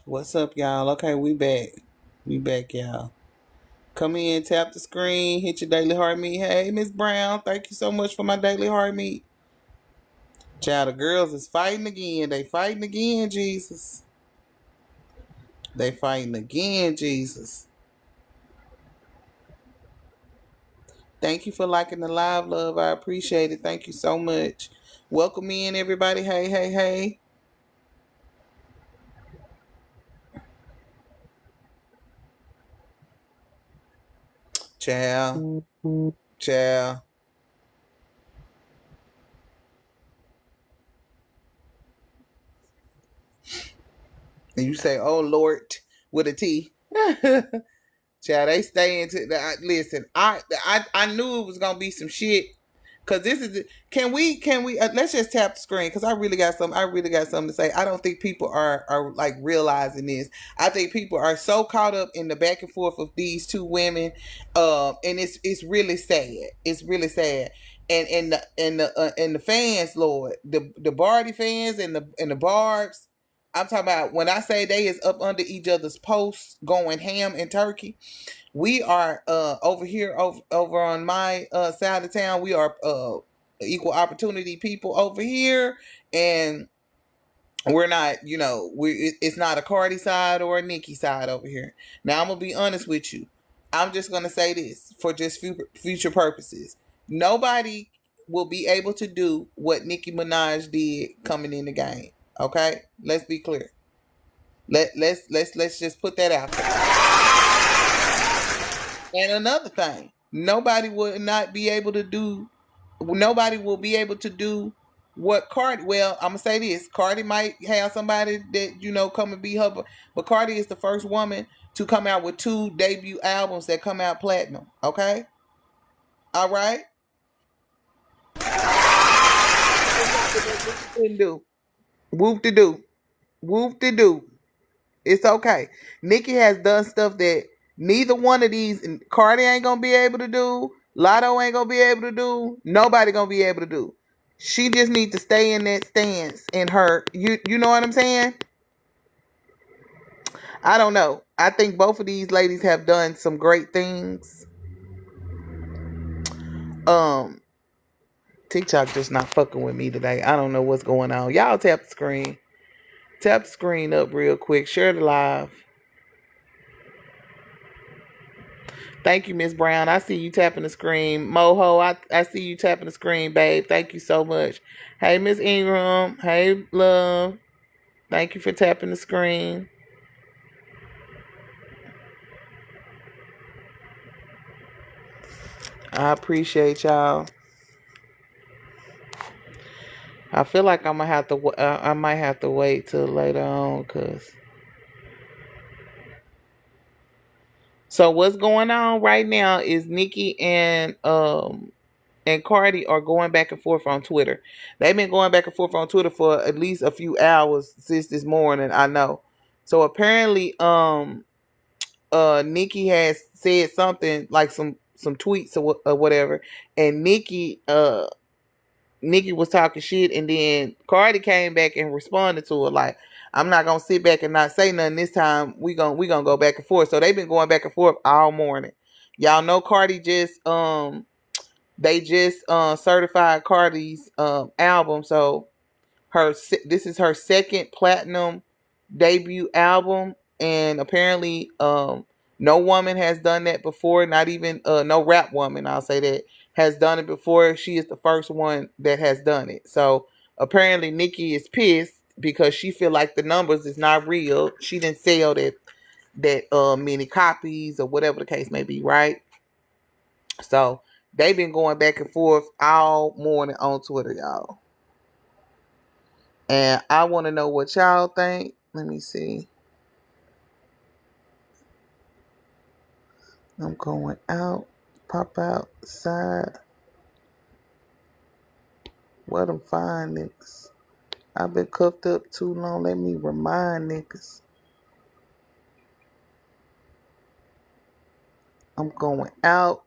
What's up, y'all? Okay, we back. We back, y'all. Come in, tap the screen, hit your daily heart meet. Hey, Miss Brown, thank you so much for my daily heart meet. Child, the girls is fighting again. They fighting again, Jesus. They fighting again, Jesus. Thank you for liking the live, love. I appreciate it. Thank you so much. Welcome in, everybody. Hey, hey, hey. Child, child. And you say, oh, Lord, with a T. Child, they stay into the. Listen, I knew it was gonna be some shit. Cause this is. Can we? Let's just tap the screen. Cause I really got some. I really got something to say. I don't think people are like realizing this. I think people are so caught up in the back and forth of these two women, and it's really sad. It's really sad. And the fans, Lord, the Barty fans and the Barbs. I'm talking about when I say they is up under each other's posts going ham and turkey. We are over here over on my side of town. We are equal opportunity people over here, and we're not. It's not a Cardi side or a Nicki side over here. Now I'm gonna be honest with you. I'm just gonna say this for just future purposes. Nobody will be able to do what Nicki Minaj did coming in the game. Okay, let's be clear. Let's just put that out there. And another thing, nobody will not be able to do. Nobody will be able to do what Cardi. Well, I'm gonna say this: Cardi might have somebody that come and be her, but Cardi is the first woman to come out with two debut albums that come out platinum. Okay, all right. Do whoop de doo, whoop de doo. It's okay. Nicki has done stuff that neither one of these Cardi ain't gonna be able to do. Lotto ain't gonna be able to do. Nobody gonna be able to do. She just needs to stay in that stance in her. You know what I'm saying? I don't know. I think both of these ladies have done some great things. Um, TikTok just not fucking with me today. I don't know what's going on. Y'all tap the screen. Tap the screen up real quick. Share the live. Thank you, Miss Brown. I see you tapping the screen. Moho, I see you tapping the screen, babe. Thank you so much. Hey, Miss Ingram. Hey, love. Thank you for tapping the screen. I appreciate y'all. I feel like I'm gonna have to. I might have to wait till later on, cause. So what's going on right now is Nicki and Cardi are going back and forth on Twitter. They've been going back and forth on Twitter for at least a few hours since this morning. I know. So apparently, Nicki has said something like some tweets or whatever, and Nicki was talking shit, and then Cardi came back and responded to her like, "I'm not gonna sit back and not say nothing this time. We gonna go back and forth." So they've been going back and forth all morning. Y'all know Cardi just they just certified Cardi's album, so this is her second platinum debut album, and apparently no woman has done that before, not even no rap woman, I'll say that, has done it before. She is the first one that has done it. So apparently Nicki is pissed because she feel like the numbers is not real. She didn't sell that many copies or whatever the case may be, right? So they've been going back and forth all morning on Twitter, y'all. And I want to know what y'all think. Let me see. I'm going out. Pop outside. Where them fine niggas? I've been cuffed up too long. Let me remind niggas. I'm going outside.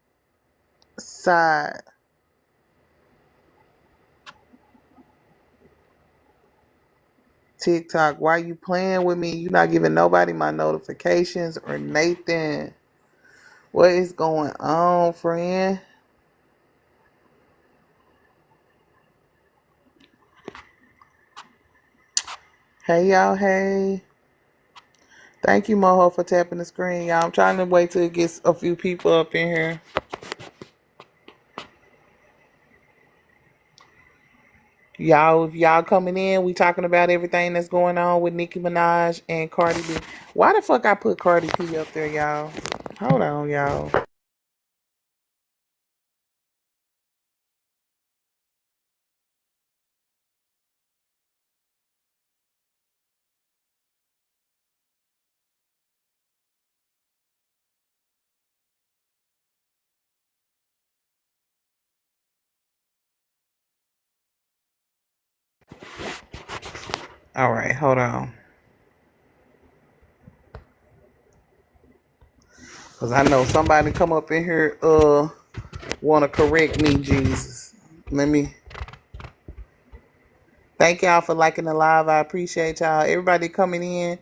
TikTok, why you playing with me? You not giving nobody my notifications or Nathan. What is going on, friend? Hey, y'all. Hey. Thank you, Moho, for tapping the screen, y'all. I'm trying to wait till it gets a few people up in here. Y'all, if y'all coming in, we talking about everything that's going on with Nicki Minaj and Cardi B. Why the fuck I put Cardi B up there, y'all? Hold on, y'all. All right, hold on. Cause I know somebody come up in here wanna correct me, Jesus. Let me thank y'all for liking the live. I appreciate y'all. Everybody coming in.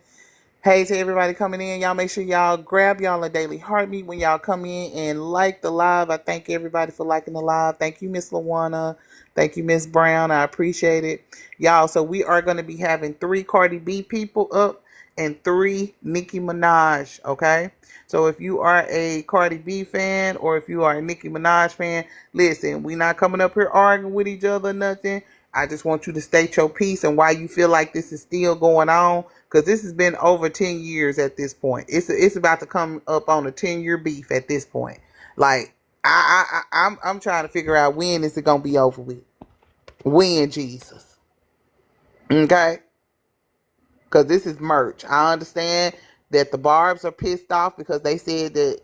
Hey to everybody coming in. Y'all make sure y'all grab y'all a daily heartbeat when y'all come in and like the live. I thank everybody for liking the live. Thank you, Miss Lawana. Thank you, Miss Brown. I appreciate it. Y'all, so we are going to be having 3 Cardi B people up and 3 Nicki Minaj, okay? So if you are a Cardi B fan or if you are a Nicki Minaj fan, listen, we not coming up here arguing with each other or nothing. I just want you to state your piece and why you feel like this is still going on, because this has been over 10 years at this point. It's about to come up on a 10-year beef at this point. Like I'm trying to figure out when is it gonna be over with. When, Jesus? Okay, because this is merch. I understand that the Barbs are pissed off because they said that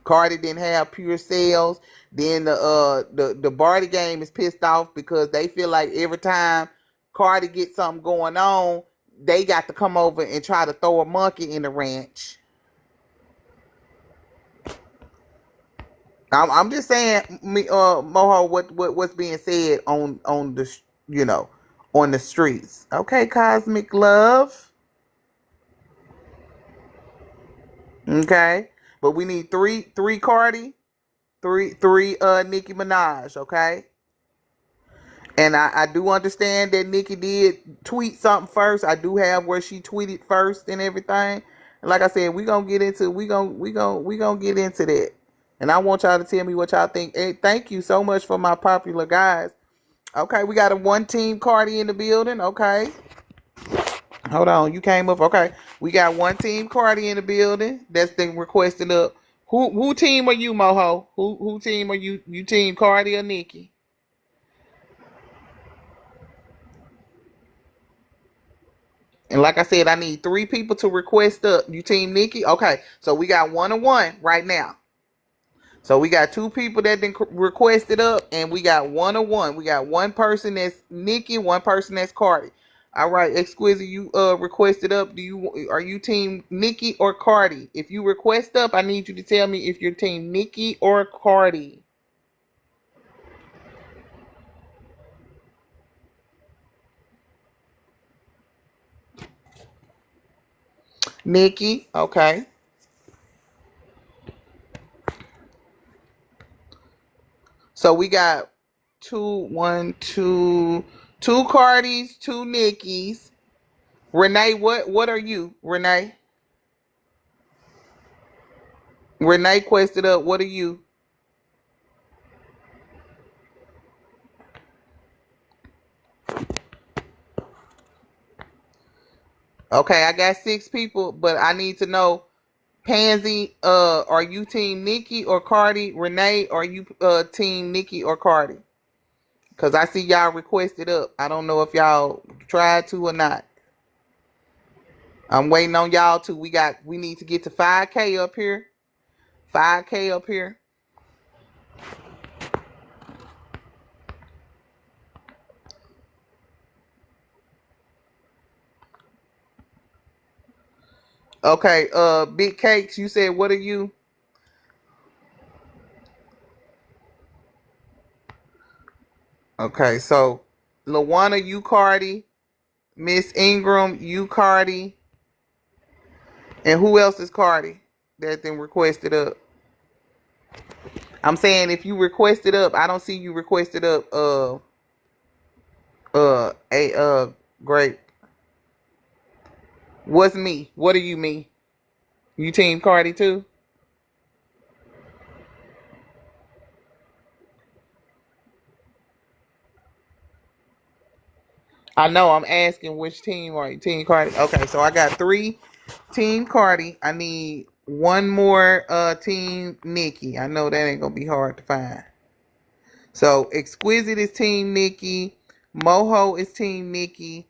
Cardi didn't have pure sales. Then the Barty game is pissed off because they feel like every time Cardi gets something going on, they got to come over and try to throw a monkey in the ranch. I'm just saying, Moho, what's being said on the on the streets. Okay, Cosmic Love. Okay, but we need three Cardi, three Nicki Minaj. Okay. And I do understand that Nicki did tweet something first. I do have where she tweeted first and everything. And like I said, we gonna get into that. And I want y'all to tell me what y'all think. Hey, thank you so much for my popular guys. Okay, we got a one team Cardi in the building. Okay. Hold on, you came up. Okay. We got one team Cardi in the building. That's been requested up. Who team are you, Moho? Who team are you? You team Cardi or Nicki? And like I said, I need 3 people to request up. You team Nicki? Okay. So we got 1-on-1 right now. So we got 2 people that been requested up, and we got 1-on-1. We got one person that's Nicki, one person that's Cardi. All right, Exquisite, you requested up. Are you team Nicki or Cardi? If you request up, I need you to tell me if you're team Nicki or Cardi. Nicki, okay. So we got two Cardis, 2 Nickies. Renee, what are you, Renee? Renee quested up. What are you? Okay, I got 6 people, but I need to know, Pansy, are you team Nicki or Cardi? Renee, are you team Nicki or Cardi? Cause I see y'all requested up. I don't know if y'all tried to or not. I'm waiting on y'all to. We need to get to 5K up here. 5K up here. Okay, Big Cakes, you said what are you? Okay, so Lawana, you Cardi. Miss Ingram, you Cardi, and who else is Cardi that then requested up? I'm saying if you requested up, I don't see you requested up. A great. What's me? What are you, me? You team Cardi too? I know. I'm asking which team are you? Team Cardi. Okay, so I got 3 team Cardi. I need one more team Nicki. I know that ain't gonna be hard to find. So Exquisite is team Nicki. Moho is team Nicki.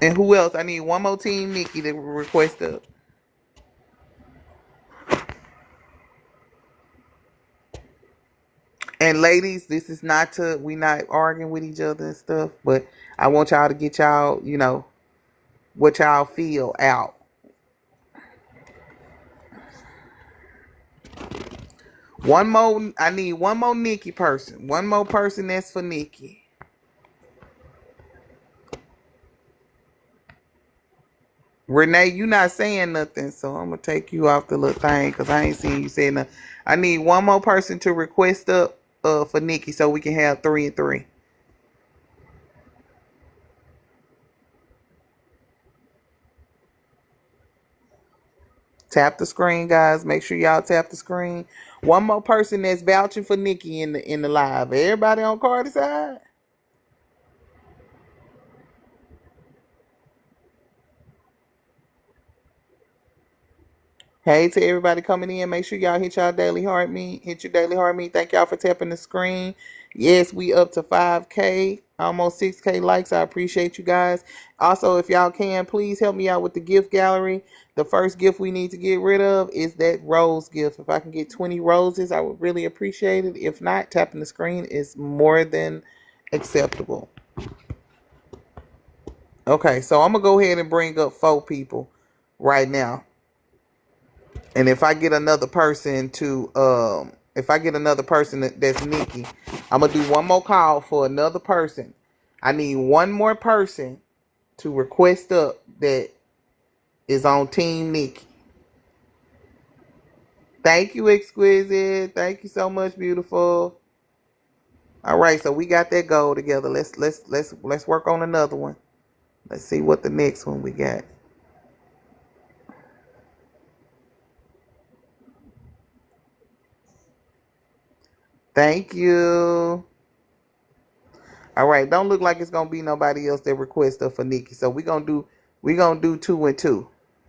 And who else? I need one more team Nicki to request up. And ladies, this is not to we not arguing with each other and stuff, but I want y'all to get y'all, what y'all feel out. One more, I need one more Nicki person. One more person that's for Nicki. Renee, you not saying nothing, so I'm gonna take you off the little thing because I ain't seen you say nothing. I need one more person to request up for Nicki so we can have 3 and 3. Tap the screen, guys. Make sure y'all tap the screen. One more person that's vouching for Nicki in the live. Everybody on Cardi side. Hey to everybody coming in. Make sure y'all hit y'all daily heart meet. Hit your daily heart meet. Thank y'all for tapping the screen. Yes, we up to 5K, almost 6K likes. I appreciate you guys. Also, if y'all can, please help me out with the gift gallery. The first gift we need to get rid of is that rose gift. If I can get 20 roses, I would really appreciate it. If not, tapping the screen is more than acceptable. Okay, so I'm going to go ahead and bring up 4 people right now. And if I get another person that's Nicki, I'm gonna do one more call for another person. I need one more person to request up that is on Team Nicki. Thank you, Exquisite. Thank you so much, beautiful. All right, so we got that goal together. Let's work on another one. Let's see what the next one we got. Thank you. All right, don't look like it's gonna be nobody else that requests stuff for Nicki. So we gonna do 2 and 2.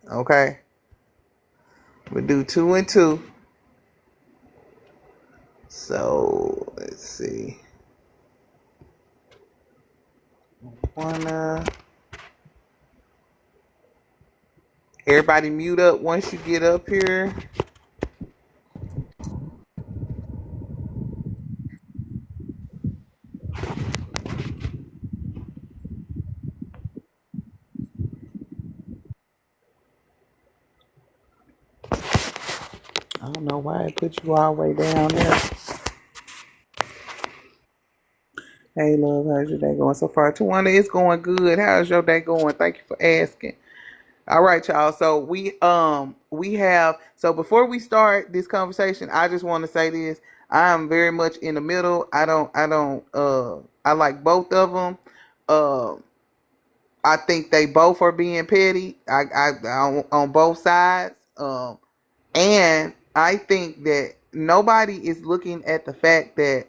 Okay, we do 2 and 2. So let's see. Wanna everybody mute up once you get up here. I don't know why I put you all the way down there. Hey love, how's your day going so far? Tawana, it's going good. How's your day going? Thank you for asking. All right, y'all. So we have so before we start this conversation, I just want to say this. I am very much in the middle. I like both of them. Uh I think they both are being petty. I on both sides. And I think that nobody is looking at the fact that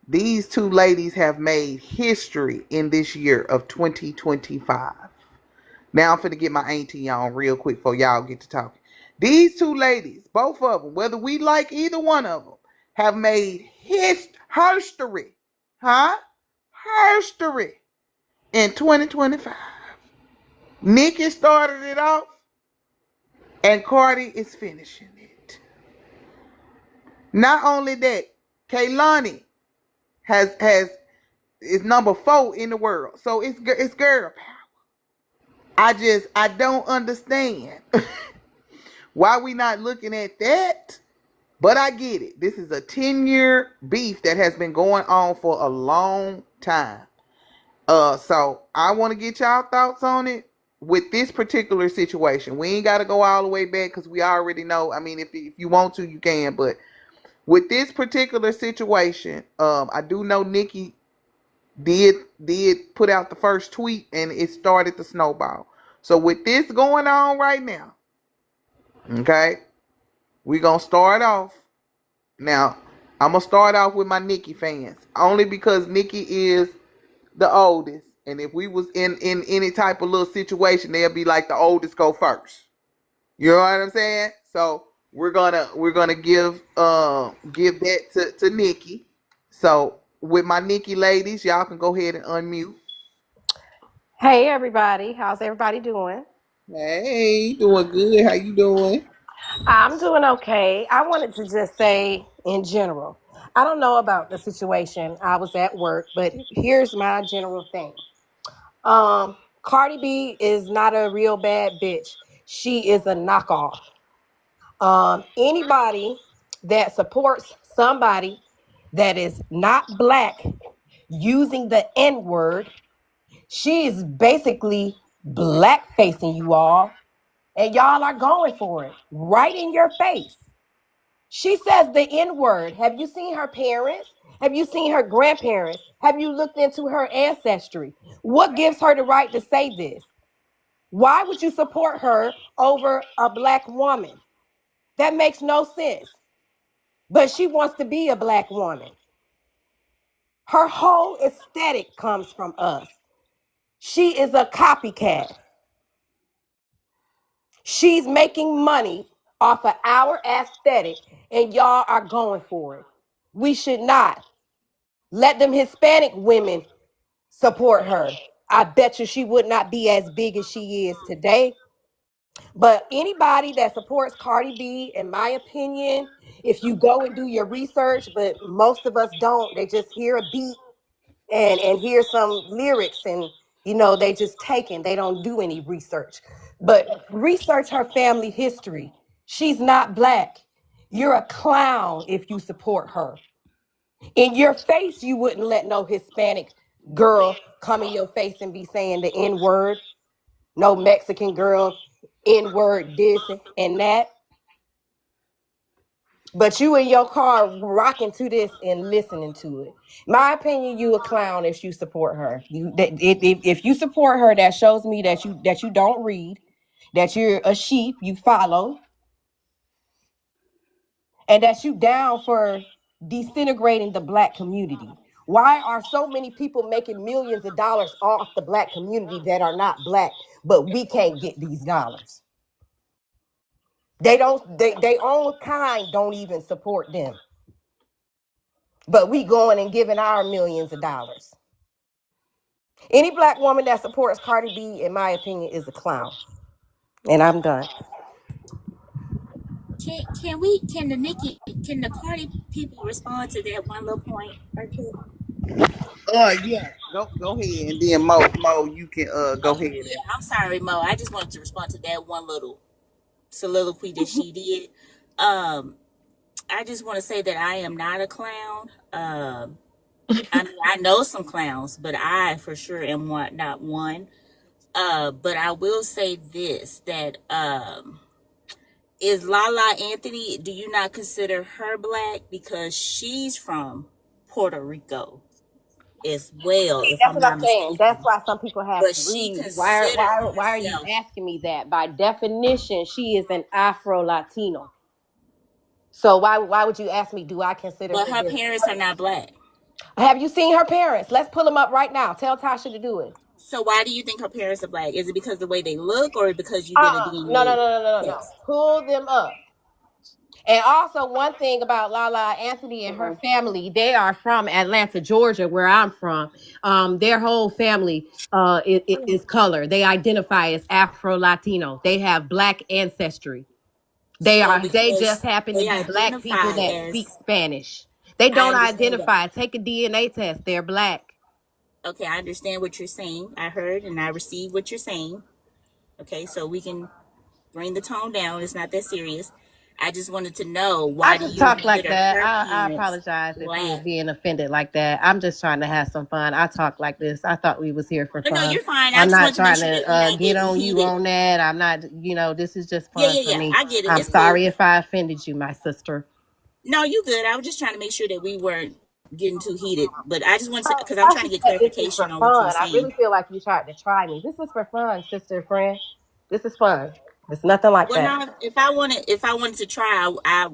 these 2 ladies have made history in this year of 2025. Now I'm finna get my auntie on real quick before y'all get to talking. These 2 ladies, both of them, whether we like either one of them, have made history. Huh? History in 2025. Nicki started it off, and Cardi is finishing it. Not only that, Kaylani is number 4 in the world. So it's girl power. I don't understand why we not looking at that. But I get it. This is a 10-year beef that has been going on for a long time. So I want to get y'all thoughts on it with this particular situation. We ain't got to go all the way back because we already know. I mean, if you want to, you can. But with this particular situation, I do know Nicki did put out the first tweet and it started the snowball. So with this going on right now, okay, we gonna start off. Now, I'm gonna start off with my Nicki fans, only because Nicki is the oldest, and if we was in any type of little situation, they'll be like the oldest go first. You know what I'm saying? So we're gonna give that to Nicki. So with my Nicki ladies, y'all can go ahead and unmute. Hey everybody, how's everybody doing? Hey, doing good. How you doing? I'm doing okay. I wanted to just say in general, I don't know about the situation. I was at work, but here's my general thing. Cardi B is not a real bad bitch. She is a knockoff. Anybody that supports somebody that is not black using the N-word, she is basically black facing you all. And y'all are going for it right in your face. She says the N word. Have you seen her parents? Have you seen her grandparents? Have you looked into her ancestry? What gives her the right to say this? Why would you support her over a black woman? That makes no sense. But she wants to be a black woman. Her whole aesthetic comes from us. She is a copycat. She's making money off of our aesthetic, and y'all are going for it. We should not let them Hispanic women support her. I bet you she would not be as big as she is today. But anybody that supports Cardi B, in my opinion, if you go and do your research, but most of us don't, they just hear a beat and hear some lyrics and they just taken. They don't do any research. But research her family history. She's not black. You're a clown if you support her. In your face, you wouldn't let no Hispanic girl come in your face and be saying the N-word. No Mexican girl, N-word this and that. But you in your car rocking to this and listening to it. My opinion, you a clown if you support her. If you support her, that shows me that you don't read, that you're a sheep, you follow, and that you down for disintegrating the black community. Why are so many people making millions of dollars off the black community that are not black, but we can't get these dollars? They own kind don't even support them. But we going and giving our millions of dollars. Any black woman that supports Cardi B, in my opinion, is a clown. And I'm done. Can the Cardi people respond to that one little point or two? Yeah. Go ahead, and then Mo, you can go Okay, ahead yeah, and. I'm sorry, Mo. I just wanted to respond to that one little soliloquy that she did. Um, I just want to say that I am not a clown. I mean, I know some clowns, but I for sure am not one. But I will say this that is Lala Anthony. Do you not consider her black because she's from Puerto Rico as well, See, if that's I'm what I'm not saying. That's mistaken? why some people have But to she read. Why, considered why, why are you herself, asking me that? By definition, she is an Afro-Latino. So why would you ask me, do I consider but her her this? parents are not black. Have you seen her parents? Let's pull them up right now. Tell Tasha to do it. So why do you think her parents are black? Is it because of the way they look, or because you did a No, no, DNA no, no, no, no, no. test? Pull them up. And also, one thing about Lala Anthony and her family, they are from Atlanta, Georgia, where I'm from. Their whole family is color. They identify as Afro Latino. They have black ancestry. So They just because happen to they be black people identify that speak as, Spanish. They I don't understand that. identify. Take a DNA test. They're black. Okay, I understand what you're saying. I heard and I received what you're saying. Okay, so we can bring the tone down. It's not that serious. I just wanted to know, I why do just you talk like consider that. her I parents apologize if I'm black? being offended like that. I'm just trying to have some fun. I talk like this. I thought we was here for No, fun. you're fine. I I'm just not wanted to make trying sure that to we're not get getting on you heated. on that. I'm not, this is just Yeah, fun yeah, for yeah. me. I get it. I'm It's cool. sorry if I offended you, my sister. No, you good. I was just trying to make sure that we weren't getting too heated. But I just wanted to, because I'm I trying to just get said this is clarification for on what you were fun. I saying. really feel like you tried to try me. This is for fun, sister friend. This is fun. It's nothing like Well, that. no, if I wanted to try,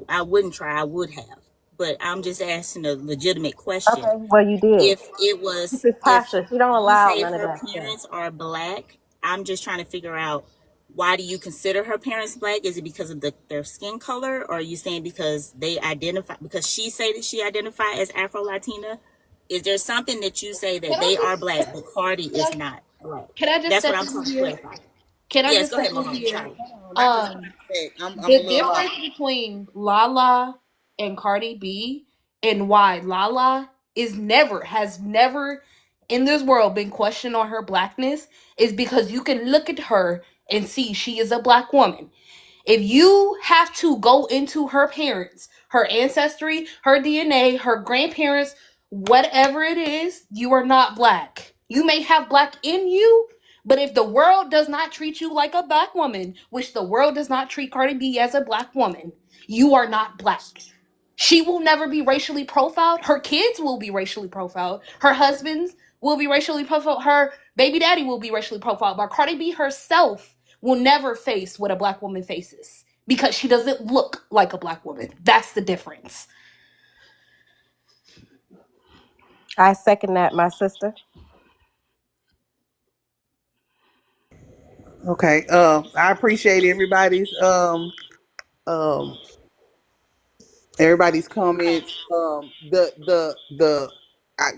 I wouldn't try. I would have. But I'm just asking a legitimate question. Okay, well you did. If it This was, is if Tasha. She don't you allow say none of her that stuff. parents are black, I'm just trying to figure out, why do you consider her parents black? Is it because of their skin color, or are you saying because they identify, because she say that she identify as Afro Latina? Is there something that you say that Can I they are just black but Cardi can is I, not black? can I just That's what step I'm in trying to here? clarify. Can I Yes, just go step ahead, in Mama. here? Sorry. I just Um, I'm a the little lost. difference between Lala and Cardi B, and why Lala has never in this world been questioned on her blackness, is because you can look at her and see she is a black woman. If you have to go into her parents, her ancestry, her DNA, her grandparents, whatever it is, you are not black. You may have black in you, but if the world does not treat you like a black woman, which the world does not treat Cardi B as a black woman, you are not black. She will never be racially profiled. Her kids will be racially profiled. Her husbands will be racially profiled. Her baby daddy will be racially profiled. But Cardi B herself will never face what a black woman faces because she doesn't look like a black woman. That's the difference. I second that, my sister. Okay. I appreciate um everybody's comments.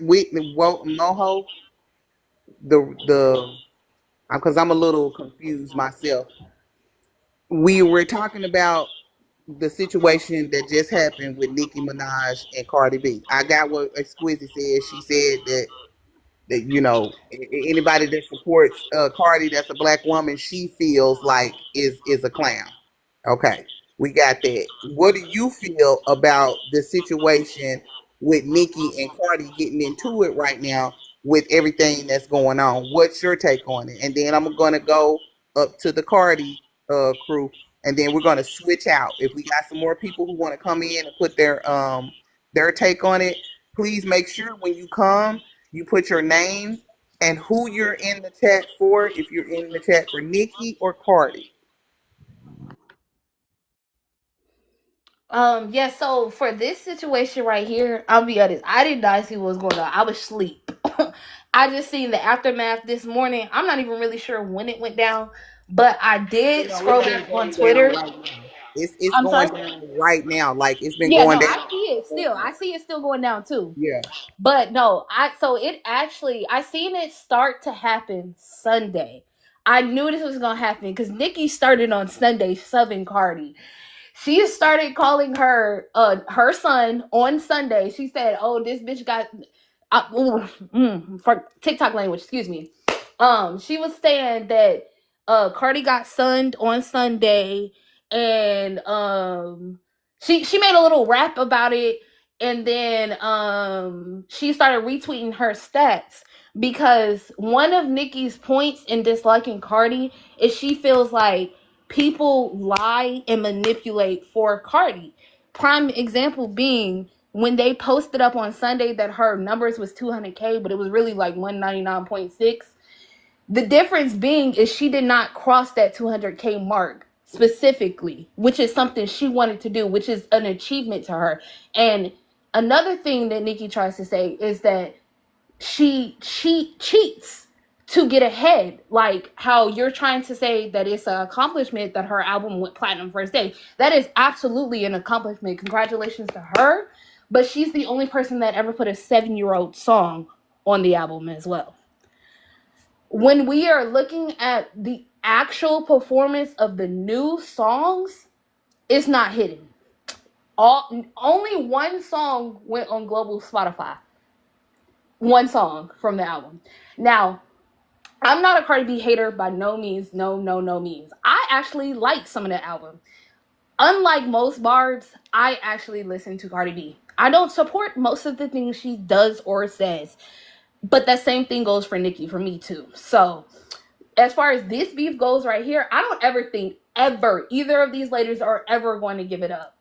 Whitney Moho, the because I'm a little confused myself. We were talking about the situation that just happened with Nicki Minaj and Cardi B. I got what Exquisite said. She said that anybody that supports Cardi that's a black woman, she feels like is a clown. Okay, we got that. What do you feel about the situation with Nicki and Cardi getting into it right now with everything that's going on? What's your take on it? And then I'm gonna go up to the Cardi crew, and then we're gonna switch out. If we got some more people who want to come in and put their take on it, please make sure when you come, you put your name and who you're in the chat for. If you're in the chat for Nicki or Cardi. Yeah, so for this situation right here, I'll be honest, I did not see what was going on. I was asleep. I just seen the aftermath this morning. I'm not even really sure when it went down, but I did No, it's scroll been back on going down Twitter. right now. It's I'm going sorry. down right now. Like it's been Yeah, no, going down. I see it still. I see it still going down too. Yeah. But no, I seen it start to happen Sunday. I knew this was gonna happen because Nicki started on Sunday subbing Cardi. She started calling her son on Sunday. She said, "Oh, this bitch got for TikTok language, excuse me." She was saying that Cardi got sunned on Sunday, and she made a little rap about it, and then she started retweeting her stats because one of Nicki's points in disliking Cardi is she feels like people lie and manipulate for Cardi. Prime example being when they posted up on Sunday that her numbers was 200K, but it was really like 199.6. The difference being is she did not cross that 200K mark specifically, which is something she wanted to do, which is an achievement to her. And another thing that Nicki tries to say is that she cheats to get ahead, like how you're trying to say that it's an accomplishment that her album went platinum first day. That is absolutely an accomplishment. Congratulations to her, but she's the only person that ever put a 7-year-old song on the album as well. When we are looking at the actual performance of the new songs, it's not hitting. Only one song went on global Spotify. One song from the album. Now, I'm not a Cardi B hater by no means. No means. I actually like some of the album. unlike most barbs, I actually listen to Cardi B. I don't support most of the things she does or says, but that same thing goes for Nicki for me too. So as far as this beef goes right here, I don't ever think ever either of these ladies are ever going to give it up.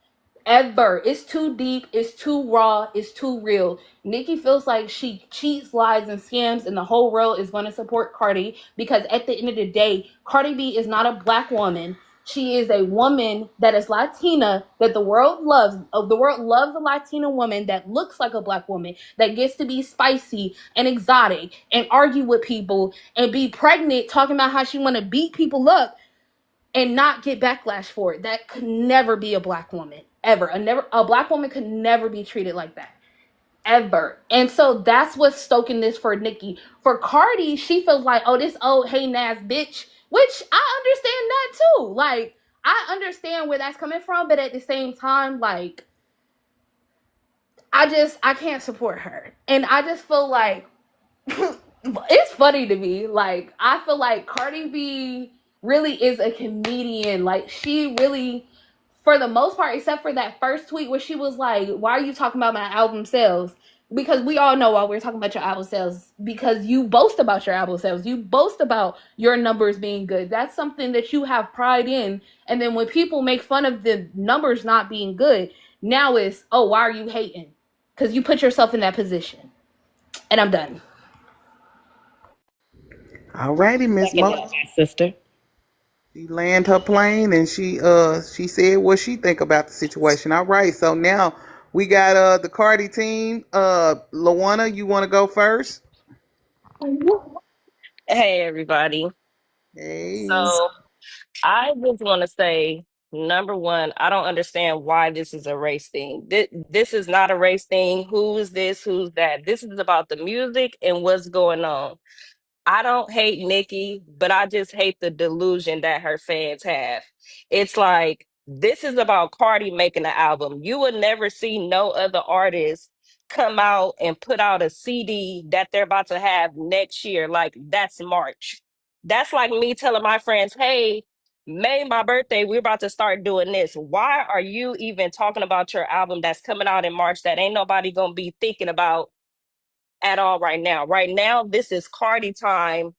Ever. It's too deep, it's too raw, it's too real. Nicki feels like she cheats, lies, and scams, and the whole world is going to support Cardi because at the end of the day, Cardi B is not a black woman. She is a woman that is Latina that the world loves. The world loves a Latina woman that looks like a black woman, that gets to be spicy and exotic and argue with people and be pregnant talking about how she want to beat people up and not get backlash for it. That could never be a black woman. Ever. A black woman could never be treated like that. Ever. And so that's what's stoking this for Nicki. For Cardi, she feels like, oh, this old hating ass bitch. Which I understand that too. Like, I understand where that's coming from, but at the same time, like, I can't support her. And I just feel like it's funny to me. Like, I feel like Cardi B really is a comedian. Like, she really, for the most part, except for that first tweet where she was like, why are you talking about my album sales? Because we all know why we're talking about your album sales. Because you boast about your album sales. You boast about your numbers being good. That's something that you have pride in. And then when people make fun of the numbers not being good, now it's, oh, why are you hating? Because you put yourself in that position. And I'm done. All righty, Miss Second Mo. that, sister. She land her plane and she said what she think about the situation. All right, so now we got the Cardi team. Lawana, you want to go first? Hey, everybody. Hey. So I just want to say, number one, I don't understand why this is a race thing. This is not a race thing. Who is this? Who's that? This is about the music and what's going on. I don't hate Nicki, but I just hate the delusion that her fans have. It's like this is about Cardi making an album. You would never see no other artist come out and put out a CD that they're about to have next year. Like that's March. That's like me telling my friends, "Hey, May, my birthday, we're about to start doing this." Why are you even talking about your album that's coming out in March that ain't nobody gonna be thinking about at all right now? Right now, this is Cardi time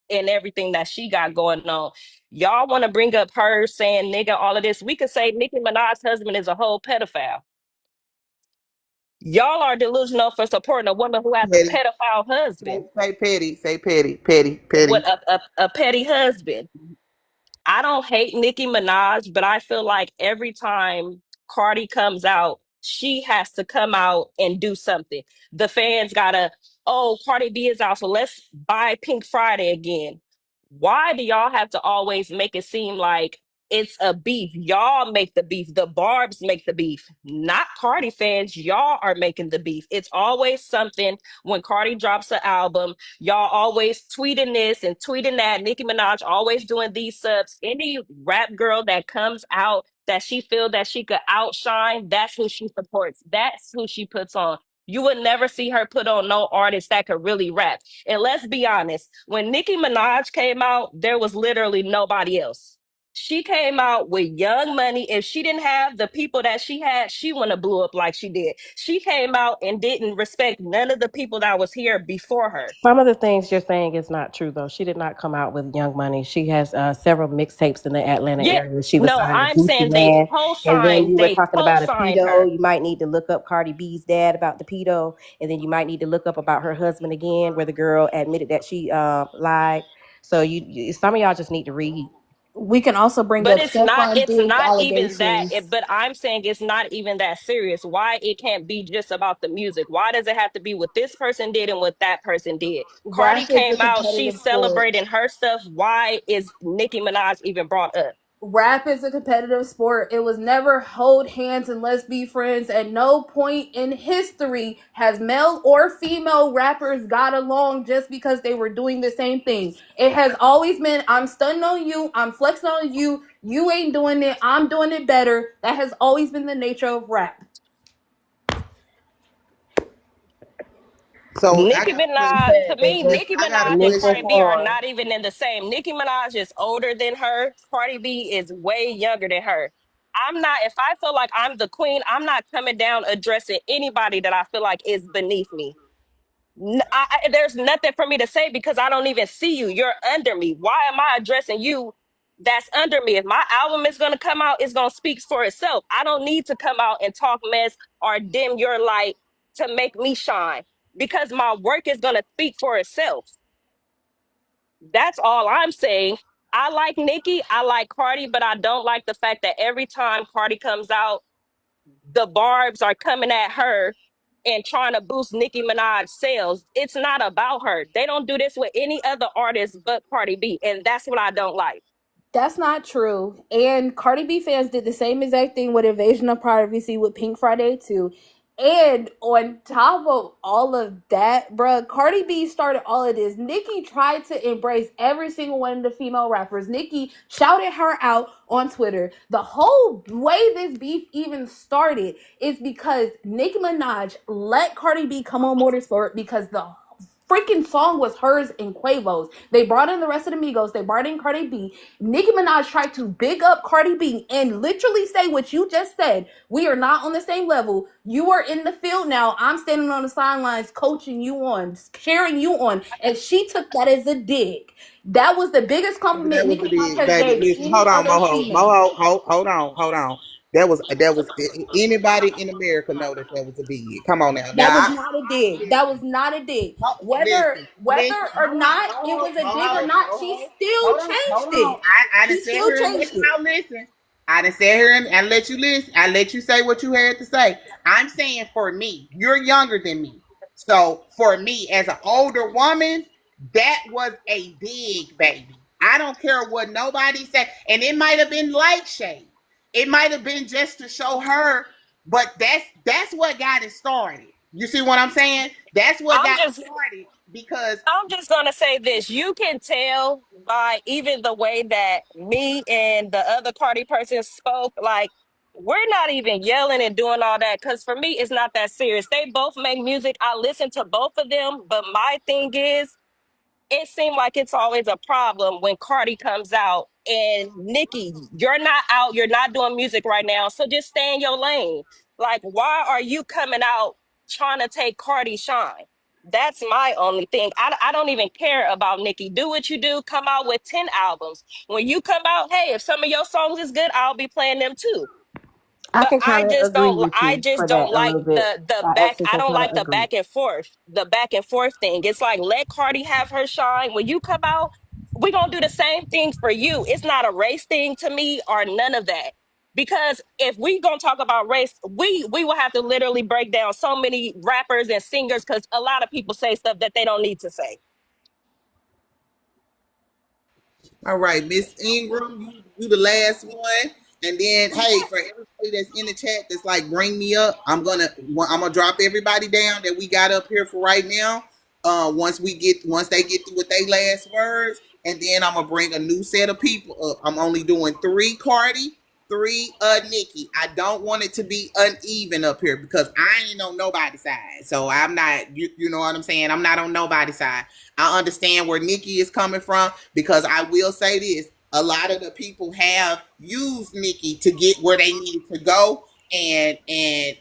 and everything that she got going on. Y'all want to bring up her saying nigga, all of this. We could say Nicki Minaj's husband is a whole pedophile. Y'all are delusional for supporting a woman who has a Petty. pedophile Say, husband. say petty. Say petty. Petty. What Petty. a petty husband. I don't hate Nicki Minaj, but I feel like every time Cardi comes out, she has to come out and do something. The fans gotta, oh, Cardi B is out, so let's buy Pink Friday again. Why do y'all have to always make it seem like it's a beef? Y'all make the beef. The Barbs make the beef, not Cardi fans. Y'all are making the beef. It's always something when Cardi drops an album. Y'all always tweeting this and tweeting that. Nicki Minaj always doing these subs. Any rap girl that comes out that she feel that she could outshine, that's who she supports. That's who she puts on. You would never see her put on no artist that could really rap. And let's be honest, when Nicki Minaj came out, there was literally nobody else. She came out with Young Money. If she didn't have the people that she had, she wouldn't have blew up like she did. She came out and didn't respect none of the people that was here before her. Some of the things you're saying is not true, though. She did not come out with Young Money. She has several mixtapes in the Atlanta Yeah, area. She was no, signed to I'm Gucci saying they Man. And then co-signed, you were they talking about a co-signed pedo. her. You might need to look up Cardi B's dad about the pedo. And then you might need to look up about her husband again, where the girl admitted that she lied. So some of y'all just need to read. We can also bring But up Stephon it's Diggs not even that. allegations. But I'm saying it's not even that serious. Why it can't be just about the music? Why does it have to be what this person did and what that person did? Cardi Rap is a came out, she's competitive sport. celebrating her stuff. Why is Nicki Minaj even brought up? Rap is a competitive sport. It was never hold hands and let's be friends. At no point in history has male or female rappers got along just because they were doing the same thing. It has always been I'm stunning on you, I'm flexing on you, you ain't doing it, I'm doing it better. That has always been the nature of rap. So I Nicki got a Minaj, question. to Said they me, just Nicki I got a Minaj and initial Cardi question. B are porn. not even in the same. Nicki Minaj is older than her. Cardi B is way younger than her. I'm not, if I feel like I'm the queen, I'm not coming down addressing anybody that I feel like is beneath me. There's nothing for me to say because I don't even see you. You're under me. Why am I addressing you that's under me? If my album is going to come out, it's going to speak for itself. I don't need to come out and talk mess or dim your light to make me shine because my work is going to speak for itself. That's all I'm saying. I like Nicki, I like Cardi, but I don't like the fact that every time Cardi comes out, the barbs are coming at her and trying to boost Nicki Minaj sales. It's not about her. They don't do this with any other artist but Cardi B, and that's what I don't like. That's not true. And Cardi B fans did the same exact thing with Invasion of Privacy with Pink Friday too. And on top of all of that, bruh, Cardi B started all of this. Nicki tried to embrace every single one of the female rappers. Nicki shouted her out on Twitter. The whole way this beef even started is because Nicki Minaj let Cardi B come on Motorsport because the freaking song was hers and Quavo's. They brought in the rest of the Migos. They brought in Cardi B. Nicki Minaj tried to big up Cardi B and literally say what you just said. We are not on the same level. You are in the field now. I'm standing on the sidelines coaching you on, cheering you on. And she took that as a dig. That was the biggest compliment That was Nicki the Minaj big has baby. gave Listen, any hold on, other Moho, female. Moho, hold on, That was anybody in America know that was a dig. Come on now, That was now. not a dig. That was not a dig. Whether Listen, whether or hold on, not it Moho, was a dig or Moho, not, she Moho, still changed hold on. it. I done She sat still here and let changed it. y'all listen. I done sat here and let you listen. I let you say what you had to say. I'm saying for me, you're younger than me. So for me, as an older woman, that was a dig, baby. I don't care what nobody said. And it might have been light shade. It might have been just to show her, but that's what got it started. You see what I'm saying? That's what I'm got it just started because I'm just gonna say this. You can tell by even the way that me and the other party person spoke, like we're not even yelling and doing all that. Cause for me, it's not that serious. They both make music. I listen to both of them, but my thing is it seemed like it's always a problem when Cardi comes out and Nicki, you're not out, you're not doing music right now, so just stay in your lane. Like, why are you coming out trying to take Cardi shine? That's my only thing. I don't even care about Nicki. Do what you do. Come out with 10 albums. When you come out, hey, if some of your songs is good, I'll be playing them too. I But can kind of agree with I you just for don't that a like little bit. the I back actually I can don't kind like of agree. the back and forth thing. It's like let Cardi have her shine. When you come out, we're gonna do the same thing for you. It's not a race thing to me or none of that. Because if we gonna talk about race, we will have to literally break down so many rappers and singers because a lot of people say stuff that they don't need to say. all right, Miss Ingram, you the last one. And then, hey, for everybody that's in the chat that's like, bring me up. I'm gonna drop everybody down that we got up here for right now. Once they get through with their last words, and then I'm gonna bring a new set of people up. I'm only doing 3 Cardi, 3 Nicki. I don't want it to be uneven up here because I ain't on nobody's side. So I'm not, you know what I'm saying? I'm not on nobody's side. I understand where Nicki is coming from because I will say this: a lot of the people have used Nicki to get where they needed to go, and I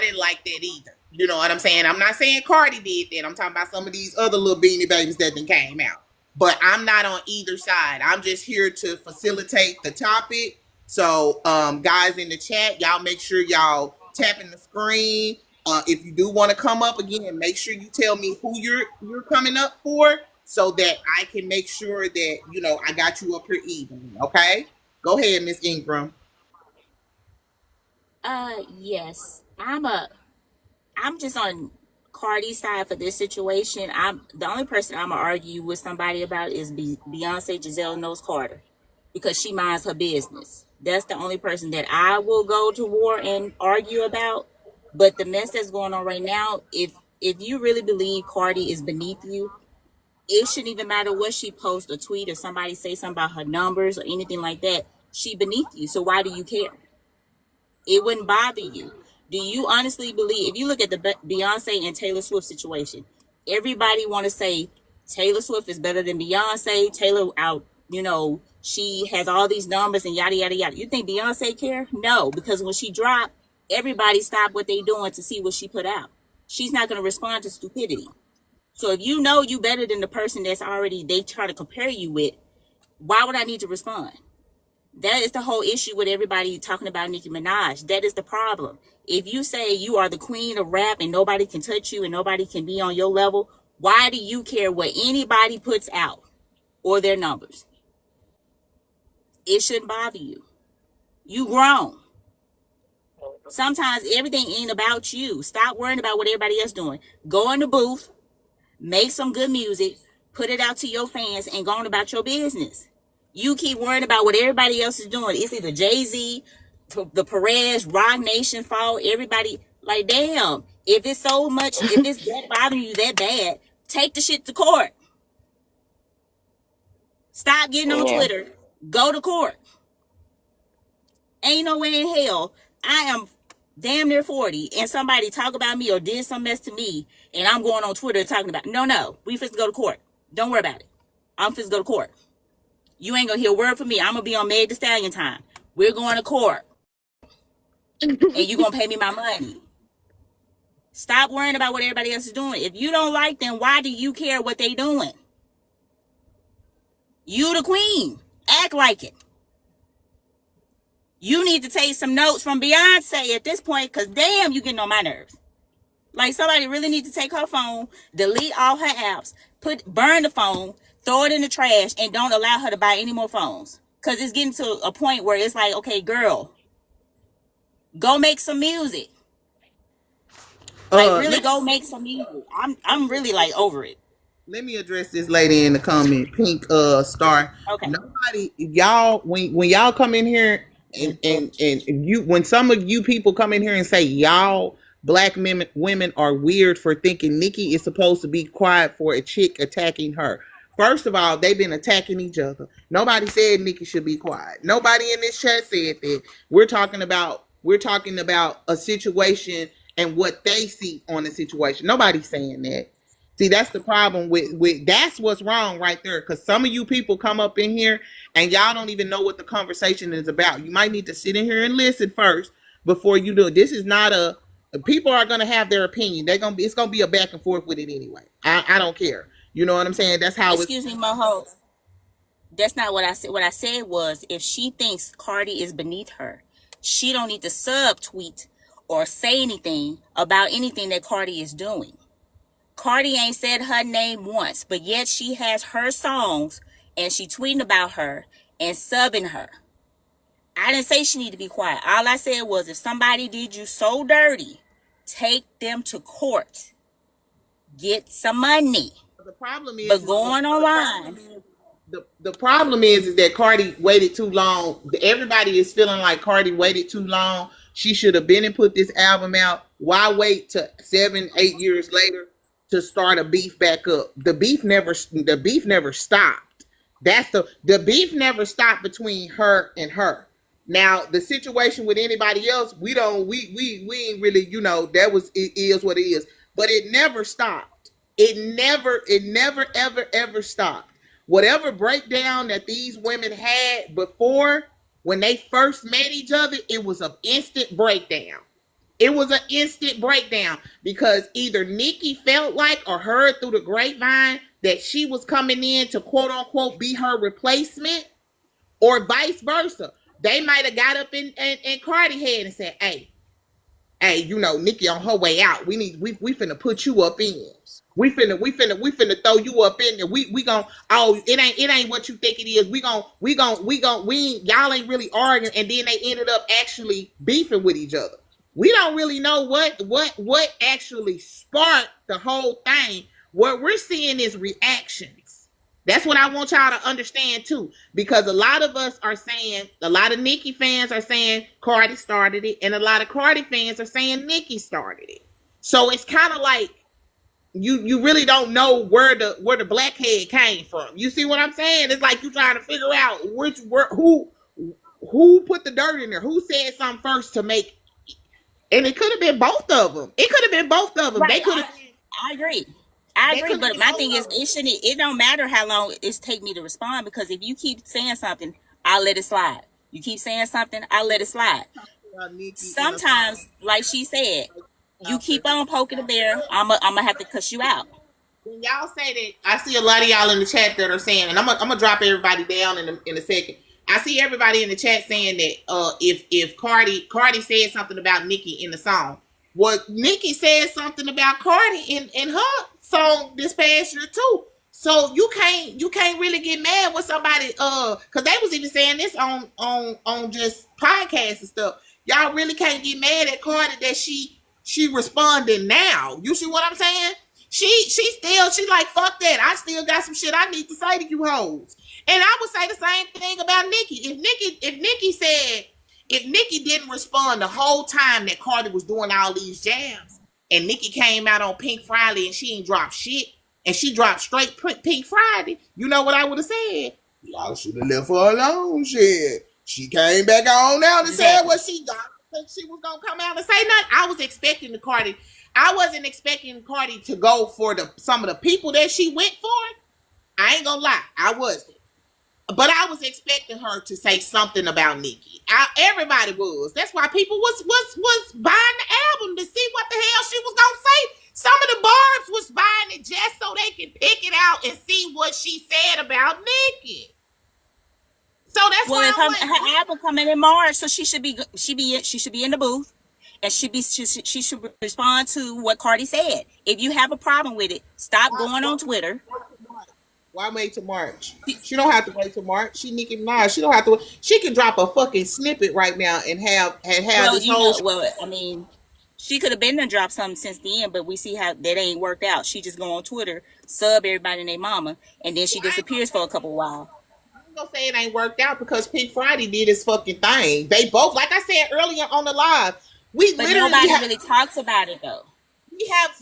didn't like that either. You know what I'm saying? I'm not saying Cardi did that. I'm talking about some of these other little beanie babies that then came out. But I'm not on either side. I'm just here to facilitate the topic. So, guys in the chat, y'all make sure y'all tapping the screen. If you do want to come up again, make sure you tell me who you're coming up for, so that I can make sure that I got you up here evenly. Okay, go ahead, Miss Ingram. Yes. I'm just on Cardi's side for this situation. I'm the only person I'm gonna argue with somebody about is Beyonce. Giselle knows Carter because she minds her business. That's the only person that I will go to war and argue about. But the mess that's going on right now, if you really believe Cardi is beneath you, it shouldn't even matter what she posts or tweet or somebody say something about her numbers or anything like that. She beneath you. So why do you care? It wouldn't bother you. Do you honestly believe, if you look at the Beyonce and Taylor Swift situation, everybody want to say Taylor Swift is better than Beyonce. Taylor out she has all these numbers and yada yada yada. You think Beyonce care? No, because when she dropped, everybody stopped what they doing to see what she put out. She's not going to respond to stupidity. So if you know you better than the person that's already they try to compare you with, why would I need to respond? That is the whole issue with everybody talking about Nicki Minaj. That is the problem. If you say you are the queen of rap and nobody can touch you and nobody can be on your level, why do you care what anybody puts out or their numbers? It shouldn't bother you. You grown. Sometimes everything ain't about you. Stop worrying about what everybody else doing. Go in the booth, make some good music, put it out to your fans, and go on about your business. You keep worrying about what everybody else is doing. It's either Jay-Z, the Perez, Rock Nation fault, everybody. Like, damn, if it's so much, if it's that bothering you that bad, take the shit to court. Stop getting on Yeah. Twitter. Go to court. Ain't no way in hell I am damn near 40 and somebody talk about me or did some mess to me and I'm going on Twitter talking about no, we finna go to court. Don't worry about it. I'm finna go to court. You ain't gonna hear a word from me. I'm gonna be on Meg Thee Stallion time. We're going to court. And you gonna pay me my money. Stop worrying about what everybody else is doing. If you don't like them, why do you care what they doing? You the queen. Act like it. You need to take some notes from Beyonce at this point, because damn, you getting on my nerves. Like, somebody really need to take her phone, delete all her apps, burn the phone, throw it in the trash, and don't allow her to buy any more phones. Because it's getting to a point where it's like, okay, girl, go make some music. Like, really go make some music. I'm really, like, over it. Let me address this lady in the comment, Pink Star. Okay. Nobody, y'all, when y'all come in here and you, when some of you people come in here and say y'all black women are weird for thinking Nicki is supposed to be quiet for a chick attacking her. First of all, they've been attacking each other. Nobody said Nicki should be quiet. Nobody in this chat said that. We're talking about a situation and what they see on the situation. Nobody's saying that. See, that's the problem with that's what's wrong right there. Because some of you people come up in here and y'all don't even know what the conversation is about. You might need to sit in here and listen first before you do it. This is not a people are gonna have their opinion. It's gonna be a back and forth with it anyway. I don't care. You know what I'm saying? That's how. Excuse me, Moho. That's not what I said. What I said was, if she thinks Cardi is beneath her, she don't need to subtweet or say anything about anything that Cardi is doing. Cardi ain't said her name once, but yet she has her songs and she tweeting about her and subbing her. I didn't say she need to be quiet. All I said was, if somebody did you so dirty, take them to court. Get some money. The problem is, but going online. The problem is that Cardi waited too long. Everybody is feeling like Cardi waited too long. She should have been and put this album out. Why wait to 7-8 years later to start a beef back up? The beef never stopped. That's the beef never stopped between her and her. Now the situation with anybody else, we ain't really, it is what it is. But it never stopped. It never ever stopped. Whatever breakdown that these women had before, when they first met each other, it was an instant breakdown. It was an instant breakdown because either Nicki felt like or heard through the grapevine that she was coming in to quote unquote be her replacement, or vice versa. They might have got up in Cardi head and said, hey, Nicki on her way out. We finna put you up in. We finna throw you up in there. We gon' it ain't what you think it is. Y'all ain't really arguing, and then they ended up actually beefing with each other. We don't really know what actually sparked the whole thing. What we're seeing is reactions. That's what I want y'all to understand too, because a lot of Nicki fans are saying Cardi started it, and a lot of Cardi fans are saying Nicki started it. So it's kind of like you really don't know where the blackhead came from. You see what I'm saying? It's like you trying to figure out who put the dirt in there, who said something first to make. And it could have been both of them. Right, they could have. I agree. I They agree, couldn't but get my both thing is, of them. it don't matter how long it's take me to respond, because if you keep saying something, I'll let it slide. You keep saying something, I'll let it slide. About Nicki in a Sometimes, song like she said, you after. keep on poking the bear, I'm gonna have to cuss you out. When y'all say that, I see a lot of y'all in the chat that are saying, and I'm gonna drop everybody down in a second. I see everybody in the chat saying that if Cardi said something about Nicki in the song, well, Nicki said something about Cardi in her song this past year too. So you can't really get mad with somebody because they was even saying this on just podcasts and stuff. Y'all really can't get mad at Cardi that she responded now. You see what I'm saying? She like, fuck that. I still got some shit I need to say to you hoes. And I would say the same thing about Nicki. If Nicki didn't respond the whole time that Cardi was doing all these jams, and Nicki came out on Pink Friday and she ain't dropped shit, and she dropped straight Pink Friday, you know what I would have said? Y'all should have left her alone. Shit. She came back on out and said Exactly. what she got. Think she was gonna come out and say nothing. I was expecting the Cardi. I wasn't expecting Cardi to go for some of the people that she went for. I ain't gonna lie, I wasn't. But I was expecting her to say something about Nicki. Everybody was. That's why people was buying the album to see what the hell she was gonna say. Some of the barbs was buying it just so they could pick it out and see what she said about Nicki. So that's Well, why if I'm like, her album coming in March, so she should be in the booth, and she should respond to what Cardi said. If you have a problem with it, stop going on Twitter. why wait till March? She don't have to wait till March. She Nicki Minaj. She don't have to. She can drop a fucking snippet right now and have Well, this whole. I mean, she could have been to drop something since then, but we see how that ain't worked out. She just go on Twitter, sub everybody and their mama, and then she I ain't gonna disappears for a couple while. say it ain't worked out because Pink Friday did his fucking thing. They both, like I said earlier on the live, we But literally nobody have really talks about it though.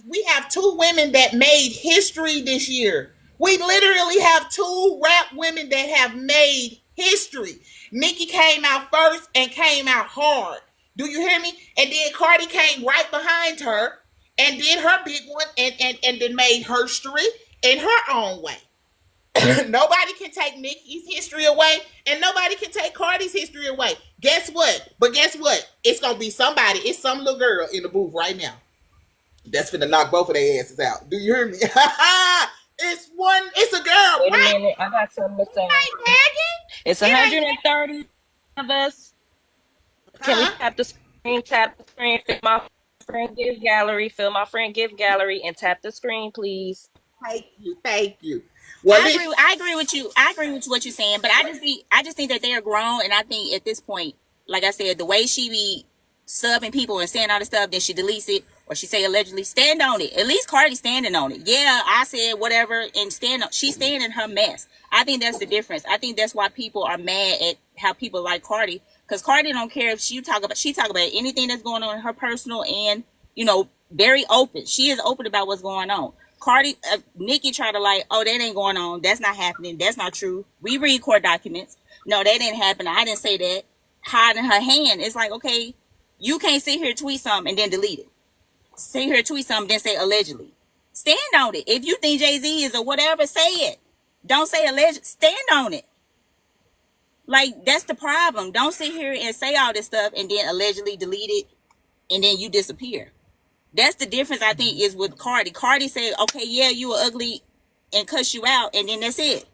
we have two women that made history this year. We literally have two rap women that have made history. Nicki came out first and came out hard. Do you hear me? And then Cardi came right behind her and did her big one and then made history in her own way. Nobody can take Nicki's history away, and nobody can take Cardi's history away. Guess what? But guess what? It's gonna be somebody. It's some little girl in the booth right now that's finna knock both of their asses out. Do you hear me? It's one. It's a girl, Wait a right? minute, I got something to say. It ain't Megan. It's It ain't 130 of us. Can we Huh? tap the screen? Tap the screen. Fill my friend gift gallery. Fill my friend gift gallery and tap the screen, please. Thank you. Thank you. Well, listen. I agree with you. I agree with what you're saying, but I just think that they are grown, and I think at this point, like I said, the way she be subbing people and saying all this stuff, then she deletes it or she say allegedly, stand on it. At least Cardi standing on it. Yeah, I said whatever and stand on. She's staying in her mess. I think that's the difference. I think that's why people are mad at how people like Cardi, because Cardi don't care if she talk about anything that's going on in her personal and very open. She is open about what's going on. Cardi, Nicki tried to like, oh, that ain't going on. That's not happening. That's not true. We read court documents. No, that didn't happen. I didn't say that. Hiding her hand. It's like, okay, you can't sit here tweet something and then delete it. Sit here tweet something, then say allegedly. Stand on it. If you think Jay-Z is or whatever, say it. Don't say alleged. Stand on it. Like, that's the problem. Don't sit here and say all this stuff and then allegedly delete it and then you disappear. That's the difference, I think, is with Cardi. Cardi said, okay, yeah, you were ugly and cuss you out, and then that's it.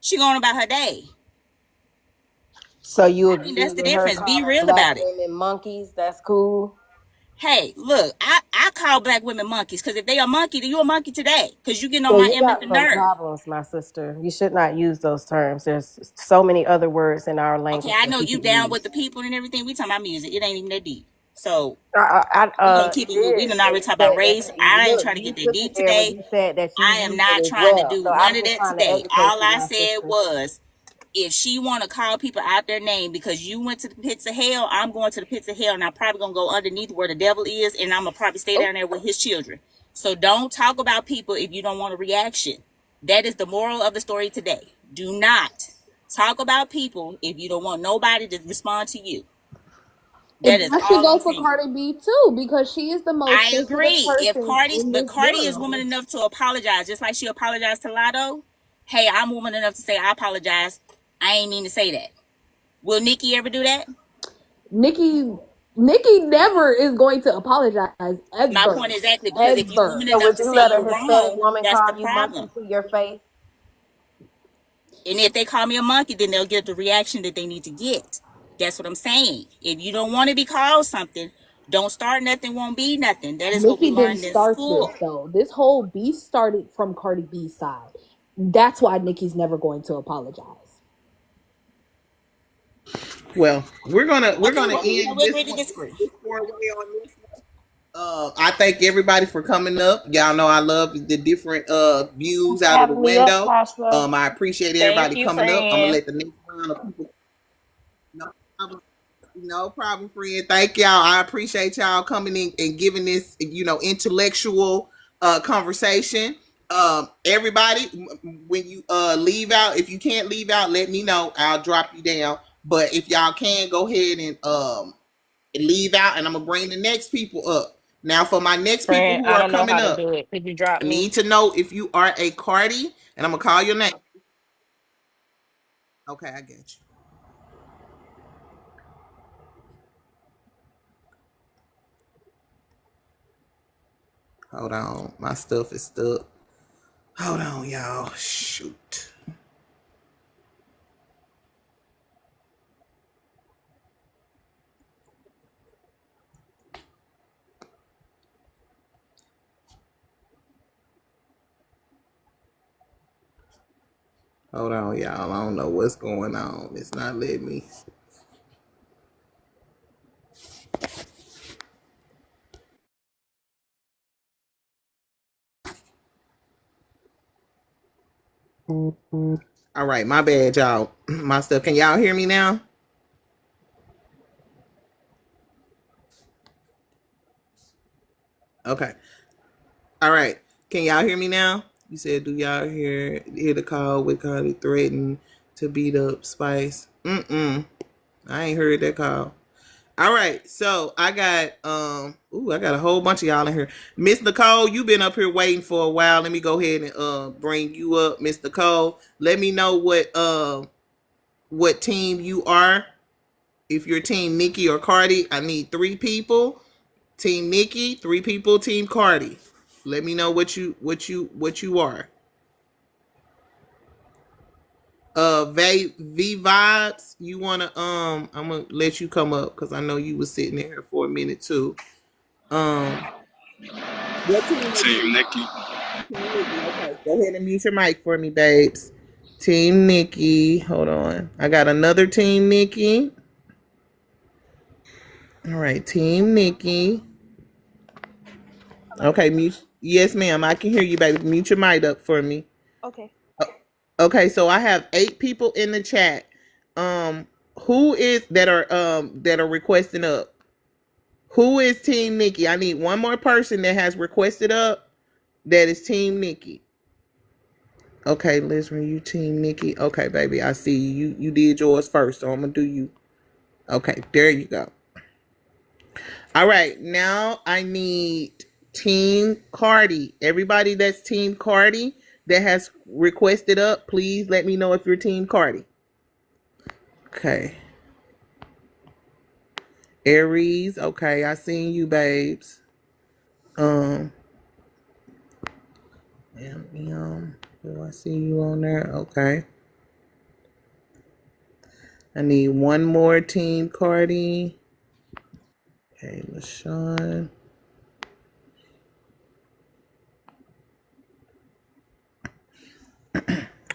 She going about her day. So you I think agree that's the with her difference. Be calling real black about it. women monkeys? That's cool. Hey, look, I call black women monkeys, because if they are monkey, then you a monkey today, because you getting on So my you got MF some nerve. problems, my sister. You should not use those terms. There's so many other words in our Okay, language I that know you you could down with use. the people and everything. We talking about music. It ain't even that deep. So we're going to keep It it moving. We is, done but already you talk about said that. race. I ain't Look, trying to you get that took it deep there when today. you said that you I am use not it as trying to well. do So none I'm of just that trying to today. educate All you, I my said sister. was, if she want to call people out their name because you went to the pits of hell, I'm going to the pits of hell, and I'm probably going to go underneath where the devil is, and I'm going to probably stay Oh, down there with his children. So don't talk about people if you don't want a reaction. That is the moral of the story today. Do not talk about people if you don't want nobody to respond to you. That And is that should all go I'm for saying. Cardi B too, because she is the most I sensitive agree. If person Cardi's, in but this Cardi is woman world. enough to apologize, just like she apologized to Lotto. Hey, I'm woman enough to say I apologize. I ain't mean to say that. Will Nicki ever do that? Nicki Nicki never is going to apologize My ever. point exactly, because if you're woman Ever. So enough would to you say let a you're Hispanic wrong, woman that's the call you monkey problem. to your face? And if they call me a monkey, then they'll get the reaction that they need to get. That's what I'm saying. If you don't want to be called something, don't start nothing, won't be nothing. That is what we Nicki didn't learned in start this school. though. This whole beef started from Cardi B's side. That's why Nicki's never going to apologize. Well, we're Okay, gonna well, end we agree this to one disagree. this four way on this. I thank everybody for coming up. Y'all know I love the different views Thanks for out of the having me up, window. Tasha. I appreciate Thank everybody you, coming up. I'm gonna friend. let the next round of people. No problem, no problem, friend. Thank y'all. I appreciate y'all coming in and giving this, intellectual conversation. Everybody, when you leave out, if you can't leave out, let me know. I'll drop you down. But if y'all can, go ahead and leave out, and I'm gonna bring the next people up. Now, for my next people Friend, who I are don't know coming how to up, do it. Could you drop I me? need to know if you are a Cardi, and I'm gonna call your name. Okay, I get you. Hold on, my stuff is stuck. Hold on, y'all. Shoot. Hold on, y'all. I don't know what's going on. It's not letting me. All right, my bad, y'all. My stuff. Can y'all hear me now? Okay. All right. Can y'all hear me now? You said, do y'all hear the call with Cardi threatening to beat up Spice? I ain't heard that call. All right, so I got a whole bunch of y'all in here. Miss Nicole, you've been up here waiting for a while. Let me go ahead and bring you up, Miss Nicole. Let me know what team you are. If you're team Nicki or Cardi, I need 3 people. Team Nicki, 3 people, team Cardi. Let me know what you are. V vibes, you wanna I'm gonna let you come up because I know you was sitting there for a minute too. Um what team are Team you? Nikki. Team Nikki, okay. Go ahead and mute your mic for me, babes. Team Nikki. Hold on. I got another team Nikki. All right, team Nikki. Hello? Okay, mute. Yes, ma'am. I can hear you, baby. Mute your mic up for me. Okay. Okay, so I have 8 people in the chat. Um, who is that are requesting up? Who is Team Nikki? I need one more person that has requested up. That is Team Nikki. Okay, Liz, when you Team Nikki. Okay, baby, I see you. You did yours first, so I'm gonna do you. Okay, there you go. All right, now I need Team Cardi. Everybody that's Team Cardi that has requested up, please let me know if you're Team Cardi. Okay. Aries, okay, I seen you, babes. Um, do I see you on there? Okay. I need one more Team Cardi. Okay, LaShawn.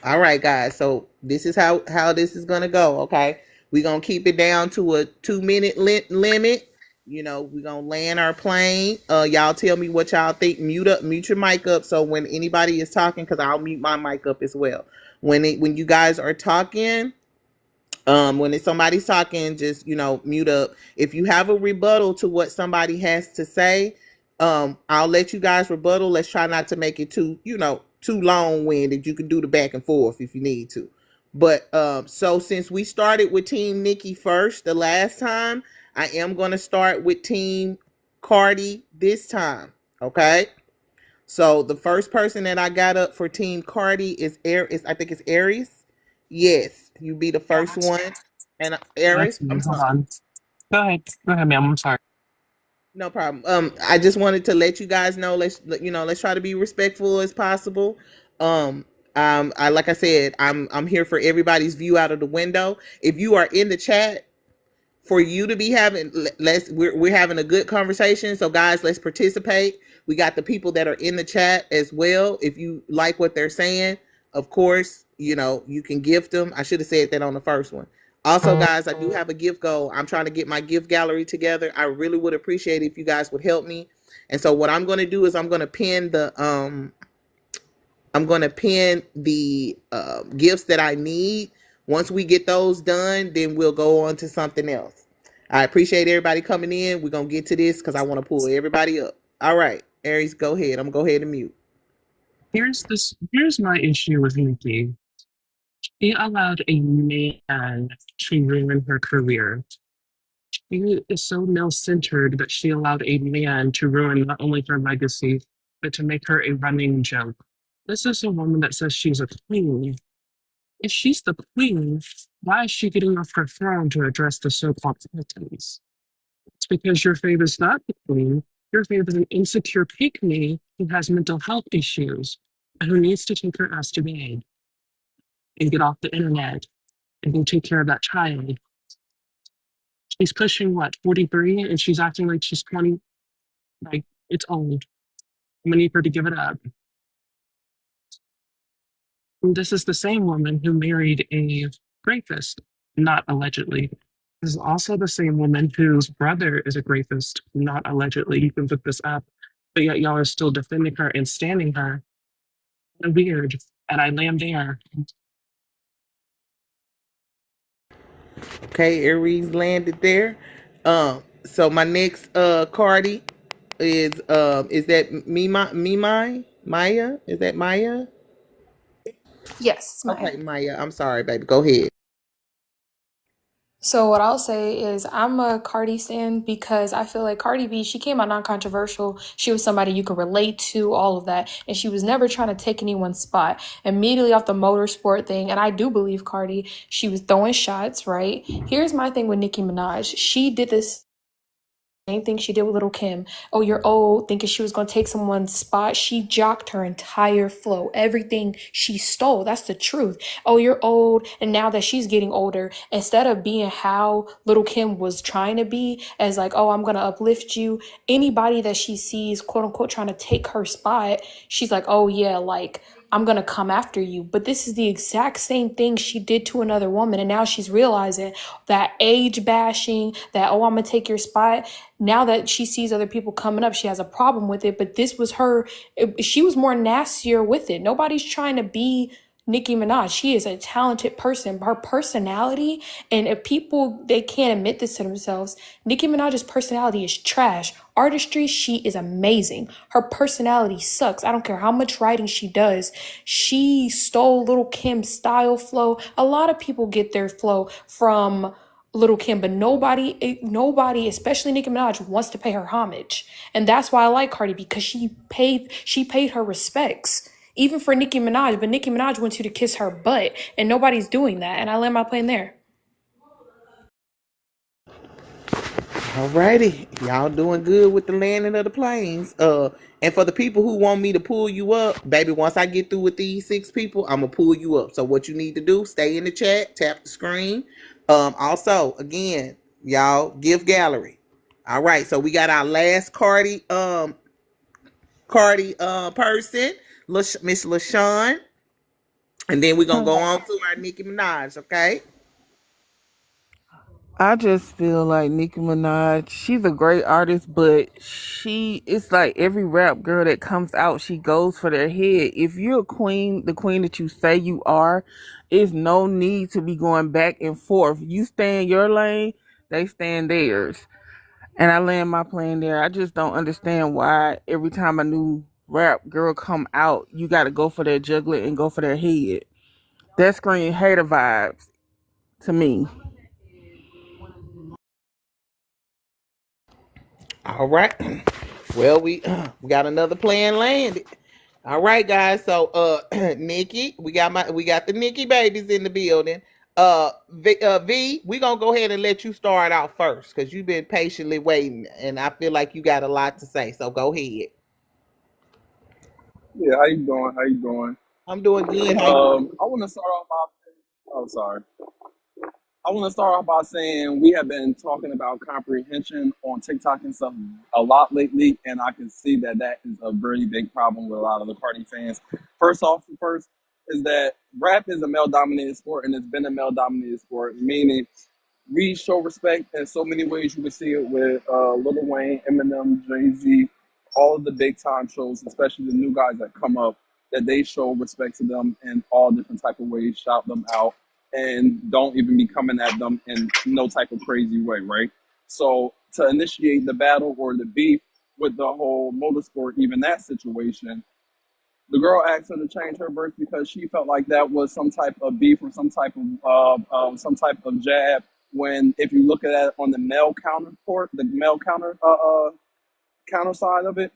All right, guys. So this is how this is gonna go. Okay, we're gonna keep it down to a 2 minute limit. We're gonna land our plane. Y'all tell me what y'all think. Mute your mic up. So when anybody is talking, because I'll mute my mic up as well. When you guys are talking, when it's somebody's talking, just mute up. If you have a rebuttal to what somebody has to say, I'll let you guys rebuttal. Let's try not to make it too long-winded. You can do the back and forth if you need to. But so since we started with Team Nikki first the last time, I am going to start with Team Cardi this time. Okay. So the first person that I got up for Team Cardi is I think it's Aries. Yes, you be the Yeah, first one. And that's Aries, me. I'm Hold sorry. on. Go ahead, ma'am. I'm sorry. No problem. I just wanted to let you guys know. Let's try to be respectful as possible. Um, I like I said, I'm here for everybody's view out of the window. If you are in the chat, for you to be having, we're having a good conversation. So guys, let's participate. We got the people that are in the chat as well. If you like what they're saying, of course, you can gift them. I should have said that on the first one. Also, guys, I do have a gift goal. I'm trying to get my gift gallery together. I really would appreciate it if you guys would help me. And so what I'm going to do is I'm going to pin the gifts that I need. Once we get those done, then we'll go on to something else. I appreciate everybody coming in. We're going to get to this because I want to pull everybody up. All right, Aries, go ahead. I'm going to go ahead and mute. Here's my issue with Nicki. She allowed a man to ruin her career. She is so male-centered that she allowed a man to ruin not only her legacy, but to make her a running joke. This is a woman that says she's a queen. If she's the queen, why is she getting off her throne to address the so-called citizens? It's because your fave is not the queen. Your fave is an insecure pygmy who has mental health issues and who needs to take her ass to bed and get off the internet and go take care of that child. She's pushing what, 43, and she's acting like she's 20. Like, it's old. I'm gonna need her to give it up. And this is the same woman who married a rapist, not allegedly. This is also the same woman whose brother is a rapist, not allegedly. You can look this up, but yet y'all are still defending her and standing her. Weird. And I land there. Okay, Aries landed there. So my next Cardi is that Maya? Is that Maya? Yes, it's Maya. Okay, Maya. I'm sorry, baby. Go ahead. So what I'll say is I'm a Cardi stan because I feel like Cardi B, she came out non-controversial. She was somebody you could relate to, all of that. And she was never trying to take anyone's spot. Immediately off the motorsport thing, and I do believe Cardi, she was throwing shots, right? Here's my thing with Nicki Minaj. She did this same thing she did with Little Kim. Oh, you're old, thinking she was gonna take someone's spot. She jocked her entire flow. Everything she stole. That's the truth. Oh, you're old, and now that she's getting older, instead of being how Little Kim was trying to be, as like, oh, I'm gonna uplift you. Anybody that she sees, quote unquote, trying to take her spot, she's like, oh yeah, like I'm gonna come after you. But this is the exact same thing she did to another woman. And now she's realizing that age bashing, that, oh, I'm gonna take your spot. Now that she sees other people coming up, she has a problem with it. But this was her, she was more nastier with it. Nobody's trying to be Nicki Minaj. She is a talented person. Her personality, and if people they can't admit this to themselves, Nicki Minaj's personality is trash. Artistry, she is amazing. Her personality sucks. I don't care how much writing she does. She stole Little Kim's style flow. A lot of people get their flow from Little Kim, but nobody, especially Nicki Minaj, wants to pay her homage. And that's why I like Cardi, because she paid her respects. Even for Nicki Minaj, but Nicki Minaj wants you to kiss her butt, and nobody's doing that. And I land my plane there. Alrighty, y'all doing good with the landing of the planes. And for the people who want me to pull you up, baby, once I get through with these 6 people, I'm gonna pull you up. So what you need to do, stay in the chat, tap the screen. Also, again, y'all, give gallery. All right, so we got our last person, Miss LaShawn, and then we're gonna go on to our Nicki Minaj. Okay. I just feel like Nicki Minaj, she's a great artist, but it's like every rap girl that comes out, she goes for their head. If you're a queen, the queen that you say you are, it's no need to be going back and forth. You stay in your lane, they stay in theirs. And I land my plane there. I just don't understand why every time a new rap girl come out, you gotta go for their juggler and go for their head. That scream hater vibes to me. All right. Well, we got another plan landed. All right, guys. So, Nikki, we got the Nikki babies in the building. V, we gonna go ahead and let you start out first because you've been patiently waiting, and I feel like you got a lot to say. So go ahead. Yeah, how you doing? How you doing? I'm doing good. How you doing? I want to start off by. Oh, sorry. I want to start off by saying we have been talking about comprehension on TikTok and stuff a lot lately, and I can see that that is a very big problem with a lot of the Cardi fans. First is that rap is a male-dominated sport, and it's been a male-dominated sport, meaning we show respect in so many ways. You can see it with Lil Wayne, Eminem, Jay Z, all of the big time shows, especially the new guys that come up, that they show respect to them in all different type of ways, shout them out, and don't even be coming at them in no type of crazy way, right? So to initiate the battle or the beef with the whole motorsport, even that situation, the girl asked her to change her verse because she felt like that was some type of beef or some type of jab. When if you look at it on the male counterpart, the male counter side of it,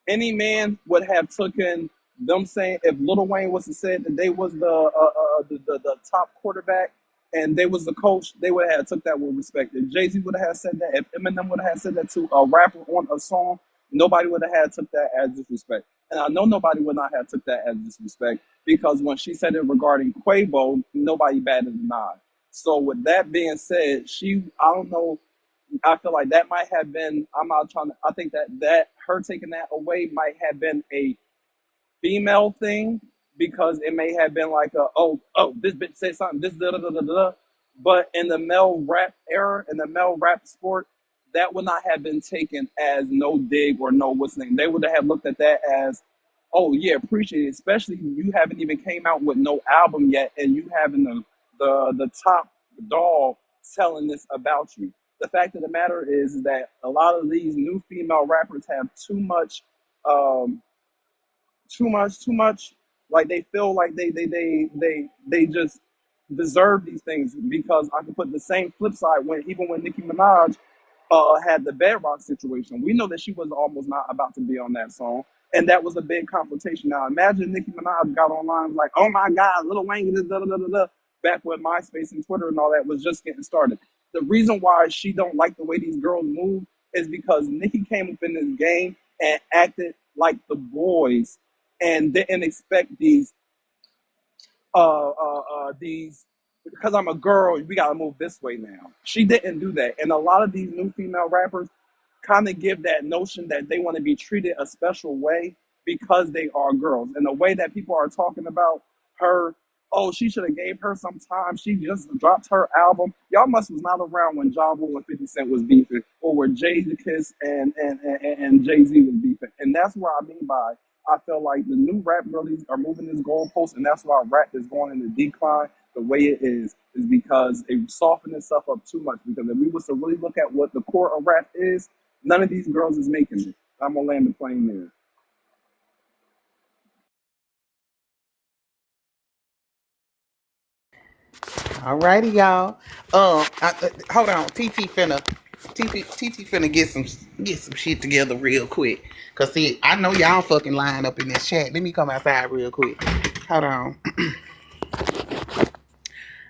any man would have taken them saying if Lil Wayne was to say that they was the top quarterback and they was the coach, they would have took that with respect. If Jay Z would have said that, if Eminem would have said that to a rapper on a song, nobody would have had took that as disrespect. And I know nobody would not have took that as disrespect because when she said it regarding Quavo, nobody batted an eye. So with that being said, I don't know, I feel like that might have been. I'm not trying to. I think that her taking that away might have been a female thing because it may have been like this bitch said something this da da da da da. But in the male rap era, in the male rap sport, that would not have been taken as no dig or no what's name. They would have looked at that as, oh yeah, appreciate it. Especially you haven't even came out with no album yet, and you having the top dog telling this about you. The fact of the matter is that a lot of these new female rappers have um, too much. Like they feel like they just deserve these things because I can put the same flip side when even when Nicki Minaj had the Bedrock situation. We know that she was almost not about to be on that song, and that was a big confrontation. Now imagine Nicki Minaj got online like, "Oh my God, Lil Wayne," da da da da da, back when MySpace and Twitter and all that was just getting started. The reason why she don't like the way these girls move is because Nicki came up in this game and acted like the boys and didn't expect these because I'm a girl, we gotta move this way now. She didn't do that. And a lot of these new female rappers kind of give that notion that they want to be treated a special way because they are girls. And the way that people are talking about her, oh, she should have gave her some time. She just dropped her album. Y'all must was not around when Ja Rule and 50 Cent was beefing, or when Jay the Kiss and Jay Z was beefing. And that's what I mean by I feel like the new rap girlies are moving this goalpost, and that's why rap is going in the decline the way it is because they soften this stuff up too much. Because if we was to really look at what the core of rap is, none of these girls is making it. I'm gonna land the plane there. All righty, y'all. Hold on. TT finna get some shit together real quick. Cause see, I know y'all fucking lying up in this chat. Let me come outside real quick. Hold on.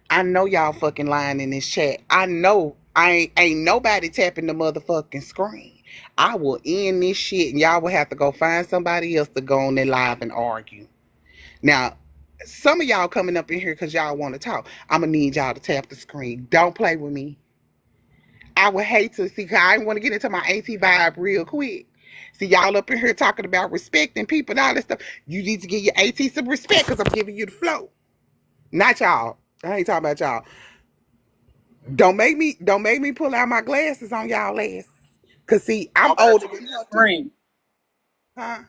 I know y'all fucking lying in this chat. I know ain't nobody tapping the motherfucking screen. I will end this shit and y'all will have to go find somebody else to go on their live and argue. Now, some of y'all coming up in here because y'all want to talk. I'm gonna need y'all to tap the screen. Don't play with me. I would hate to see. Cause I want to get into my AT vibe real quick. See y'all up in here talking about respecting people and all that stuff. You need to give your AT some respect because I'm giving you the flow. Not y'all. I ain't talking about y'all. Don't make me pull out my glasses on y'all ass. Cause see, I'm Y'all better older tap than that her too. screen. Huh?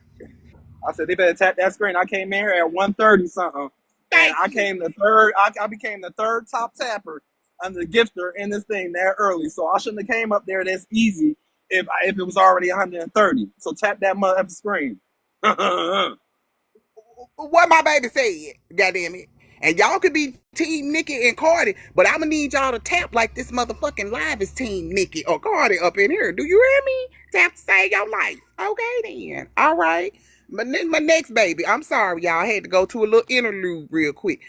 I said they better tap that screen. I came in here at 1:30 something, and Thank I you. came the third. I became the third top tapper and the gifter in this thing that early. So I shouldn't have came up there this easy if it was already 130. So tap that mother screen. What my baby said. Goddamn it. And y'all could be Team Nicki and Cardi, but I'm gonna need y'all to tap like this motherfucking live is Team Nicki or Cardi up in here. Do you hear me? Tap to save your life. Okay then. All right. My next baby. I'm sorry, y'all. I had to go to a little interlude real quick.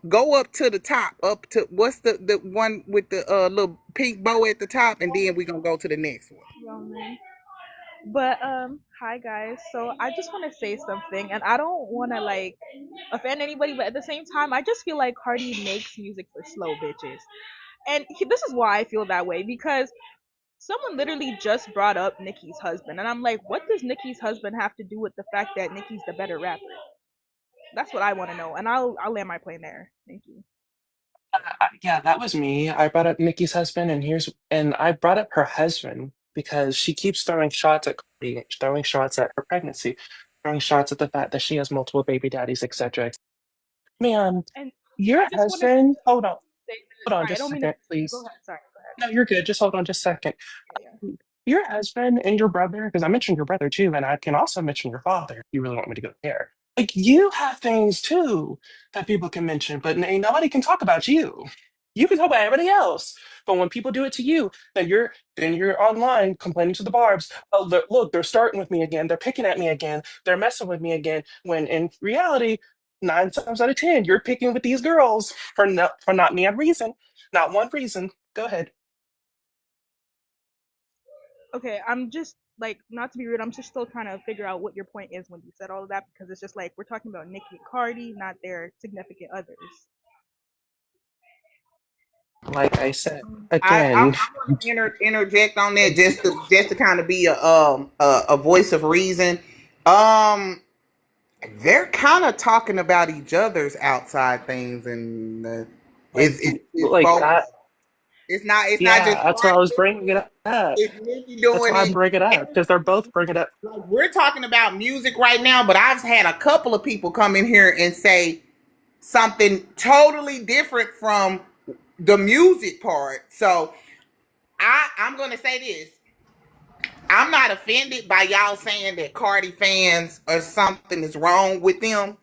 Go up to the top, up to what's the one with the little pink bow at the top, and then we gonna go to the next one. Roman. But hi guys. So I just want to say something, and I don't want to like offend anybody, but at the same time, I just feel like Cardi makes music for slow bitches, and this is why I feel that way because someone literally just brought up Nicki's husband, and I'm like, what does Nicki's husband have to do with the fact that Nicki's the better rapper? That's what I want to know, and I'll land my plane there. Thank you. Yeah, that was me. I brought up Nikki's husband, and I brought up her husband because she keeps throwing shots at Cardi, throwing shots at her pregnancy, throwing shots at the fact that she has multiple baby daddies, etc. Man, And your I just want to husband. say that. Hold on, Sorry, I just don't a mean to. second, Go please. ahead. Sorry. Go ahead. No, you're good. Just hold on, just a second. Yeah, yeah. Your husband and your brother, because I mentioned your brother too, and I can also mention your father if you really want me to go there. Like you have things too that people can mention, but ain't nobody can talk about you. You can talk about everybody else, but when people do it to you, then you're online complaining to the barbs. Oh, look, they're starting with me again. They're picking at me again. They're messing with me again. When in reality, 9 times out of 10, you're picking with these girls for not me reason, not one reason. Go ahead. Okay, I'm just like not to be rude. I'm just still trying to figure out what your point is when you said all of that because it's just like we're talking about Nicki and Cardi, not their significant others. Like I said I again. want to interject on that just to kind of be a voice of reason. Um, they're kind of talking about each other's outside things, and like it's like both. that. It's not just Yeah, that's why I Cardi was doing bringing it it. up. It's Nicki That's doing why I it. bring it up because they're both bringing it up. Like we're talking about music right now, but I've had a couple of people come in here and say something totally different from the music part. So I'm gonna say this. I'm not offended by y'all saying that Cardi fans or something is wrong with them.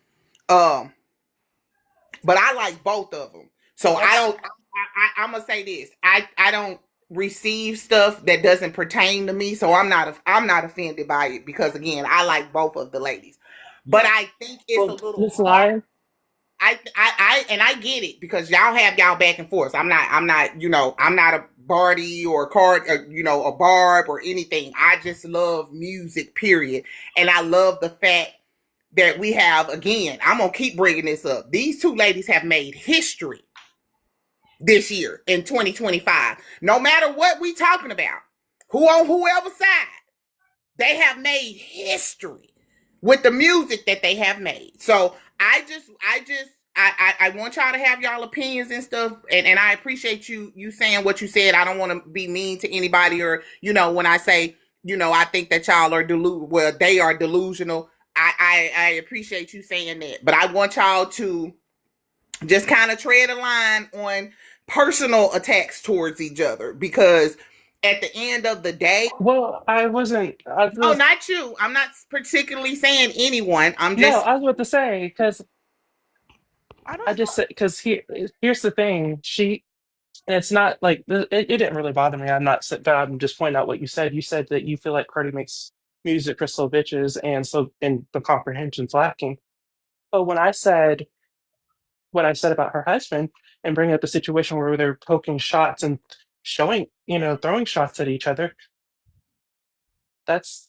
Um, but I like both of them. So I That's don't. I'm gonna say this. I don't receive stuff that doesn't pertain to me. So I'm not offended by it because again I like both of the ladies. But Yeah. I think it's a well, little this hard. line. And I get it because y'all have y'all back and forth. I'm not a Barty or a card, or, a Barb or anything. I just love music, period. And I love the fact that we have, again, I'm going to keep bringing this up. These two ladies have made history this year in 2025. No matter what we talking about, who on whoever side, they have made history with the music that they have made. So I want y'all to have y'all opinions and stuff, and I appreciate you saying what you said. I don't want to be mean to anybody, or when I say I think that y'all are they are delusional. I appreciate you saying that, but I want y'all to just kind of tread a line on personal attacks towards each other because at the end of the day, Well, I wasn't. no, not you. I'm not particularly saying anyone. I'm No, just I was about to say because I I don't just said because here's the thing. And it's not like it didn't really bother me. I'm not. But I'm just pointing out what you said. You said that you feel like Cardi makes music for slow bitches, and the comprehension's lacking. But what I said about her husband and bringing up the situation where they're poking shots and throwing shots at each other, that's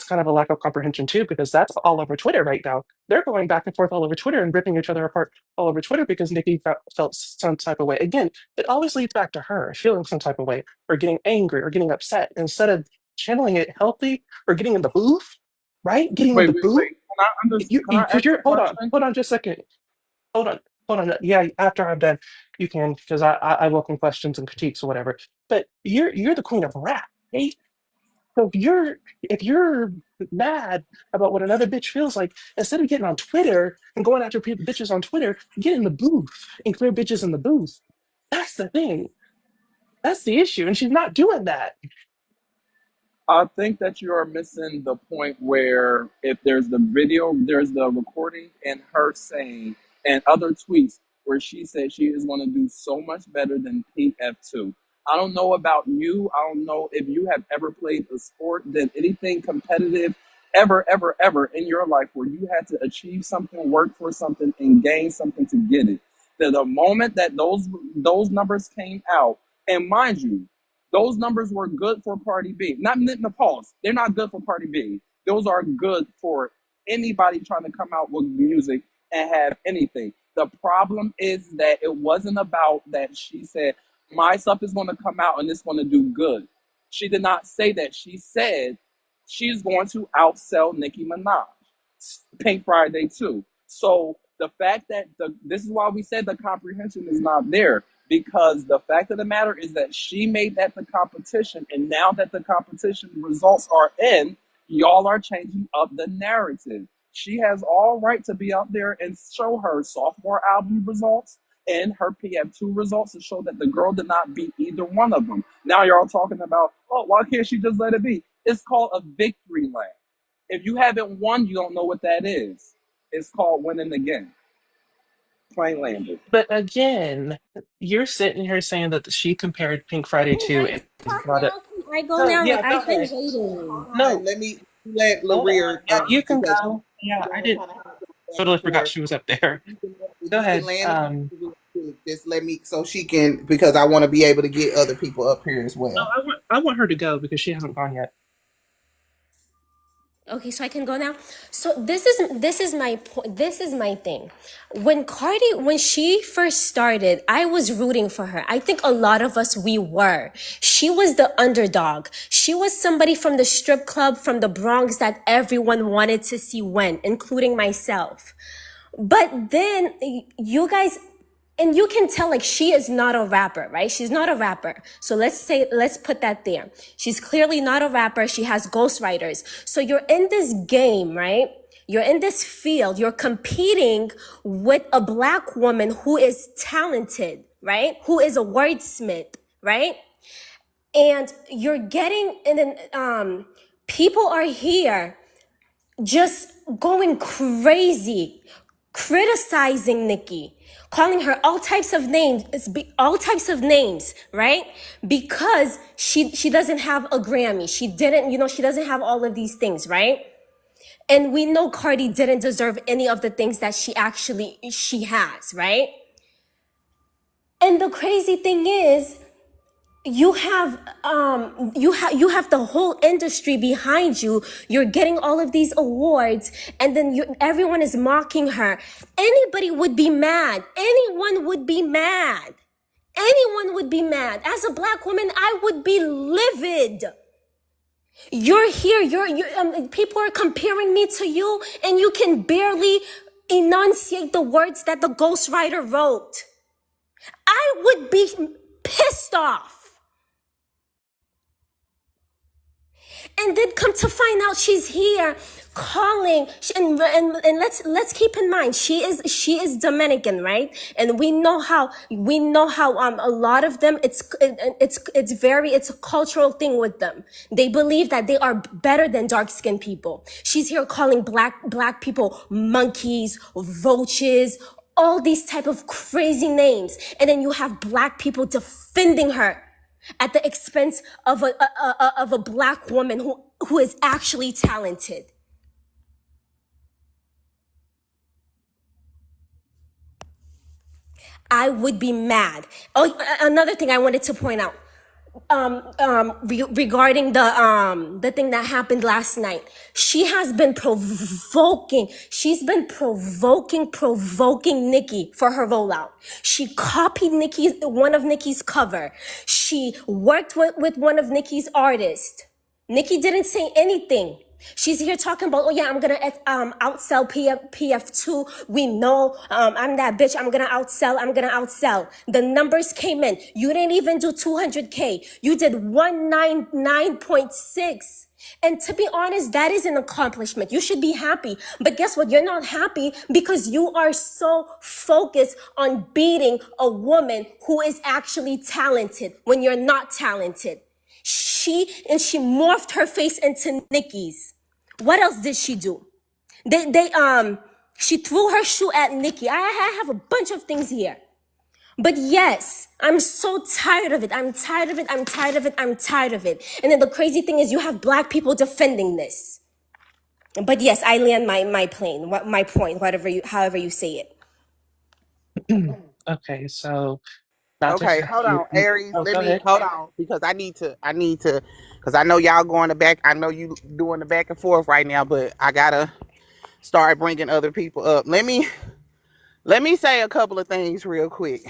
kind of a lack of comprehension too, because that's all over Twitter right now. They're going back and forth all over Twitter and ripping each other apart all over Twitter because Nikki felt some type of way. Again, it always leads back to her feeling some type of way or getting angry or getting upset instead of channeling it healthy or getting in the booth, right? Getting in Wait, the wait, booth. wait. Can I Because ask a you're, question? hold on just a second. Hold on. Hold on. Yeah, after I'm done, you can, because I welcome questions and critiques or whatever. But you're the queen of rap, right? So if you're mad about what another bitch feels like, instead of getting on Twitter and going after bitches on Twitter, get in the booth and clear bitches in the booth. That's the thing. That's the issue, and she's not doing that. I think that you are missing the point where if there's the video, there's the recording, and her saying and other tweets where she said she is going to do so much better than PF2. I don't know about you. I don't know if you have ever played a sport, did anything competitive ever in your life where you had to achieve something, work for something, and gain something to get it. That the moment that those numbers came out, and mind you, those numbers were good for Cardi B. Not pause. They're not good for Cardi B. Those are good for anybody trying to come out with music and have anything. The problem is that it wasn't about that she said, my stuff is going to come out and it's going to do good. She did not say that. She said she's going to outsell Nicki Minaj. Pink Friday too. So the fact that this is why we said the comprehension is not there, because the fact of the matter is that she made that the competition, and now that the competition results are in, y'all are changing up the narrative. She has all right to be out there and show her sophomore album results and her PF2 results to show that the girl did not beat either one of them. Now you're all talking about, oh, why can't she just let it be? It's called a victory lap. If you haven't won, you don't know what that is. It's called winning the game. Plain landed. But again, you're sitting here saying that she compared Pink Friday Hey, to I'm and brought talking. it. How can I go No, now? Like yeah, go I've been ahead. waiting. Hold on, No, let me let hold on. Larir Yeah, you can because go. Yeah, I we're did kind of having back totally and forgot forth. she was up there. If Go you can ahead. land the plane real quick, just let me so she can, because I want to be able to get other people up here as No, well. I want her to go because she hasn't gone yet. Okay, so I can go now. So this is my point. This is my thing. When she first started, I was rooting for her. I think a lot of us we were. She was the underdog. She was somebody from the strip club from the Bronx that everyone wanted to see win, including myself. But then you guys, and you can tell like she is not a rapper, right? She's not a rapper. So let's put that there. She's clearly not a rapper. She has ghostwriters. So you're in this game, right? You're in this field. You're competing with a black woman who is talented, right? Who is a wordsmith, right? And you're getting, and then people are here just going crazy, criticizing Nicki, calling her all types of names, right? Because she doesn't have a Grammy. She doesn't have all of these things, right? And we know Cardi didn't deserve any of the things that she has, right? And the crazy thing is, you have the whole industry behind you. You're getting all of these awards, and then everyone is mocking her. Anybody would be mad. Anyone would be mad. Anyone would be mad. As a black woman, I would be livid. You're here. People are comparing me to you, and you can barely enunciate the words that the ghostwriter wrote. I would be pissed off. And then come to find out she's here calling, and let's keep in mind she is Dominican, right? And we know how a lot of them, it's a cultural thing with them. They believe that they are better than dark skinned people. She's here calling black people monkeys, roaches, all these type of crazy names, and then you have black people defending her at the expense of a black woman who is actually talented. I would be mad. Oh, another thing I wanted to point out. Regarding the thing that happened last night, she's been provoking Nicki for her rollout. She copied one of Nicki's cover. She worked with one of Nicki's artists. Nicki didn't say anything. She's here talking about, oh yeah, I'm gonna outsell PF2. We know I'm that bitch. I'm gonna outsell. The numbers came in. You didn't even do 200K. You did 199.6. And to be honest, that is an accomplishment. You should be happy. But guess what? You're not happy because you are so focused on beating a woman who is actually talented when you're not talented. She morphed her face into Nicki's. What else did she do? They She threw her shoe at Nicki. I have a bunch of things here. But yes, I'm so tired of it. I'm tired of it. I'm tired of it. I'm tired of it. And then the crazy thing is you have black people defending this. But yes, I land my plane, my point, however you say it. Okay, so not to Okay, cut hold you. on, Aries. Oh, Let go me ahead. hold on because I need to, because I know y'all going the back. I know you doing the back and forth right now, but I gotta start bringing other people up. Let me say a couple of things real quick.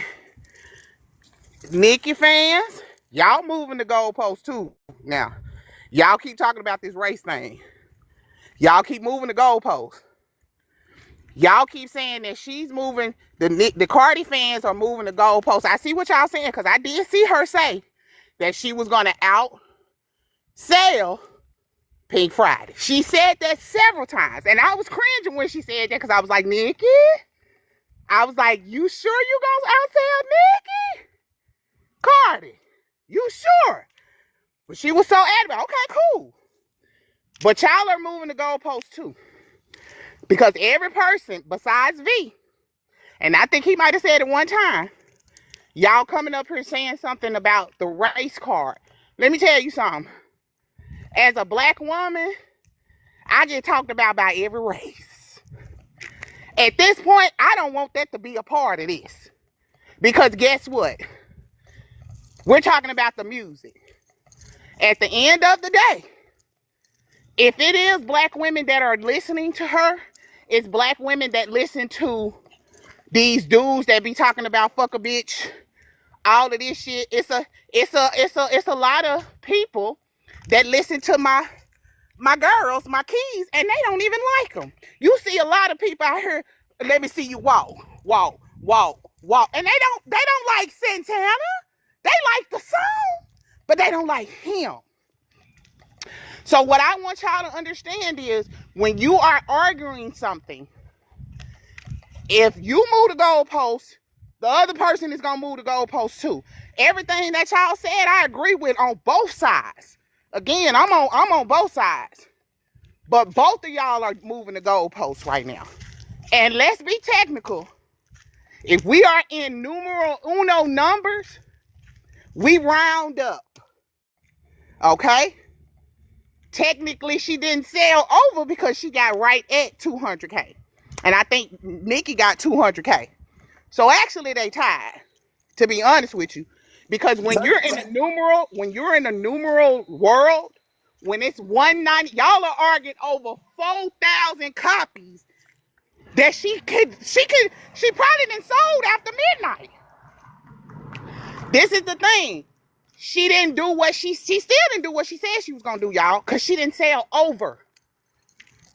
Nicki fans, y'all moving the goalposts too. Now, y'all keep talking about this race thing. Y'all keep moving the goalposts. Y'all keep saying that she's moving, the Cardi fans are moving the goalposts. I see what y'all saying because I did see her say that she was going to outsell Pink Friday. She said that several times. And I was cringing when she said that because I was like, Nicki? I was like, you sure you going to outsell Nicki? Cardi, you sure? But she was so adamant. Okay, cool. But y'all are moving the goalposts too. Because every person besides V, and I think he might have said it one time, y'all coming up here saying something about the race card. Let me tell you something. As a black woman, I get talked about by every race. At this point, I don't want that to be a part of this. Because guess what? We're talking about the music. At the end of the day, if it is black women that are listening to her, it's black women that listen to these dudes that be talking about fuck a bitch, all of this shit. It's a lot of people that listen to my girls, my keys, and they don't even like them. You see a lot of people out here, let me see you walk, walk, walk, walk. And they don't like Santana. They like the song, but they don't like him. So what I want y'all to understand is when you are arguing something, if you move the goalpost, the other person is gonna move the goalpost too. Everything that y'all said, I agree with on both sides. Again, I'm on both sides. But both of y'all are moving the goalposts right now. And let's be technical. If we are in numero uno numbers, we round up. Okay? Technically, she didn't sell over because she got right at 200K. And I think Nicki got 200K. So actually, they tied, to be honest with you. Because when you're in a numeral world, when it's 190, y'all are arguing over 4,000 copies that she probably didn't sold after midnight. This is the thing. She didn't do what she still didn't do what she said she was gonna do, y'all, because she didn't sell over.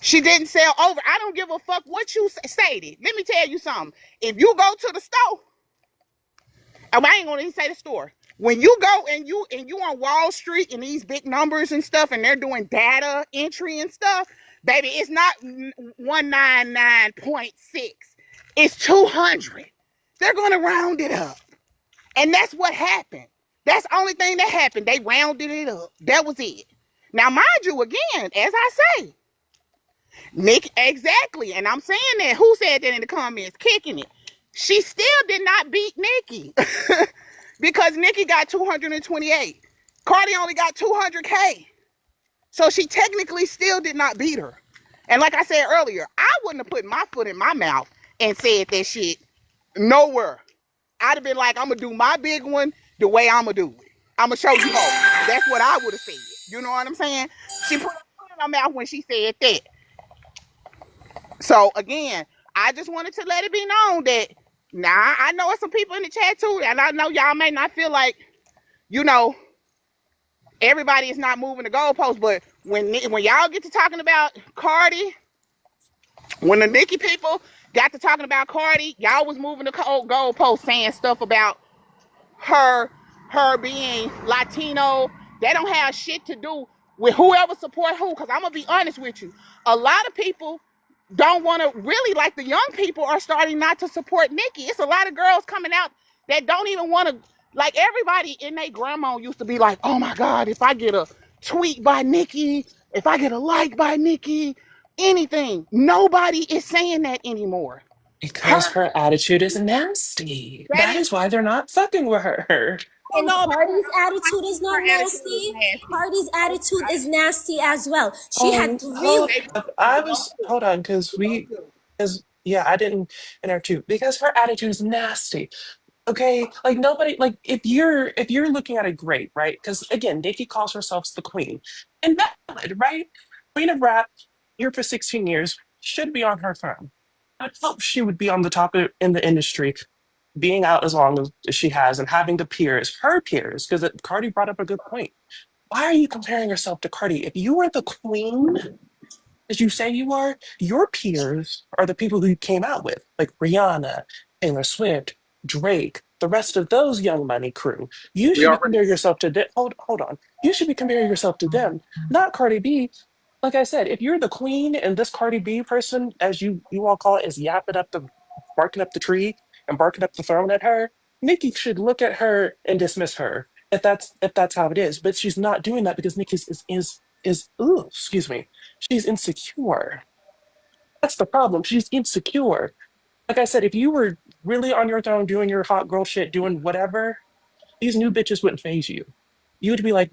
She didn't sell over. I don't give a fuck what you stated. Let me tell you something. If you go to the store, I ain't gonna even say the store. When you go and you on Wall Street and these big numbers and stuff, and they're doing data entry and stuff, baby, it's not 199.6. It's 200. They're gonna round it up, and that's what happened. That's the only thing that happened. They rounded it up. That was it. Now, mind you, again, as I say, Nick, exactly, and I'm saying that. Who said that in the comments? Kicking it. She still did not beat Nicki because Nicki got 228. Cardi only got 200K. So she technically still did not beat her. And like I said earlier, I wouldn't have put my foot in my mouth and said that shit nowhere. I'd have been like, I'm going to do my big one the way I'm going to do it. I'm going to show you all. That's what I would have said. You know what I'm saying? She put her foot in her mouth when she said that. So again, I just wanted to let it be known that now I know it's some people in the chat too, and I know y'all may not feel like, you know, everybody is not moving the goalposts, but when y'all get to talking about Cardi, when the Nicki people got to talking about Cardi, y'all was moving the goalposts saying stuff about her being Latino. That don't have shit to do with whoever support who, because I'm gonna be honest with you. A lot of people don't want to really, like the young people are starting not to support Nicki. It's a lot of girls coming out that don't even want to, like everybody in their grandma used to be like, oh my God, if I get a tweet by Nicki, if I get a like by Nicki, anything. Nobody is saying that anymore. Because Her, her attitude is nasty. that That is, is why they're not fucking with her. I don't And know about Cardi's I attitude is think not her attitude is nasty. nasty. Cardi's I, attitude I, is nasty as well. She had Oh, three. hold up. Hold on, because, yeah, I didn't enter too. Because her attitude is nasty. Okay, like nobody, like if you're looking at it, great, right? Because again, Nicki calls herself the queen, and valid, right? Queen of rap, here for 16 years, should be on her throne. I hope she would be on the top of, in the industry, being out as long as she has, and having the peers, her peers, because Cardi brought up a good point. Why are you comparing yourself to Cardi? If you were the queen, as you say you are, your peers are the people who you came out with, like Rihanna, Taylor Swift, Drake, the rest of those Young Money crew. You We should be already. comparing yourself to them. Hold on. You should be comparing yourself to them, not Cardi B. Like I said, if you're the queen and this Cardi B person, as you all call it, is barking up the tree and barking up the throne at her, Nikki should look at her and dismiss her. If that's how it is, but she's not doing that because Nikki is ooh, excuse me, she's insecure. That's the problem. She's insecure. Like I said, if you were really on your throne doing your hot girl shit, doing whatever, these new bitches wouldn't phase you. You would be like,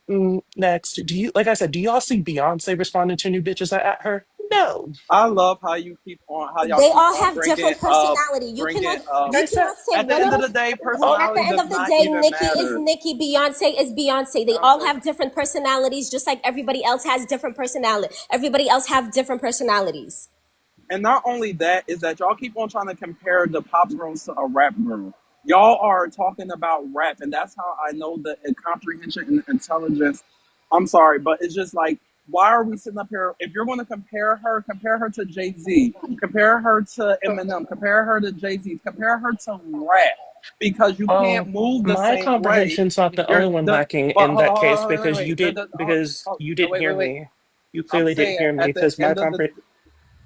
next. Do you, like I said, do y'all see Beyonce responding to new bitches at her? No. I love how you keep on how y'all They keep all on have different personality. You bringing cannot up. you Like I said, cannot say At the one end of of us. the day, At the personality end does of the not day, even Nikki is matter. Nikki, Beyonce is Beyonce. They all have different personalities, just like everybody else has different personality. Everybody else have different personalities. And not only that is that y'all keep on trying to compare the pop girls to a rap girl. Y'all are talking about rap, and that's how I know the comprehension and intelligence. I'm sorry, but it's just like, why are we sitting up here? If you're going to compare her to Jay Z, compare her to Eminem, compare her to Jay Z, compare her to rap, because you can't oh, move the my same way. comprehension's not the You're only one the lacking but in hold that on, hold case on, wait, wait, because wait. you No, didn't wait, hear wait, wait. me. You I'm clearly didn't saying hear me at the because my end of the compre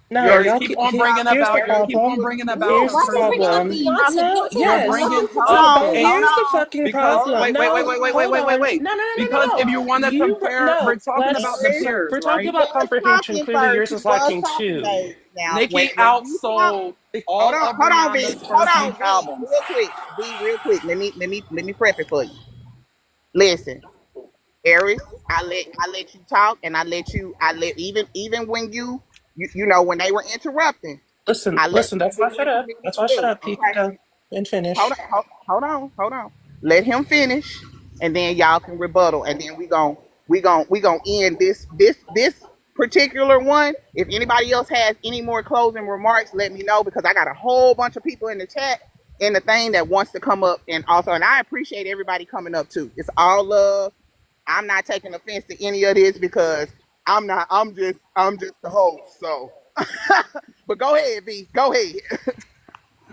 no, you y'all keep on bringing here's the about you Aries, keep on problem. bringing No, about Here's her the why are they bringing up problem. personality. Beyonce? No, Beyonce You're has yes. bringing nothing to hold do up with on, But this. hold here's the on. fucking because Hold problem. on, No, hold on. wait. No. Because if you want to compare, No. we're talking about the Let's peers, we're talking right? about was comprehension. talking Clearly, first. yours He is was lacking talking, too. babes. Now, Nicki when you talk, outsold all of hold on, V. Rihanna's Hold first on, week V. albums. Real quick, V. Real quick. Let me prep it for you. Listen, Aries, I let you talk, and I let even when you know when they were interrupting, I let Listen. you That's why I shut up. let him That's why I shut do. up. He can Okay, go and hold on, finish. hold on. Let him finish, and then y'all can rebuttal, and then we gon' end this particular one. If anybody else has any more closing remarks, let me know because I got a whole bunch of people in the chat in the thing that wants to come up, and I appreciate everybody coming up too. It's all love. I'm not taking offense to any of this because I'm not. I'm just the host. So, but go ahead, V. Go ahead.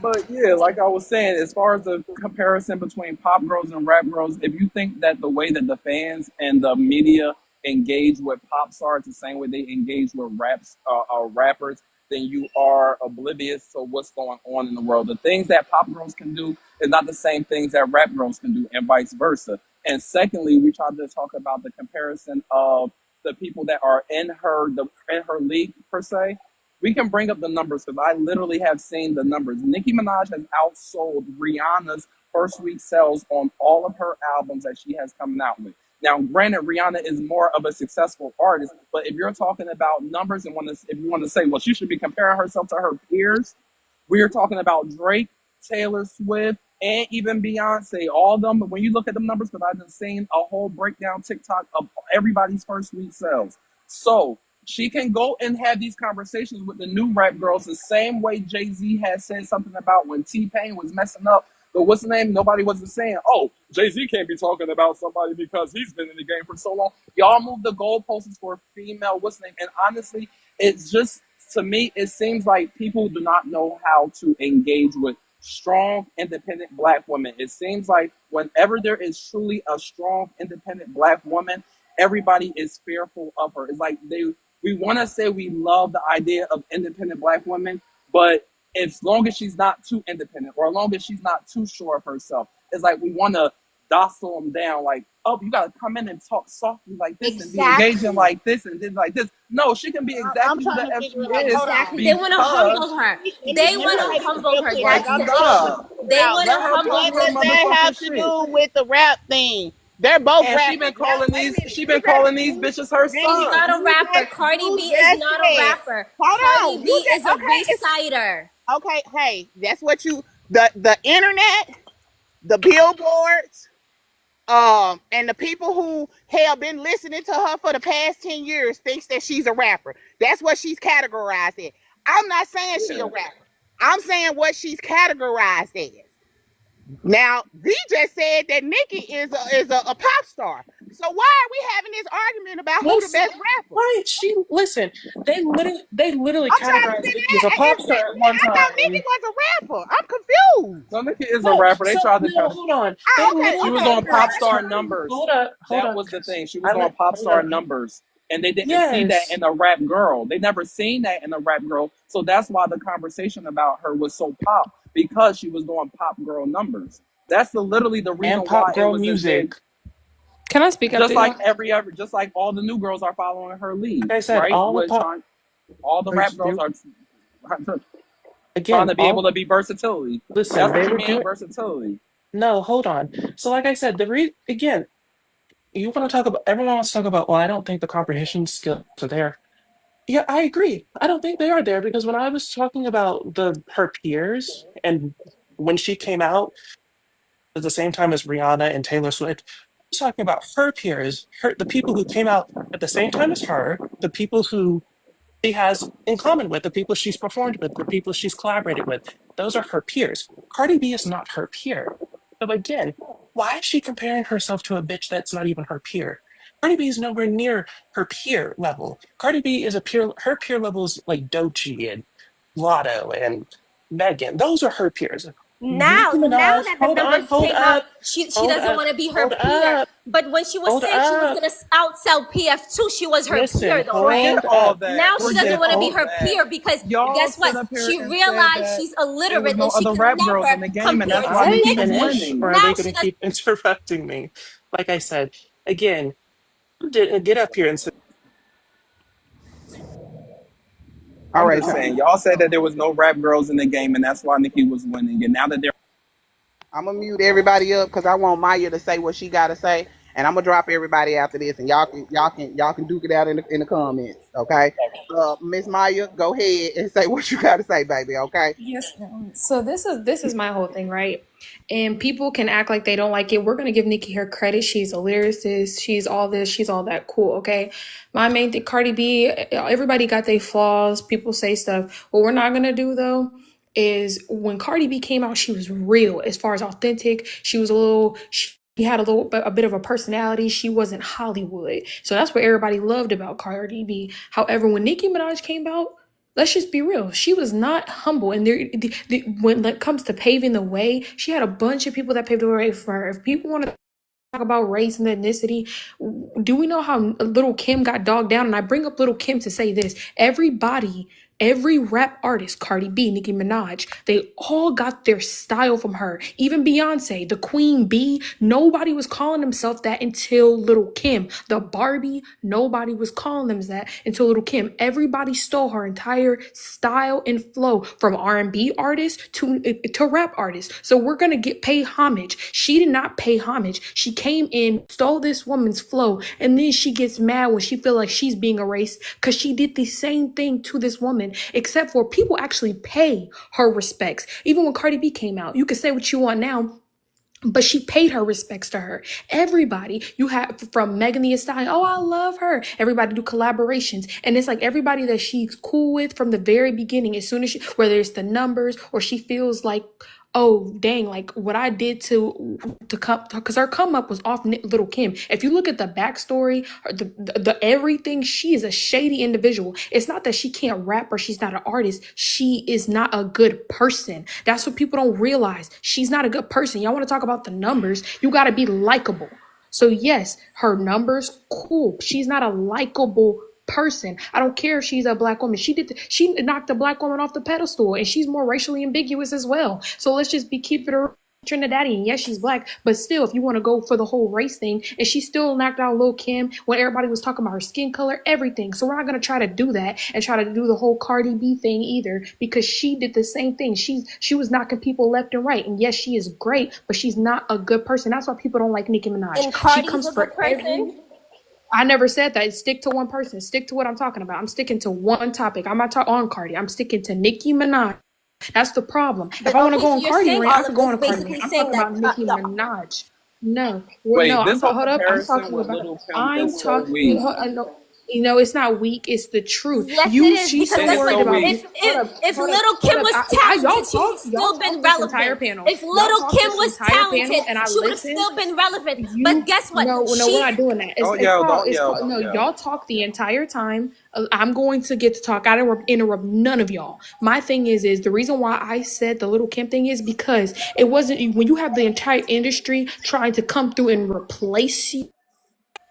But yeah, like I was saying, as far as the comparison between pop girls and rap girls, if you think that the way that the fans and the media engage with pop stars the same way they engage with rappers, then you are oblivious to what's going on in the world. The things that pop girls can do is not the same things that rap girls can do, and vice versa. And secondly, we tried to talk about the comparison of the people that are in her league per se. We can bring up the numbers because I literally have seen the numbers. Nicki Minaj has outsold Rihanna's first week sales on all of her albums that she has come out with. Now, granted, Rihanna is more of a successful artist, but if you're talking about numbers and if you want to say, well, she should be comparing herself to her peers, we are talking about Drake, Taylor Swift, and even Beyonce. All of them, when you look at the numbers, because I've been seeing a whole breakdown TikTok of everybody's first week sales. So she can go and have these conversations with the new rap girls the same way Jay Z has said something about when T Pain was messing up. But what's the name? Nobody wasn't saying, oh, Jay Z can't be talking about somebody because he's been in the game for so long. Y'all move the goalposts for female, what's the name? And honestly, it's just, to me, it seems like people do not know how to engage with strong, independent black women. It seems like whenever there is truly a strong, independent black woman, everybody is fearful of her. It's like we want to say we love the idea of independent black women, but as long as she's not too independent or as long as she's not too sure of herself, it's like we want to docile them down. Like, oh, you gotta come in and talk softly like this and be engaging Exactly. like this and then like this. No, she can be I'm exactly who trying the to F she figure out. is Hold on. Exactly. They want to because humble her. They Let me want yeah, to say this humble real her. quick. That's Like, the I'm trying issue. duh. to figure They out want to Let her humble talk what her does her. that motherfucking have to shit. do with the rap thing? They're both And rappers. Now, wait a minute. she You been calling these you bitches her She's Vinny, not a sons. rapper. Cardi B you is just not a said. rapper. Hold Cardi on. B You is a just okay. It's reciter. okay. Hey, that's what you the internet, the billboards, and the people who have been listening to her for the past 10 years thinks that she's a rapper. That's what she's categorized in. I'm not saying she a Yeah. rapper. I'm saying what she's categorized as. Now, V just said that Nicki is a pop star. So why are we having this argument about who the Let's best rapper? right. She listen. They literally I'm trying to categorized figure Nicki as a out. pop star at one I thought Nicki time. was a rapper. I'm confused. So Nicki is a No, rapper. They so tried to no, cut. hold on. They Oh, okay, She literally was okay, on pop categorized star her. numbers. Hold That up, was the because thing. She was I on let pop hold star up. numbers. And they didn't see that Yes, in a rap girl. They never seen that in a rap girl. So that's why the conversation about her was so pop, because she was doing pop girl numbers. That's literally the reason and pop why it girl was as big. music. Can I speak Just after like y'all? every other, just like all the new girls are following her lead, Like I said, right? With trying, all the rap girls they are trying again to be able all to be versatility. listen. That's what They you were mean doing versatility. no. Hold on. So like I said, again, you want to talk about everyone wants to talk about. Well, I don't think the comprehension skills are there. Yeah, I agree. I don't think they are there because when I was talking about the her peers and when she came out at the same time as Rihanna and Taylor Swift, I was talking about her peers, the people who came out at the same time as her, the people who she has in common with, the people she's performed with, the people she's collaborated with. Those are her peers. Cardi B is not her peer. So again, why is she comparing herself to a bitch that's not even her peer? Cardi B is nowhere near her peer level. Cardi B is her peer level is like Doechii and Lotto and Megan. Those are her peers. Nicki Now Minaj, that the numbers hold came out, up, she hold doesn't up, want to be her hold peer. up, But when she was hold saying she was up. gonna outsell PF2, she was her Listen, peer though, right? Forget hold all up. that. Now she doesn't Forget want to be all Listen, her that. peer because Y'all guess what? stood up here She and said realized that she's there was illiterate no and she other can rap girls in never the game, and compare that's can why to I Nicki was Nicki. finish or winning. are they Now going she to does. keep interrupting me? Like I said, again, get up here and say, all I'm right, just y'all. saying, y'all said that there was no rap girls in the game, and that's why Nicki was winning. And now that they're I'm gonna mute everybody up because I want Maya to say what she gotta say, and I'm gonna drop everybody after this, and y'all can duke it out in the comments, okay? Miss Maya, go ahead and say what you gotta say, baby, okay? Yes, ma'am. So this is my whole thing, right? And people can act like they don't like it. We're gonna give Nikki her credit. She's a lyricist. She's all this. She's all that. Cool. Okay. My main thing, Cardi B. Everybody got their flaws. People say stuff. What we're not gonna do though is when Cardi B came out, she was real as far as authentic. She was a little. She had a bit of a personality. She wasn't Hollywood. So that's what everybody loved about Cardi B. However, when Nicki Minaj came out, let's just be real. She was not humble. And when it comes to paving the way, she had a bunch of people that paved the way for her. If people want to talk about race and ethnicity, do we know how Little Kim got dogged down? And I bring up Little Kim to say this. Every rap artist, Cardi B, Nicki Minaj, they all got their style from her. Even Beyonce, the Queen Bee, nobody was calling themselves that until Little Kim. The Barbie, nobody was calling them that until Little Kim. Everybody stole her entire style and flow from R&B artists to rap artists. So we're gonna pay homage. She did not pay homage. She came in, stole this woman's flow, and then she gets mad when she feel like she's being erased because she did the same thing to this woman, except for people actually pay her respects. Even when Cardi B came out, you can say what you want now, but she paid her respects to her. Everybody, you have from Megan Thee Stallion, oh, I love her. Everybody do collaborations. And it's like everybody that she's cool with from the very beginning, as soon as whether it's the numbers or she feels like, oh, dang, like what I did to come, because her come up was off Little Kim. If you look at the backstory, the everything, she is a shady individual. It's not that she can't rap or she's not an artist. She is not a good person. That's what people don't realize. She's not a good person. Y'all want to talk about the numbers? You got to be likable. So yes, her numbers, cool. She's not a likable person. I don't care if she's a black woman. She knocked a black woman off the pedestal, and she's more racially ambiguous as well. So let's just keep it. Trinidadian. Yes, she's black, but still, if you want to go for the whole race thing, and she still knocked out Lil Kim when everybody was talking about her skin color, everything. So we're not gonna try to do that and try to do the whole Cardi B thing either, because she did the same thing. She was knocking people left and right, and yes, she is great, but she's not a good person. That's why people don't like Nicki Minaj. And She Cardi's comes a good for person. every. I never said that. Stick to one person. Stick to what I'm talking about. I'm sticking to one topic. I'm not talking on Cardi. I'm sticking to Nicki Minaj. That's the problem. If But I want to okay, go so on you're Cardi saying rant, I all could of go this on a Cardi rant. basically I'm saying talking that about Nicki Minaj. No, no, Wait, this whole hold up. I'm comparison talking with about. Little Kim I'm is so talking. weak. No, it's not weak. It's the truth. yes, it is She's because so It's guess worried what? so about weak. If you. Hold if up, if hold up, Little hold Kim up. was Y'all talented, she would have talk. Y'all still been talk this entire relevant. panel. If Y'all Little talk Kim this was entire talented, panel, and I she would have listen. still been relevant. But You guess what? no, we're She not doing that. Don't It's yell, called don't yell, don't no. yell. Y'all talk the entire time. I'm going to get to talk. I don't interrupt none of y'all. My thing is the reason why I said the Little Kim thing is because it wasn't when you have the entire industry trying to come through and replace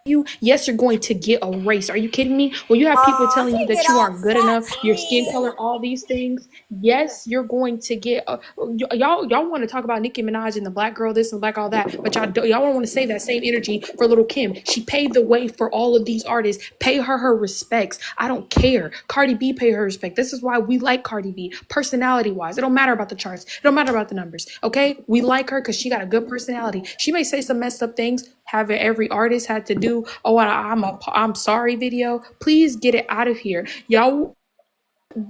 you, yes, you're going to get a race. Are you kidding me? When you have people Aw, telling you she get that you all aren't good enough, your skin touchy. color, all these things, yes, you're going to get. Y'all want to talk about Nicki Minaj and the black girl this and black all that, but y'all don't want to save that same energy for Little Kim. She paved the way for all of these artists. Pay her respects. I don't care. Cardi B pay her respect. This is why we like Cardi B, personality wise. It don't matter about the charts. It don't matter about the numbers. Okay, we like her because she got a good personality. She may say some messed up things. Having every artist had to do, oh, I'm sorry video. Please get it out of here, y'all.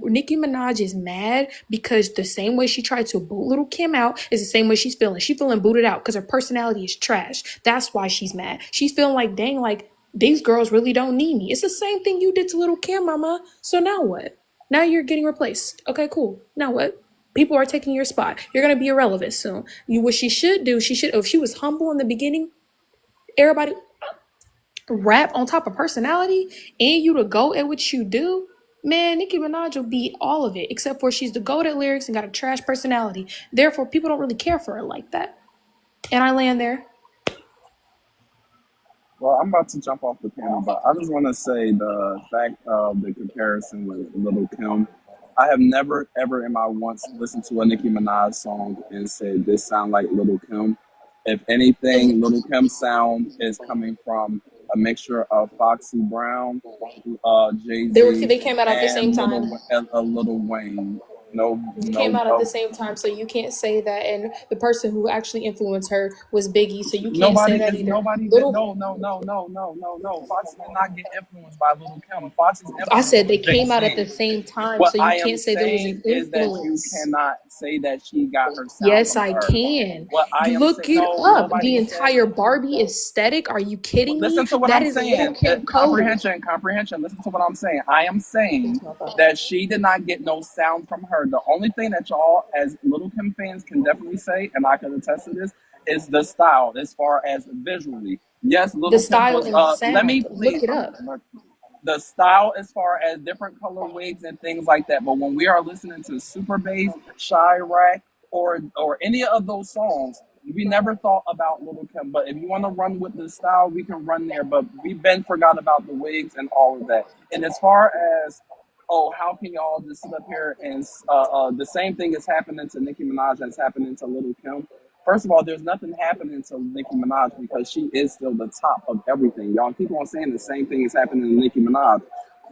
Nicki Minaj is mad because the same way she tried to boot Little Kim out is the same way she's feeling. She's feeling booted out because her personality is trash. That's why she's mad. She's feeling like, dang, like these girls really don't need me. It's the same thing you did to Little Kim, mama. So now what? Now you're getting replaced. Okay, cool. Now what? People are taking your spot. You're gonna be irrelevant soon. What she should do, if she was humble in the beginning, everybody rap on top of personality and you to go at what you do, man, Nicki Minaj will beat all of it, except for she's the goat at lyrics and got a trash personality. Therefore, people don't really care for her like that. And I land there. Well, I'm about to jump off the panel, but I just want to say the fact of the comparison with Little Kim. I have never, ever in my once listened to a Nicki Minaj song and said this sound like Little Kim. If anything, Little Kim's sound is coming from a mixture of Foxy Brown, Jay Z, They came out at the same and time. Little Wayne. No, They came no, out at the same time, so you can't say that. And the person who actually influenced her was Biggie, so you can't say that either. nobody did Little, no. Foxy did not get influenced by Little Kim. Foxy's I influence said they was Jay came out at the Z. same time, What so you I am can't say there was saying an is that you influence. cannot say that she got her sound Yes, from I her. can. What I You am look saying, it no, up. The nobody said. entire Barbie aesthetic. Are you kidding me? Listen to what That I'm is Little saying. Kim code. Comprehension. Listen to what I'm saying. I am saying that she did not get no sound from her. The only thing that y'all, as Little Kim fans, can definitely say, and I can attest to this, is the style as far as visually. Yes, The Little Kim style was. and Let sound. me Look please. it up. The style as far as different color wigs and things like that. But when we are listening to Super Bass, Chirac, or any of those songs, we never thought about Little Kim. But if you want to run with the style, we can run there. But we've been forgot about the wigs and all of that. And as far as how can y'all just sit up here and the same thing is happening to Nicki Minaj as happening to Little Kim? First of all, there's nothing happening to Nicki Minaj because she is still the top of everything. Y'all keep on saying the same thing is happening to Nicki Minaj.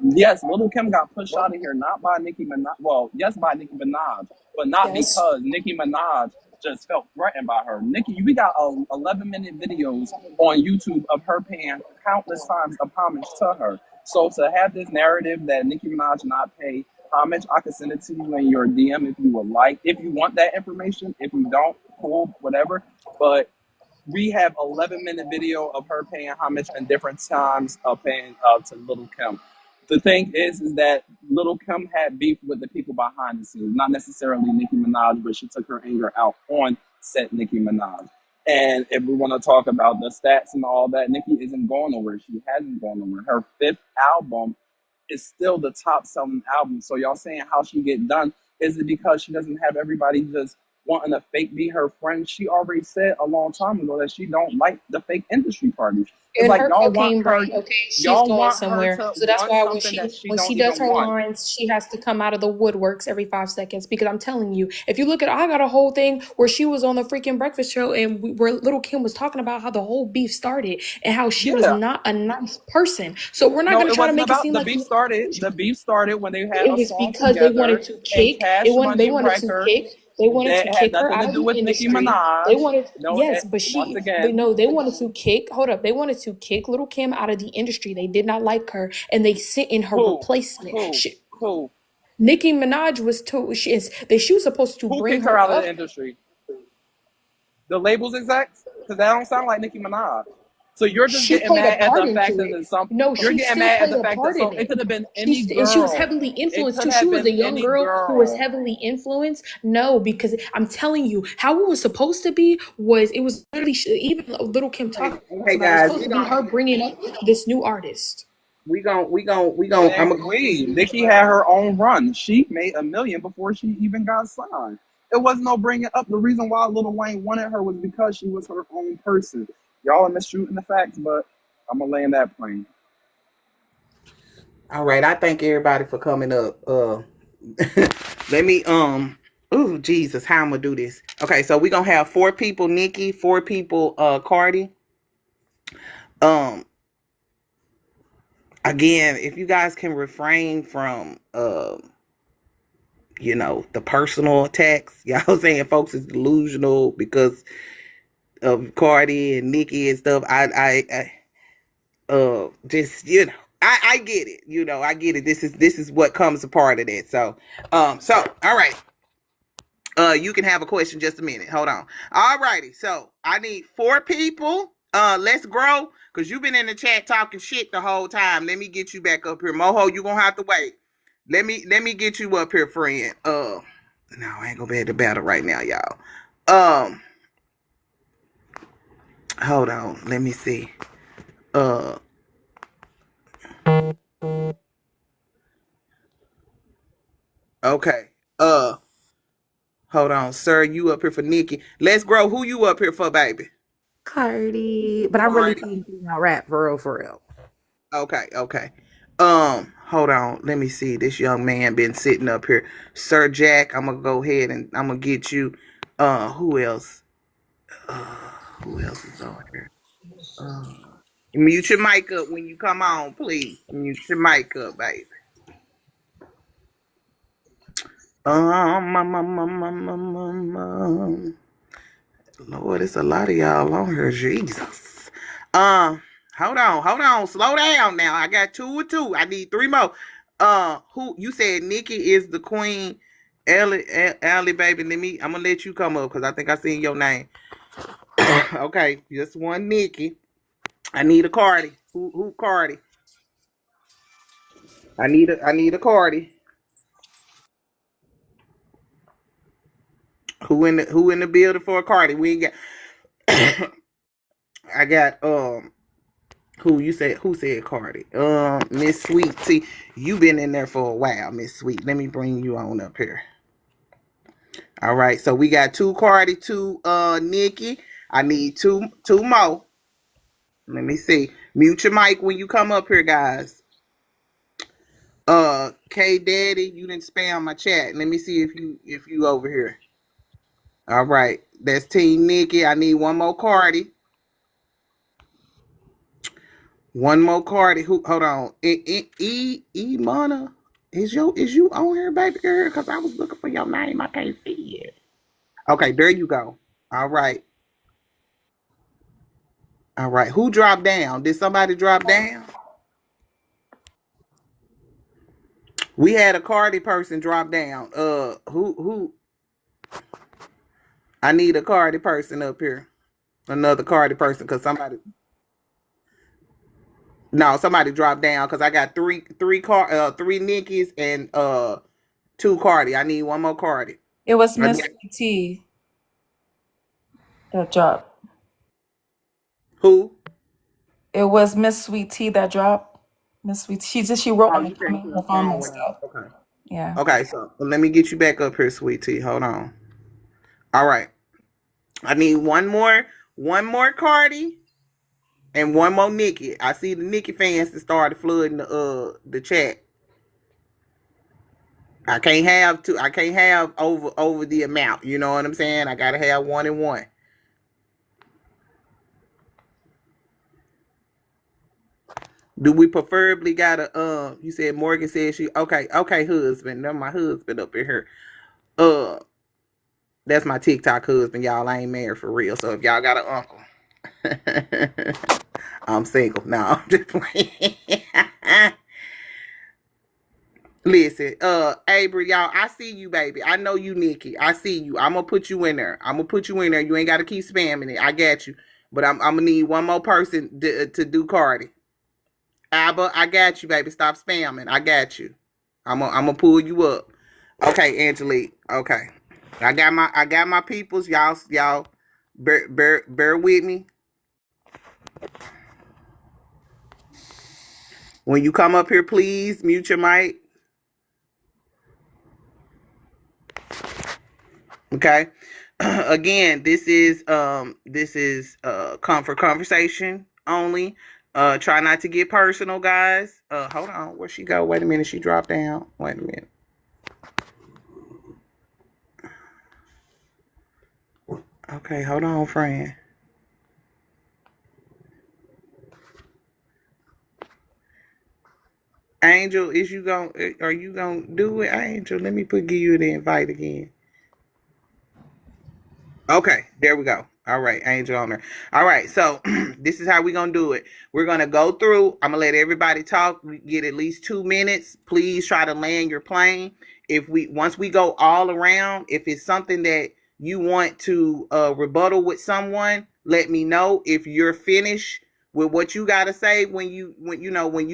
Yes, Little Kim got pushed out of here, not by Nicki Minaj. Well, yes, by Nicki Minaj, but not Yes. because Nicki Minaj just felt threatened by her. Nicki, we got 11-minute videos on YouTube of her paying countless times of homage to her. So to have this narrative that Nicki Minaj not pay homage, I could send it to you in your DM if you would like. If you want that information, if you don't, cool, whatever. But we have 11-minute video of her paying homage and different times of paying to Little Kim. The thing is that Little Kim had beef with the people behind the scenes, not necessarily Nicki Minaj, but she took her anger out on set Nicki Minaj. And if we want to talk about the stats and all that, Nicki isn't going nowhere. She hasn't gone nowhere. Her fifth album is still the top selling album. So y'all saying how she get done? Is it because she doesn't have everybody just wanting to fake be her friend. She already said a long time ago that she don't like the fake industry party. It's In like her cocaine brain, okay, she's y'all going want her somewhere. to So that's want why something that she when don't she does even her want. lines, she has to come out of the woodworks every 5 seconds. Because I'm telling you, if you look at, I got a whole thing where she was on the freaking breakfast show, and where Little Kim was talking about how the whole beef started and how she was Yeah. not a nice person. So we're not No, gonna it try to wasn't make it about seem the like beef started. The beef started when they had it a was song because they together wanted to and kick. Cash They Money wanted to record kick. They wanted to that had kick her nothing out to of do the with Nicki industry. They Minaj. wanted, No, yes, but once but again, no, they wanted to kick. Hold up, they wanted to kick Little Kim out of the industry. They did not like her, and they sent in her who, replacement. who, who, Nicki Minaj was told she was supposed to who bring kicked her her out of up. the industry? The labels execs? Because that don't sound like Nicki Minaj. So you're just She getting played a mad at part the fact into that it. No, you're she getting still mad at played the a fact that part in so it it. could have been any And she was girl. heavily It influenced could too. She have was been a young any girl who was girl. heavily influenced. No, because I'm telling you, how it was supposed to be was it was literally even Little Kim talks Hey about it. It was guys, supposed to be her bringing up this new artist. we It gon' I'm ain't we. Nicki had her own run. She made $1 million before she even got signed. It was no bringing up. The reason why Lil Wayne wanted her was because she was her own person. Y'all are misshooting the facts, but I'm gonna land that plane. all right. I thank everybody for coming up. Let me oh Jesus, how I'm gonna do this. Okay, so we're gonna have 4 people, Nicki, 4 people, Cardi. Um Again, if you guys can refrain from the personal attacks, y'all saying folks is delusional because of Cardi and Nicki and stuff. I just I get it. I get it. This is what comes a part of that. So all right. You can have a question just a minute. Hold on. All righty. So I need 4 people. Let's grow. Cause you've been in the chat talking shit the whole time. Let me get you back up here. Moho, you gonna have to wait. Let me get you up here, friend. No, I ain't gonna be able to battle right now, y'all. Hold on. Let me see. Uh okay. Hold on, sir. You up here for Nicki. Let's grow. Who you up here for, baby? Cardi, but I really Cardi. couldn't do my rap for real, for real. Okay, okay. Hold on. Let me see. This young man been sitting up here. Sir Jack, I'm gonna go ahead and I'm gonna get you. Who else? Uh, who else is on here? Uh, Mute your mic up when you come on, please. Mute your mic up, baby. Lord, it's a lot of y'all on here. Jesus. Hold on, slow down now. I got 2 or 2. I need 3 more. Who you said Nicki is the queen? Allie, baby. I'm gonna let you come up because I think I seen your name. Okay, just one Nicki. I need a Cardi. Who Cardi? I need a Cardi. Who in the building for a Cardi? We ain't got. I got who said Cardi? Miss Sweet. See, you been in there for a while, Miss Sweet. Let me bring you on up here. All right, so we got 2 Cardi, 2 Nicki. I need two more. Let me see. Mute your mic when you come up here, guys. K Daddy, you didn't spam my chat. Let me see if you over here. All right, that's Team Nicki. I need one more Cardi. One more Cardi. Hold on. Mana. Is you on here, baby girl? Because I was looking for your name. I can't see it. Okay, there you go. All right. All right. Who dropped down? Did somebody drop down? We had a Cardi person drop down. Who I need a Cardi person up here. Another Cardi person because somebody dropped down because I got three Nickies and 2 Cardi. I need one more Cardi. It was I Miss need- Sweet T that dropped. Who? It was Miss Sweet T that dropped. Miss Sweet T. She wrote Oh, in the you said comment you on her the phone phone with messed him. up. Okay. Yeah. Okay, so let me get you back up here, sweet tea. Hold on. All right. I need one more Cardi and one more Nicki. I see the Nicki fans that started flooding the chat. I can't have two. I can't have over the amount. You know what I'm saying? I gotta have one and one. Do we preferably gotta you said Morgan said she okay, husband. That's my husband up in here. Uh that's my TikTok husband, y'all. I ain't married for real. So if y'all got an uncle, I'm single. No, I'm just playing. Listen, Avery, y'all, I see you, baby. I know you, Nicki. I see you. I'm gonna put you in there. You ain't gotta keep spamming it. I got you. But I'm gonna need one more person to do Cardi. Abba, I got you, baby. Stop spamming. I got you. I'm gonna pull you up. Okay, Angelique. Okay. I got my peoples. Y'all bear with me. When you come up here, please mute your mic. Okay. Again, this is comfort conversation only. Try not to get personal, guys. Hold on. Where'd she go? Wait a minute. She dropped down. Wait a minute. Okay, hold on, friend. Angel, are you gonna do it? Angel, let me give you the invite again. Okay, there we go. All right, Angel on there. All right, so this is how we're gonna do it. We're gonna go through. I'm gonna let everybody talk. We get at least 2 minutes. Please try to land your plane. Once we go all around, if it's something that you want to rebuttal with someone, let me know. If you're finished with what you gotta say, when you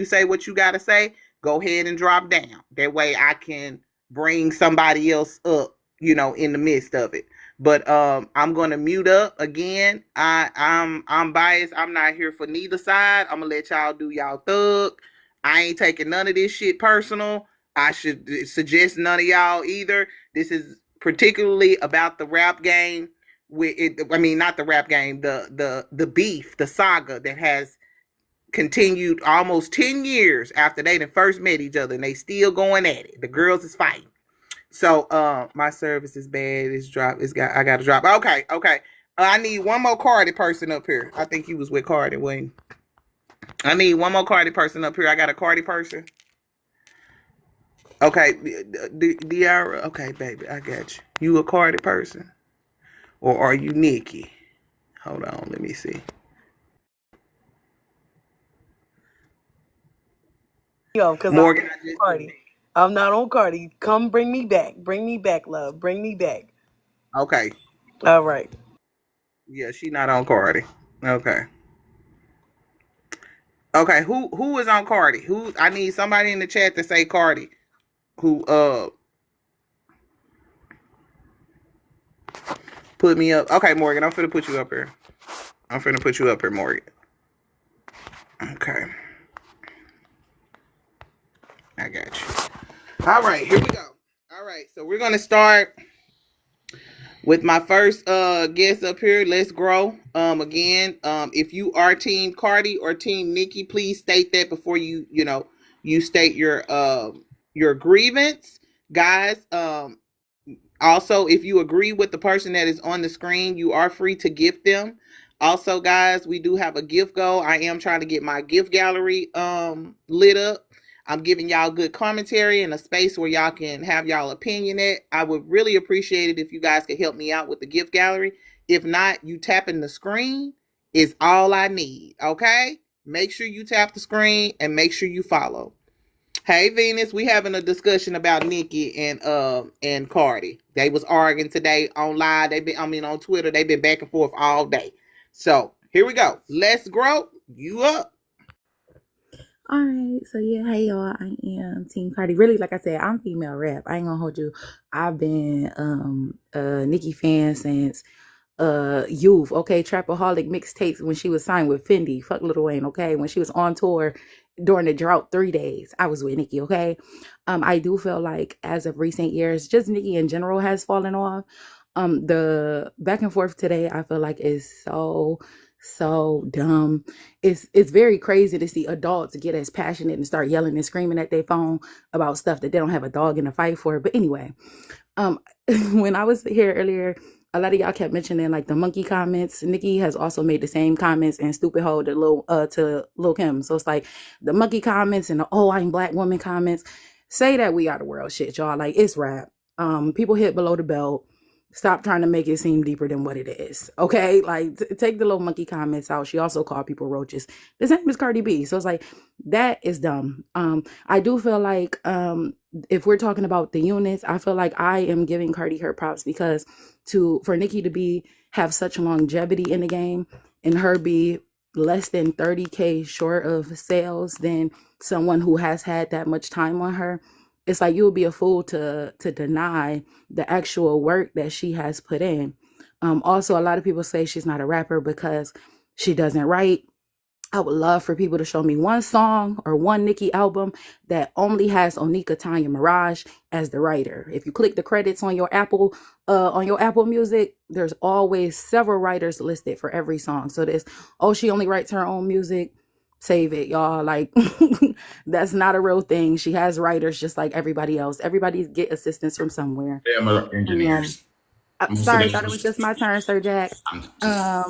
say what you gotta say, go ahead and drop down. That way I can bring somebody else up, in the midst of it. But I'm gonna mute up again. I'm biased. I'm not here for neither side. I'm gonna let y'all do y'all thug. I ain't taking none of this shit personal. I should suggest none of y'all either. This is particularly about the rap game. With it, I mean, not the rap game. The beef, the saga that has continued almost 10 years after they first met each other, and they still going at it. The girls is fighting. So my service is bad. I gotta drop. Okay. I need one more Cardi person up here. I think he was with Cardi, Wayne. I need one more Cardi person up here. I got a Cardi person. Okay, Diara. Okay, baby, I got you. You a Cardi person, or are you Nicki? Hold on, let me see. Yo, because I'm Morgan, on Cardi. I'm not on Cardi. Come bring me back. Bring me back, love. Bring me back. Okay. All right. Yeah, she not on Cardi. Okay. Okay, who is on Cardi? I need somebody in the chat to say Cardi. Who put me up. Okay, Morgan, I'm finna put you up here. Morgan. Okay. I got you. All right, here we go. All right, so we're gonna start with my first guest up here. Let's grow. Again, if you are Team Cardi or Team Nicki, please state that before you state your grievance, guys. Also, if you agree with the person that is on the screen, you are free to gift them. Also, guys, we do have a gift goal. I am trying to get my gift gallery lit up. I'm giving y'all good commentary and a space where y'all can have y'all opinion at. I would really appreciate it if you guys could help me out with the gift gallery. If not, you tapping the screen is all I need. Okay? Make sure you tap the screen and make sure you follow. Hey Venus, we having a discussion about Nicki and Cardi. They was arguing today on live. On Twitter. They've been back and forth all day. So here we go. Let's grow. You up. All right, so yeah, hey y'all, I am Team Cardi. Really, like I said, I'm female rap. I ain't gonna hold you. I've been a Nicki fan since youth. Okay, Trapaholic mixtapes when she was signed with Fendi. Fuck Lil Wayne. Okay, when she was on tour during the drought 3 days, I was with Nicki. Okay, I do feel like as of recent years, just Nicki in general has fallen off. The back and forth today, I feel like is so dumb. It's very crazy to see adults get as passionate and start yelling and screaming at their phone about stuff that they don't have a dog in the fight for. But anyway, um, when I was here earlier, a lot of y'all kept mentioning like the monkey comments. Nicki has also made the same comments and stupid hoe to Lil Kim. So it's like the monkey comments and the oh I'm black woman comments. Say that we are the world shit, y'all. Like it's rap. People hit below the belt. Stop trying to make it seem deeper than what it is. Okay, like take the little monkey comments out. She also called people roaches. The same as Cardi B. So it's like that is dumb. I do feel like if we're talking about the units, I feel like I am giving Cardi her props because for Nicki to have such longevity in the game and her be less than 30K short of sales than someone who has had that much time on her, it's like you would be a fool to deny the actual work that she has put in. Also, a lot of people say she's not a rapper because she doesn't write. I would love for people to show me one song or one Nicki album that only has Onika Tanya Mirage as the writer. If you click the credits on your Apple Music, there's always several writers listed for every song. So she only writes her own music. Save it, y'all. Like that's not a real thing. She has writers just like everybody else. Everybody get assistance from somewhere. Them are engineers. Sorry, thought it was just my turn, Sir Jack. And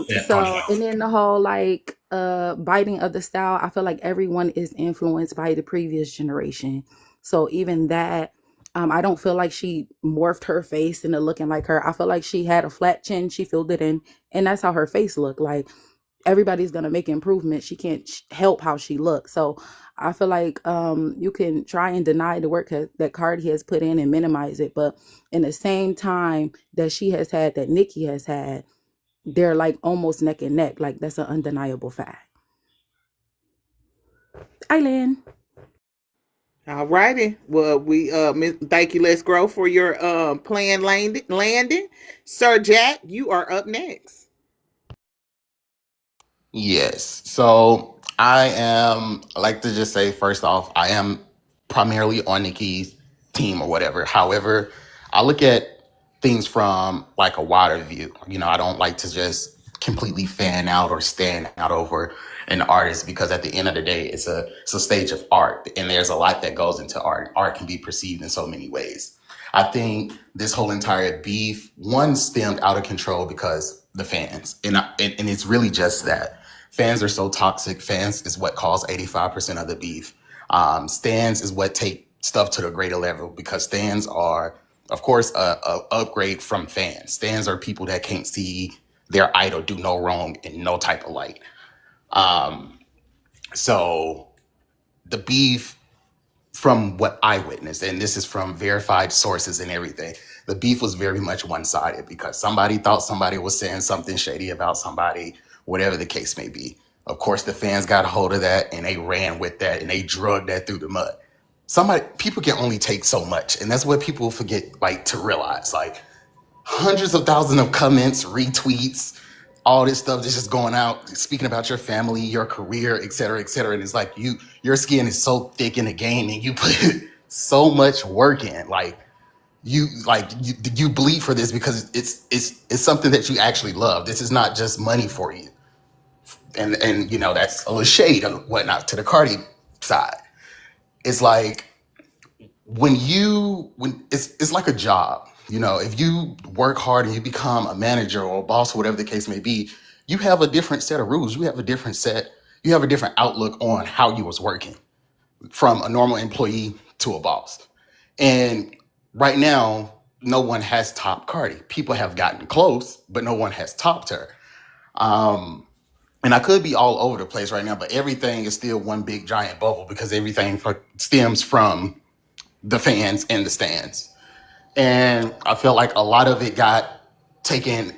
then the whole like biting of the style, I feel like everyone is influenced by the previous generation. So even that, I don't feel like she morphed her face into looking like her. I feel like she had a flat chin, she filled it in, and that's how her face looked. Like everybody's gonna make improvements. She can't help how she looks. So I feel like you can try and deny the work that Cardi has put in and minimize it, but in the same time that she has had, that Nicki has had, they're like almost neck and neck. Like that's an undeniable fact. Eileen. All righty. Well, we thank you, Let's Grow, for your planned landing. Sir Jack, you are up next. Yes. So I like to just say, first off, I am primarily on Nicki's team or whatever. However, I look at things from like a wider view. I don't like to just completely fan out or stand out over an artist, because at the end of the day, it's a stage of art, and there's a lot that goes into art. Art can be perceived in so many ways. I think this whole entire beef, one, stemmed out of control because the fans, and it's really just that. Fans are so toxic. Fans is what cause 85% of the beef. Stans is what take stuff to the greater level, because stans are, of course, a upgrade from fans. Stans are people that can't see their idol do no wrong in no type of light. So the beef, from what I witnessed, and this is from verified sources and everything, the beef was very much one-sided because somebody thought somebody was saying something shady about somebody, whatever the case may be. Of course, the fans got a hold of that and they ran with that and they drugged that through the mud. People can only take so much, and that's what people forget, like, to realize. Like, hundreds of thousands of comments, retweets, all this stuff that's just going out, speaking about your family, your career, et cetera, et cetera. And it's like your skin is so thick in the game and you put so much work in. You bleed for this because it's something that you actually love. This is not just money for you. And that's a little shade and whatnot to the Cardi side. It's like when it's like a job. If you work hard and you become a manager or a boss or whatever the case may be, you have a different set of rules. You have a different outlook on how you was working, from a normal employee to a boss. And right now, no one has topped Cardi. People have gotten close, but no one has topped her. And I could be all over the place right now, but everything is still one big giant bubble because everything stems from the fans and the stands. And I feel like a lot of it got taken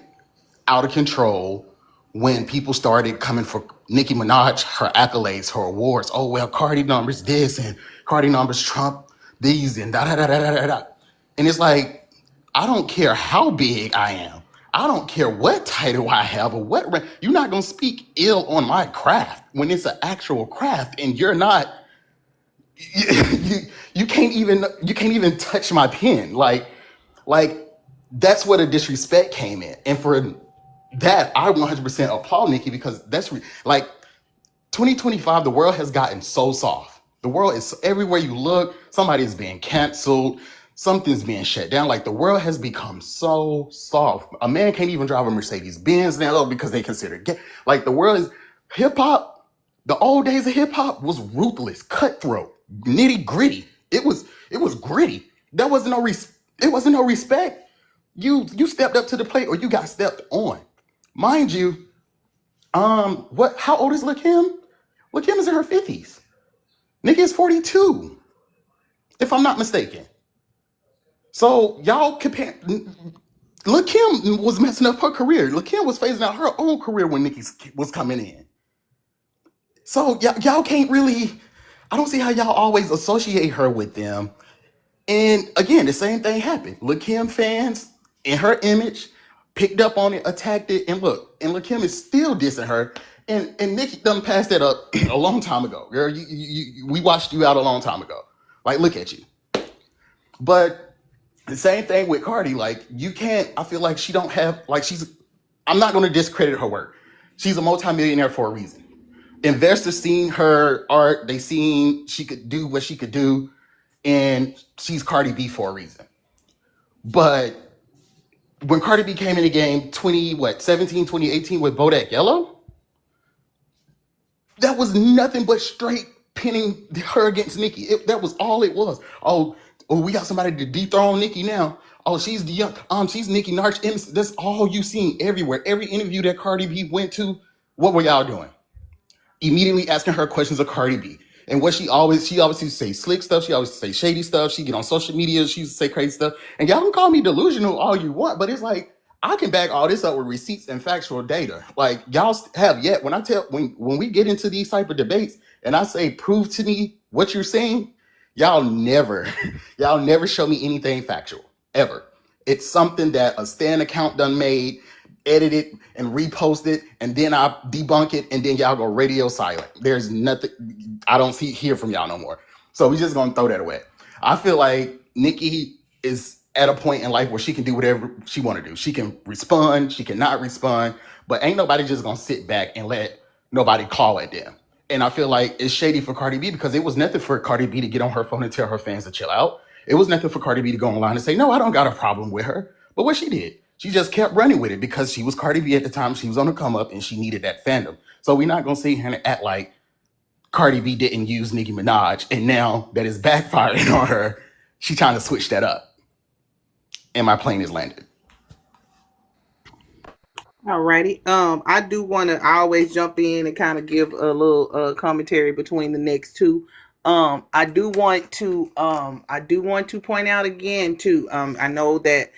out of control when people started coming for Nicki Minaj, her accolades, her awards. Oh, well, Cardi numbers this and Cardi numbers trump these and da da da da da da. And it's like, I don't care how big I am. I don't care what title I have or what rank. You're not going to speak ill on my craft when it's an actual craft and you're not. You can't even touch my pen. Like that's where the disrespect came in. And for that, I 100% applaud Nicki because like 2025, the world has gotten so soft. The world is everywhere you look, somebody's being canceled, something's being shut down. Like the world has become so soft. A man can't even drive a Mercedes Benz now because they consider gay. Like the world is hip hop. The old days of hip hop was ruthless, cutthroat, nitty gritty. It was gritty. It wasn't no respect. You stepped up to the plate or you got stepped on. Mind you, what? How old is Lakim? Lakim is in her 50s. Nicki is 42, if I'm not mistaken. So y'all compare. Lakim was messing up her career. Lakim was phasing out her own career when Nicki was coming in. So y'all can't really. I don't see how y'all always associate her with them. And again, the same thing happened. Lakim fans in her image picked up on it, attacked it, and look, and Lakim is still dissing her. And Nicki done passed that up a long time ago. Girl, we watched you out a long time ago. Like, look at you. But the same thing with Cardi. Like, you can't, I feel like she don't have, like I'm not going to discredit her work. She's a multimillionaire for a reason. Investors seen her art, they seen she could do what she could do, and she's Cardi B for a reason. But when Cardi B came in the game 2018 with Bodak Yellow, that was nothing but straight pinning her against Nicki. That was all it was. Oh, we got somebody to dethrone Nicki now. Oh, she's she's Nicki Minaj. That's all you seen everywhere. Every interview that Cardi B went to, what were y'all doing? Immediately asking her questions of Cardi B. And what she always used to say slick stuff. She always used to say shady stuff. She get on social media. She used to say crazy stuff. And y'all can call me delusional all you want, but it's like, I can back all this up with receipts and factual data. Like y'all have yet. When we get into these type of debates and I say, prove to me what you're saying, y'all never, y'all never show me anything factual. Ever. It's something that a stand account done made, edit it and repost it, and then I debunk it, and then y'all go radio silent. There's nothing. I don't hear from y'all no more. So we just gonna throw that away. I feel like Nicki is at a point in life where she can do whatever she want to do. She can respond, she cannot respond, but ain't nobody just gonna sit back and let nobody call at them. And I feel like it's shady for Cardi B because it was nothing for Cardi B to get on her phone and tell her fans to chill out. It was nothing for Cardi B to go online and say, no, I don't got a problem with her. But what she did, she just kept running with it because she was Cardi B at the time. She was on the come up and she needed that fandom. So we're not going to sit here and act like Cardi B didn't use Nicki Minaj. And now that it's backfiring on her, she's trying to switch that up. And my plane is landed. Alrighty. I do want to. I always jump in and kind of give a little commentary between the next two. I do want to. I do want to point out again too. I know that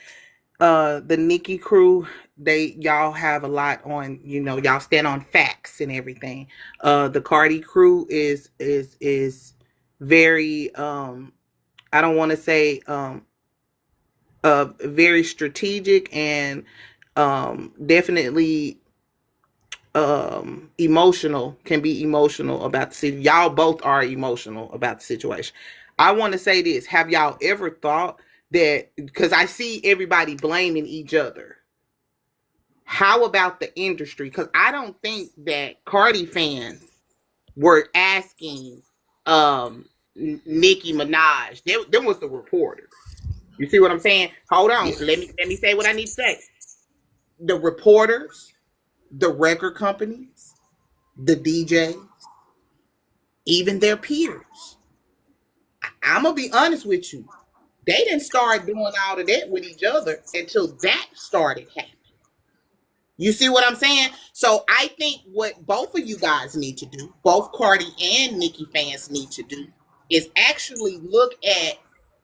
the Nicki crew, y'all have a lot on. Y'all stand on facts and everything. The Cardi crew is very. I don't want to say very strategic and definitely emotional, can be emotional about the situation. Y'all both are emotional about the situation. I want to say this. Have y'all ever thought that, because I see everybody blaming each other, how about the industry? Because I don't think that Cardi fans were asking Nicki Minaj. Them was the reporters. You see what I'm saying? Hold on. Yeah. Let me say what I need to say. The reporters, the record companies, the DJs, even their peers. I'm gonna be honest with you. They didn't start doing all of that with each other until that started happening. You see what I'm saying? So I think what both of you guys need to do, both Cardi and Nicki fans need to do, is actually look at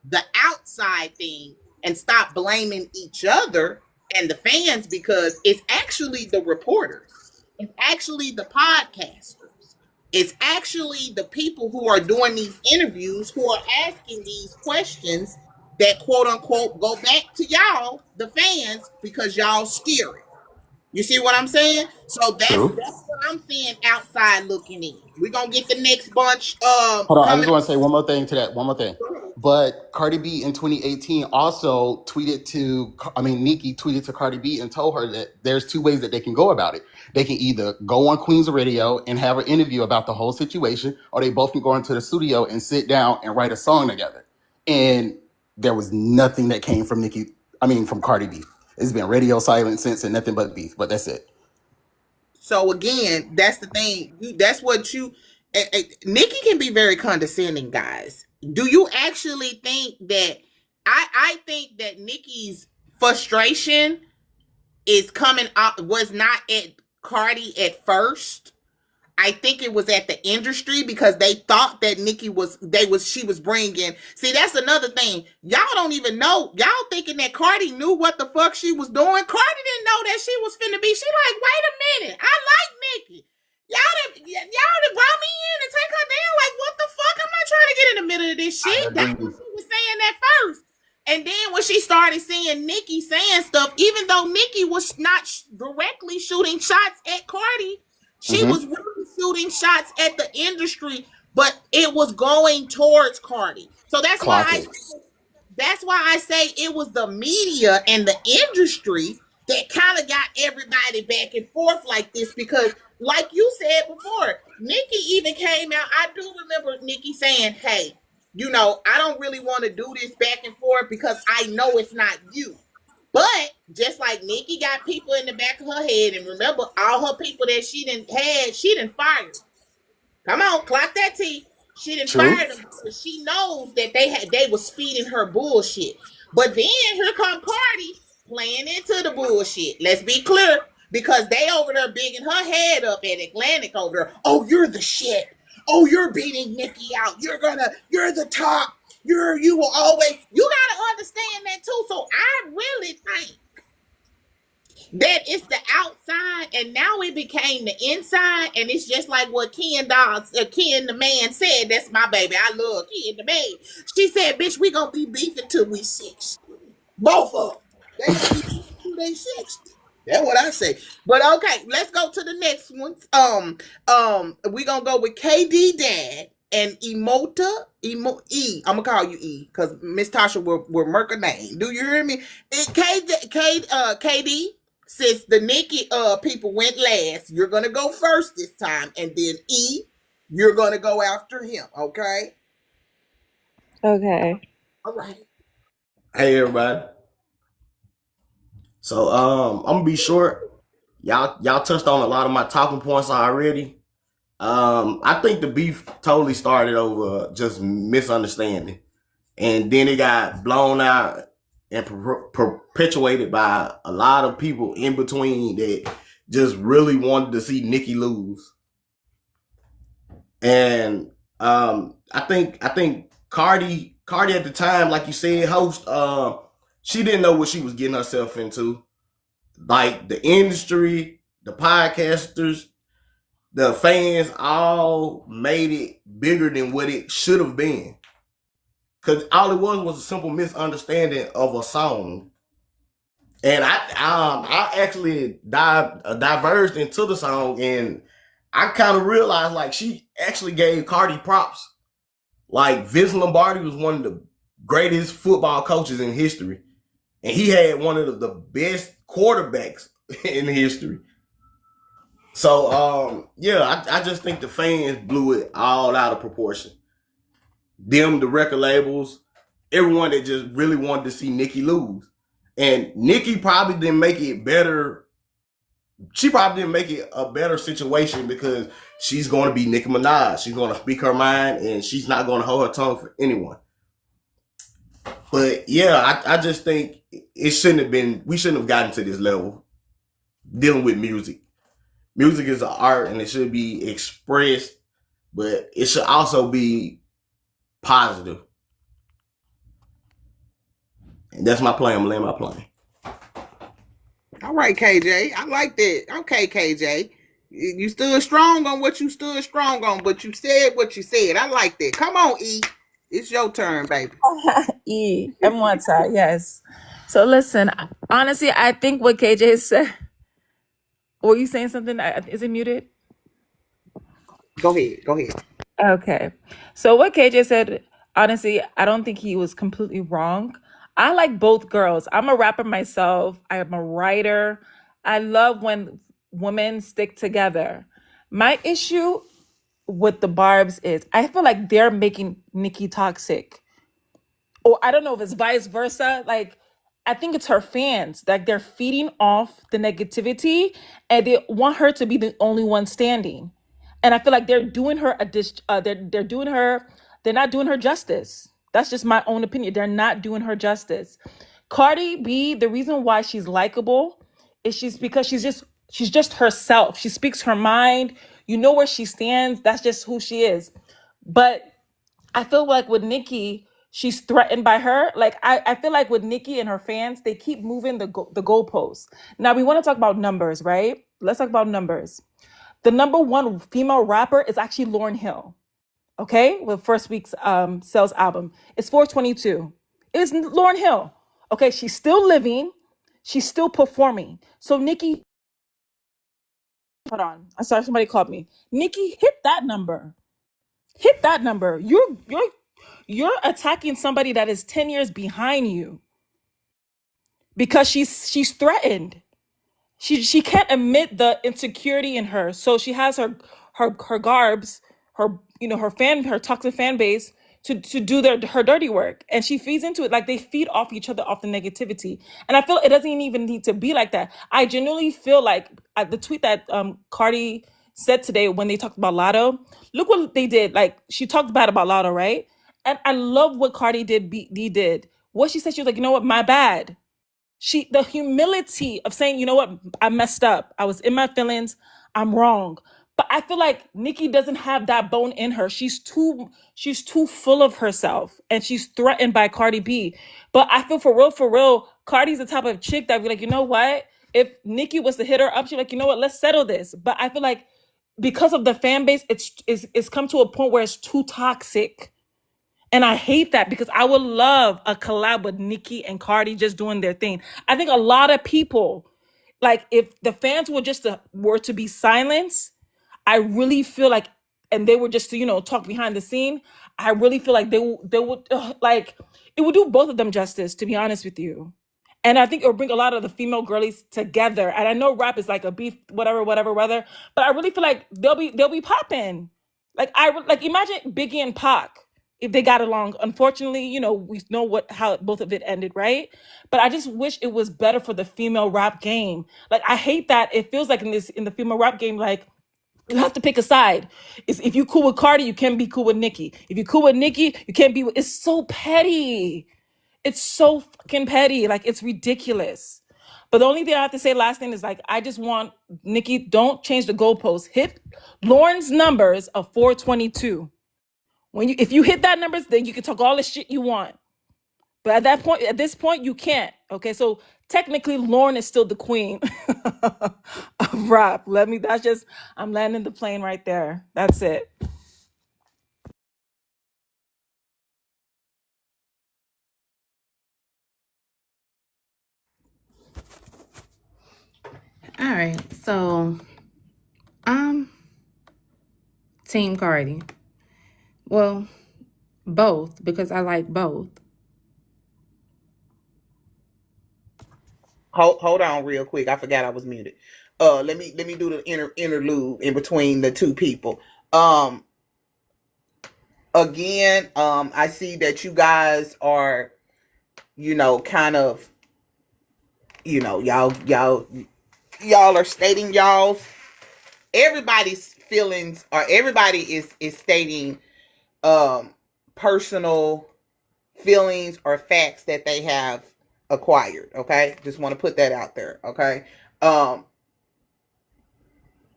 the outside thing and stop blaming each other and the fans, because it's actually the reporters, it's actually the podcasters, it's actually the people who are doing these interviews who are asking these questions that quote unquote go back to y'all, the fans, because y'all steer it. You see what I'm saying? So that's True. what I'm seeing outside looking in. We're gonna get the next bunch Hold on. I just coming. want to say one more thing to that. One more thing. But Cardi B in 2018 also tweeted to, I mean, Nicki tweeted to Cardi B and told her that there's two ways that they can go about it. They can either go on Queen's Radio and have an interview about the whole situation, or they both can go into the studio and sit down and write a song together. And there was nothing that came from from Cardi B. It's been radio silence since and nothing but beef, but that's it. So again, that's the thing. That's what you. Nikki can be very condescending, guys. Do you actually think that? I think that Nikki's frustration is coming up was not at Cardi at first. I think it was at the industry because they thought that she was bringing. See, that's another thing. Y'all don't even know. Y'all thinking that Cardi knew what the fuck she was doing. Cardi didn't know that she was finna be. She like, wait a minute, I like Nicki. Y'all done brought me in and take her down. Like, what the fuck? I'm not trying to get in the middle of this I shit. That's what agree. she was saying at first. And then when she started seeing Nicki saying stuff, even though Nicki was not directly shooting shots at Cardi, she Mm-hmm. was really shooting shots at the industry, but it was going towards Cardi. So Clock it. that's why I say it was the media and the industry that kind of got everybody back and forth like this because, like you said before, Nicki even came out. I do remember Nicki saying, hey, I don't really want to do this back and forth because I know it's not you. But just like Nicki got people in the back of her head, and remember all her people that she didn't fire. Come on, clock that T. She didn't True. fire them because she knows that they was feeding her bullshit. But then here come Cardi playing into the bullshit. Let's be clear, because they over there bigging her head up at Atlantic over there. Oh, you're the shit. Oh, you're beating Nicki out. You're the top. You will always. You gotta understand that too. So I really think that it's the outside, and now it became the inside, and it's just like what Ken the man said. That's my baby. I love Ken the man. She said, "Bitch, we gonna be beefing till we 60. Both of them. They gonna be beefing till they 60. That's what I say. But okay, let's go to the next one. We gonna go with KD Dad and I'm gonna call you E because Miss Tasha will murk a name. Do you hear me? KD. Since the Nicki people went last, you're gonna go first this time, and then E, you're gonna go after him. Okay. Okay. All right. Hey everybody. So I'm gonna be short. Y'all touched on a lot of my talking points already. I think the beef totally started over just misunderstanding, and then it got blown out and perpetuated by a lot of people in between that just really wanted to see Nicki lose. And I think Cardi at the time, like you said, host, she didn't know what she was getting herself into. Like the industry, the podcasters, the fans all made it bigger than what it should have been. Cause all it was a simple misunderstanding of a song. And I actually diverged into the song, and I kind of realized like she actually gave Cardi props. Like Vince Lombardi was one of the greatest football coaches in history, and he had one of the best quarterbacks in history. So yeah, I just think the fans blew it all out of proportion. Them, the record labels, everyone that just really wanted to see Nicki lose. And Nicki probably didn't make it better. She probably didn't make it a better situation because she's going to be Nicki Minaj. She's going to speak her mind, and she's not going to hold her tongue for anyone. But yeah, I just think it shouldn't have been. We shouldn't have gotten to this level dealing with music. Music is an art, and it should be expressed, but it should also be positive. And that's my plan. I'm laying my plan. All right, KJ. I like that. Okay, KJ. You stood strong on what you stood strong on, but you said what you said. I like that. Come on, E. It's your turn, baby. I'm one side, yes. So listen, honestly, I think what KJ said. Were you saying something? Is it muted? Go ahead. Okay. So what KJ said, Honestly, I don't think he was completely wrong. I like both girls. I'm a rapper myself. I am a writer. I love when women stick together. My issue with the Barbs is I feel like they're making Nicki toxic. Or I don't know if it's vice versa. Like, I think it's her fans. Like, they're feeding off the negativity and they want her to be the only one standing. And I feel like they're doing her they're doing her, they're not doing her justice. That's just my own opinion. They're not doing her justice. Cardi B, the reason why she's likable is because she's just herself. She speaks her mind. You know where she stands. That's just who she is. But I feel like with Nicki, she's threatened by her. Like I feel like with Nicki and her fans, they keep moving the goalposts. Now we want to talk about numbers, right? Let's talk about numbers. The number one female rapper is actually Lauryn Hill. Okay, with first week's sales album, it's 422. It's Lauryn Hill. Okay, she's still living, she's still performing. So Nicki, hold on. I'm sorry, somebody called me. Nicki, hit that number. Hit that number. You're attacking somebody that is 10 years behind you because she's threatened. She can't admit the insecurity in her. So she has her garbs, her toxic fan base to do her dirty work. And she feeds into it like they feed off each other off the negativity. And I feel it doesn't even need to be like that. I genuinely feel like the tweet that Cardi said today when they talked about Lotto, look what they did. Like she talked bad about Lotto, right? And I love what Cardi did. What she said, she was like, you know what, my bad. The humility of saying, you know what, I messed up. I was in my feelings. I'm wrong. But I feel like Nicki doesn't have that bone in her. She's too full of herself and she's threatened by Cardi B. But I feel for real, Cardi's the type of chick that be like, you know what? If Nicki was to hit her up, she's like, you know what, let's settle this. But I feel like because of the fan base, it's come to a point where it's too toxic. And I hate that because I would love a collab with Nicki and Cardi just doing their thing. I think a lot of people, like if the fans were to be silenced, I really feel like, and they were just to, talk behind the scene, I really feel like they would like, it would do both of them justice, to be honest with you. And I think it will bring a lot of the female girlies together. And I know rap is like a beef, whatever, but I really feel like they'll be popping. Like imagine Biggie and Pac if they got along. Unfortunately, we know how both of it ended, right? But I just wish it was better for the female rap game. Like I hate that it feels like in the female rap game, like you have to pick a side. If you cool with Cardi, you can't be cool with Nicki. If you cool with Nicki, you can't be. It's so petty. It's so fucking petty. Like it's ridiculous. But the only thing I have to say last thing is like I just want Nicki, don't change the goalpost. Hit Lauren's numbers of 422. If you hit that numbers, then you can talk all the shit you want. But at this point, you can't. Okay, so technically, Lauren is still the queen of rap. I'm landing the plane right there. That's it. All right, so I'm Team Cardi. Well, both because I like both. Hold on real quick. I forgot I was muted. Let me do the interlude in between the two people. Again, I see that you guys are, kind of, y'all are stating everybody's feelings, or everybody is stating personal feelings or facts that they have acquired. Okay, just want to put that out there. Okay, a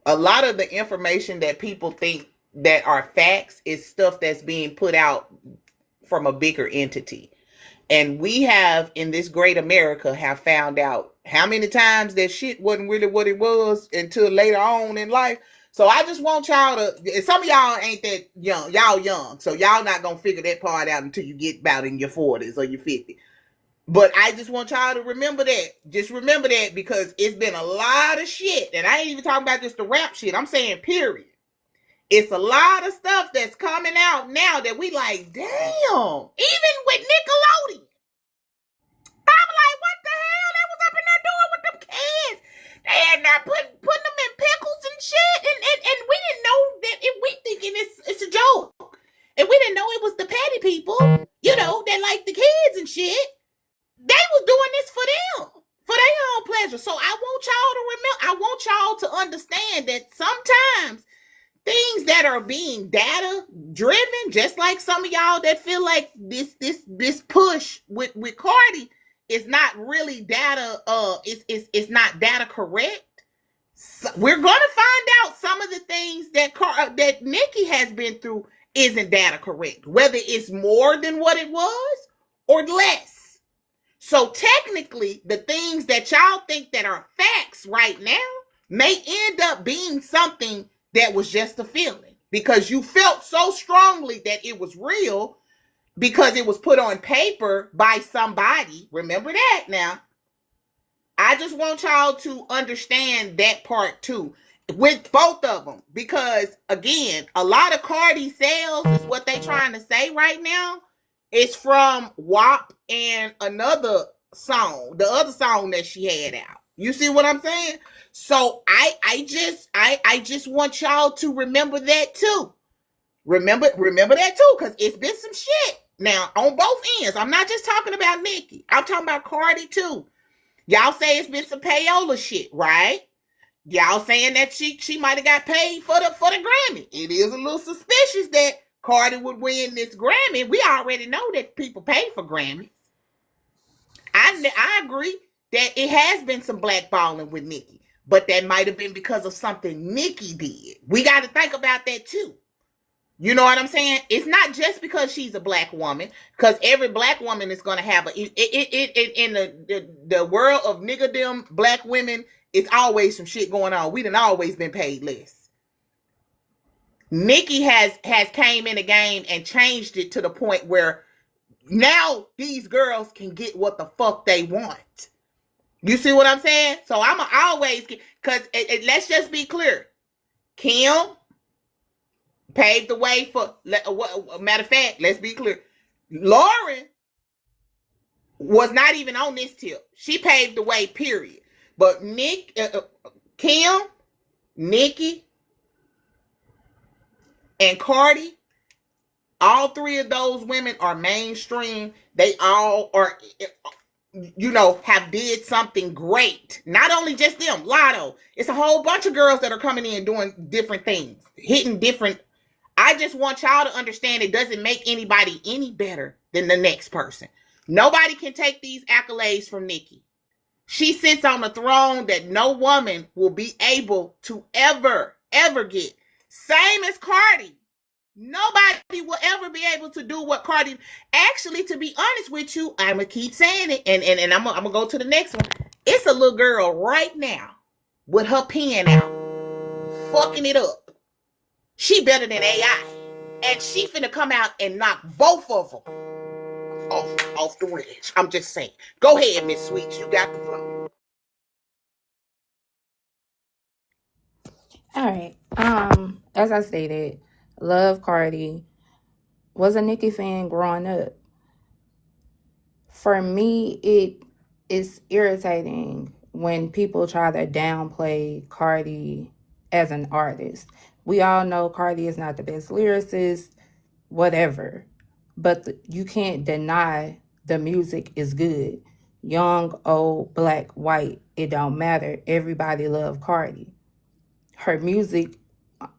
lot of the information that people think that are facts is stuff that's being put out from a bigger entity. And we have in this great America have found out how many times that shit wasn't really what it was until later on in life. So I just want y'all to, some of y'all ain't that young, y'all young. So y'all not going to figure that part out until you get about in your 40s or your 50s. But I just want y'all to remember that. Just remember that because it's been a lot of shit. And I ain't even talking about just the rap shit. I'm saying period. It's a lot of stuff that's coming out now that we like, damn. Even with Nickelodeon. I'm like, what the hell? They was up in there doing with them kids. They had not putting them in pickles and shit. And we didn't know that we thinking it's a joke. And we didn't know it was the petty people, that like the kids and shit. They was doing this for them, for their own pleasure. So I want y'all to remember, I want y'all to understand that sometimes things that are being data driven, just like some of y'all that feel like this push with Cardi is not really data, it's not data correct. So we're gonna find out some of the things that Nicki has been through isn't data correct, whether it's more than what it was or less. So technically, the things that y'all think that are facts right now may end up being something that was just a feeling because you felt so strongly that it was real because it was put on paper by somebody. Remember that now. I just want y'all to understand that part too with both of them because again, a lot of Cardi sales is what they trying to say right now. It's from WAP and another song, the other song that she had out. You see what I'm saying? So I just want y'all to remember that too. Remember that too, because it's been some shit now on both ends. I'm not just talking about Nicki. I'm talking about Cardi too. Y'all say it's been some payola shit, right? Y'all saying that she might have got paid for the Grammy. It is a little suspicious that Cardi would win this Grammy. We already know that people pay for Grammys. I agree that it has been some blackballing with Nicki, but that might have been because of something Nicki did. We got to think about that too. You know what I'm saying? It's not just because she's a black woman, because every black woman is going to have in the world of niggerdom black women, it's always some shit going on. We done always been paid less. Nicki has came in the game and changed it to the point where now these girls can get what the fuck they want. You see what I'm saying? So I'm always, because let's just be clear. Kim paved the way for, matter of fact, let's be clear. Lauren was not even on this tip. She paved the way, period. But Kim, Nicki, and Cardi, all three of those women are mainstream. They all are, have did something great. Not only just them, Lotto. It's a whole bunch of girls that are coming in doing different things, hitting different. I just want y'all to understand it doesn't make anybody any better than the next person. Nobody can take these accolades from Nicki. She sits on a throne that no woman will be able to ever get. Same as Cardi. Nobody will ever be able to do what Cardi. Actually, to be honest with you, I'm gonna keep saying it, and I'm gonna go to the next one. It's a little girl right now with her pen out, fucking it up. She better than AI, and she finna come out and knock both of them off the ridge. I'm just saying. Go ahead, Miss Sweets. You got the flow. All right. As I stated, love Cardi. Was a Nicki fan growing up. For me, it is irritating when people try to downplay Cardi as an artist. We all know Cardi is not the best lyricist, whatever. But you can't deny the music is good. Young, old, black, white, it don't matter. Everybody love Cardi. Her music,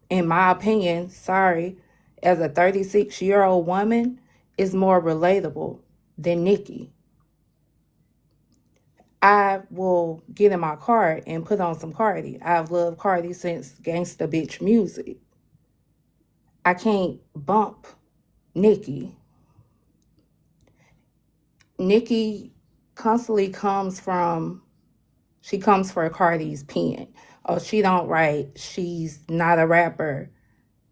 in my opinion, sorry, as a 36-year-old woman, is more relatable than Nicki. I will get in my car and put on some Cardi. I've loved Cardi since Gangsta Bitch music. I can't bump Nicki. Nicki constantly comes for Cardi's pen. Oh, she don't write. She's not a rapper.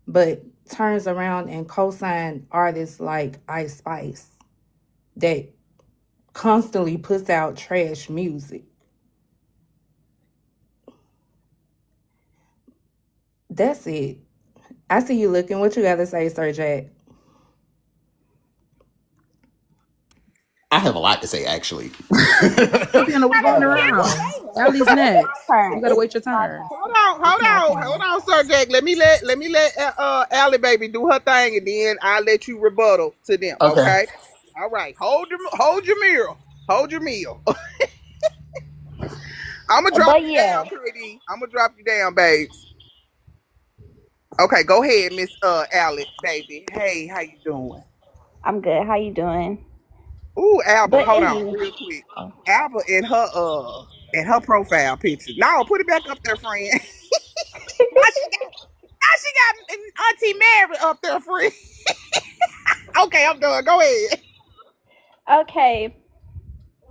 But turns around and co-sign artists like Ice Spice that constantly puts out trash music. That's it. I see you looking. What you got to say, Sir Jack? I have a lot to say, actually. Okay, no, we I going didn't hear you around. say it. Allie's next. Turn. You gotta It's wait your turn. Hold on, Sir Jack. Let me let Allie baby do her thing, and then I'll let you rebuttal to them. Okay. Okay. All right. Hold your meal. I'm gonna drop But you yeah, down, KD. I'm gonna drop you down, babes. Okay, go ahead, Miss Allie baby. Hey, how you doing? I'm good. How you doing? Ooh, Alba, But hold on, anyway, real quick. oh, Alba in her profile picture. No, put it back up there, friend. Now she got Auntie Mary up there, friend. Okay, I'm done. Go ahead. okay.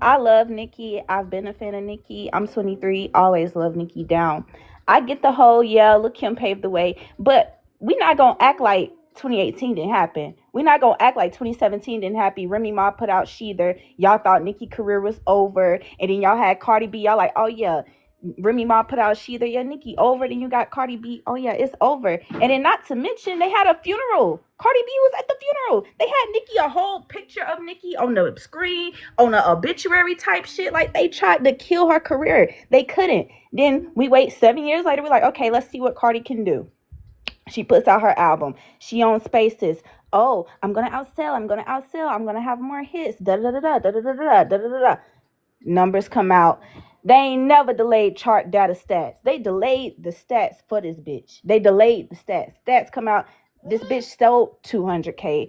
I love Nicki. I've been a fan of Nicki. I'm 23. Always love Nicki down. I get the whole yeah, look Kim paved the way, but we not gonna act like 2018 didn't happen. We not gonna act like 2017 didn't happen. Remy Ma put out Sheether. Y'all thought Nicki career was over, and then y'all had Cardi B. Y'all like, oh yeah, Remy Ma put out Sheether. Yeah, Nicki over. Then you got Cardi B. Oh yeah, it's over. And then not to mention they had a funeral. Cardi B was at the funeral. They had Nicki a whole picture of Nicki on the screen on an obituary type shit. Like they tried to kill her career. They couldn't. Then we wait 7 years later. We're like, okay, let's see what Cardi can do. She puts out her album. She owns Spaces. Oh, I'm gonna outsell. I'm gonna outsell. I'm gonna have more hits. Da da da da da da da da da da da. Numbers come out. They ain't never delayed chart data stats. They delayed the stats for this bitch. They delayed the stats. Stats come out. This bitch sold 200K,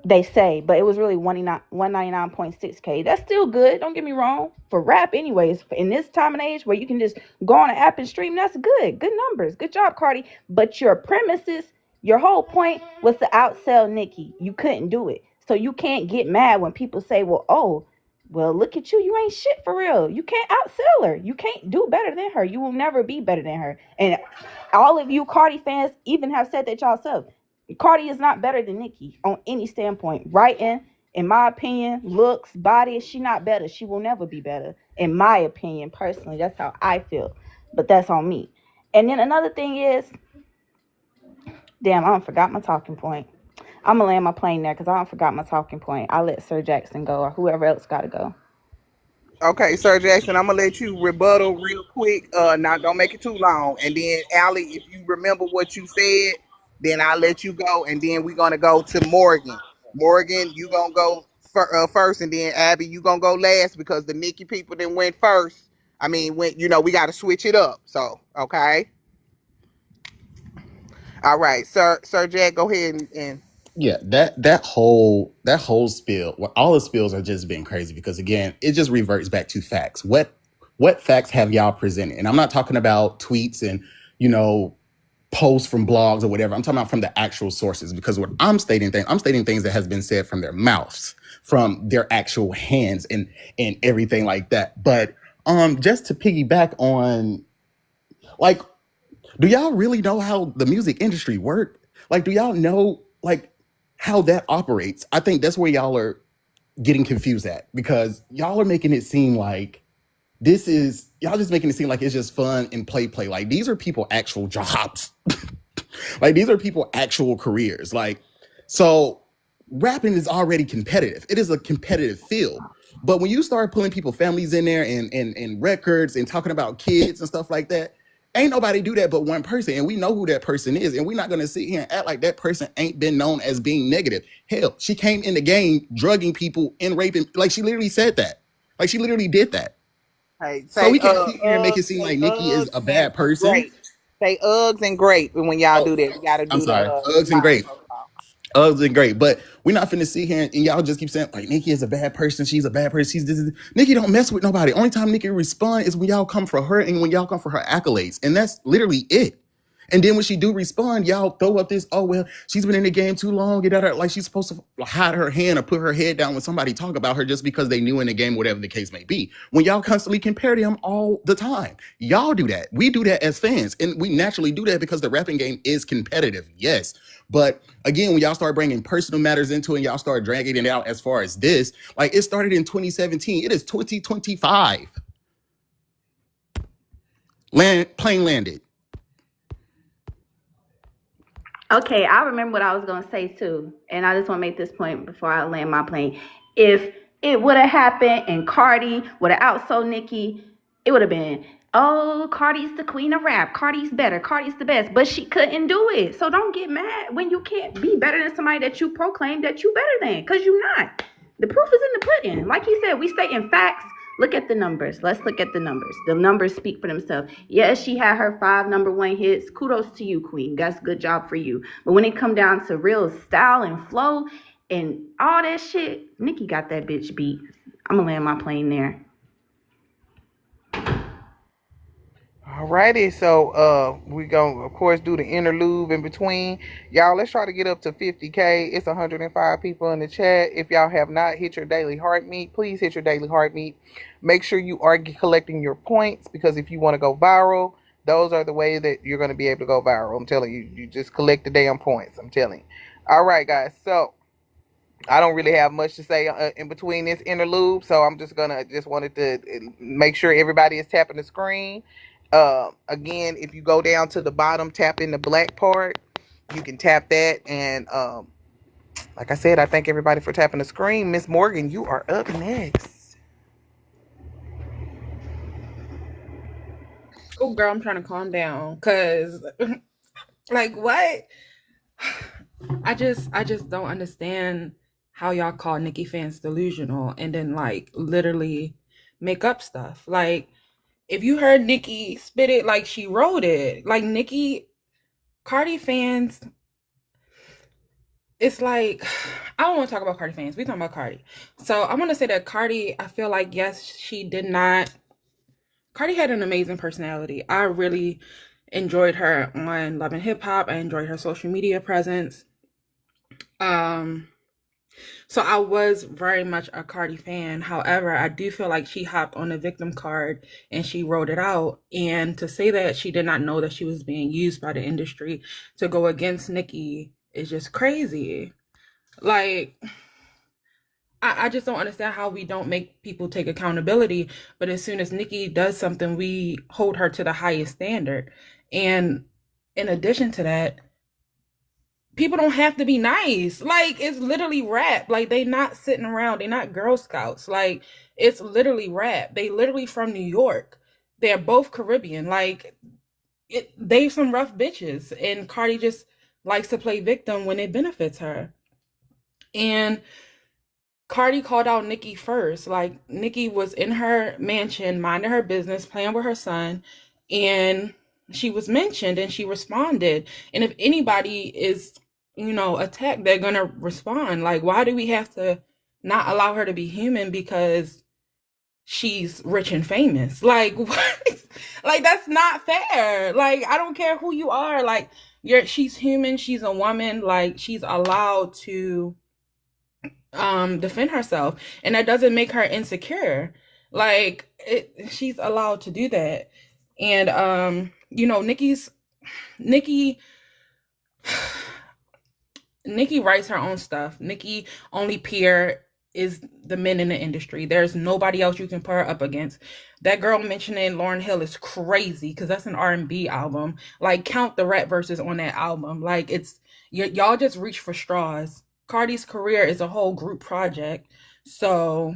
they say, but it was really 199.6K. That's still good. Don't get me wrong. For rap, anyways, in this time and age where you can just go on an app and stream, that's good. Good numbers. Good job, Cardi. But your premises, your whole point was to outsell Nicki. You couldn't do it. So you can't get mad when people say, well, oh, well, look at you. You ain't shit for real. You can't outsell her. You can't do better than her. You will never be better than her. And all of you Cardi fans even have said that y'all self. Cardi is not better than Nicki on any standpoint. Writing, in my opinion, looks, body, she not better. She will never be better. In my opinion, personally, that's how I feel. But that's on me. And then another thing is, damn, I forgot my talking point. I'm gonna land my plane there because I don't forgot my talking point. I'll let Sir Jackson go or whoever else gotta go. Okay, Sir Jackson, I'm gonna let you rebuttal real quick. Now don't make it too long. And then Allie, if you remember what you said, then I'll let you go. And then we're gonna go to Morgan. Morgan, you gonna go first, and then Abby, you gonna go last because the Nicki people then went first. I mean, when we got to switch it up. So okay, all right, Sir Jack, go ahead and Yeah, that whole spill, well, all the spills are just being crazy because again, it just reverts back to facts. What facts have y'all presented? And I'm not talking about tweets and you know posts from blogs or whatever. I'm talking about from the actual sources because what I'm stating things that has been said from their mouths, from their actual hands and everything like that. But just to piggyback on like do y'all really know how the music industry work? Like, do y'all know like how that operates? I think that's where y'all are getting confused at because y'all are making it seem like y'all just making it seem like it's just fun and play. Like these are people actual jobs. Like these are people actual careers. Like so rapping is already competitive. It is a competitive field. But when you start pulling people families in there and records and talking about kids and stuff like that, ain't nobody do that but one person. And we know who that person is. And we're not gonna sit here and act like that person ain't been known as being negative. Hell, she came in the game drugging people and raping. Like she literally said that. Like she literally did that. hey, So say we can't sit here and make it seem say like Nikki is Uggs a and bad person. grape. Say Uggs and grape. And when y'all Oh, do that, you got to I'm do sorry. the Uggs and line grape. protocol. Uggs and great, but we're not finna sit here and y'all just keep saying like Nikki is a bad person. She's a bad person. She's this. Nikki don't mess with nobody. Only time Nikki respond is when y'all come for her and when y'all come for her accolades, and that's literally it. And then when she do respond, y'all throw up this, oh well, she's been in the game too long. Get out like she's supposed to hide her hand or put her head down when somebody talk about her just because they knew in the game, whatever the case may be. When y'all constantly compare them all the time, y'all do that. We do that as fans, and we naturally do that because the rapping game is competitive. Yes, but again, when y'all start bringing personal matters into it, and y'all start dragging it out as far as this, like it started in 2017. It is 2025. Plane landed. Okay, I remember what I was gonna say too, and I just want to make this point before I land my plane. If it would have happened and Cardi would have outsold Nicki, it would have been, oh, Cardi's the queen of rap. Cardi's better. Cardi's the best. But she couldn't do it. So don't get mad when you can't be better than somebody that you proclaim that you better than, because you're not. The proof is in the pudding. Like he said, we state in facts. Look at the numbers. Let's look at the numbers. The numbers speak for themselves. Yes, she had her 5 number 1 hits. Kudos to you, Queen. That's a good job for you. But when it come down to real style and flow and all that shit, Nicki got that bitch beat. I'm gonna land my plane there. Alrighty, so we gonna of course do the interlude in between. Y'all, let's try to get up to 50K. It's 105 people in the chat. If y'all have not hit your daily heartmeat, please hit your daily heartmeat. Make sure you are collecting your points, because if you want to go viral, those are the way that you're gonna be able to go viral. I'm telling you, you just collect the damn points. I'm telling you. All right, guys. So I don't really have much to say in between this interlude, so I'm just wanted to make sure everybody is tapping the screen. Again, if you go down to the bottom, tap in the black part, you can tap that. And like I said, I thank everybody for tapping the screen. Miss Morgan, you are up next. Oh, girl, I'm trying to calm down, because, like, what? I just don't understand how y'all call Nicki fans delusional and then, like, literally make up stuff. Like, if you heard Nicki spit it like she wrote it, like, Nicki, Cardi fans, it's like, I don't want to talk about Cardi fans. We talking about Cardi. So I want to say that Cardi, I feel like, yes, she did not. Cardi had an amazing personality. I really enjoyed her on Love and Hip Hop. I enjoyed her social media presence. So I was very much a Cardi fan. However, I do feel like she hopped on the victim card and she wrote it out. And to say that she did not know that she was being used by the industry to go against Nicki is just crazy. Like, I just don't understand how we don't make people take accountability, but as soon as Nicki does something, we hold her to the highest standard. And in addition to that, people don't have to be nice. Like, it's literally rap. Like, they not sitting around. They're not Girl Scouts. Like, it's literally rap. They literally from New York. They're both Caribbean. Like, they some rough bitches. And Cardi just likes to play victim when it benefits her. And Cardi called out Nicki first. Like, Nicki was in her mansion, minding her business, playing with her son, and she was mentioned and she responded. And if anybody is, attacked, they're gonna respond. Like, why do we have to not allow her to be human because she's rich and famous? Like, what? Like, that's not fair. Like, I don't care who you are. Like, she's human, she's a woman, like, she's allowed to defend herself, and that doesn't make her insecure. Like, she's allowed to do that. And Nicki Nicki writes her own stuff. Nicki only peer is the men in the industry. There's nobody else you can put her up against. That girl mentioning Lauryn Hill is crazy, because that's an R&B album. Like, count the rap verses on that album. Like, it's y'all just reach for straws. Cardi's career is a whole group project. So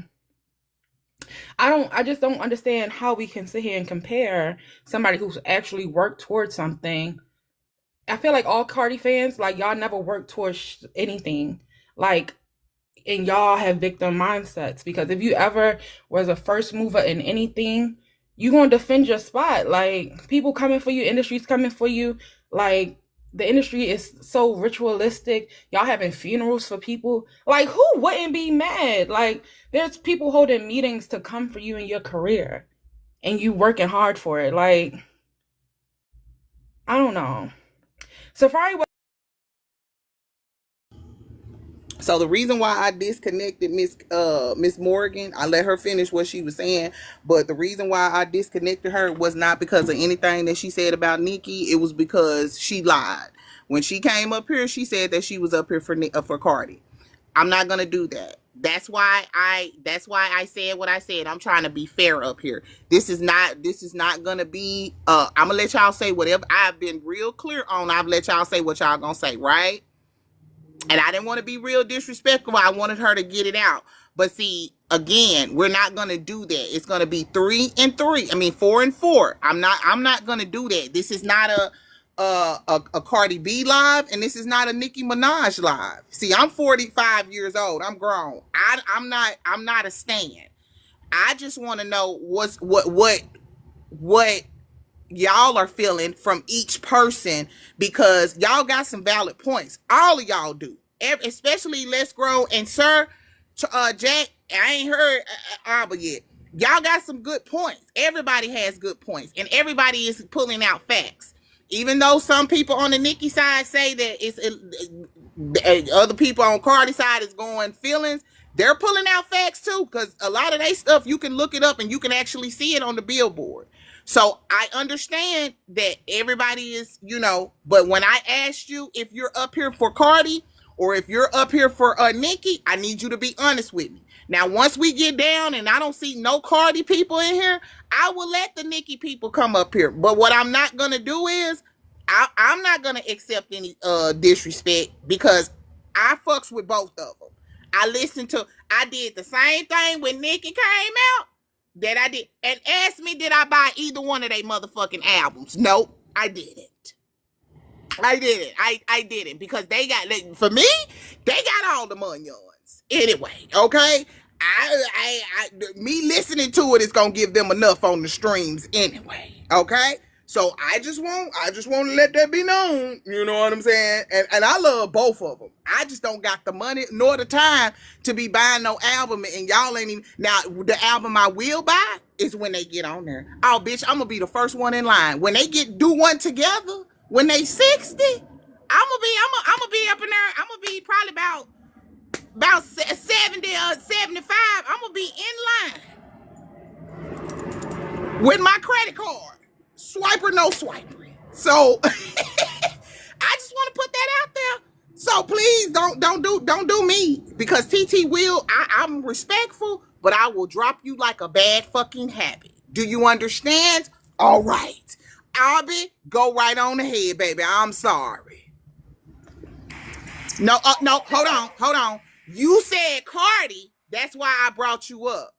I just don't understand how we can sit here and compare somebody who's actually worked towards something. I feel like all Cardi fans, like, y'all never worked towards anything. Like, and y'all have victim mindsets, because if you ever was a first mover in anything, you gonna defend your spot. Like, people coming for you, industry's coming for you. Like, the industry is so ritualistic. Y'all having funerals for people. Like, who wouldn't be mad? Like, there's people holding meetings to come for you in your career, and you working hard for it. Like, I don't know. Safari was. So the reason why I disconnected Miss Morgan, I let her finish what she was saying, but the reason why I disconnected her was not because of anything that she said about Nicki. It was because she lied. When she came up here, she said that she was up here for Cardi. I'm not gonna do that. That's why I said what I said. I'm trying to be fair up here. This is not gonna be I'm gonna let y'all say whatever I've been real clear on. I've let y'all say what y'all gonna say, right? And I didn't want to be real disrespectful. I wanted her to get it out. But see, again, we're not gonna do that. It's gonna be 3-3. I mean 4-4. I'm not gonna do that. This is not a Cardi B live, and this is not a Nicki Minaj live. See, I'm 45 years old. I'm grown. I'm not a stan. I just want to know what y'all are feeling from each person, because y'all got some valid points. All of y'all do. Especially Let's Grow and Sir Jack. I ain't heard Abba yet. Y'all got some good points. Everybody has good points, and everybody is pulling out facts. Even though some people on the Nicki side say that other people on Cardi side is going feelings, they're pulling out facts too, because a lot of they stuff you can look it up and you can actually see it on the billboard. So I understand that everybody is, but when I asked you if you're up here for Cardi or if you're up here for Nicki, I need you to be honest with me. Now, once we get down and I don't see no Cardi people in here, I will let the Nicki people come up here. But what I'm not gonna do is I'm not gonna accept any disrespect, because I fucks with both of them. I did the same thing when Nicki came out that I did. And ask me, did I buy either one of they motherfucking albums? Nope, I didn't. I didn't. I didn't, because for me, they got all the monions. Anyway, okay? Me listening to it is gonna give them enough on the streams anyway. Okay? So I just want to let that be known. You know what I'm saying? And I love both of them. I just don't got the money nor the time to be buying no album, and y'all ain't even. Now the album I will buy is when they get on there. Oh bitch, I'm gonna be the first one in line. When they do one together, when they 60, I'm gonna be up in there. I'm gonna be probably about 70 or 75. I'm gonna be in line with my credit card. Swipe or no swiper. So I just want to put that out there. So please don't do me, because TT will. I'm respectful, but I will drop you like a bad fucking habit. Do you understand? All right. Albie, go right on ahead, baby. I'm sorry. No, hold on. You said Cardi. That's why I brought you up.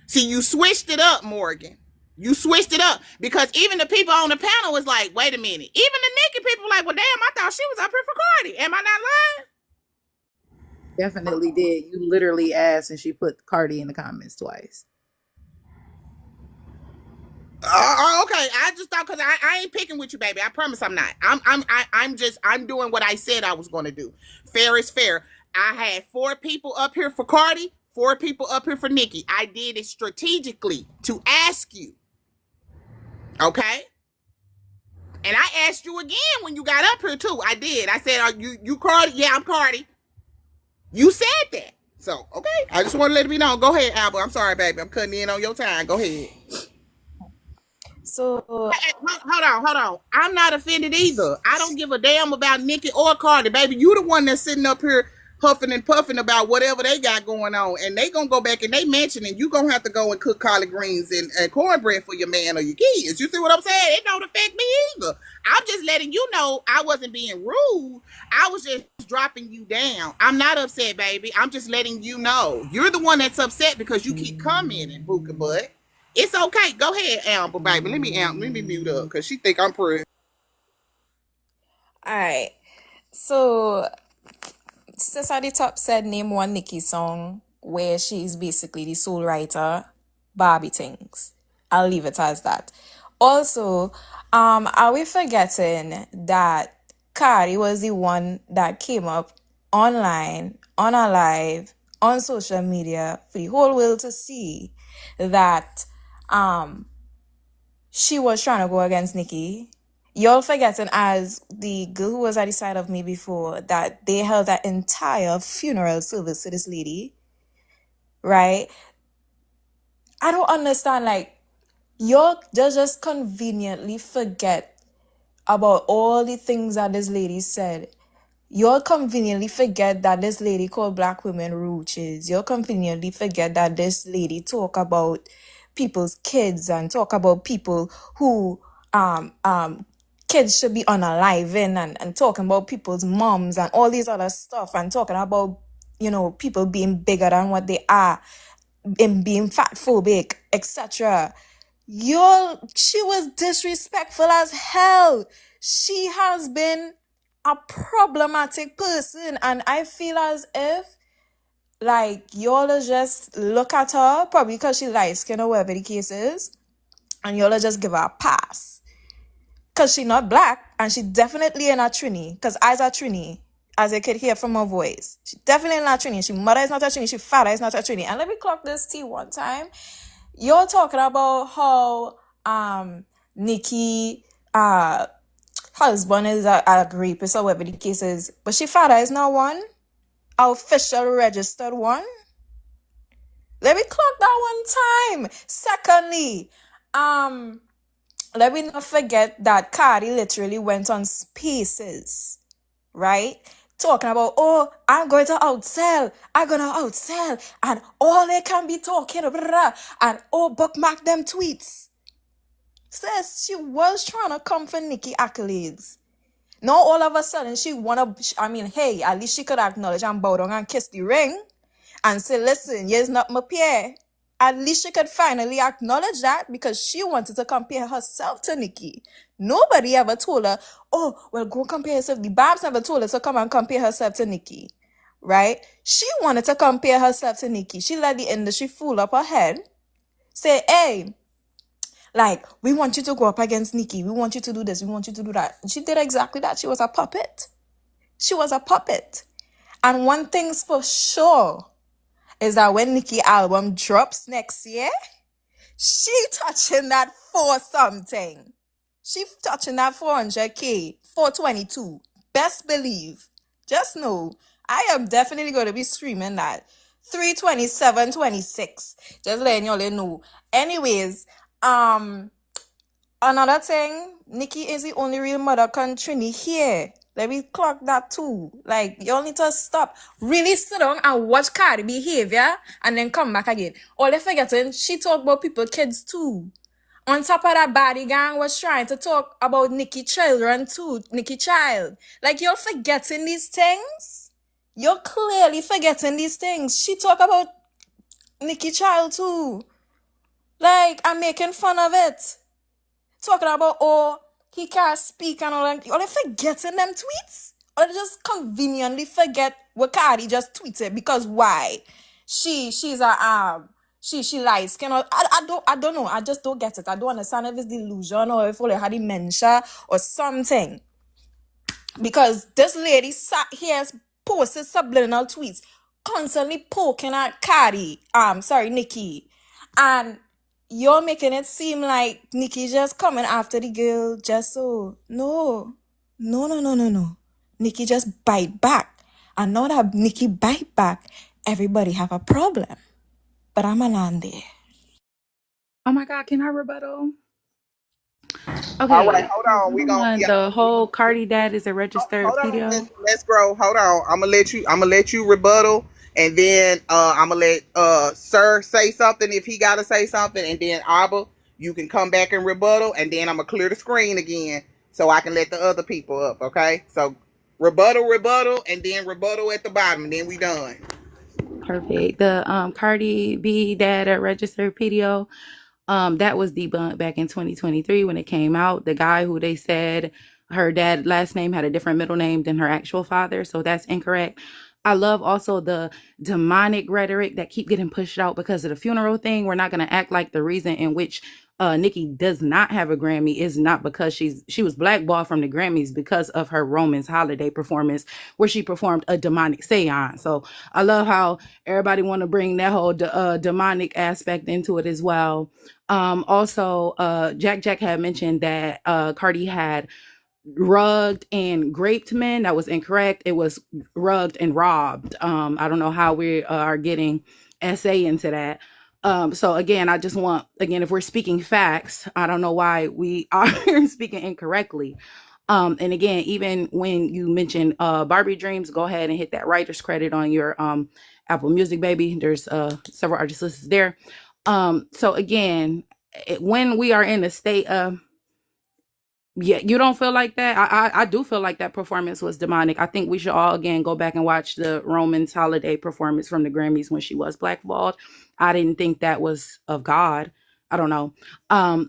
See, you switched it up, Morgan. You switched it up, because even the people on the panel was like, wait a minute. Even the Nicki people were like, well, damn, I thought she was up here for Cardi. Am I not lying? Definitely did. You literally asked, and she put Cardi in the comments twice. Okay. I just thought, because I ain't picking with you, baby. I promise I'm not. I'm doing what I said I was going to do. Fair is fair. I had 4 people up here for Cardi, 4 people up here for Nicki. I did it strategically to ask you. Okay? And I asked you again when you got up here too. I did. I said, "Are you Cardi?" Yeah, I'm Cardi. You said that. So, okay. I just want to let it be known. Go ahead, Albert. I'm sorry, baby. I'm cutting in on your time. Go ahead. So Hold on. I'm not offended either. I don't give a damn about Nicki or Cardi, baby. You the one that's sitting up here huffing and puffing about whatever they got going on, and they gonna go back and they mention, and you gonna have to go and cook collard greens and cornbread for your man or your kids. You see what I'm saying? It don't affect me either. I'm just letting you know I wasn't being rude. I was just dropping you down. I'm not upset, baby. I'm just letting you know. You're the one that's upset because you keep commenting, Booka Butt. It's okay. Go ahead, Amber, baby. Let me mute up, because she think I'm pretty. All right. So, Sis at the top said name one Nicki song where she's basically the sole writer, Barbie Things. I'll leave it as that. Also, are we forgetting that Cardi was the one that came up online, on a live, on social media for the whole world to see that she was trying to go against Nicki? Y'all forgetting, as the girl who was at the side of me before, that they held that entire funeral service to this lady, right? I don't understand, like, y'all just conveniently forget about all the things that this lady said. You'll conveniently forget that this lady called Black Women Roaches. You'll conveniently forget that this lady talk about people's kids and talk about people who kids should be unaliving and talking about people's moms and all these other stuff and talking about, people being bigger than what they are and being fat phobic, etc. She was disrespectful as hell. She has been a problematic person, and I feel as if like y'all just look at her, probably because she light skin or whatever the case is, and y'all just give her a pass. Cause she not black, and she definitely ain't a Trini. Cause I's a Trini, as you could hear from her voice. She definitely not a Trini. She mother is not a Trini. She father is not a Trini. And let me clock this tea one time. You're talking about how Nicki husband is a rapist or whatever the case is, but she father is not one, official registered one. Let me clock that one time. Secondly, let me not forget that Cardi literally went on Spaces, right? Talking about, oh, I'm going to outsell, and all they can be talking, blah, blah, blah, and oh, bookmark them tweets. Sis, she was trying to come for Nicki accolades. Now all of a sudden she wanna, hey, at least she could acknowledge and bow down and kiss the ring and say, listen, you're not my peer. At least she could finally acknowledge that, because she wanted to compare herself to Nicki. Nobody ever told her, oh, well, go compare yourself. The Babs never told her to come and compare herself to Nicki, right? She wanted to compare herself to Nicki. She let the industry fool up her head. Say, hey, like, we want you to go up against Nicki. We want you to do this. We want you to do that. And she did exactly that. She was a puppet. She was a puppet. And one thing's for sure is that when Nicki album drops next year, she touching that 4 something. She touching that 400K, 422. Best believe. Just know, I am definitely going to be streaming that. 327.26. Just letting y'all know. Anyways, another thing, Nicki is the only real mother country here. Let me clock that too. Like, y'all need to stop. Really sit down and watch Cardi behavior and then come back again. All they forgetting, she talk about people, kids too. On top of that, body gang was trying to talk about Nicki children too. Nicki child. Like, you're forgetting these things. You're clearly forgetting these things. She talk about Nicki child too. Like, I'm making fun of it. Talking about, oh, he can't speak and all that. Are they forgetting them tweets? Or they just conveniently forget what Cardi just tweeted? Because why? She's a she light skin. I don't know. I just don't get it. I don't understand if it's delusion or if they had dementia or something. Because this lady sat here posted subliminal tweets, constantly poking at Nicki. And you're making it seem like Nicki just coming after the girl just so. No. No. Nicki just bite back. And now that Nicki bite back, everybody have a problem. But I'm a land there. Oh my God, can I rebuttal? All right, Okay, hold for on. one, the whole Cardi dad is a registered Hold on. pedo. Let's grow. Hold on. I'm gonna let you rebuttal, and then I'm gonna let Sir say something if he gotta say something, and then Abba, you can come back and rebuttal, and then I'm gonna clear the screen again so I can let the other people up. Okay? So rebuttal, and then rebuttal at the bottom, and then we done. Perfect. The Cardi B dad, a registered pedo. That was debunked back in 2023 when it came out. The guy who they said her dad last name had a different middle name than her actual father, so that's incorrect. I love also the demonic rhetoric that keep getting pushed out because of the funeral thing. We're not going to act like the reason in which Nicki does not have a Grammy is not because she was blackballed from the Grammys because of her Romans holiday performance where she performed a demonic seance. So I love how everybody want to bring that whole demonic aspect into it as well. Also, Jack had mentioned that Cardi had rugged and graped men. That was incorrect. It was rugged and robbed. I don't know how we are getting essay into that. So again, I just want, again, if we're speaking facts, I don't know why we are speaking incorrectly. And again, even when you mentioned Barbie Dreams, go ahead and hit that writer's credit on your Apple Music, baby. There's several artists listed there. So again, when we are in a state of, yeah, you don't feel like that. I do feel like that performance was demonic. I think we should all again go back and watch the Roman's Holiday performance from the Grammys when she was blackballed. I didn't think that was of God. I don't know.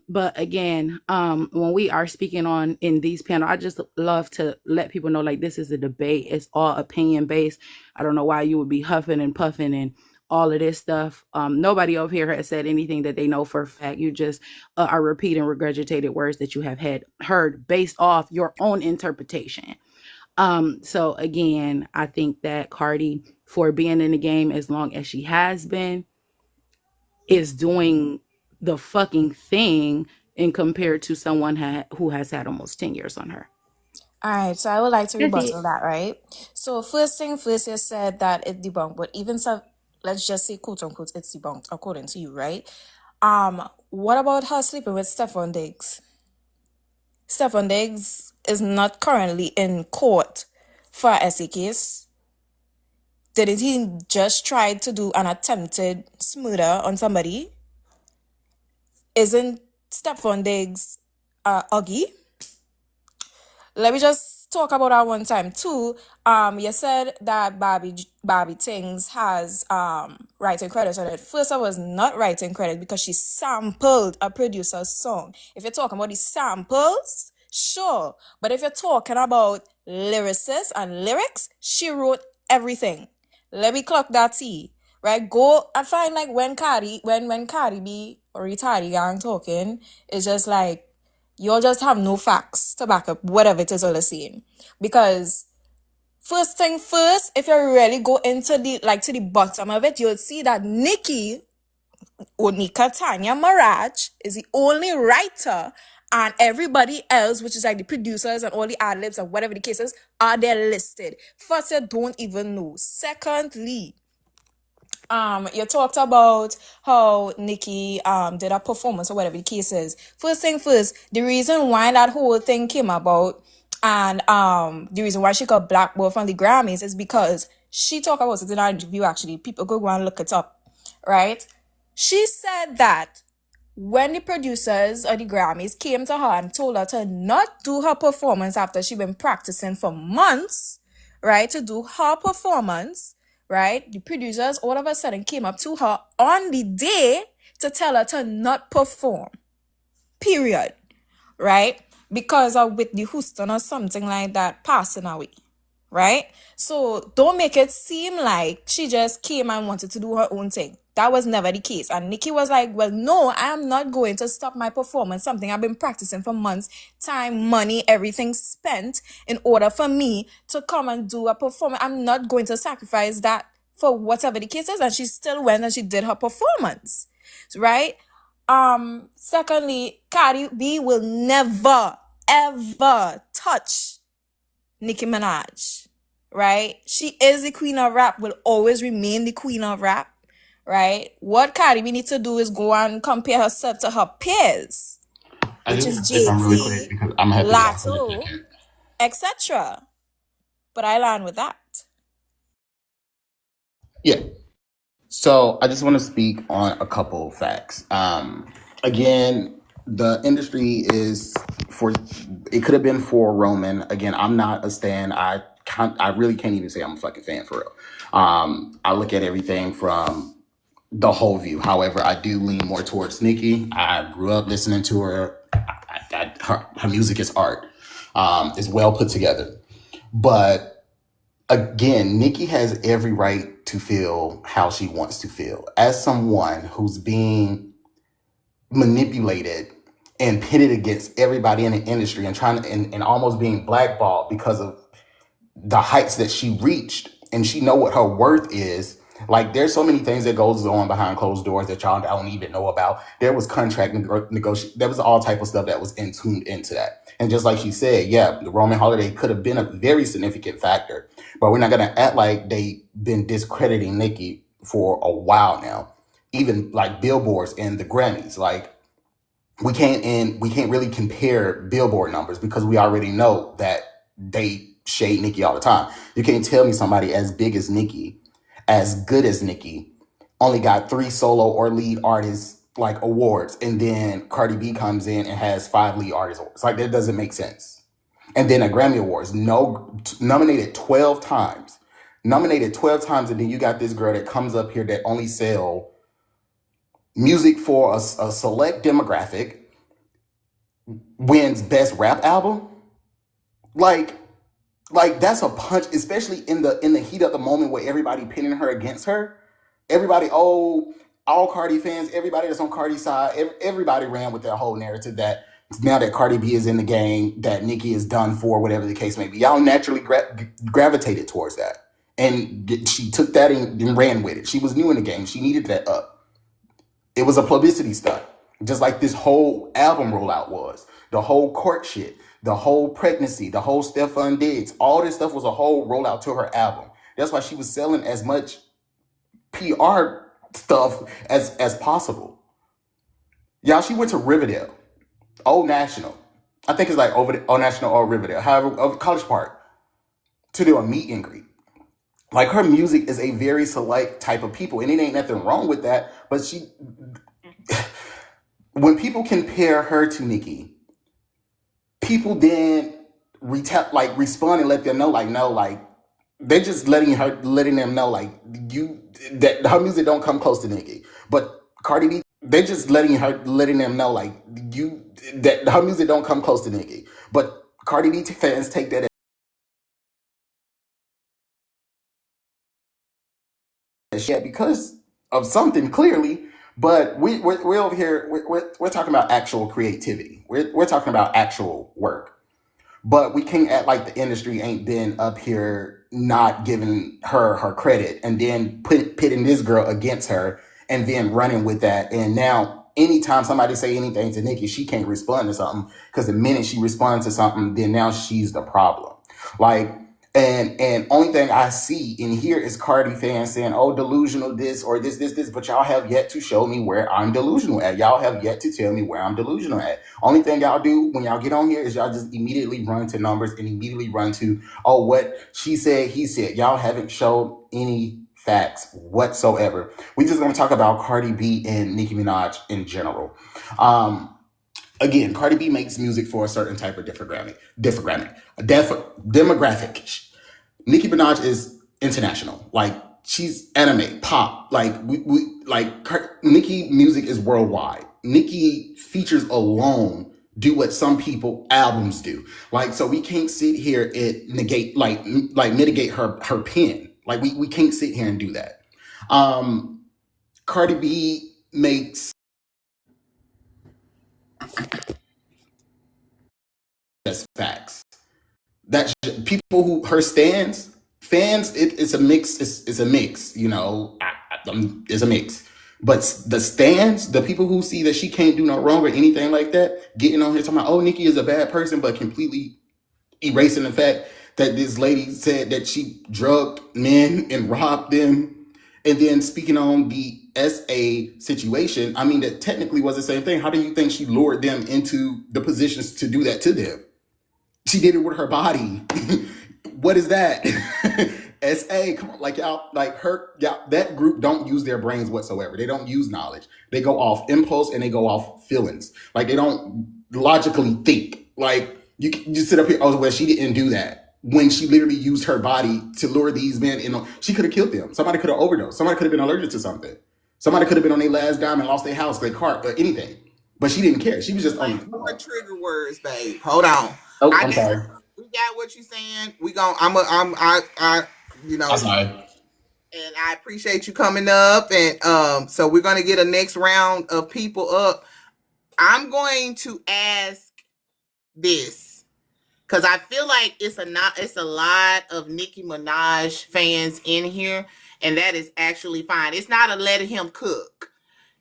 But again, when we are speaking on in these panels, I just love to let people know like this is a debate. It's all opinion based. I don't know why you would be huffing and puffing and all of this stuff. Nobody over here has said anything that they know for a fact. You just are repeating regurgitated words that you have heard based off your own interpretation. So again, I think that Cardi, for being in the game as long as she has been, is doing the fucking thing in compared to someone who has had almost 10 years on her. All right, so I would like to That's it. rebuttal that, right? So first thing first, you said that it debunked, but even so, let's just say quote unquote it's debunked according to you, right? What about her sleeping with Stephon Diggs? Stephon Diggs is not currently in court for a SE case. Didn't he just try to do an attempted murder on somebody? Isn't Stephon Diggs Uggy? Let me just talk about that one time too. You said that Barbie Tings has writing credit on it. First, I was not writing credit because she sampled a producer's song. If you're talking about the samples, sure. But if you're talking about lyricists and lyrics, she wrote everything. Let me clock that T. Right? Go and find like when Cardi B or Retardie gang talking, it's just like you'll just have no facts to back up whatever it is all saying. Because first thing first, if you really go into to the bottom of it, you'll see that Nicki Onika Tanya Maraj is the only writer, and everybody else, which is like the producers and all the ad libs and whatever the cases, are there listed. First, you don't even know. Secondly, you talked about how Nicki did a performance or whatever the case is. First thing first, the reason why that whole thing came about and the reason why she got blackballed from the Grammys is because she talked about it in our interview. Actually, people go and look it up, right? She said that when the producers of the Grammys came to her and told her to not do her performance after she'd been practicing for months, right, to do her performance, right, the producers all of a sudden came up to her on the day to tell her to not perform, period, right, because of Whitney Houston or something like that passing away, right? So don't make it seem like she just came and wanted to do her own thing. That was never the case. And Nicki was like, well, no, I am not going to stop my performance. Something I've been practicing for months, time, money, everything spent in order for me to come and do a performance. I'm not going to sacrifice that for whatever the case is. And she still went and she did her performance, right? Secondly, Cardi B will never, ever touch Nicki Minaj, right? She is the queen of rap, will always remain the queen of rap, right? What Cardi B needs to do is go and compare herself to her peers, I which just is want to say something really quick JT, because I'm happy y'all put it Lato, together. etc. But I land with that. Yeah. So I just want to speak on a couple of facts. Again, the industry is for. It could have been for Roman. Again, I'm not a stan. I really can't even say I'm a fucking fan for real. I look at everything from the whole view. However, I do lean more towards Nicki. I grew up listening to her. Her music is art. It's well put together. But again, Nicki has every right to feel how she wants to feel. As someone who's being manipulated and pitted against everybody in the industry and trying to, and almost being blackballed because of the heights that she reached, and she know what her worth is. Like, there's so many things that goes on behind closed doors that y'all don't even know about. There was contract negotiation. There was all type of stuff that was tuned into that. And just like she said, yeah, the Roman holiday could have been a very significant factor, but we're not gonna act like they been discrediting Nicki for a while now. Even like billboards and the Grammys, like we can't really compare Billboard numbers because we already know that they shade Nicki all the time. You can't tell me somebody as big as Nicki, as good as Nicki, only got 3 solo or lead artists like awards, and then Cardi B comes in and has 5 lead artist awards. Like that doesn't make sense. And then a Grammy Awards, no, nominated 12 times. Nominated 12 times, and then you got this girl that comes up here that only sell music for a select demographic, wins best rap album. Like, that's a punch, especially in the heat of the moment where everybody pinning her against her. Everybody, all Cardi fans, everybody that's on Cardi's side, everybody ran with that whole narrative that now that Cardi B is in the game, that Nicki is done for, whatever the case may be. Y'all naturally gravitated towards that. And she took that and ran with it. She was new in the game. She needed that up. It was a publicity stunt, just like this whole album rollout was. The whole court shit, the whole pregnancy, the whole Stefan Diggs, all this stuff was a whole rollout to her album. That's why she was selling as much PR stuff as possible. Y'all, she went to Riverdale, Old National. I think it's like over the Old National or Riverdale, however, over College Park, to do a meet and greet. Like, her music is a very select type of people, and it ain't nothing wrong with that. But when people compare her to Nicki, people then respond and let them know, like, no, like, they're just letting them know, like, that her music don't come close to Nicki. But Cardi B, they're just letting them know, like, that her music don't come close to Nicki. But Cardi B fans take that as shit because of something clearly. But we're over here, we're talking about actual creativity. We're talking about actual work. But we can't act like the industry ain't been up here not giving her credit, and then pitting this girl against her, and then running with that. And now anytime somebody say anything to Nicki, she can't respond to something, because the minute she responds to something, then now she's the problem. Like, and only thing I see in here is Cardi fans saying, "Oh, delusional this or this," but y'all have yet to show me where I'm delusional at. Y'all have yet to tell me where I'm delusional at. Only thing y'all do when y'all get on here is y'all just immediately run to numbers and immediately run to, oh, what she said, he said. Y'all haven't showed any facts whatsoever. We just gonna talk about Cardi B and Nicki Minaj in general. Again, Cardi B makes music for a certain type of demographic. Nicki Minaj is international. Like, she's anime, pop. Like, Nicki music is worldwide. Nicki features alone do what some people albums do. Like, so we can't sit here and negate, mitigate her pen. Like, we can't sit here and do that. Cardi B makes just facts. That people who her fans, it's a mix. It's a mix. You know, it's a mix. But the stands, the people who see that she can't do no wrong or anything like that, getting on here talking about, oh, Nicki is a bad person, but completely erasing the fact that this lady said that she drugged men and robbed them, and then speaking on the SA situation. I mean, that technically was the same thing. How do you think she lured them into the positions to do that to them? She did it with her body. What is that? SA, come on, like, y'all, like, that group don't use their brains whatsoever. They don't use knowledge. They go off impulse and they go off feelings. Like, they don't logically think. Like, you sit up here, oh, well, she didn't do that, when she literally used her body to lure these men in. She could have killed them. Somebody could have overdosed. Somebody could have been allergic to something. Somebody could have been on their last dime and lost their house, their car, or anything. But she didn't care. She was just on the More floor. trigger words, babe. Hold on. Oh, I I'm got. sorry. We got what you saying. We gon' you know, I'm sorry. and I appreciate you coming up. And so we're gonna get a next round of people up. I'm going to ask this because I feel like it's a lot of Nicki Minaj fans in here, and that is actually fine. It's not a let him cook.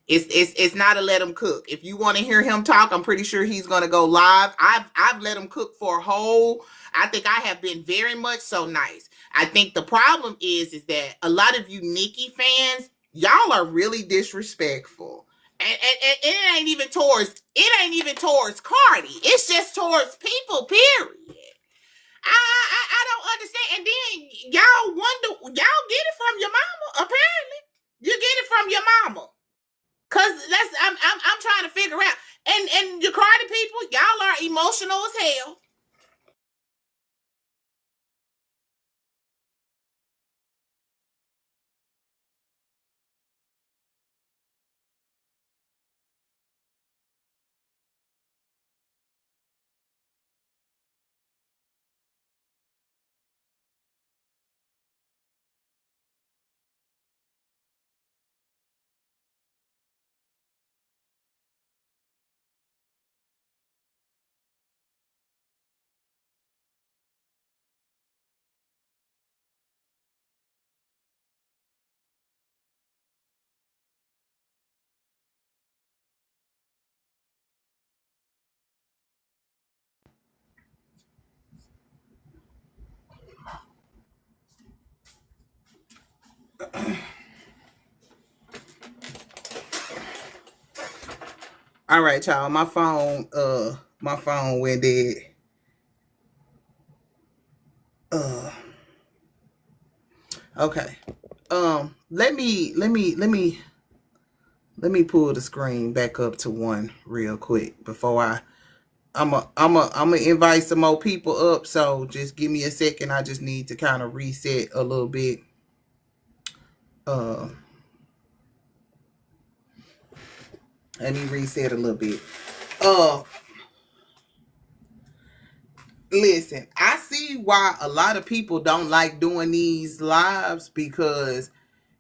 It's not a let him cook. If you want to hear him talk, I'm pretty sure he's gonna go live. I've let him cook for a whole. I think I have been very much so nice. I think the problem is that a lot of you Nicki fans, y'all are really disrespectful. And it ain't even towards Cardi. It's just towards people, period. I don't understand. And then y'all wonder, y'all get it from your mama. Apparently, you get it from your mama. Cause I'm trying to figure out. And your Cardi people, y'all are emotional as hell. All right, y'all. My phone went dead. Uh, okay. Let me pull the screen back up to one real quick before I'm a invite some more people up. So just give me a second. I just need to kind of reset a little bit. Uh, Let me reset a little bit. Uh, Listen, I see why a lot of people don't like doing these lives because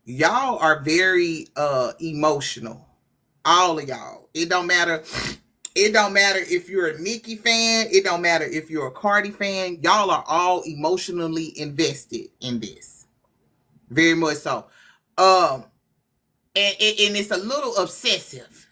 y'all are very emotional. All of y'all. It don't matter. It don't matter if you're a Nicki fan. It don't matter if you're a Cardi fan. Y'all are all emotionally invested in this. Very much so. Um, and it's a little obsessive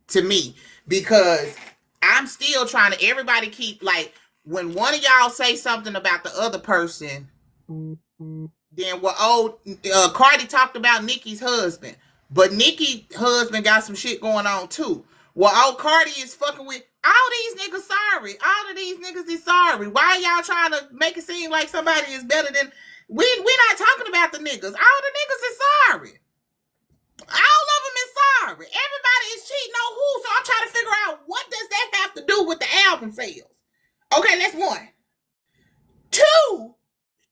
to me because I'm still trying to. Everybody keep like when one of y'all say something about the other person, then Cardi talked about Nicki's husband, but Nicki's husband got some shit going on too. Well, Cardi is fucking with all these niggas. Sorry, all of these niggas is sorry. Why y'all trying to make it seem like somebody is better than we not talking about the niggas. All the niggas is sorry. All of them is sorry. Everybody is cheating on who? So I'm trying to figure out what does that have to do with the album sales. Okay, that's one. Two.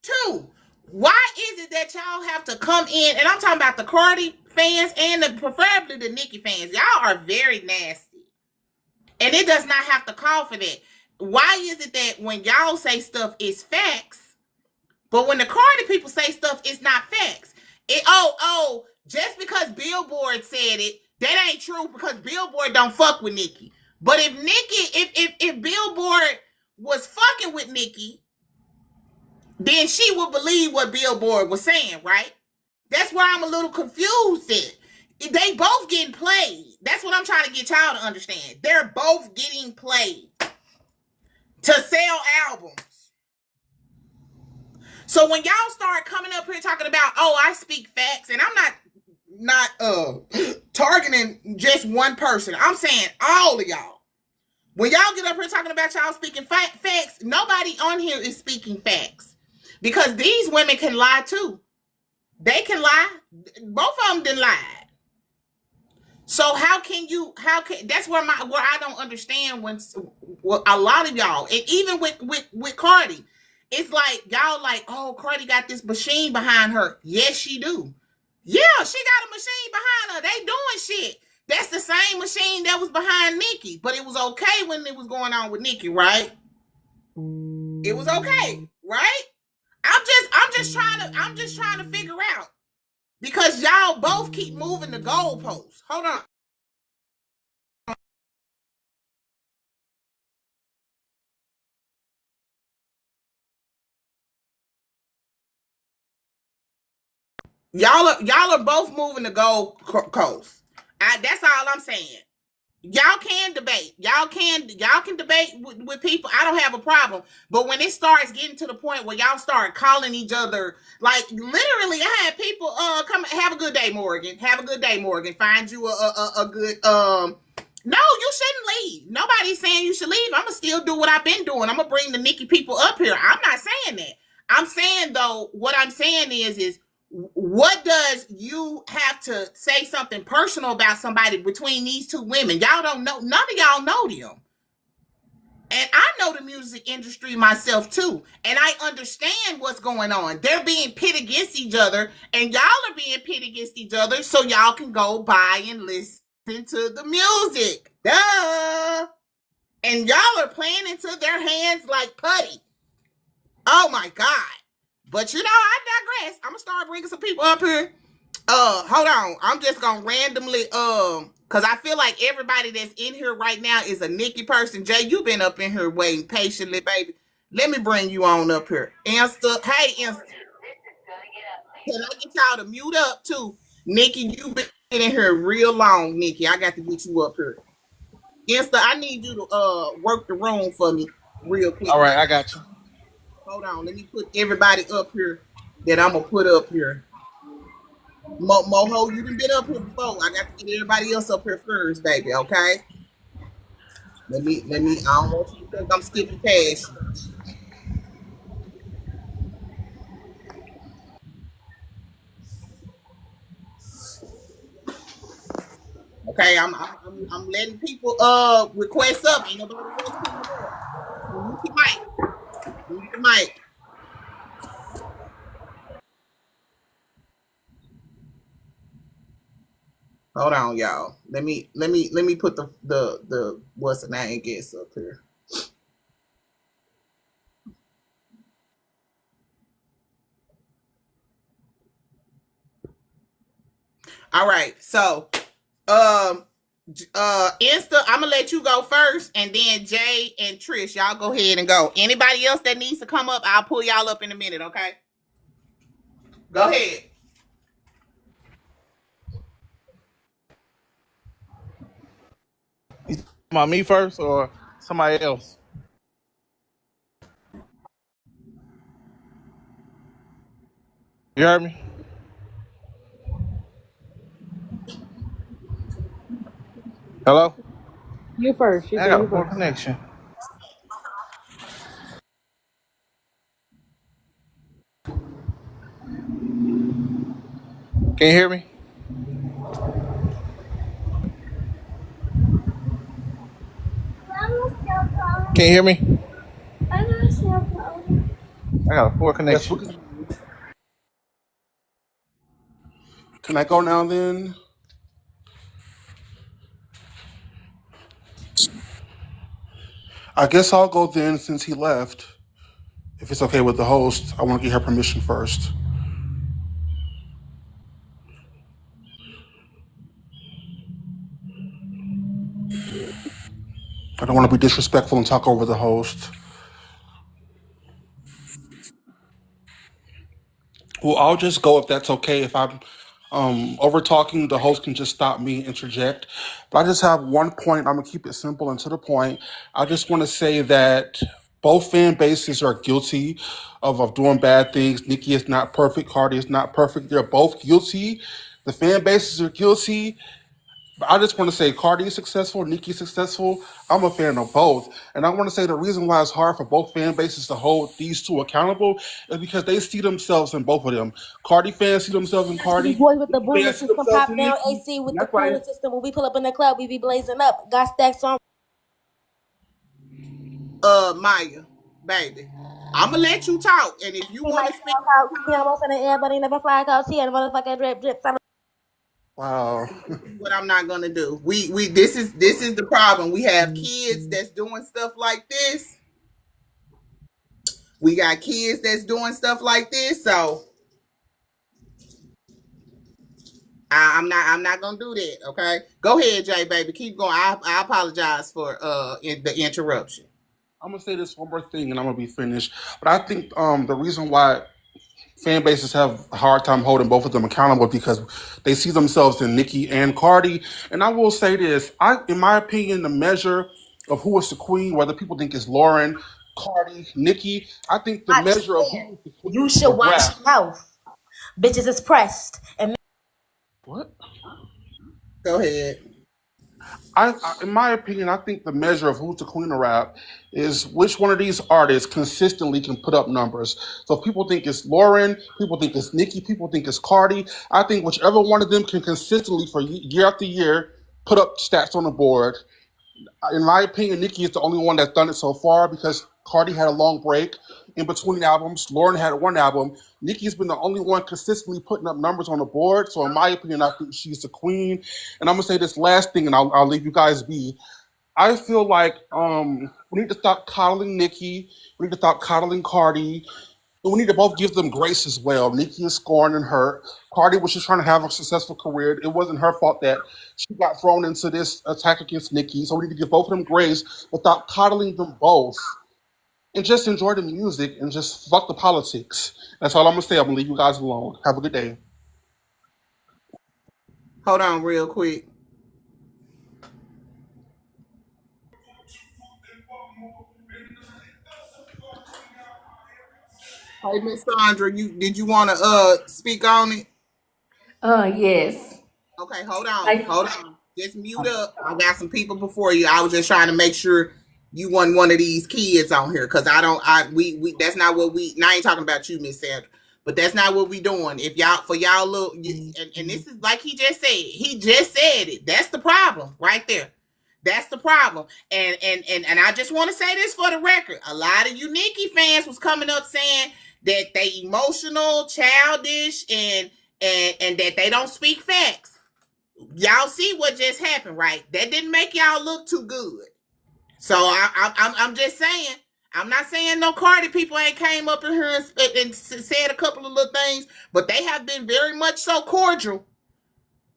Two. Why is it that y'all have to come in? And I'm talking about the Cardi fans and preferably the Nicki fans. Y'all are very nasty, and it does not have to call for that. Why is it that when y'all say stuff, it's facts, but when the Cardi people say stuff, it's not facts? Just because Billboard said it, that ain't true because Billboard don't fuck with Nicki. But if Billboard was fucking with Nicki, then she would believe what Billboard was saying, right? That's where I'm a little confused at. They both getting played. That's what I'm trying to get y'all to understand. They're both getting played to sell albums. So when y'all start coming up here talking about, I speak facts, and I'm not targeting just one person. I'm saying all of y'all. When y'all get up here talking about y'all speaking facts, nobody on here is speaking facts. Because these women can lie too. They can lie. Both of them didn't lie. So that's where I don't understand when a lot of y'all, and even with Cardi, it's like y'all like, Cardi got this machine behind her. Yes, she do. Yeah, she got a machine behind her. They doing shit. That's the same machine that was behind Nicki, but it was okay when it was going on with Nicki, right? It was okay, right? I'm just trying to figure out because y'all both keep moving the goalposts. Hold on. Y'all are both moving the goalposts. That's all I'm saying. Y'all can debate. Y'all can debate with people. I don't have a problem. But when it starts getting to the point where y'all start calling each other, like literally, I had people come have a good day, Morgan. Have a good day, Morgan. Find you a good No, you shouldn't leave. Nobody's saying you should leave. I'm gonna still do what I've been doing. I'm gonna bring the Nicki people up here. I'm not saying that. I'm saying though, what I'm saying is what does you have to say something personal about somebody between these two women? Y'all don't know. None of y'all know them. And I know the music industry myself too. And I understand what's going on. They're being pit against each other, and y'all are being pit against each other so y'all can go buy and listen to the music. Duh. And y'all are playing into their hands like putty. Oh my God. But I digress. I'm gonna start bringing some people up here. Hold on. I'm just gonna randomly because I feel like everybody that's in here right now is a Nicki person. Jay, you've been up in here waiting patiently, baby. Let me bring you on up here. Insta, hey Insta, can I get y'all to mute up too? Nicki, you've been in here real long, Nicki. I got to get you up here. Insta, I need you to work the room for me real All quick, right, baby. I got you. Hold on, let me put everybody up here that I'm gonna put up here. Moho, you done been up here before. I got to get everybody else up here first, baby. Okay. Let me. I don't want you to think I'm skipping past you. Okay. I'm letting people request up. Ain't nobody else coming up. Mute your mic. Mute your mic. Hold on, y'all. Let me put the what's the name guess up here. All right. So Insta, I'm gonna let you go first, and then Jay and Trish, y'all go ahead and go. Anybody else that needs to come up, I'll pull y'all up in a minute. Okay. Go ahead. You talking about me first or somebody else? You heard me? Hello? You first. She I said got a you poor first. connection. Can you hear me? Can you hear me? I got a poor Yes, we connection. can. Can I go now then? I guess I'll go then since he left. If it's okay with the host, I want to get her permission first. I don't want to be disrespectful and talk over the host. Well, I'll just go if that's okay. If I'm over talking, the host can just stop me, interject. But I just have one point. I'm gonna keep it simple and to the point. I just want to say that both fan bases are guilty of doing bad things. Nicki is not perfect. Cardi is not perfect. They're both guilty. The fan bases are guilty. But I just want to say Cardi is successful, Nicki is successful. I'm a fan of both. And I want to say the reason why it's hard for both fan bases to hold these two accountable is because they see themselves in both of them. Cardi fans see themselves in These Cardi, boys with the Nicki booming fans see system, themselves pop in down Nicki. AC And with the that's why cooling system. When we pull up in the club, we be blazing up. Got stacks on. Maya, baby, I'm gonna let you talk, and if you He want might to speak, talk out. He almost in the air, but he never fly out. He had a motherfucking drip drip. wow. this is what I'm not gonna do. We this is the problem. We have kids that's doing stuff like this. We got kids that's doing stuff like this. So I'm not gonna do that. Okay, go ahead, Jay, baby. Keep going. I apologize for the interruption. I'm gonna say this one more thing and I'm gonna be finished. But I think the reason why fan bases have a hard time holding both of them accountable because they see themselves in Nicki and Cardi. And I will say this: in my opinion, the measure of who is the queen, whether people think it's Lauren, Cardi, Nicki, I think the Watch measure of here. who is the You queen should of watch rap. your mouth. Bitches is pressed. And What? Go ahead. In my opinion, I think the measure of who's the queen of rap is which one of these artists consistently can put up numbers. So if people think it's Lauren, people think it's Nicki, people think it's Cardi. I think whichever one of them can consistently for year after year put up stats on the board. In my opinion, Nicki is the only one that's done it so far because Cardi had a long break in between albums. Lauren had one album. Nicki's been the only one consistently putting up numbers on the board. So in my opinion, I think she's the queen. And I'm gonna say this last thing, and I'll leave you guys be. I feel like we need to stop coddling Nicki. We need to stop coddling Cardi. And we need to both give them grace as well. Nicki is scorned and hurt. Cardi was just trying to have a successful career. It wasn't her fault that she got thrown into this attack against Nicki. So we need to give both of them grace without coddling them both. And just enjoy the music and just fuck the politics. That's all I'm gonna say. I'm gonna leave you guys alone. Have a good day. Hold on real quick. Hey, Miss Sandra, did you want to speak on it? Yes. Okay, hold on, Like, hold on. Just mute up. I got some people before you. I was just trying to make sure you wasn't one of these kids on here because I don't. We that's not what we. Now I ain't talking about you, Miss Sandra, but that's not what we doing. If y'all for y'all look, and this is like he just said. He just said it. That's the problem right there. That's the problem. And I just want to say this for the record. A lot of you Nicki fans was coming up saying that they emotional, childish, and that they don't speak facts. Y'all see what just happened, right? That didn't make y'all look too good. So I'm just saying. I'm not saying no Cardi people ain't came up in here and said a couple of little things, but they have been very much so cordial.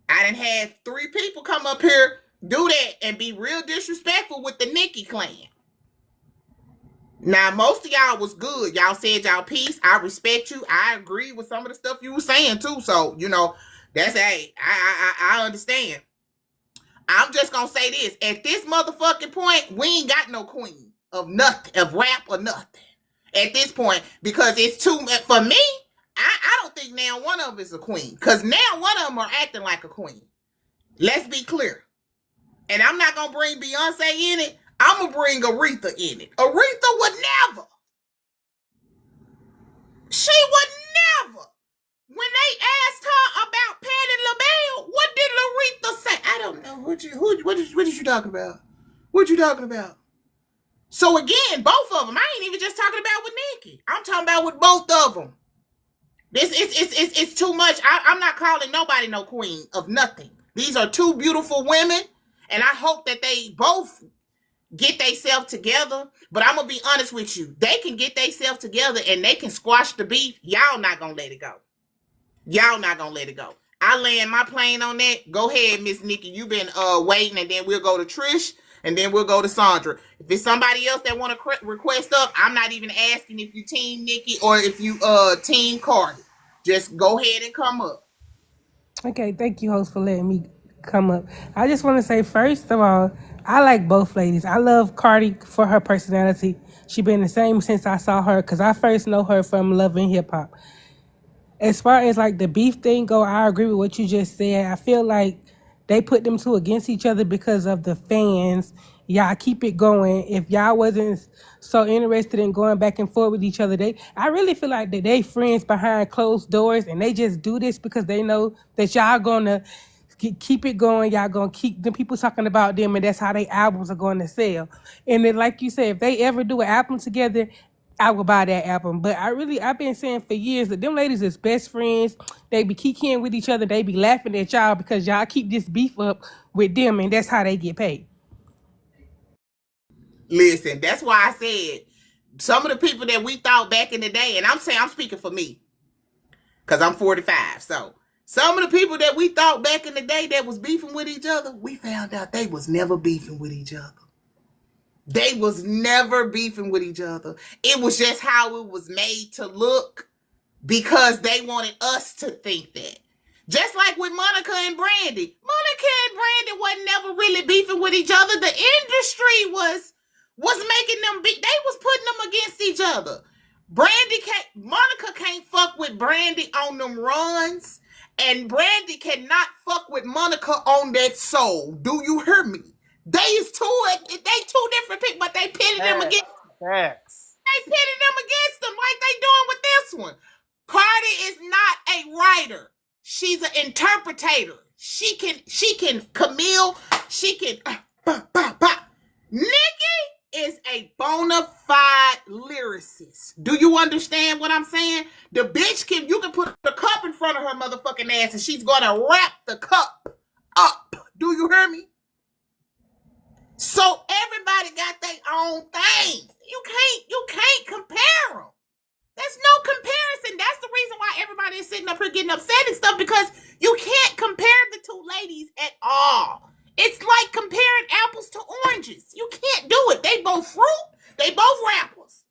I done had 3 people come up here do that and be real disrespectful with the Nicki clan. Now, most of y'all was good. Y'all said y'all piece. I respect you. I agree with some of the stuff you were saying too. So, that's I understand. I'm just gonna say this. At this motherfucking point, we ain't got no queen of nothing, of rap or nothing. At this point, because it's too for me, I don't think now one of them is a queen. Cause now one of them are acting like a queen. Let's be clear. And I'm not gonna bring Beyonce in it. I'm gonna bring Aretha in it. Aretha would never. She would never. When they asked her about Patti LaBelle, what did Aretha say? I don't know. What is you talking about? What you talking about? So again, both of them. I ain't even just talking about with Nicki. I'm talking about with both of them. It's too much. I'm not calling nobody no queen of nothing. These are 2 beautiful women, and I hope that they both get themselves together. But I'm gonna be honest with you. They can get themselves together and they can squash the beef. Y'all not gonna let it go. Y'all not gonna let it go. I land my plane on that. Go ahead, Miss Nicki. You been waiting, and then we'll go to Trish, and then we'll go to Sandra. If it's somebody else that want to request up, I'm not even asking if you team Nicki or if you team Cardi. Just go ahead and come up. Okay, thank you, host, for letting me come up. I just want to say, first of all, I like both ladies. I love Cardi for her personality. She been the same since I saw her, because I first know her from Love and Hip Hop. As far as like the beef thing go, I agree with what you just said. I feel like they put them 2 against each other because of the fans. Y'all keep it going. If y'all wasn't so interested in going back and forth with each other, I really feel like that they friends behind closed doors, and they just do this because they know that y'all gonna keep it going. Y'all gonna keep the people talking about them, and that's how their albums are going to sell. And then, like you said, if they ever do an album together, I will buy that album. But I've been saying for years that them ladies is best friends. They be kikiing with each other. They be laughing at y'all because y'all keep this beef up with them, and that's how they get paid. Listen, that's why I said some of the people that we thought back in the day, and I'm speaking for me, because I'm 45. So some of the people that we thought back in the day that was beefing with each other, we found out they was never beefing with each other. They was never beefing with each other. It was just how it was made to look. because they wanted us to think that. Just like with Monica and Brandy. Monica and Brandy wasn't never really beefing with each other. The industry was making them they was putting them against each other. Monica can't fuck with Brandy on them runs, and Brandy cannot fuck with Monica on that soul. Do you hear me? They two different people, but they pitted them against Facts. them like they doing with this one. Cardi is not a writer. She's an interpretator. She can Camille. She can Nicki is a bona fide lyricist. Do you understand what I'm saying? The bitch you can put the cup in front of her motherfucking ass and she's gonna wrap the cup up. Do you hear me? So everybody got their own thing. You can't compare them. There's no comparison. That's the reason why everybody is sitting up here getting upset and stuff, because you can't compare the two ladies at all. It's like comparing apples to oranges. You can't do it. They both fruit. They both rappers.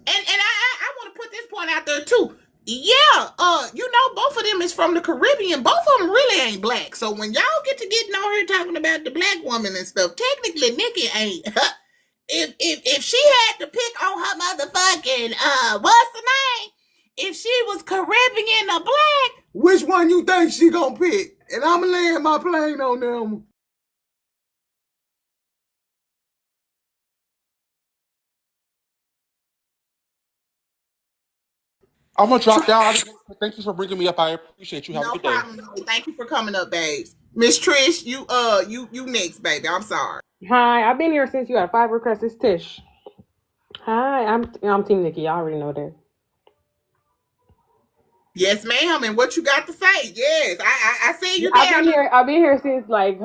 And I want to put this point out there too. Yeah, both of them is from the Caribbean. Both of them really ain't black. So when y'all get to getting on here talking about the black woman and stuff, technically Nicki ain't. If she had to pick on her motherfucking what's the name? If she was Caribbean or black, which one you think she gonna pick? And I'ma land my plane on them. I'm gonna drop down. Thank you for bringing me up. I appreciate you. Have a No good day. problem. Thank you for coming up, babes. Miss Trish, you next, baby. I'm sorry. Hi, I've been here since you had 5 requests. It's Tish. Hi, I'm Team Nicki. Y'all already know that. Yes, ma'am. And what you got to say? Yes, I see you there. I've been here since like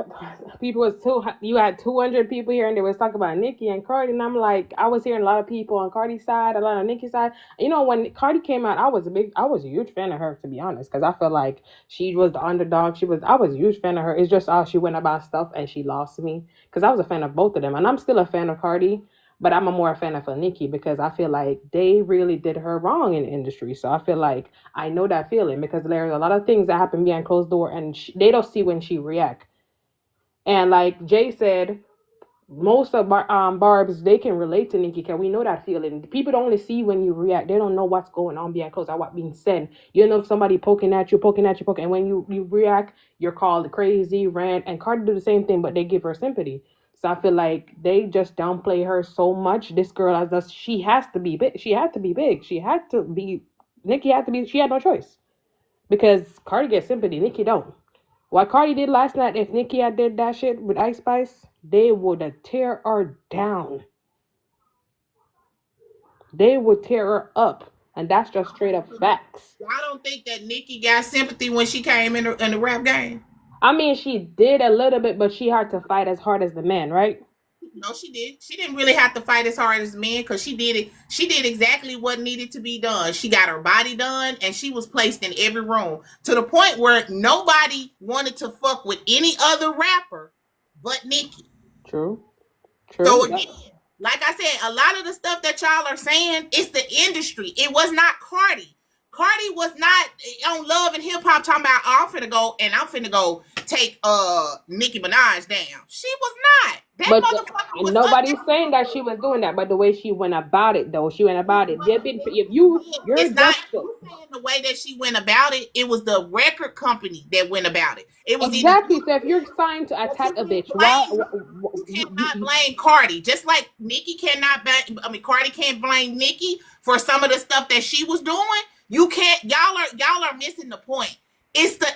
people was you had 200 people here and they was talking about Nicki and Cardi, and I'm like, I was hearing a lot of people on Cardi's side, a lot on Nicki's side. You know, when Cardi came out, I was a huge fan of her, to be honest, because I felt like she was the underdog. I was a huge fan of her. It's just how she went about stuff and she lost me, because I was a fan of both of them, and I'm still a fan of Cardi. But I'm a more fan of Nicki because I feel like they really did her wrong in the industry. So I feel like I know that feeling, because there's a lot of things that happen behind closed door and they don't see when she react. And like Jay said, most of Barb's, they can relate to Nicki because we know that feeling. People don't only see when you react. They don't know what's going on behind closed door, what being said. You know, if somebody poking at you, and when you react, you're called crazy, rant. And Cardi do the same thing, but they give her sympathy. So I feel like they just downplay her so much. This girl, she has to be big. She had to be big. Nicki had to be, she had no choice. Because Cardi gets sympathy, Nicki don't. What Cardi did last night, if Nicki had did that shit with Ice Spice, they would have tear her down. They would tear her up. And that's just straight up facts. I don't think that Nicki got sympathy when she came in the rap game. I mean, she did a little bit, but she had to fight as hard as the man, right? No, she did. She didn't really have to fight as hard as men, because she did it. She did exactly what needed to be done. She got her body done, and she was placed in every room to the point where nobody wanted to fuck with any other rapper but Nicki. True. So again, like I said, a lot of the stuff that y'all are saying, it's the industry. It was not Cardi. Cardi was not on Love and Hip Hop talking about, I'm finna go take Nicki Minaj down. She was not. That motherfucker was nobody's saying that she was doing that, but the way she went about it, though, you're it's not you saying the way that she went about it. It was the record company that went about it. It was exactly. So if you're trying to attack a bitch, you cannot blame Cardi. Just like Nicki cannot blame. I mean, Cardi can't blame Nicki for some of the stuff that she was doing. You can't. Y'all are missing the point. It's the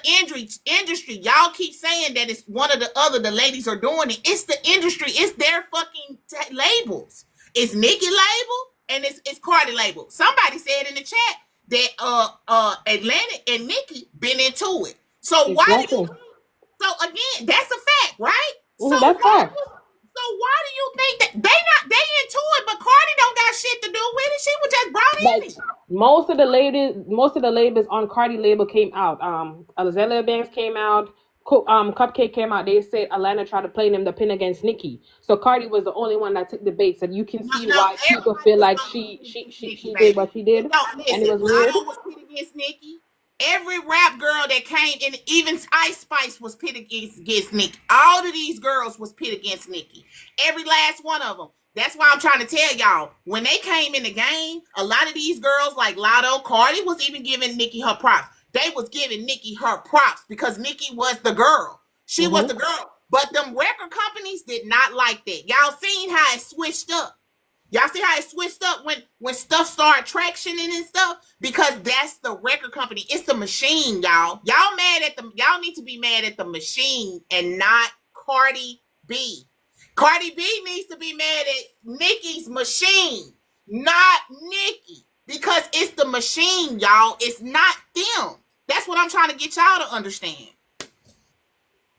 industry. Y'all keep saying that it's one of the ladies are doing it. It's the industry. It's their fucking labels. It's Nicki label and it's Cardi label. Somebody said in the chat that Atlantic and Nicki been into it. So why do you? So again, that's a fact, right? That's fact. So why do you think that they into it, but Cardi don't got shit to do with it? She was just brought in it. Most of the labels on Cardi label came out. Azalea Banks came out. Cupcake came out, they said Atlanta tried to play them the pin against Nicki. So Cardi was the only one that took the bait. And you can No, see no, why people everybody feel was like gonna pit against Nicki, she did baby. what she did, No, and it listen, was weird. Lotto was pit against Nicki. Every rap girl that came in, even Ice Spice was pit against Nicki. All of these girls was pit against Nicki. Every last one of them. That's why I'm trying to tell y'all. When they came in the game, a lot of these girls like Lotto, Cardi was even giving Nicki her props. They was giving Nicki her props because Nicki was the girl. She was the Mm-hmm. girl. But them record companies did not like that. Y'all seen how it switched up. Y'all see how it switched up when stuff started tractioning and stuff? Because that's the record company. It's the machine, y'all. Y'all need to be mad at the machine and not Cardi B. Cardi B needs to be mad at Nicki's machine, not Nicki. Because it's the machine, y'all. It's not them. That's what I'm trying to get y'all to understand.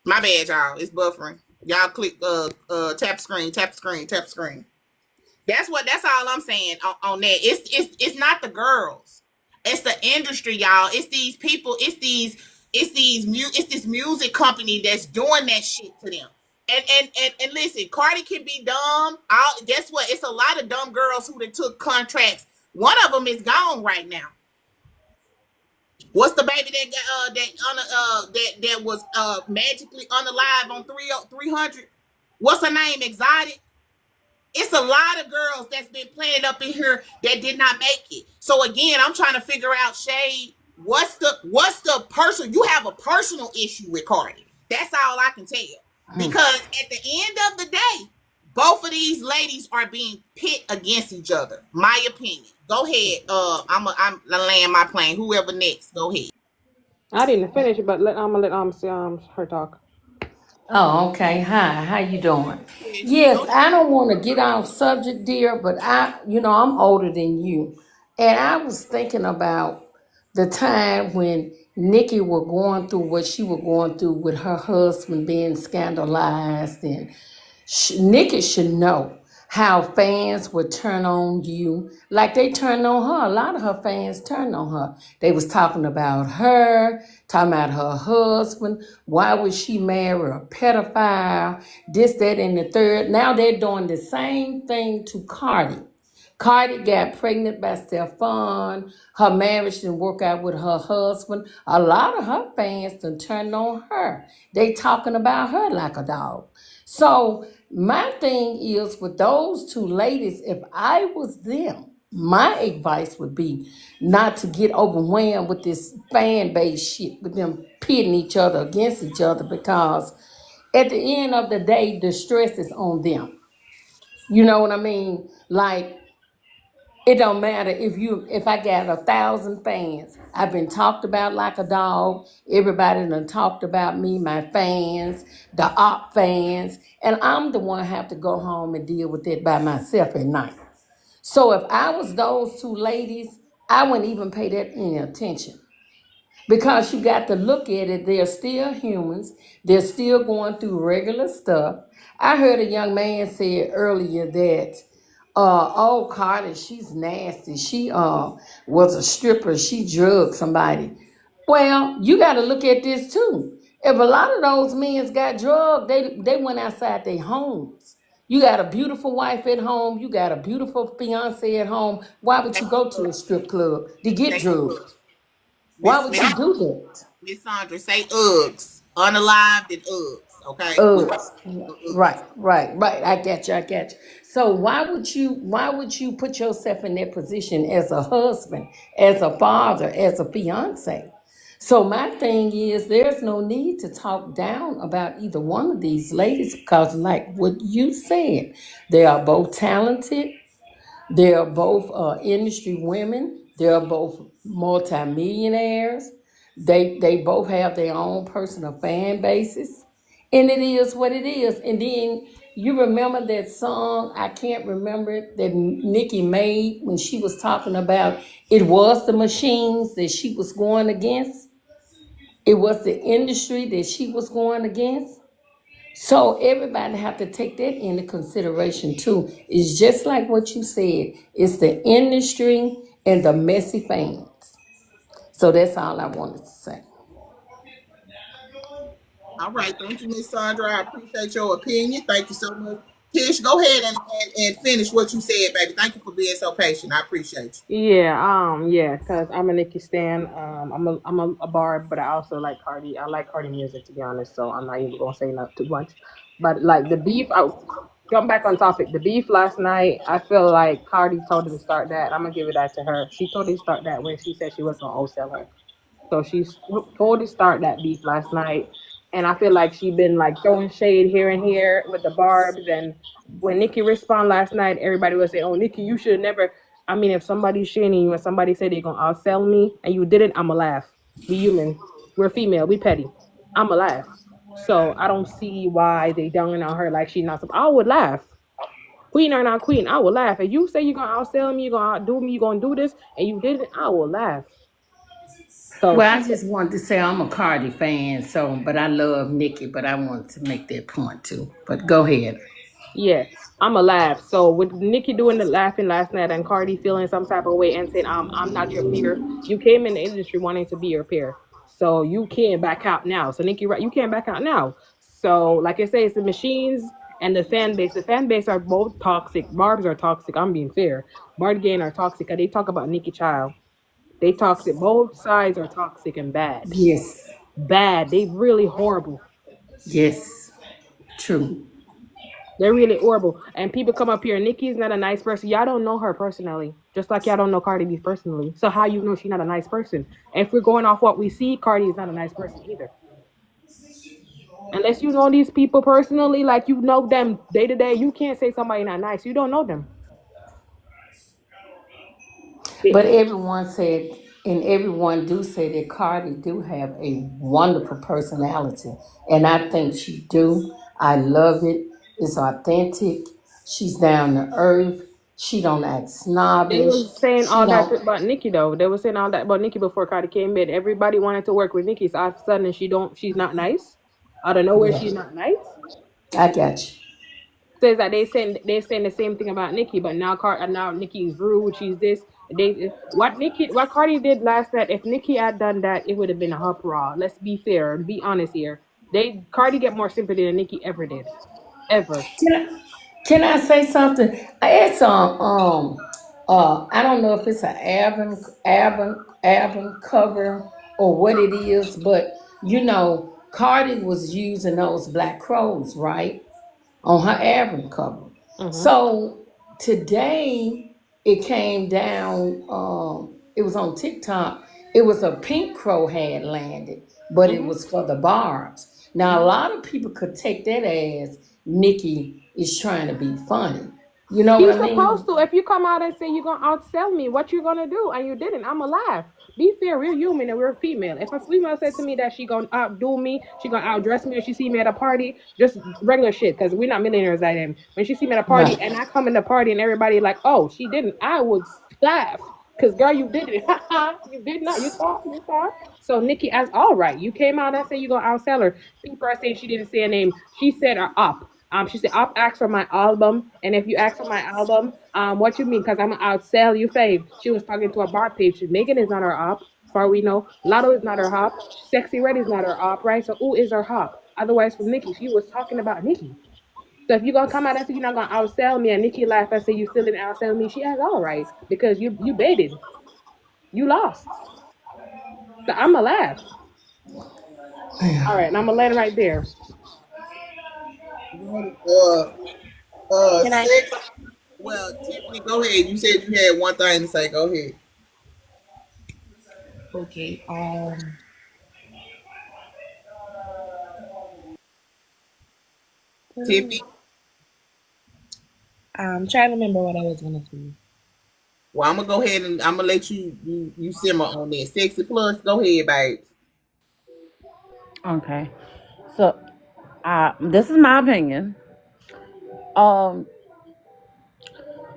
My bad, y'all. It's buffering. Y'all click tap screen, tap screen, tap screen. That's all I'm saying on that. It's not the girls. It's the industry, y'all. It's these people, it's this music company that's doing that shit to them. And listen, Cardi can be dumb. Guess what? It's a lot of dumb girls who took contracts. One of them is gone right now. What's the baby that got that was magically unalive on 300? What's her name? Exotic. It's a lot of girls that's been planted up in here that did not make it. So again, I'm trying to figure out, Shade, what's the person, you have a personal issue with Cardi. That's all I can tell. Because at the end of the day, both of these ladies are being pit against each other. My opinion. Go ahead. I'm laying my plane. Whoever next, go ahead. I didn't finish it, but I'm gonna let her talk. Oh, okay. Hi, how you doing? Go Yes, ahead. I don't want to get off subject, dear, but I'm older than you. And I was thinking about the time when Nikki was going through what she was going through with her husband being scandalized, and Nikki should know how fans would turn on you like they turned on her. A lot of her fans turned on her. They was talking about her, talking about her husband. Why would she marry a pedophile? This, that, and the third. Now they're doing the same thing to Cardi. Cardi got pregnant by Stephon. Her marriage didn't work out with her husband. A lot of her fans done turned on her. They talking about her like a dog. So my thing is with those two ladies, if I was them, my advice would be not to get overwhelmed with this fan base shit, with them pitting each other against each other, because at the end of the day, the stress is on them. You know what I mean? Like, it don't matter if I got 1,000 fans. I've been talked about like a dog. Everybody done talked about me, my fans, the op fans, and I'm the one have to go home and deal with it by myself at night. So if I was those two ladies, I wouldn't even pay that any attention. Because you got to look at it, they're still humans. They're still going through regular stuff. I heard a young man say earlier that, oh, Cardi, she's nasty. She was a stripper. She drugged somebody. Well, you got to look at this too. If a lot of those men got drugged, they went outside their homes. You got a beautiful wife at home. You got a beautiful fiance at home. Why would you go to a strip club to get Say drugged? Why Miss would Miss you do that? Miss Sandra, say Uggs. Unalived and Uggs. Okay? We Oh, talking about the right, Uggs. right, right. I get you. I get you. So why would you put yourself in that position as a husband, as a father, as a fiance? So my thing is, there's no need to talk down about either one of these ladies, because, like what you said, they are both talented. They are both industry women. They are both multimillionaires. They both have their own personal fan bases, and it is what it is. And then you remember that song? I can't remember it, that Nicki made when she was talking about it was the machines that she was going against. It was the industry that she was going against. So everybody have to take that into consideration too. It's just like what you said. It's the industry and the messy fans. So that's all I wanted to say. All right, thank you, Miss Sandra. I appreciate your opinion. Thank you so much. Tish, go ahead and finish what you said, baby. Thank you for being so patient. I appreciate Yeah, yeah, because I'm a Nicki stan. I'm a barb, but I also like Cardi. I like Cardi music, to be honest. So I'm not even gonna say not too much. But like the beef, I jump back on topic. The beef last night, I feel like Cardi told her to start that. I'm gonna give it that to her. She told her to start that when she said she was gonna wholesale her. So she's told to start that beef last night, and I feel like she been like throwing shade here and here with the barbs. And when Nicki responded last night, everybody was saying, "Oh, Nicki, you should never." I mean, if somebody's shitting you and somebody say they're gonna outsell me and you didn't, I'ma laugh. Be human. We're female. We petty. I'ma laugh. So I don't see why they down on her like she's not. I would laugh. Queen or not queen, I will laugh. If you say you're gonna outsell me, you're gonna outdo me, you're gonna do this, and you didn't, I will laugh. So Well, she I just wanted to say I'm a Cardi fan, so but I love Nicki, but I wanted to make that point too. But go ahead. Yeah, I'm a laugh. So with Nicki doing the laughing last night and Cardi feeling some type of way and saying, I'm not your peer. You came in the industry wanting to be your peer. So you can't back out now. So Nicki, right, you can't back out now. So like I say, it's the machines and the fan base. The fan base are both toxic. Barbs are toxic. I'm being fair. Bard Gain are toxic. They talk about Nicki Child. They toxic. Both sides are toxic and bad. Yes, Bad. They really horrible. yes, true. They're really horrible. And people come up here. Nikki's not a nice person. Y'all don't know her personally. Just like y'all don't know Cardi B personally. So how you know she's not a nice person? And if we're going off what we see, Cardi is not a nice person either. Unless you know these people personally, like you know them day to day, you can't say somebody not nice. You don't know them. But everyone said, and everyone do say that Cardi do have a wonderful personality, and I think she do. I love it. It's authentic. She's down to earth. She don't act They snobbish. was saying She all that don't. shit about Nikki though. They were saying all that about Nikki before Cardi came in. Everybody wanted to work with Nikki. So all of a sudden she's not nice. Out of nowhere Yeah, she's not nice. I got you. Says that they're saying the same thing about Nikki, but now Nikki is rude. She's this. What Cardi did last night. If Nikki had done that, it would have been a uproar. Let's be fair and be honest here. Cardi get more sympathy than Nikki ever did, ever. Can I, can I say something? It's I don't know if it's an album cover or what it is, but Cardi was using those black crows, right? On her album cover. Hmm. So today it came down, it was on TikTok. It was a pink crow had landed, but it Hmm. was for the barbs. Now a lot of people could take that as Nikki is trying to be funny. You know what She's I supposed mean? to. If you come out and say you're gonna outsell me, what you gonna do? And you didn't. I'ma laugh. Be fair. We're human and we're female. If a female said to me that she gonna outdo me, she gonna outdress me, or she see me at a party, just regular shit, because we're not millionaires like them. When she see me at a party Right. and I come in the party and everybody like, oh, she didn't, I would laugh. Cause girl, you did it. You did not. You saw. So Nikki, as all right, you came out and said you gonna outsell her. People are saying she didn't say a name. She said up. She said, "I'll ask for my album, and if you ask for my album, what you mean? Because I'm gonna outsell you, fave." She was talking to a bar page. Megan is not her op, as far we know. Lotto is not her hop. Sexy Red is not her op, right? So who is her hop? Otherwise, from Nikki, she was talking about Nikki. So if you're gonna come out and say you're not gonna outsell me, and Nikki laugh and say you still didn't outsell me, she has all right because you baited, you lost. So I'ma laugh. All right, and I'ma land right there. you. Can I? Sex. Well, Tiffany, go ahead. You said you had one thing to say. Go ahead, Okay. Tiffany. I'm trying to remember what I was gonna say. Well, I'm gonna go ahead and I'm gonna let you simmer on that. Sexy plus. Go ahead, babe. Okay. So, this is my opinion. Um,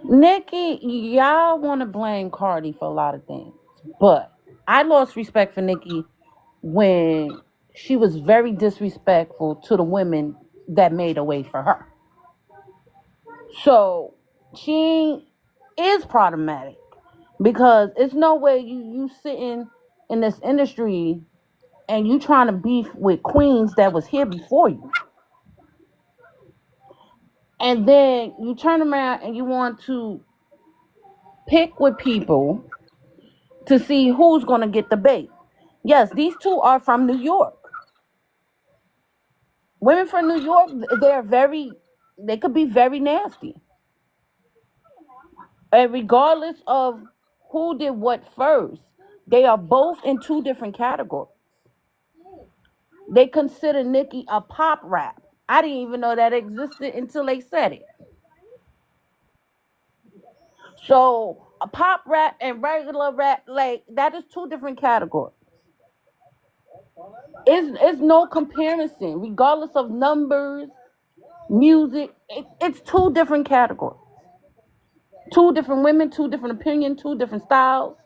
Nikki, y'all want to blame Cardi for a lot of things, but I lost respect for Nikki when she was very disrespectful to the women that made a way for her. So she is problematic because it's no way you sitting in this industry and you trying to beef with queens that was here before you. And then you turn around and you want to pick with people to see who's going to get the bait. Yes, these two are from New York. Women from New York, they could be very nasty. And regardless of who did what first, they are both in two different categories. They consider Nicki a pop rap. I didn't even know that existed until they said it. So a pop rap and regular rap, like that is two different categories. It's no comparison, regardless of numbers, music. It's two different categories. Two different women, two different opinions, two different styles.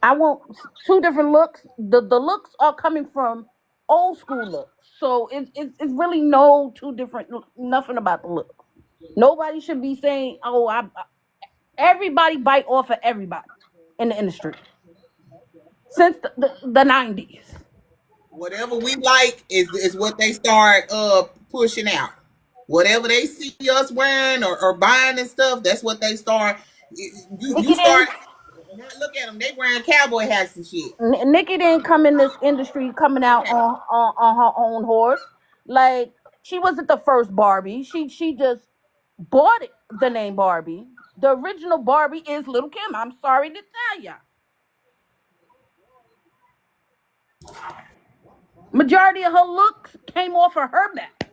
I want two different looks. The looks are coming from old school looks. So it's really no two different, nothing about the look. Nobody should be saying, oh, everybody bite off of everybody in the industry since the 90s. Whatever we like is what they start pushing out. Whatever they see us wearing or buying and stuff, that's what they start. You Nicki didn't start now. Look at them; they wearing cowboy hats and shit. Nicki didn't come in this industry coming out Okay. on her own horse. Like she wasn't the first Barbie. She just bought it, the name Barbie. The original Barbie is Little Kim. I'm sorry to tell ya. Majority of her looks came off of her back.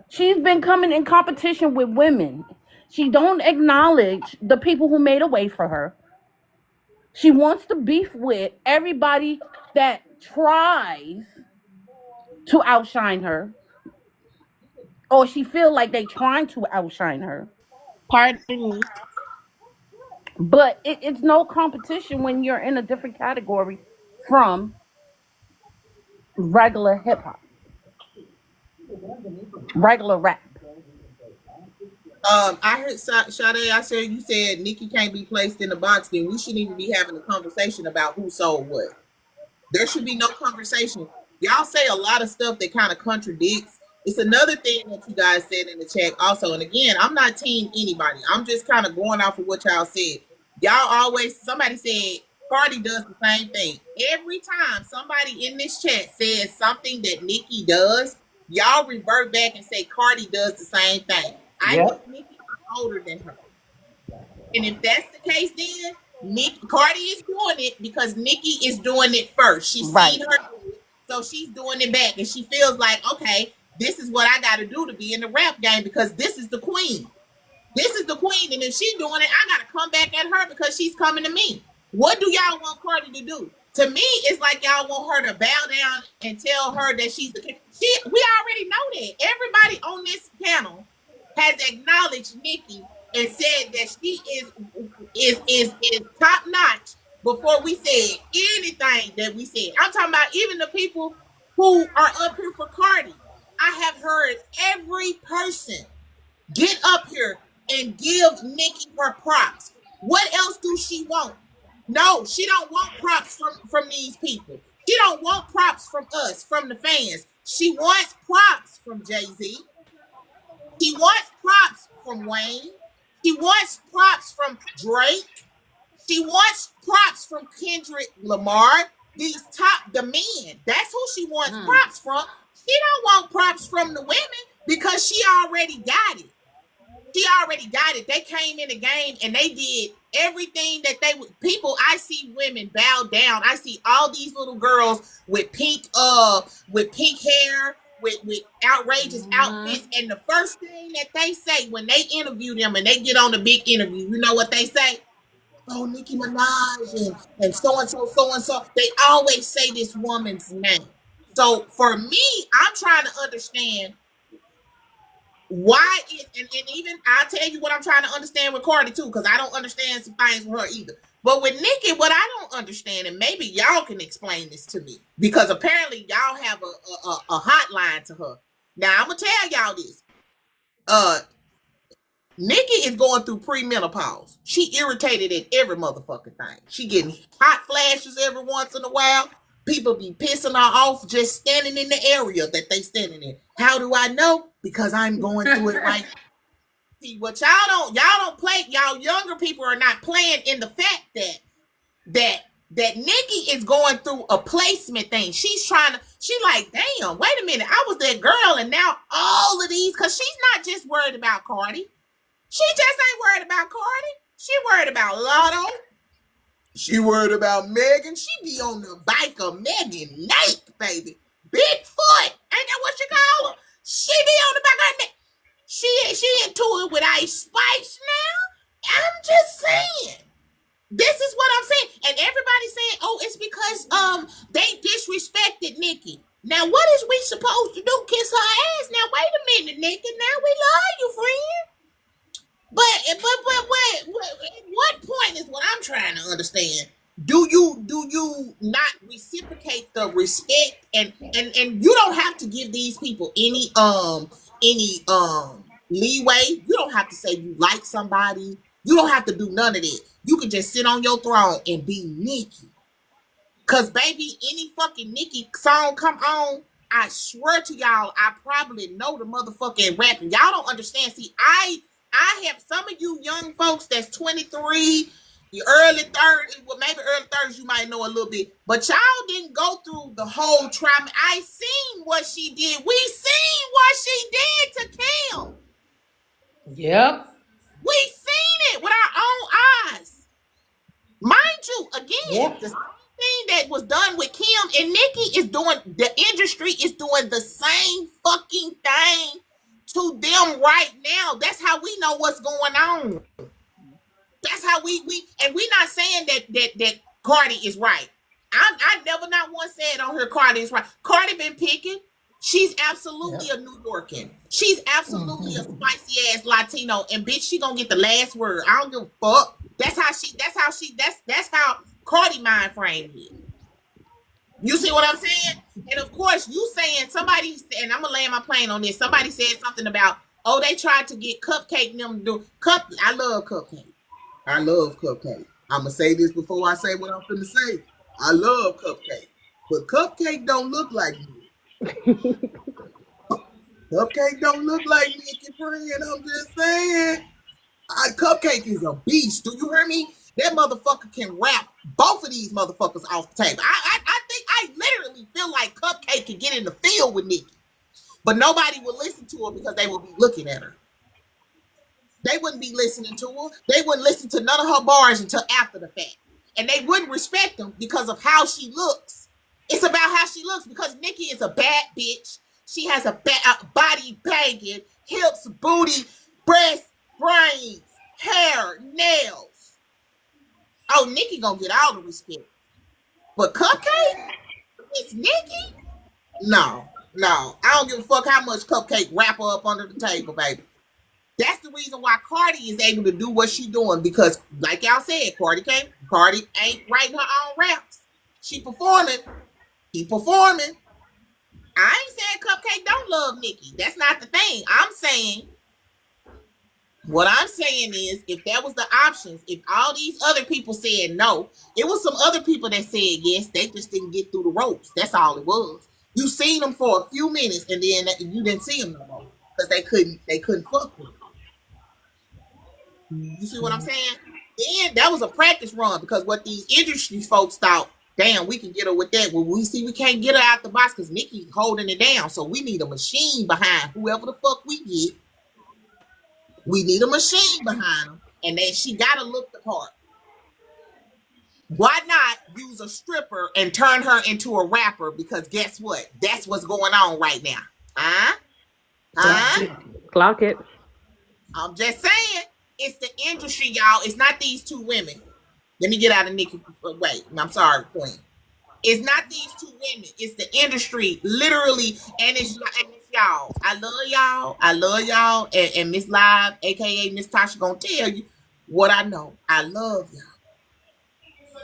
She's been coming in competition with women. She don't acknowledge the people who made a way for her. She wants to beef with everybody that tries to outshine her, or she feel like they trying to outshine her. Pardon me. But it's no competition when you're in a different category from regular hip hop, regular rap. I heard Sade. I said you said Nikki can't be placed in the box. Then we shouldn't even be having a conversation about who sold what. There should be no conversation. Y'all say a lot of stuff that kind of contradicts. It's another thing that you guys said in the chat also. And again, I'm not team anybody. I'm just kind of going off of what y'all said. Y'all always, somebody said Cardi does the same thing. Every time somebody in this chat says something that Nikki does, y'all revert back and say Cardi does the same thing. I know Yep. Nikki is older than her. And if that's the case, then Cardi is doing it because Nikki is doing it first. She's Right. seen her do it, so she's doing it back, and she feels like, okay, this is what I got to do to be in the rap game because this is the queen. This is the queen, and if she's doing it, I got to come back at her because she's coming to me. What do y'all want Cardi to do? To me, it's like y'all want her to bow down and tell her that she's the king. We already know that. Everybody on this panel has acknowledged Nikki and said that she is top notch before we said anything that we said. I'm talking about even the people who are up here for Cardi. I have heard every person get up here and give Nikki her props. What else do she want? No, she don't want props from these people. She don't want props from us, from the fans. She wants props from Jay-Z. She wants props from Wayne. She wants props from Drake. She wants props from Kendrick Lamar. These the men. That's who she wants props from. She don't want props from the women because she already got it. She already got it. They came in the game and they did everything that they would. People, I see women bow down. I see all these little girls with pink hair, with outrageous outfits. And the first thing that they say when they interview them and they get on the big interview, you know what they say? Oh, Nicki Minaj and so and so, so and so. They always say this woman's name. So for me, I'm trying to understand why is and even I'll tell you what I'm trying to understand with Cardi too, because I don't understand some things with her either. But with Nicki, what I don't understand, and maybe y'all can explain this to me, because apparently y'all have a hotline to her. Now I'm gonna tell y'all this. Nicki is going through premenopause. She irritated at every motherfucking thing. She getting hot flashes every once in a while. People be pissing her off just standing in the area that they standing in. How do I know? Because I'm going through it right. See what y'all don't play. Y'all younger people are not playing in the fact that Nicki is going through a placement thing. She's trying to. She like, damn. Wait a minute. I was that girl, and now all of these. Because she's not just worried about Cardi. She just ain't worried about Cardi. She worried about Lotto. She worried about Megan. She be on the bike of Megan Nate, baby. Bigfoot. Ain't that what you call her? She be on the bike of Nate. She into it with Ice Spice now. I'm just saying. This is what I'm saying. And everybody's saying, oh, it's because they disrespected Nicki. Now, what is we supposed to do? Kiss her ass? Now, wait a minute, Nicki. Now we love you, friend. But what point is what I'm trying to understand? Do you not reciprocate the respect and you don't have to give these people any leeway. You don't have to say you like somebody. You don't have to do none of that. You can just sit on your throne and be Nicki. Cause baby, any fucking Nicki song come on, I swear to y'all, I probably know the motherfucking rapping. Y'all don't understand. See, I have some of you young folks that's 23, your early 30s, well, maybe early 30s, you might know a little bit, but y'all didn't go through the whole trauma. I seen what she did. We seen what she did to Kim. Yep. We seen it with our own eyes. Mind you, again, Yep. the same thing that was done with Kim and Nicki is doing, the industry is doing the same fucking thing to them right now. That's how we know what's going on. That's how we and we're not saying that Cardi is right. I never not once said on her Cardi is right. Cardi been picking. She's absolutely Yep. a New Yorker. She's absolutely a spicy ass Latino, and bitch, she gonna get the last word. I don't give a fuck. That's how Cardi mind frame is. You see what I'm saying? And of course, you saying somebody, and I'm gonna land my plane on this. Somebody said something about, oh, they tried to get Cupcake and them to do cup. I love Cupcake. I love Cupcake. I'm gonna say this before I say what I'm gonna say. I love Cupcake, but Cupcake don't look like me. Cupcake don't look like Nicki friend. I'm just saying. Cupcake is a beast. Do you hear me? That motherfucker can rap both of these motherfuckers off the table. I think I literally feel like Cupcake can get in the field with Nicki, but nobody will listen to her because they will be looking at her. They wouldn't be listening to her. They wouldn't listen to none of her bars until after the fact, and they wouldn't respect them because of how she looks. It's about how she looks because Nicki is a bad bitch. She has a body banging, hips, booty, breasts, brains, hair, nails. Oh, Nicki gonna get all the respect. But Cupcake? It's Nicki? No. I don't give a fuck how much Cupcake wrap her up under the table, baby. That's the reason why Cardi is able to do what she doing because, like y'all said, Cardi ain't writing her own raps. She performing. She performing. I ain't saying Cupcake don't love Nicki. That's not the thing. What I'm saying is, if that was the options, if all these other people said no, it was some other people that said yes. They just didn't get through the ropes. That's all it was. You seen them for a few minutes, and then you didn't see them no more because they couldn't fuck with them. You see what I'm saying? Then that was a practice run because what these industry folks thought, damn, we can get her with that. Well, we see we can't get her out the box because Nicki's holding it down. So we need a machine behind whoever the fuck we get. We need a machine behind them, and then she gotta look the part. Why not use a stripper and turn her into a rapper? Because guess what? That's what's going on right now. Huh? Huh? Clock it. I'm just saying, it's the industry, y'all. It's not these two women. Let me get out of Nicki. Wait, I'm sorry, Queen. It's not these two women. It's the industry, literally, and it's y'all. I love y'all. I love y'all. And Miss Live, aka Miss Tasha, gonna tell you what I know. I love y'all,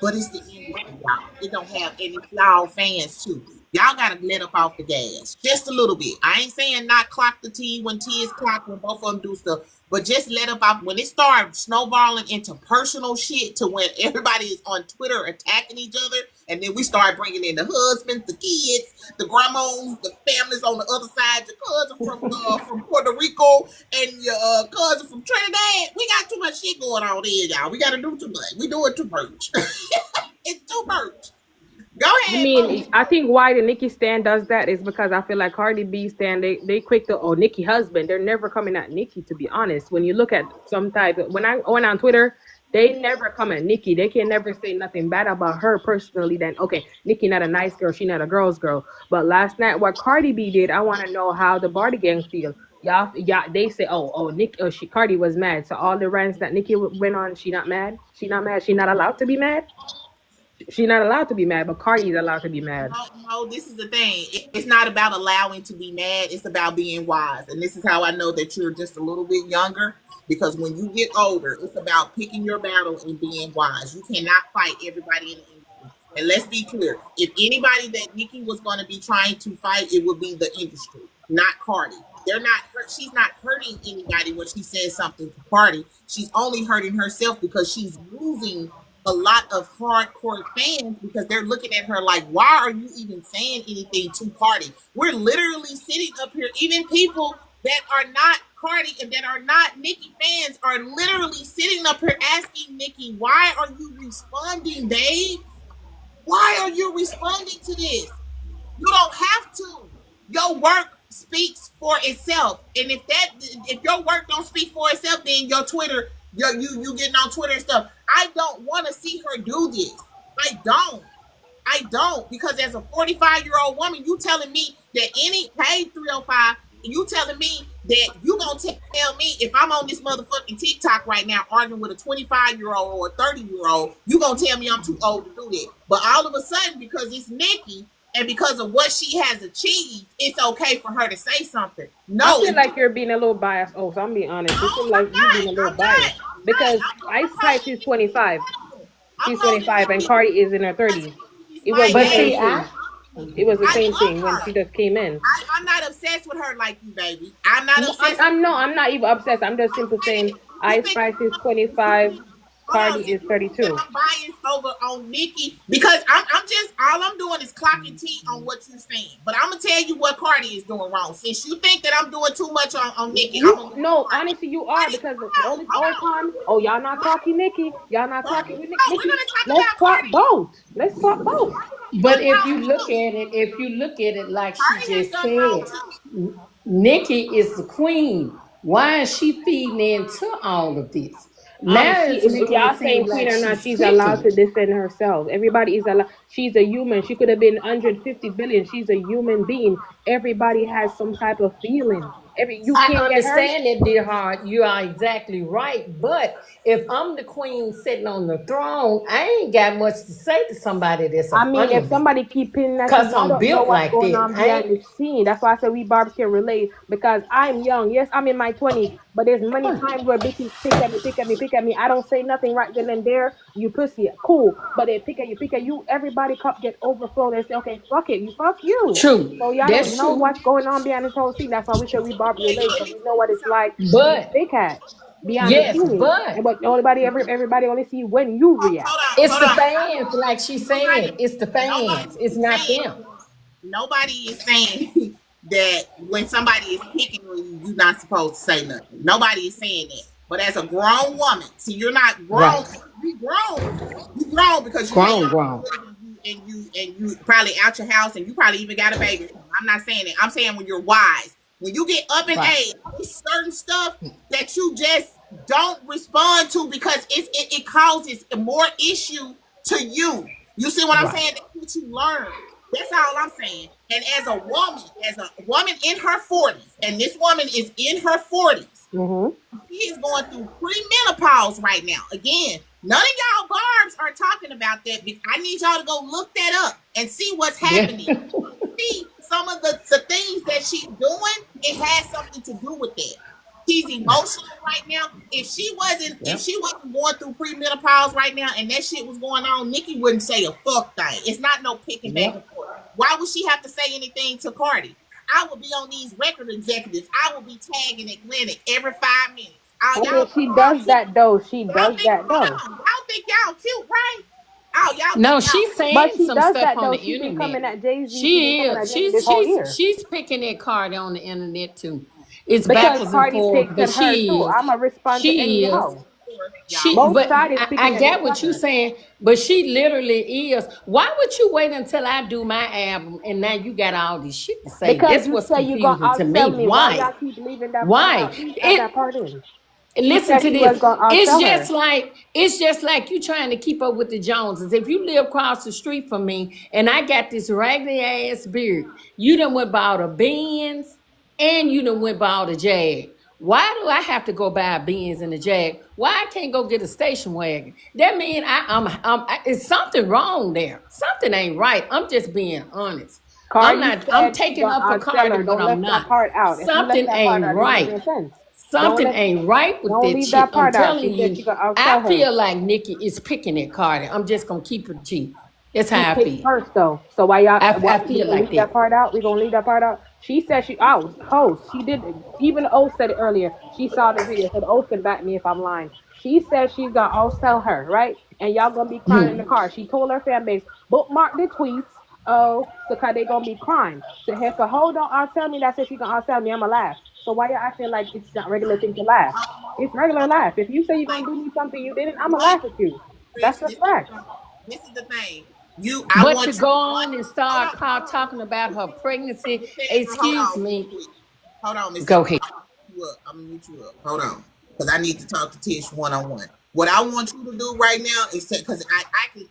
but it's the industry, y'all. It don't have any y'all fans too. Y'all gotta let up off the gas just a little bit. I ain't saying not clock the T when T is clocked when both of them do stuff, but just let up off when it starts snowballing into personal shit to when everybody is on Twitter attacking each other, and then we start bringing in the husbands, the kids, the grandmas, the families on the other side, your cousin from Puerto Rico and your cousin from Trinidad. We got too much shit going on here, y'all. We gotta do too much. We doing too much. It's too much. Go I ahead, boo. mean, I think why the Nicki stan does that is because I feel like Cardi B stan they quick to Nicki husband. They're never coming at Nicki, to be honest. When you look at some type when I went on Twitter, they never come at Nicki. They can never say nothing bad about her personally. Then okay, Nicki not a nice girl, she not a girl's girl. But last night, what Cardi B did, I want to know how the Barty gang feel. Y'all, yeah, they say, Nick, she Cardi was mad. So all the rants that Nicki went on, she not mad. She not mad. She not allowed to be mad. She's not allowed to be mad, but Cardi is allowed to be mad. No, this is the thing. It's not about allowing to be mad. It's about being wise. And this is how I know that you're just a little bit younger. Because when you get older, it's about picking your battles and being wise. You cannot fight everybody in the industry. And let's be clear. If anybody that Nicki was going to be trying to fight, it would be the industry, not Cardi. They're not. She's not hurting anybody when she says something to Cardi. She's only hurting herself because she's losing a lot of hardcore fans because they're looking at her like, why are you even saying anything to Cardi? We're literally sitting up here, even people that are not Cardi and that are not Nicki fans are literally sitting up here asking Nicki, why are you responding, babe? Why are you responding to this? You don't have to. Your work speaks for itself. And if your work don't speak for itself, then your Twitter, you getting on Twitter and stuff. I don't want to see her do this. I don't. Because as a 45-year-old woman, you telling me that any paid 305, you telling me that you gonna tell me if I'm on this motherfucking TikTok right now arguing with a 25-year-old or a 30-year-old, you gonna tell me I'm too old to do that. But all of a sudden, because it's Nicki, and because of what she has achieved, it's okay for her to say something. I No, feel like you're being a little biased. Oh, so I'm being honest. It seems no, like I'm you being not. a little I'm not. biased because Ice I'm Spice is holding 25. I'm She's holding 25 and Nicki Cardi is in her because 30s. Nicki is It my was the But same see, age. I thing. It was the I same thing love when her. she just came in. I'm not obsessed with her like you, baby. I'm not No, obsessed with her. I'm not even obsessed. I'm just I'm simply saying saying you Ice think Spice is you 25, think hold on, Cardi see, is you think that 32. I'm biased over on Nicki because I'm just all I'm doing is clocking T on what you're saying. But I'm gonna tell you what Cardi is doing wrong. Since you think that I'm doing too much on Nicki, I'm You gonna move to no, Cardi. honestly, you are Cardi, because all this whole hold time, oh y'all not on. talking Nikki, y'all not talking with No, we're Nikki. gonna talk Let's about talk Cardi. both. Let's talk both. But but if you look no, at it, like she Cardi has just done wrong said, too. Nikki is the queen. Why is she feeding into all of this? Now Honestly, it's making it y'all seem saying queen like or not, she's she's allowed picking. to defend herself. Everybody is allowed. She's a human. She could have been 150 billion. She's a human being. Everybody has some type of feeling. You I can't get her. understand that, dear heart. You are exactly right. But if I'm the queen sitting on the throne, I ain't got much to say to somebody that's I up mean, under if me. somebody keep pinning that, see, Cause y'all I'm don't know built what's like going that. on I behind ain't the scene. That's why I said we barbs can relate because I'm young. Yes, I'm in my 20s, but there's many times where bitches pick at me, pick at me, pick at me. I don't say nothing right then and there. You pussy, cool. But they pick at you, pick at you. Everybody cup get overflow. They say, okay, fuck it, you fuck you. true. So y'all don't That's know true. what's going on behind this whole scene. That's why we say we barbs relate because we know what it's like to be But pick at behind the yes, scene. And but but everybody only see when you react. it's Hold the on. fans, like she Nobody, said. It's the fans. nobody It's is not saying them. nobody is saying that when somebody is picking on you, you're not supposed to say nothing. Nobody is saying that. But as a grown woman, see, you're not grown. Right. You grown. You grown because you pay Grown, your grown. bills and you probably out your house and you probably even got a baby. I'm not saying that. I'm saying when you're wise. When you get up in Right. age, there's certain stuff that you just don't respond to because it causes more issue to you. You see what I'm Right. saying? That's what you learn. That's all I'm saying. And as a woman in her 40s, and this woman is in her 40s, Mm-hmm. she is going through premenopause right now. Again, none of y'all barbs are talking about that. I need y'all to go look that up and see what's Yeah. happening. See some of the things that she's doing, it has something to do with that. She's emotional right now. If Yep. she wasn't going through premenopause right now and that shit was going on, Nicki wouldn't say a fuck thing. It's not no picking back Yep. and forth. Why would she have to say anything to Cardi? I will be on these record executives. I will be tagging Atlantic every 5 minutes. Oh, I mean, y'all think she y'all does cute? that though. She Y'all does think, that though. hold on. Y'all think y'all cute, right? Oh, y'all think No, y'all she's cute. But saying she some does stuff that on though. the She been internet. coming at Jay Z. She been She coming is. at Jay Z this whole year She's picking at Cardi on the internet too. It's because backwards and Cardi forth, picked but at her she too. is. I'ma respond to any She is. hoe. Y'all She, was Both but sides is I speaking at get each what you other. saying, but she literally is. Why would you wait until I do my album and now you got all this shit to say? Because That's you what's say you gonna confusing to outsell me. me. Why Why? y'all keep leaving that part Why? out? Please add that It part in. She listen said to she was this. gonna It's outsell just her. like it's just like you trying to keep up with the Joneses. If you live across the street from me and I got this raggedy ass beard, you done went bought a Benz and you done went bought a Jag. Why do I have to go buy a Benz and a Jag? Why I can't go get a station wagon? That mean it's something wrong there. Something ain't right. I'm just being honest. I'm Cardi not. I'm said she taking gonna up for outsell Cardi, her. but Don't I'm left that not. part out. If you left Something that part ain't out, it wouldn't right. make sense. Don't Something let ain't right with don't that leave shit. that I'm part out. telling She said you, she gonna I outsell her. feel like Nicki is picking at Cardi. I'm just gonna keep it G. That's She how I picked feel. first though. So why y'all why I we feel gonna like leave that that. part out? We gonna leave that part out. She said she host. She did even O said it earlier. She saw the video. So the O can back me if I'm lying. She said she's gonna outsell her, right? And y'all gonna be crying in the car. She told her fan base, bookmark the tweets. Oh, so cause they gonna be crying. So if a hoe don't outsell me, that says she gonna outsell me, I'ma laugh. So why y'all acting like it's not regular thing to laugh? It's regular laugh. If you say you're gonna do me something you didn't, I'ma Like, laugh at you. Chris, That's just facts. this is the thing. I But to want you go one. on and start Hold on. talking about her pregnancy, Miss Sandra, hold excuse on, real me. quick. Hold on, Miss Go Sandra. ahead. I'm gonna mute you up. Hold on, because I need to talk to Tish one on one. What I want you to do right now is because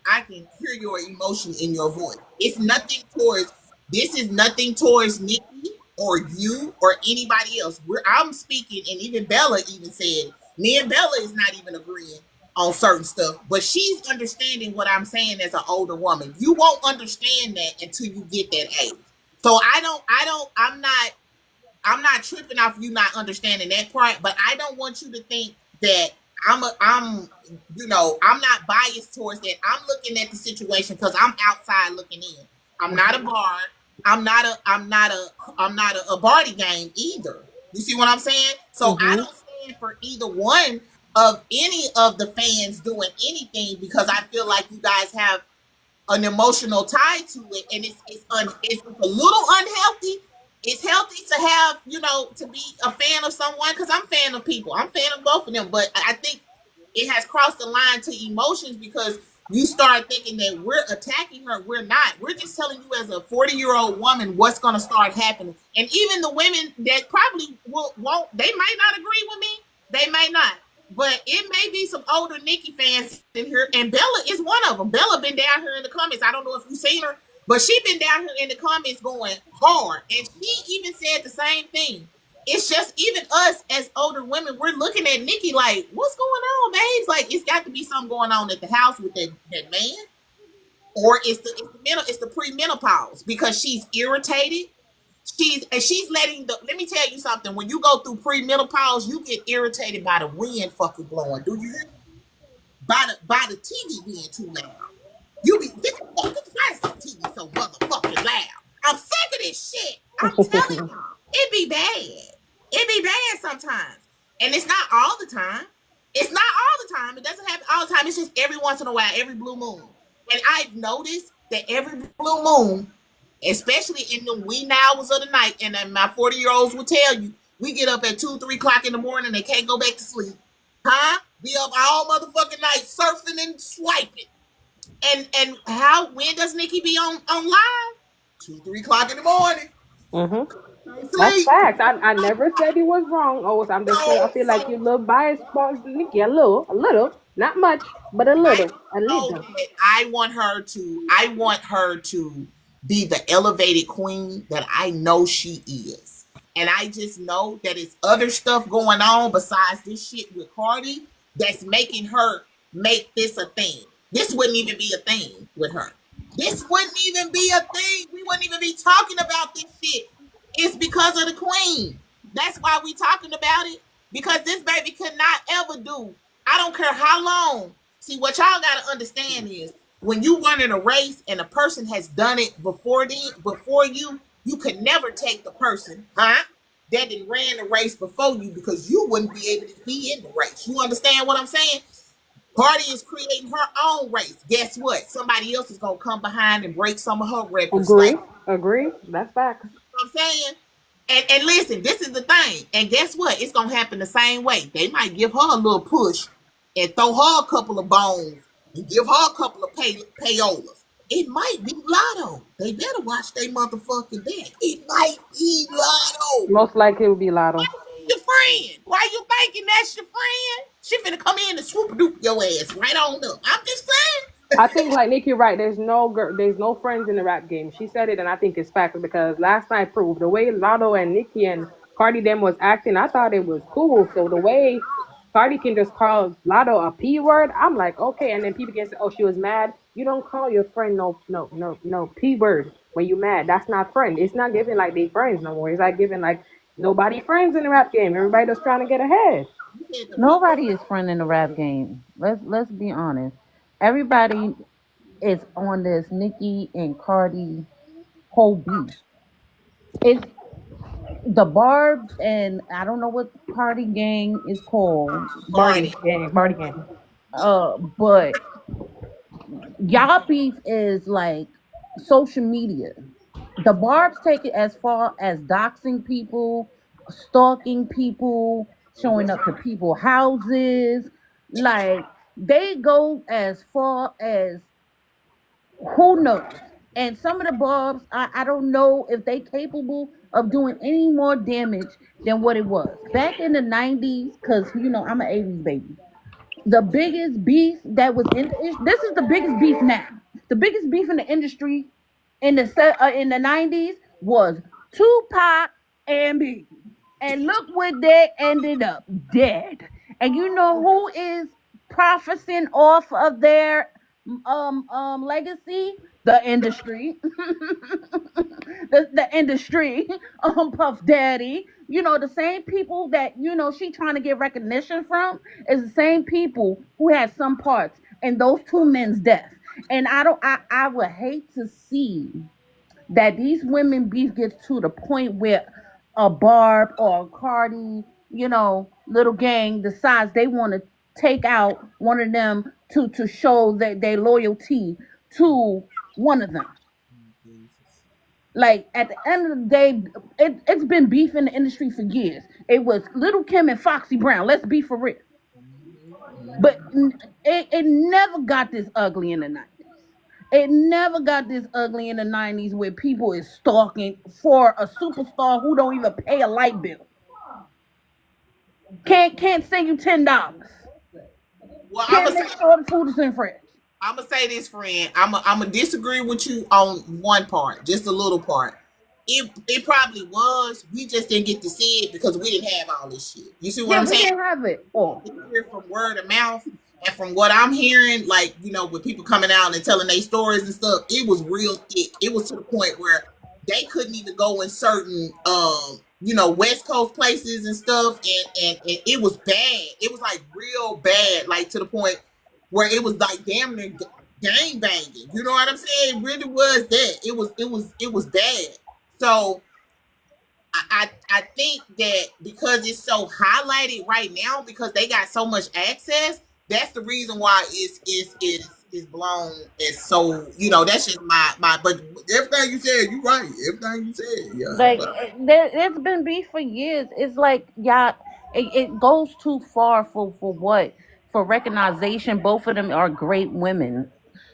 I can hear your emotion in your voice. It's nothing towards this is nothing towards Nikki or you or anybody else. I'm speaking, and even Bella even said me and Bella is not even agreeing on certain stuff, but she's understanding what I'm saying as an older woman. You won't understand that until you get that age. So I'm not tripping off you not understanding that part, but I don't want you to think that I'm not biased towards that. I'm looking at the situation because I'm outside looking in. I'm not a bar. I'm not a party game either. You see what I'm saying? So I Mm-hmm. don't stand for either one of any of the fans doing anything because I feel like you guys have an emotional tie to it, and it's a little unhealthy. It's healthy to have to be a fan of someone because I'm a fan of people. I'm a fan of both of them, but I think it has crossed the line to emotions because you start thinking that we're attacking her. We're not. We're just telling you as a 40-year-old woman what's going to start happening. And even the women that probably won't, they might not agree with me. They may not. But it may be some older Nicki fans in here, and Bella is one of them. Bella been down here in the comments. I don't know if you've seen her, but she been down here in the comments going hard, and she even said the same thing. It's just even us as older women, we're looking at Nicki like, "What's going on, babes? Like, it's got to be something going on at the house with that man, or it's the premenopause because she's irritated. She's letting the. Let me tell you something. When you go through premenopause, you get irritated by the wind fucking blowing. Do you hear? By the TV being too loud. You be why is this TV so motherfucking loud? I'm sick of this shit. I'm telling y'all, it be bad. It be bad sometimes, and it's not all the time. It's not all the time. It doesn't happen all the time. It's just every once in a while, every blue moon. And I've noticed that every blue moon, especially in the wee hours of the night, and then my 40-year-olds will tell you, we get up at 2, 3 o'clock in the morning. They can't go back to sleep. Huh? Be up all motherfucking night surfing and swiping. And how when does Nikki be on live? 2, 3 o'clock in the morning. Mm-hmm. Can't That's sleep. facts. I never said he was wrong. Oh, I'm just saying I feel like you So a little biased towards Nikki. A little, not much, but I a know little. that I want her to be the elevated queen that I know she is. And I just know that it's other stuff going on besides this shit with Cardi that's making her make this a thing. This wouldn't even be a thing with her. This wouldn't even be a thing. We wouldn't even be talking about this shit. It's because of the queen. That's why we talking about it. Because this baby could not ever do. I don't care how long. See, what y'all gotta understand is when you run in a race and a person has done it before you can never take the person, that did ran the race before you because you wouldn't be able to be in the race. You understand what I'm saying? Cardi is creating her own race. Guess what? Somebody else is gonna come behind and break some of her records. Like, Agree. Agree. That's facts. I'm saying? And listen, this is the thing. And guess what? It's gonna happen the same way. They might give her a little push and throw her a couple of bones and give her a couple of payolas. It might be Lotto. They better watch their motherfucking back. It might be Lotto. Most likely it would be Lotto. Your friend. Why you thinking that's your friend? She finna come in and swoop a doop your ass right on up. I'm just saying. I think like Nicki right. There's no girl. There's no friends in the rap game. She said it, and I think it's fact because last night proved the way Lotto and Nicki and Cardi them was acting. I thought it was cool. So the way Cardi can just call Lotto a p word, I'm like okay. And then people can say, oh, she was mad. You don't call your friend no p word when you mad. That's not friend. It's not giving like they friends no more. It's like giving like nobody friends in the rap game. Everybody just trying to get ahead. You said the P word. Nobody is friend in the rap game. Let's be honest. Everybody is on this Nicki and Cardi whole beef. It's the Barb's and I don't know what party gang is called. Cardi. Party game. But y'all beef is like social media. The Barb's take it as far as doxing people, stalking people, showing up to people's houses. Like they go as far as who knows. And some of the Barbs, I don't know if they capable of doing any more damage than what it was back in the 90s. Because I'm an 80s baby. The biggest beef that was this is the biggest beef now. The biggest beef in the industry in the 90s was Tupac and Biggie. And look where they ended up dead. And you know who is profiting off of their legacy? The industry. The industry. Puff Daddy. The same people that, she trying to get recognition from is the same people who had some parts in those two men's death. And I would hate to see that these women beef gets to the point where a Barb or a Cardi, little gang decides they want to take out one of them to show that their loyalty to one of them. Like at the end of the day, it's been beef in the industry for years. It was Little Kim and Foxy Brown. Let's be for real. But it never got this ugly in the 90s. It never got this ugly in the 90s where people is stalking for a superstar who don't even pay a light bill. Can't send you $10. Well, Can't make sure the food is in fridge. I'm gonna say this, friend. I'm gonna disagree with you on one part, just a little part. It probably was. We just didn't get to see it because we didn't have all this shit. You see what Yeah, I'm we saying? didn't have it. Oh. We hear from word of mouth, and from what I'm hearing, like with people coming out and telling their stories and stuff, it was real thick. It was to the point where they couldn't even go in certain West Coast places and stuff, and it was bad. It was like real bad, like to the point where it was like damn near gang banging. You know what I'm saying? It really was that. It was bad. So I think that because it's so highlighted right now because they got so much access, that's the reason why it's blown as so that's just my but everything you said, you right. Everything you said, yeah. Like But it's been beef for years. It's like it goes too far for what? For recognition. Both of them are great women.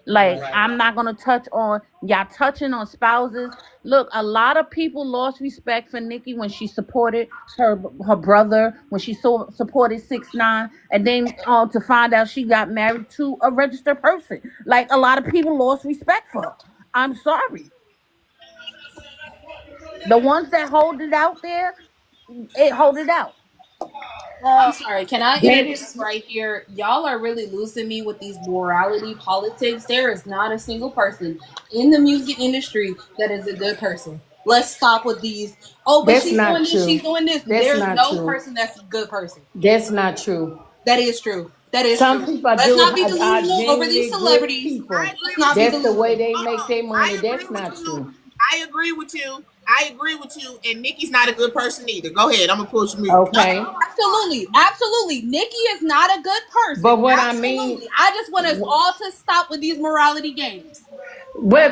Like I'm not gonna touch on y'all touching on spouses. Look, a lot of people lost respect for Nicki when she supported her brother, when she supported 6ix9ine, and then to find out she got married to a registered person. Like a lot of people lost respect for her. I'm sorry. The ones that hold it out there, it hold it out. I'm sorry, can I interject Bitch. right here? Y'all are really losing me with these morality politics. There is not a single person in the music industry that is a good person. Let's stop with these. Oh, but That's she's doing not this, true. she's doing this. That's There's not no true. person that's a good person. That's not true. That is true. That is Some true. people Let's do not be are delusional over these genuinely good celebrities. I people. agree Let's with not be you. That's the way delusional. they make their money. I agree That's with not you. true. I agree with you. I agree with you. And Nikki's not a good person either. Go ahead. I'm gonna push mute. Okay. Absolutely, absolutely. Nikki is not a good person. But what I mean, Absolutely. I just want us all to stop with these morality games.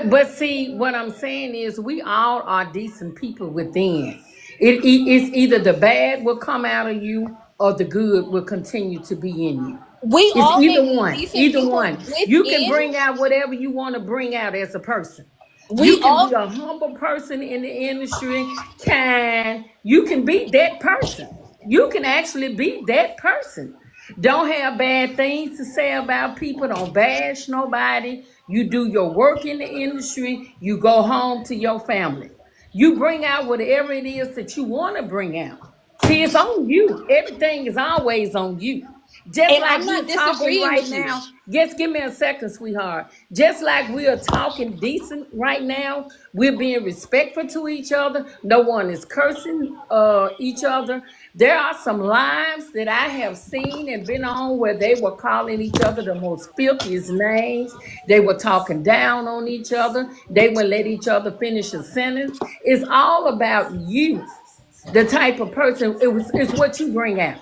but see, what I'm saying is we all are decent people within. It's either the bad will come out of you or the good will continue to be in you. We It's all may either be one. decent Either people one. You can within. bring out whatever you want to bring out as a person. You We can all be a humble person in the industry, kind. You can be that person. You can actually be that person. Don't have bad things to say about people. Don't bash nobody. You do your work in the industry. You go home to your family. You bring out whatever it is that you want to bring out. See, it's on you. Everything is always on you. Just and like I'm we're not talking disagreeing right with you. now. Just give me a second, sweetheart. Just like we are talking decent right now, we're being respectful to each other. No one is cursing each other. There are some lives that I have seen and been on where they were calling each other the most filthiest names. They were talking down on each other. They would let each other finish a sentence. It's all about you, the type of person. It's what you bring out.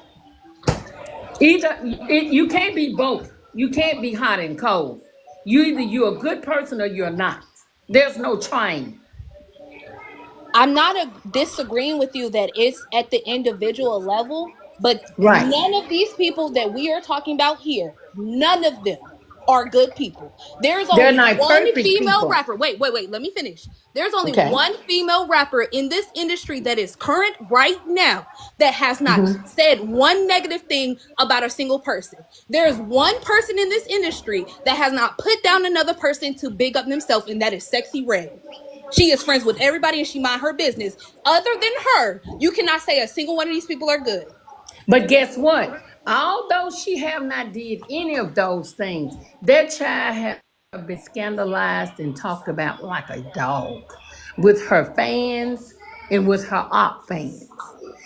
You can't be both. You can't be hot and cold. You're a good person or you're not. There's no trying. I'm not disagreeing with you that it's at the individual level, but Right. none of these people that we are talking about here, none of them are good people. There's They're only not one perfect female people. rapper. Wait, let me finish. There's only Okay. one female rapper in this industry that is current right now that has not Mhm. said one negative thing about a single person. There's one person in this industry that has not put down another person to big up themselves, and that is Sexy Red. She is friends with everybody and she mind her business. Other than her, you cannot say a single one of these people are good. But guess what? Although she have not did any of those things, that child have been scandalized and talked about like a dog with her fans and with her op fans.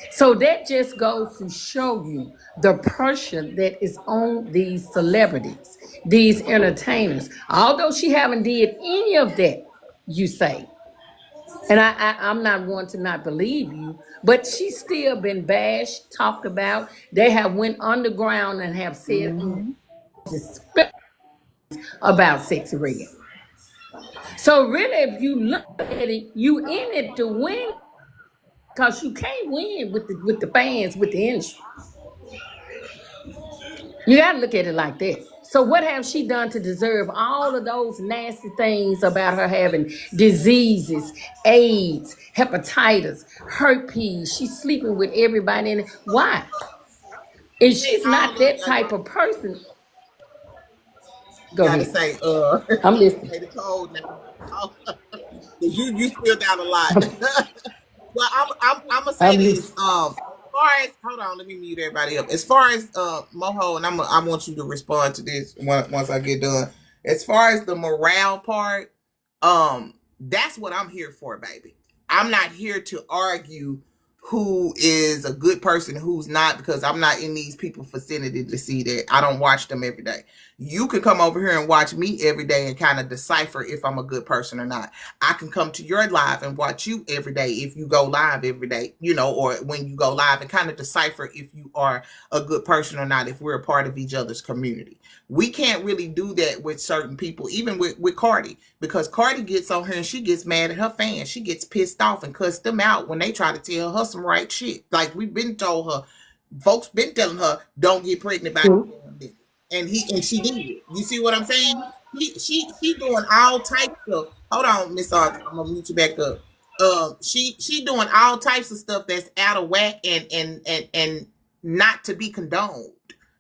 So that just goes to show you the pressure that is on these celebrities, these entertainers. Although she haven't did any of that, you say, and I'm not one to not believe you, but she's still been bashed, talked about. They have went underground and have said Mm-hmm. about Sexy Red. So really, if you look at it, you in it to win because you can't win with the fans, with the industry. You got to look at it like that. So what have she done to deserve all of those nasty things about her having diseases, AIDS, hepatitis, herpes? She's sleeping with everybody in it. Why? If Say she's all not of that type of person, go gotta ahead. say, I'm listening. say the code now. Oh, you spilled out a lot. Well, I'm gonna say I'm this. listening. As far as hold on, let me mute everybody up. As far as Moho, and I want you to respond to this once I get done. As far as the morale part, that's what I'm here for, baby. I'm not here to argue who is a good person, who's not, because I'm not in these people's vicinity to see that. I don't watch them every day. You can come over here and watch me every day and kind of decipher if I'm a good person or not. I can come to your live and watch you every day if you go live every day, or when you go live, and kind of decipher if you are a good person or not, if we're a part of each other's community. We can't really do that with certain people, even with Cardi, because Cardi gets on her and she gets mad at her fans. She gets pissed off and cuss them out when they try to tell her some right shit. Like we've been told her, folks been telling her, don't get pregnant by True. this. And she did it. You see what I'm saying? She doing all types of. Hold on, Miss Audrey, I'm gonna mute you back up. She doing all types of stuff that's out of whack and not to be condoned.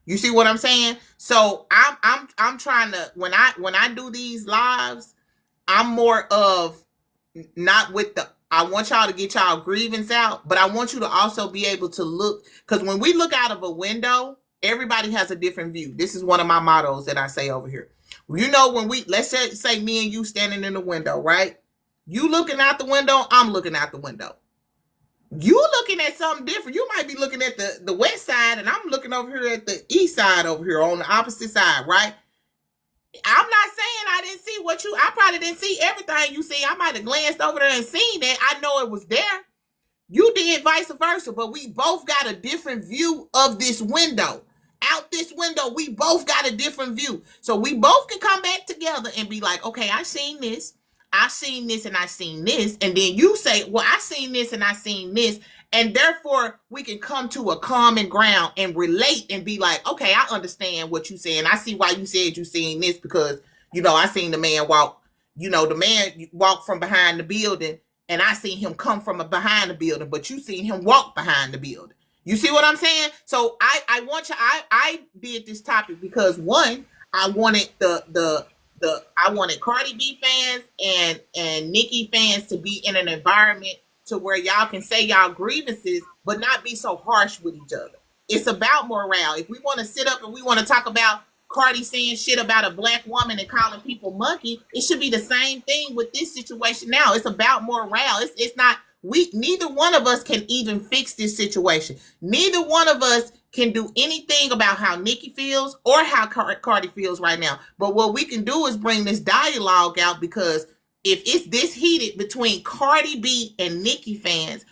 You see what I'm saying? So I'm trying to, when I do these lives, I'm more of not with the, I want y'all to get y'all grievance out, but I want you to also be able to look, because when we look out of a window, everybody has a different view. This is one of my mottos that I say over here. When let's say me and you standing in the window, right? You looking out the window, I'm looking out the window. You looking at something different. You might be looking at the west side, and I'm looking over here at the east side over here on the opposite side, right? I'm not saying I didn't see what you. I probably didn't see everything you see. I might have glanced over there and seen that. I know it was there. You did vice versa, but we both got a different view of this window. Out this window, we both got a different view. So we both can come back together and be like, okay, I seen this, I seen this, and I seen this. And then you say, well, I seen this and I seen this. And therefore, we can come to a common ground and relate and be like, okay, I understand what you saying. I see why you said you seen this because, I seen the man walk, the man walk from behind the building and I seen him come from behind the building, but you seen him walk behind the building. You see what I'm saying? So I did this topic because one, I wanted I wanted Cardi B fans and Nicki fans to be in an environment to where y'all can say y'all grievances, but not be so harsh with each other. It's about morale. If we want to sit up and we want to talk about Cardi saying shit about a black woman and calling people monkey, it should be the same thing with this situation now. It's about morale. It's not neither one of us can even fix this situation. Neither one of us can do anything about how Nicki feels or how Cardi feels right now. But what we can do is bring this dialogue out because if it's this heated between Cardi B and Nicki fans,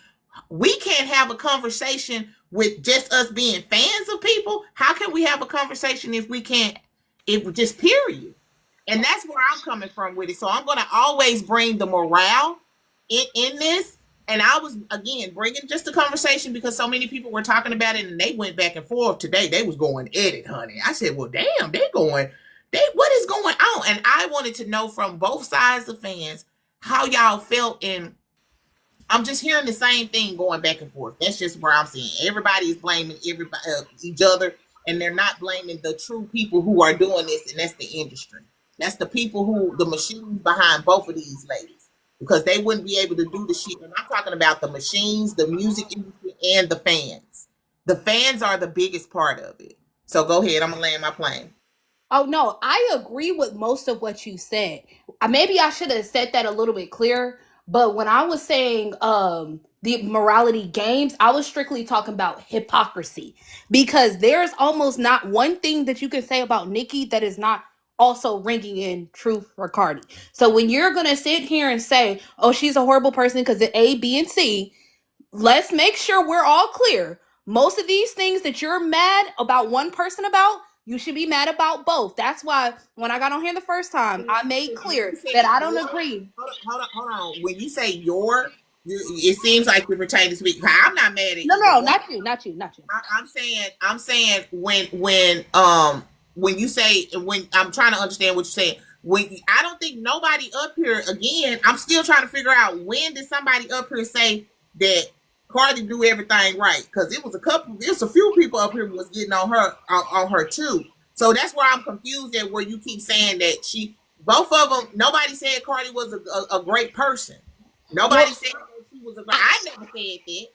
we can't have a conversation with just us being fans of people. How can we have a conversation if we can't, if just period? And that's where I'm coming from with it. So I'm going to always bring the morale in this. And I was, again, bringing just the conversation because so many people were talking about it and they went back and forth today. They was going at it, honey. I said, well, damn, what is going on? And I wanted to know from both sides of fans how y'all felt. And I'm just hearing the same thing going back and forth. That's just where I'm seeing. Everybody is blaming everybody, each other, and they're not blaming the true people who are doing this, and that's the industry. That's the people who, the machines behind both of these ladies, because they wouldn't be able to do the shit. And I'm talking about the machines, the music industry, and the fans. The fans are the biggest part of it. So go ahead. I'm going to land my plane. Oh no, I agree with most of what you said. Maybe I should have said that a little bit clearer, but when I was saying the morality games, I was strictly talking about hypocrisy because there's almost not one thing that you can say about Nicki that is not also ringing in truth for Cardi. So when you're going to sit here and say, "Oh, she's a horrible person because of A, B, and C," let's make sure we're all clear. Most of these things that you're mad about one person about, you should be mad about both. That's why when I got on here the first time, I made clear that I don't agree. Hold on. When you say it seems like you're pertaining to me. I'm not mad at either No, one. not you. I'm saying when you say, when I'm trying to understand what you're saying. I don't think nobody up here, again, I'm still trying to figure out when did somebody up here say that Cardi do everything right, because it was a few people up here who was getting on her too. So that's where I'm confused at, where you keep saying that both of them, nobody said Cardi was a great person. Nobody said that she was a great. I never said that.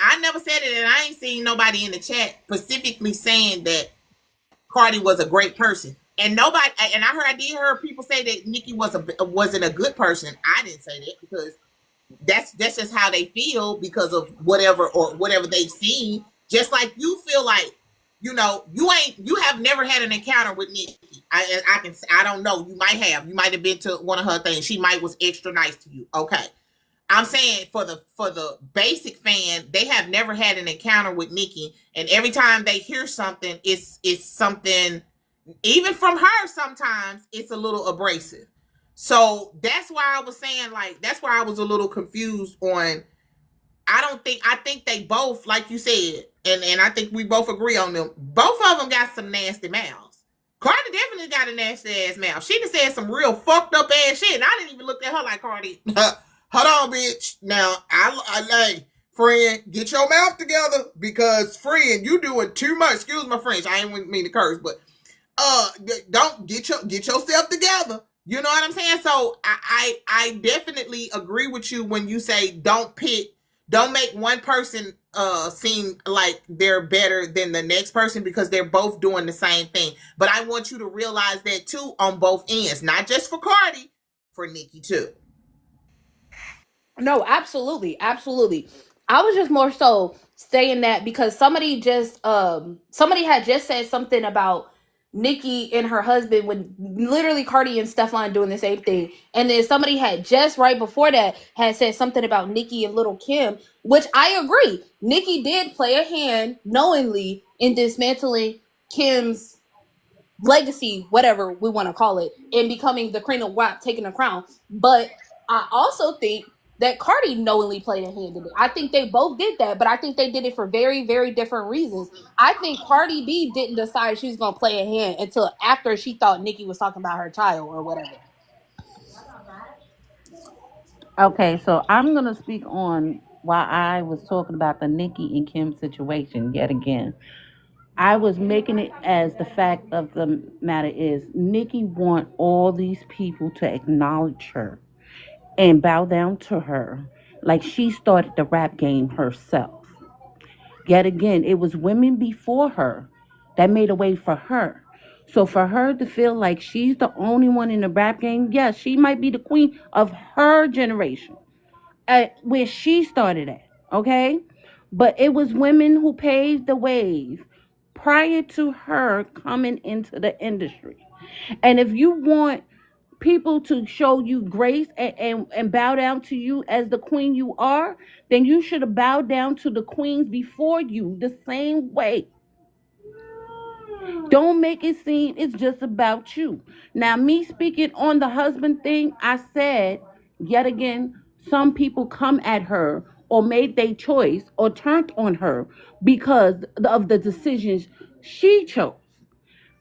I never said it, and I ain't seen nobody in the chat specifically saying that Cardi was a great person. And I did hear people say that Nicki wasn't a good person. I didn't say that because that's just how they feel because of whatever they've seen. Just like you feel like, you have never had an encounter with Nicki. I don't know. You might have been to one of her things. She might was extra nice to you. Okay. I'm saying for the basic fan, they have never had an encounter with Nicki, and every time they hear something, it's something, even from her. Sometimes it's a little abrasive. So that's why I was saying, like, that's why I was a little confused on. I think they both, like you said, and I think we both agree on them. Both of them got some nasty mouths. Cardi definitely got a nasty ass mouth. She done said some real fucked up ass shit, and I didn't even look at her like, Cardi, hold on, bitch. Now, I like, friend, get your mouth together, because, friend, you doing too much. Excuse my French. I ain't mean to curse, but don't get yourself together. You know what I'm saying? So I definitely agree with you when you say don't make one person seem like they're better than the next person, because they're both doing the same thing. But I want you to realize that too on both ends, not just for Cardi, for Nicki too. No, absolutely. I was just more so saying that because somebody had just said something about Nicki and her husband when literally Cardi and Stefan doing the same thing. And then somebody had just right before that had said something about Nicki and Little Kim, which I agree. Nicki did play a hand knowingly in dismantling Kim's legacy, whatever we want to call it, in becoming the queen of WAP, taking the crown. But I also think that Cardi knowingly played a hand in it. I think they both did that, but I think they did it for very, very different reasons. I think Cardi B didn't decide she was going to play a hand until after she thought Nicki was talking about her child or whatever. Okay, so I'm gonna speak on why I was talking about the Nikki and Kim situation yet again. I was making it as the fact of the matter is Nikki want all these people to acknowledge her and bow down to her like she started the rap game herself. Yet again, it was women before her that made a way for her. So for her to feel like she's the only one in the rap game, yes, she might be the queen of her generation, where she started at, okay? But it was women who paved the way prior to her coming into the industry. And if you want people to show you grace and bow down to you as the queen you are, then you should have bowed down to the queens before you the same way. Don't make it seem it's just about you. Now, me speaking on the husband thing, I said, yet again, some people come at her or made their choice or turned on her because of the decisions she chose.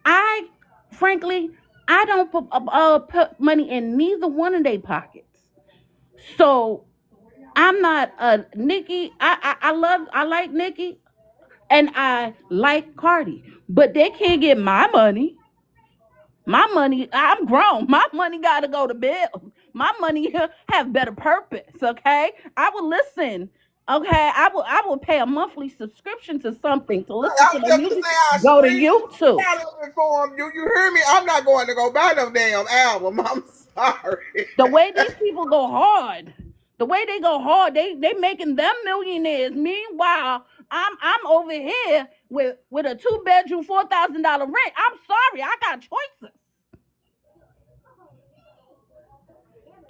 I, frankly, I don't put money in neither one of their pockets. So I'm not a Nicki. I like Nicki and I like Cardi, but they can't get my money. My money, I'm grown. My money got to go to bills. My money have better purpose. Okay, I will listen. Okay, I will pay a monthly subscription to something to listen I to was the just gonna music. say I Go to stream YouTube. catalog for them. You hear me? I'm not going to go buy no damn album. I'm sorry. The way these people go hard, the way they go hard, they making them millionaires. Meanwhile, I'm over here with a 2-bedroom $4,000 rent. I'm sorry, I got choices,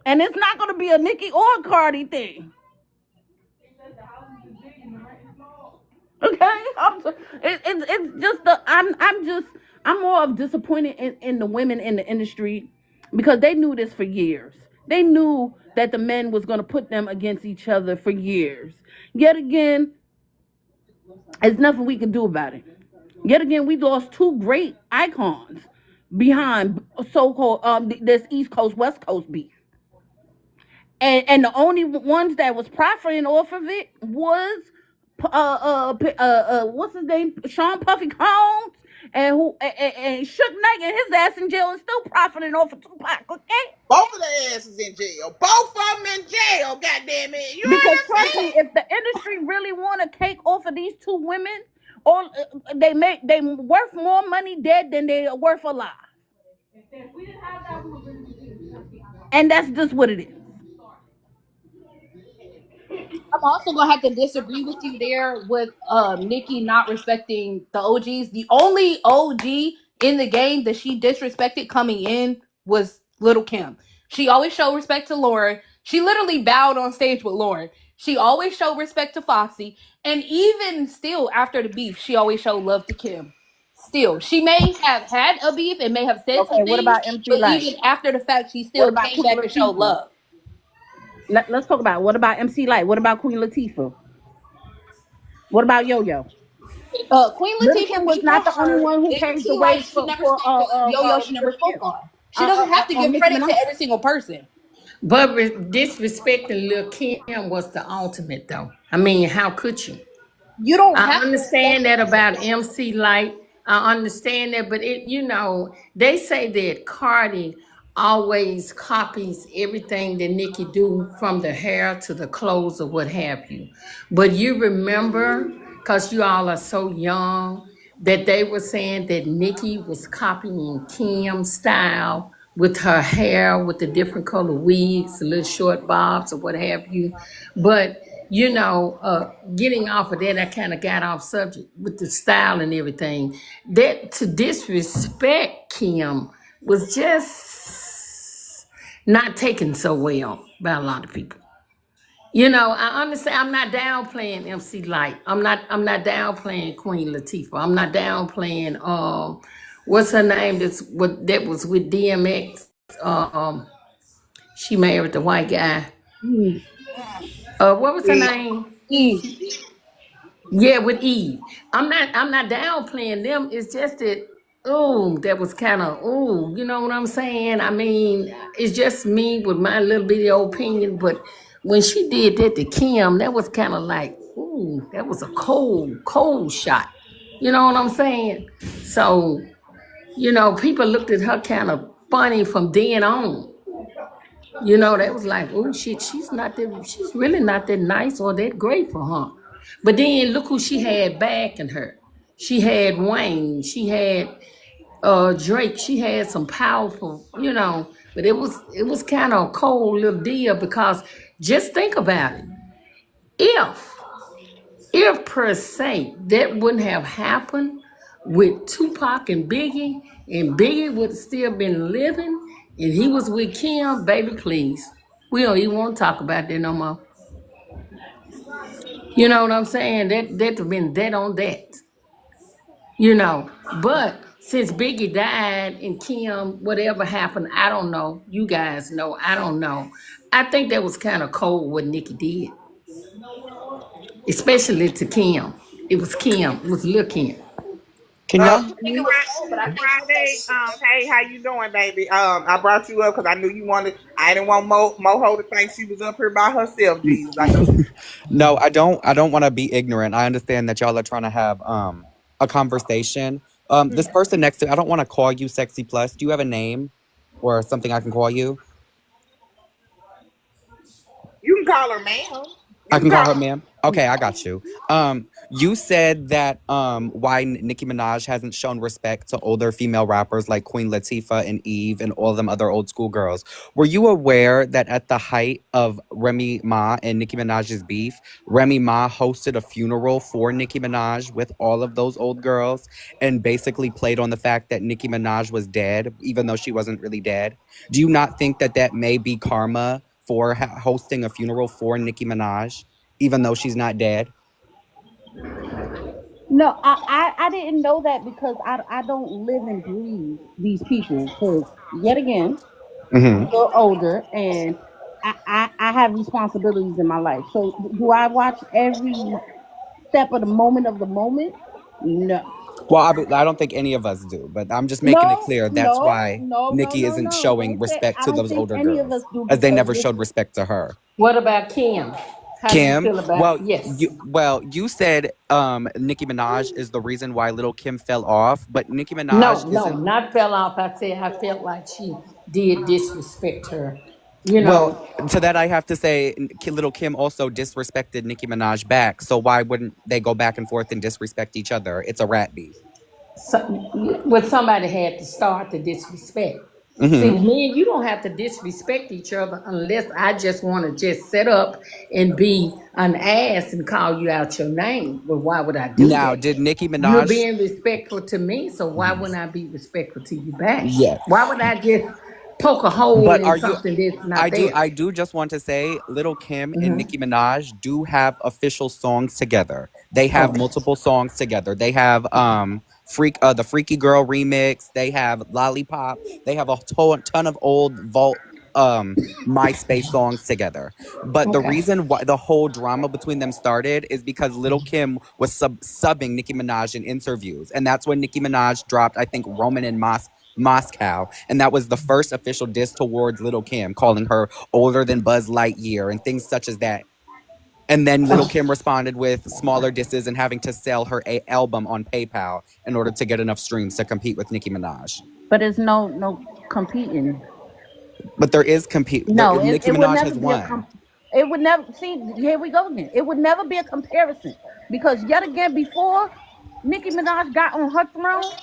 and it's not gonna be a Nicki or a Cardi thing. Okay, it's just the I'm more of disappointed in the women in the industry because they knew this for years. They knew that the men was going to put them against each other for years. Yet again, there's nothing we can do about it. Yet again, we lost two great icons behind so-called this East Coast West Coast beef. And the only ones that was profiting off of it was what's his name, Sean Puffy Combs, and and Suge Knight and his ass in jail and still profiting off of Tupac. Okay, Both of their asses in jail. Both of them in jail. Goddamn it! You because heard trust me, what if the industry really want to take off of these two women, or they worth more money dead than they are worth alive, and that's just what it is. I'm also gonna have to disagree with you there with Nicki not respecting the OGs. The only OG in the game that she disrespected coming in was Little Kim. She always showed respect to Lauren. She literally bowed on stage with Lauren. She always showed respect to Foxy. And even still after the beef, she always showed love to Kim. Still, she may have had a beef and may have said some Okay, what things, about MC but Light? even after the fact, she What still about came Queen back and showed Latifah? love. Let's talk about what about MC Light? What about Queen Latifah? What about Yo Yo? Queen Little Latifah Kim was beef not on the only her. one who paved the MC way Light she never for spoke on. Yo Yo she never Little Kim. spoke on. She doesn't have to give Nicki credit to Minaj. every single person. But disrespecting Lil Kim was the ultimate, though. I mean, how could you? You don't I have to respect understand that about MC Light. I understand that, but they say that Cardi always copies everything that Nicki do from the hair to the clothes or what have you. But you remember, because you all are so young, that they were saying that Nicki was copying Kim's style with her hair, with the different color wigs, the little short bobs or what have you. But Getting off of that, I kind of got off subject with the style and everything. That to disrespect Kim was just not taken so well by a lot of people. I understand. I'm not downplaying MC Light. I'm not downplaying Queen Latifah. I'm not downplaying what's her name? That was with DMX. Um, she married the white guy. Eve. What was her name? Eve. Yeah, with Eve. I'm not downplaying them. It's just that that was kind of you know what I'm saying? I mean, it's just me with my little bitty opinion, but when she did that to Kim, that was kind of like, that was a cold shot. You know what I'm saying? So, people looked at her kind of funny from then on. That was like, oh shit, she's really not that nice or that great for her. But then look who she had backing her. She had Wayne, she had Drake, she had some powerful, but it was kind of a cold little deal because just think about it. If per se that wouldn't have happened with Tupac and Biggie would have still been living, and he was with Kim, baby, please. We don't even want to talk about that no more. You know what I'm saying? That would have been that on that. But since Biggie died and Kim, whatever happened, I don't know. You guys know, I don't know. I think that was kind of cold what Nicki did, especially to Kim. It was Kim. It was Lil Kim. Can y'all hear Happy me? Friday. Hey, how you doing, baby? I brought you up because I knew you wanted. I didn't want Moho to think she was up here by herself. Jesus, I know she. No, I don't want to be ignorant. I understand that y'all are trying to have a conversation. This person next to I don't want to call you Sexy Plus. Do you have a name or something I can call you? You can call her ma'am. I You can can call call her her. ma'am. Okay, I got you. You said that why Nicki Minaj hasn't shown respect to older female rappers like Queen Latifah and Eve and all them other old school girls. Were you aware that at the height of Remy Ma and Nicki Minaj's beef, Remy Ma hosted a funeral for Nicki Minaj with all of those old girls and basically played on the fact that Nicki Minaj was dead, even though she wasn't really dead? Do you not think that that may be karma for hosting a funeral for Nicki Minaj, even though she's not dead? No, I didn't know that because I don't live and breathe these people. Because yet again, I'm a Hmm. little older and I have responsibilities in my life. So do I watch every step of the moment? No. Well, I don't think any of us do, but I'm just making it No, clear that's no, why no, no, Nicki no, isn't no. showing Don't say respect I to don't those think older any of us girls, do as they because never this showed respect to her. What about Kim? How do you Kim, feel about well, yes? you said Nicki Minaj is the reason why Little Kim fell off, but Nicki No, Minaj no, isn't. not fell off. I said I felt like she did disrespect her. You Well, know, to that I have to say, Little Kim also disrespected Nicki Minaj back. So why wouldn't they go back and forth and disrespect each other? It's a rat beef. somebody had to start the disrespect. See, Hmm. me and you don't have to disrespect each other unless I just want to just set up and be an ass and call you out your name. But why would I do Now, that? did Nicki You're Minaj? being respectful to me, so why wouldn't I be respectful to you back? Yes. Why would I just poke a hole But in are you? something that's I not do. there? I do just want to say, Little Kim and Hmm. Nicki Minaj do have official songs together. They have Okay. multiple songs together. They have the Freaky Girl remix. They have Lollipop. They have a ton of old vault MySpace songs together. But the Okay. reason why the whole drama between them started is because Little Kim was subbing Nicki Minaj in interviews, and that's when Nicki Minaj dropped, I think, Roman and Moscow, and that was the first official diss towards Little Kim, calling her older than Buzz Lightyear and things such as that. And then Little Kim responded with smaller disses and having to sell her album on PayPal in order to get enough streams to compete with Nicki Minaj. but there's no competing. But there is compete. No, Nicki it would Minaj never has be a won. it would never see here we go again. It would never be a comparison because yet again before Nicki Minaj got on her throne,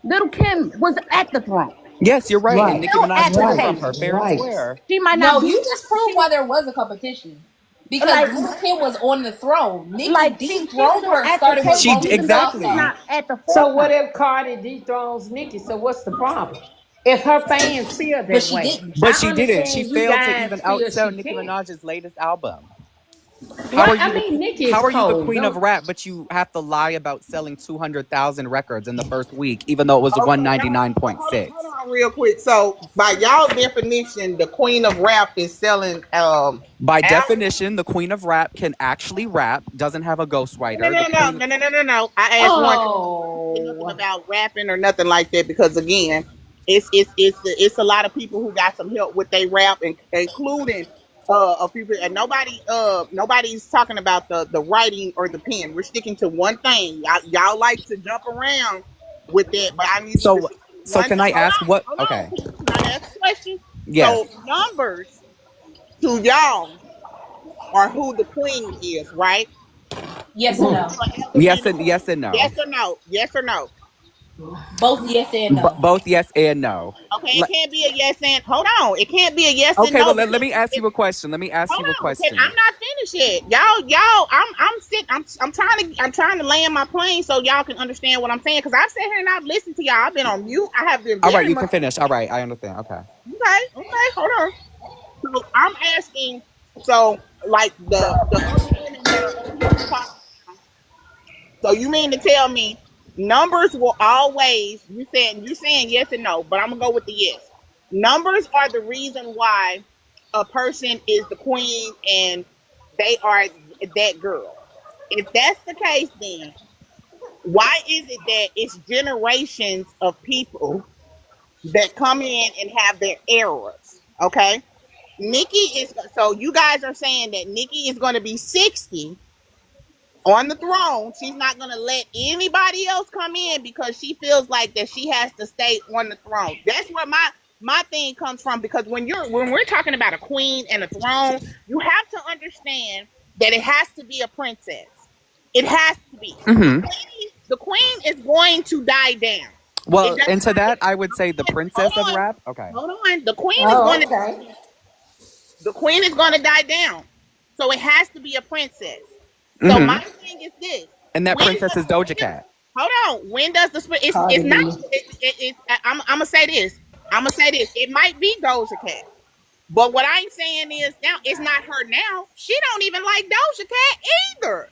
Little Kim was at the throne. Yes, you're right. And Right. Nicki Still Minaj at the took it Right. from her table. fair and Right. square. She might not No, be you just proved she why there was a competition. Because Like, Little Kim was on the throne. Nicki she's dethroned still her, at the started with table, Roman even though she's Exactly. not Southside. at the So what forefront. if Cardi dethrones Nicki? So what's the problem? If her fans feel But that she way, didn't. But I she didn't. She understand you failed to guys even feel outsell she Nicki can. Minaj's latest album. How What are you I the mean, Nicki is how are you the cold. queen of Don't. rap, but you have to lie about selling 200,000 records in the first week, even though it was Okay, hold 199.6? on real quick. So, by y'all definition, the queen of rap is selling By albums. definition, the queen of rap can actually rap, doesn't have a No, ghostwriter. The no, no, queen no, no, no, no, no. I asked one question. I didn't say nothing Oh, about rapping or nothing like that because again, it's a lot of people who got some help with their rap, including a few people. And nobody's talking about the writing or the pen. We're sticking to one thing. Y'all like to jump around with that, but I need you to so stick to so one can thing. I ask what Hold on, okay. Can I ask a question? So Yes. numbers to y'all are who the queen is, right? Yes and Who's no. gonna ever be the queen? Yes and no. Yes or no? Yes or no? Both yes and no. Both yes and no. Okay, it can't be a yes and hold on. It can't be a yes and Okay, no well let because me ask if you a question. Let me ask hold you a on, cause I'm question. not finished yet. Y'all, I'm sick. I'm trying to land my plane so y'all can understand what I'm saying. Cause I've sat here and I've listened to y'all. I've been on mute. I have been All right, very you much can finish. All right, I understand. Okay. okay, hold on. So I'm asking, so like the other women that are up here talking now, so you mean to tell me numbers will always you saying yes and no, but I'm gonna go with the yes. Numbers are the reason why a person is the queen and they are that girl. If that's the case, then why is it that it's generations of people that come in and have their errors? Okay. Nikki is so you guys are saying that Nikki is going to be 60 on the throne. She's not going to let anybody else come in because she feels like that she has to stay on the throne. That's where my thing comes from because when we're talking about a queen and a throne, you have to understand that it has to be a princess. It has to be. Mm-hmm. The queen is going to die down. It Well, doesn't and to matter. that, I would say the Hold princess of on. rap. Okay. Hold on. oh, okay. The queen is going to die down. So it has to be a princess. So my Mm-hmm. thing is this: And that when princess does is Doja Cat. hold on? When does the it's Cardi not B. I'm gonna say this. I'm gonna say this. It might be Doja Cat, but what I'm saying is now it's not her now. She don't even like Doja Cat either.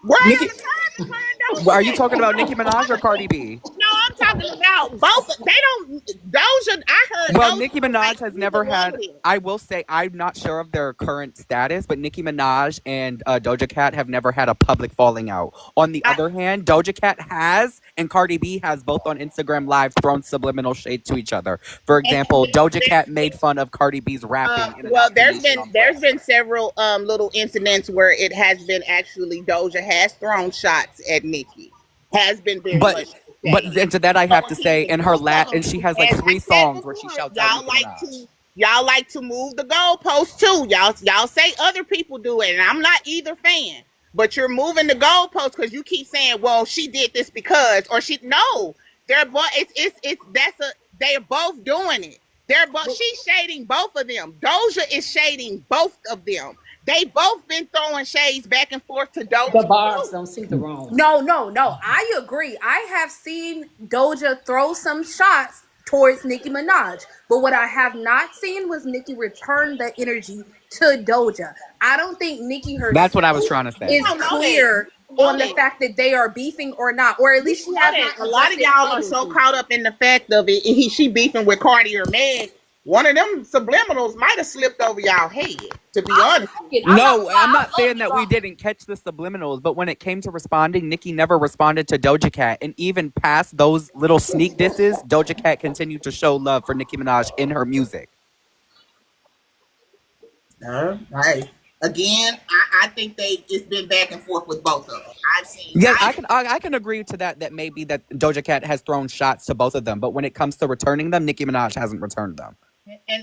Word on Nicki, the time is her and are Doja you Cat. talking about Nicki Minaj or Cardi B? No, I'm talking about both. They don't Doja. I heard Well, Doja Nicki don't like Minaj has either never one had. of them. I will say I'm not sure of their current status, but Nicki Minaj and Doja Cat have never had a public falling out. On the I, other hand, Doja Cat has and Cardi B has both on Instagram Live thrown subliminal shade to each other. For and example, Doja Cat made fun of Cardi B's rapping in an well, observation on there's Threads. been several little incidents where it has been actually Doja has thrown shots at Nikki, has been very But much but shade. then to that I So have to say, again, in her both of and them, she has like as I 3 said songs where she before, shouts out Nicki Minaj. y'all like to move the goalposts too. Y'all say other people do it, and I'm not either fan. But you're moving the goalposts because you keep saying, "Well, she did this because," or she no. They're both. It's that's a. They're both doing it. They're both. She's shading both of them. Doja is shading both of them. They both been throwing shades back and forth to The Doja barbs too. don't see the wrong. No, no, no. I agree. I have seen Doja throw some shots towards Nicki Minaj, but what I have not seen was Nicki return the energy to Doja. I don't think Nicki That's what I was herself trying to You say. is don't know that. clear You know on the that. fact that they are beefing or not, or at You least don't she know has that. not A lot of addressed it y'all are so publicly. caught up in the fact of it. She beefing with Cardi or Meg. One of them subliminals might have slipped over y'all head. To be I'm honest, talking. I'm not No, gonna lie. I'm I not love saying me that we some. didn't catch the subliminals, but when it came to responding, Nicki never responded to Doja Cat. And even past those little sneak disses, Doja Cat continued to show love for Nicki Minaj in her music. hey, again, I think it's been back and forth with both of them. I've seen Yes, I I can agree to that. That maybe that Doja Cat has thrown shots to both of them, but when it comes to returning them, Nicki Minaj hasn't returned them.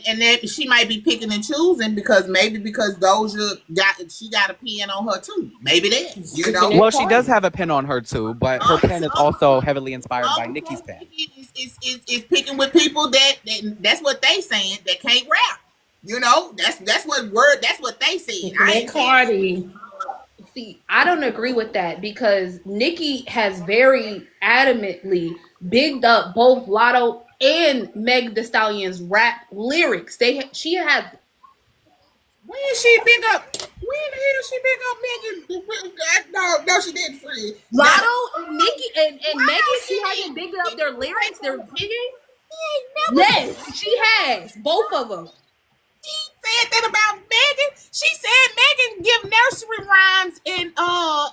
and then she might be picking and choosing because Doja got a pen on her too. Maybe that you Picking know. at Well, she does Cardi. have a pin on her too, but her Some pen is some also heavily inspired by some Nicki's some pen. is picking with people that's what they saying that can't rap. That's what they said. Looking I at ain't saying that. Cardi. See, I don't agree with that because Nicki has very adamantly bigged up both Lotto and Meg Thee Stallion's rap lyrics. She has When she big up? When the hell she big up Megan? No, she didn't. Free now. Lotto and Nicki and Why Megan. don't She she hasn't bigged up their lyrics, their bigging. ain't never Yes, she has both of them. said that about Megan. She said Megan give nursery rhymes, and I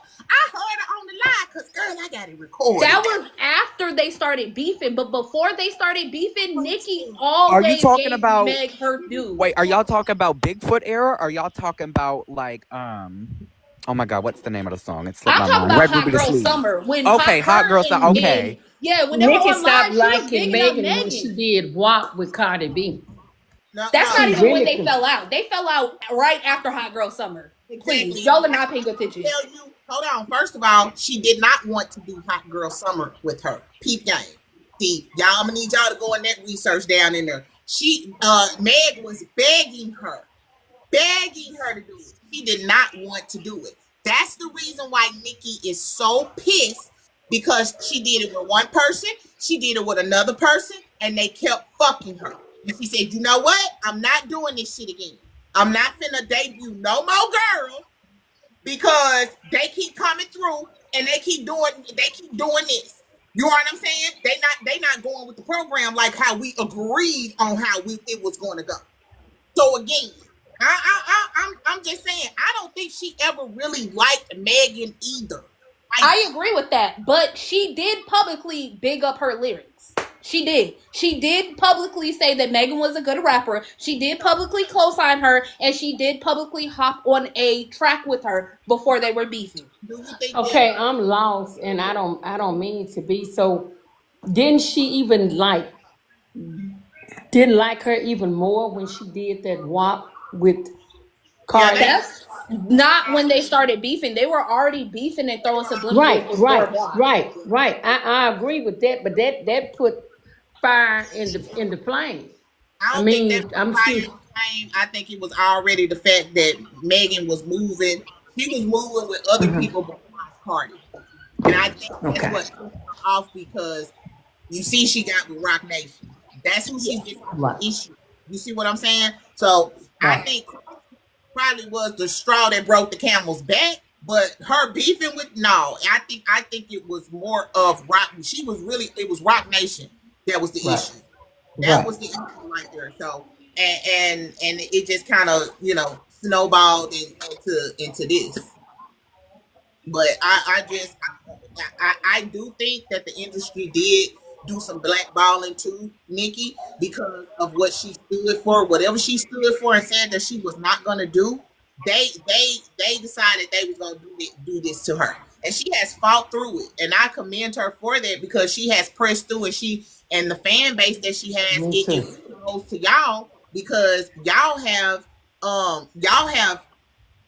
heard her on the line because girl, I got it recorded. That was after they started beefing, but before they started beefing, Nicki Are you always talking gave about? Meg her due. Wait, are y'all talking about Bigfoot era? Or are y'all talking about like Oh my God, what's the name of the song? It slipped I'm my talking mind. about Red Ruby Hot to Girl Sleep. Summer when Okay, Hot her Girl Song. and Okay. yeah, when they were Nikki on stopped live, she was liking bigging up Megan when she Megan. did WAP with Cardi B. No, That's no, not She no. even when really they could. fell out. They fell out right after Hot Girl Summer. Please, Exactly. y'all are That's not what paying I'm attention. gonna tell you. Hold on. First of all, she did not want to do Hot Girl Summer with her. Peep game. See, y'all, I'm gonna need y'all to go in that research down in there. Meg was begging her to do it. She did not want to do it. That's the reason why Nicki is so pissed because she did it with one person, she did it with another person, and they kept fucking her. And she said, "You know what? I'm not doing this shit again. I'm not finna debut no more girls because they keep coming through and they keep doing this." You know what I'm saying? They not going with the program like how we agreed on how it was going to go. So again, I'm just saying I don't think she ever really liked Megan either. I I agree with that, but she did publicly big up her lyrics. She did. She did publicly say that Megan was a good rapper. She did publicly co-sign her, and she did publicly hop on a track with her before they were beefing. do you think that Okay, I'm lost, and I don't mean to be. So, didn't she even didn't like her even more when she did that WAP with yeah they Cardi? That's not when they started beefing. They were already beefing and throwing Right, subliminals before right, WAP. right, right. I agree with that, but that put fire in the flame. I I don't think that mean, was I'm fire sure. in the flame. I think it was already the fact that Megan was moving. She was moving with other people besides Cardi. And I think that's Okay. what pissed her off because you see she got with Rock Nation. That's who she's been having Right, an issue. You see what I'm saying? So I right. think probably was the straw that broke the camel's back. But her beefing with no, I think it was more of Rock. She was really it was Rock Nation that was the Right. issue. That Right. was the issue right there. So and it just kind of snowballed into this. But I do think that the industry did do some blackballing to Nikki because of what she stood for, whatever she stood for, and said that she was not going to do. They decided they was going to do this to her, and she has fought through it, and I commend her for that because she has pressed through, and and the fan base that she has, Me it too. goes to y'all because y'all have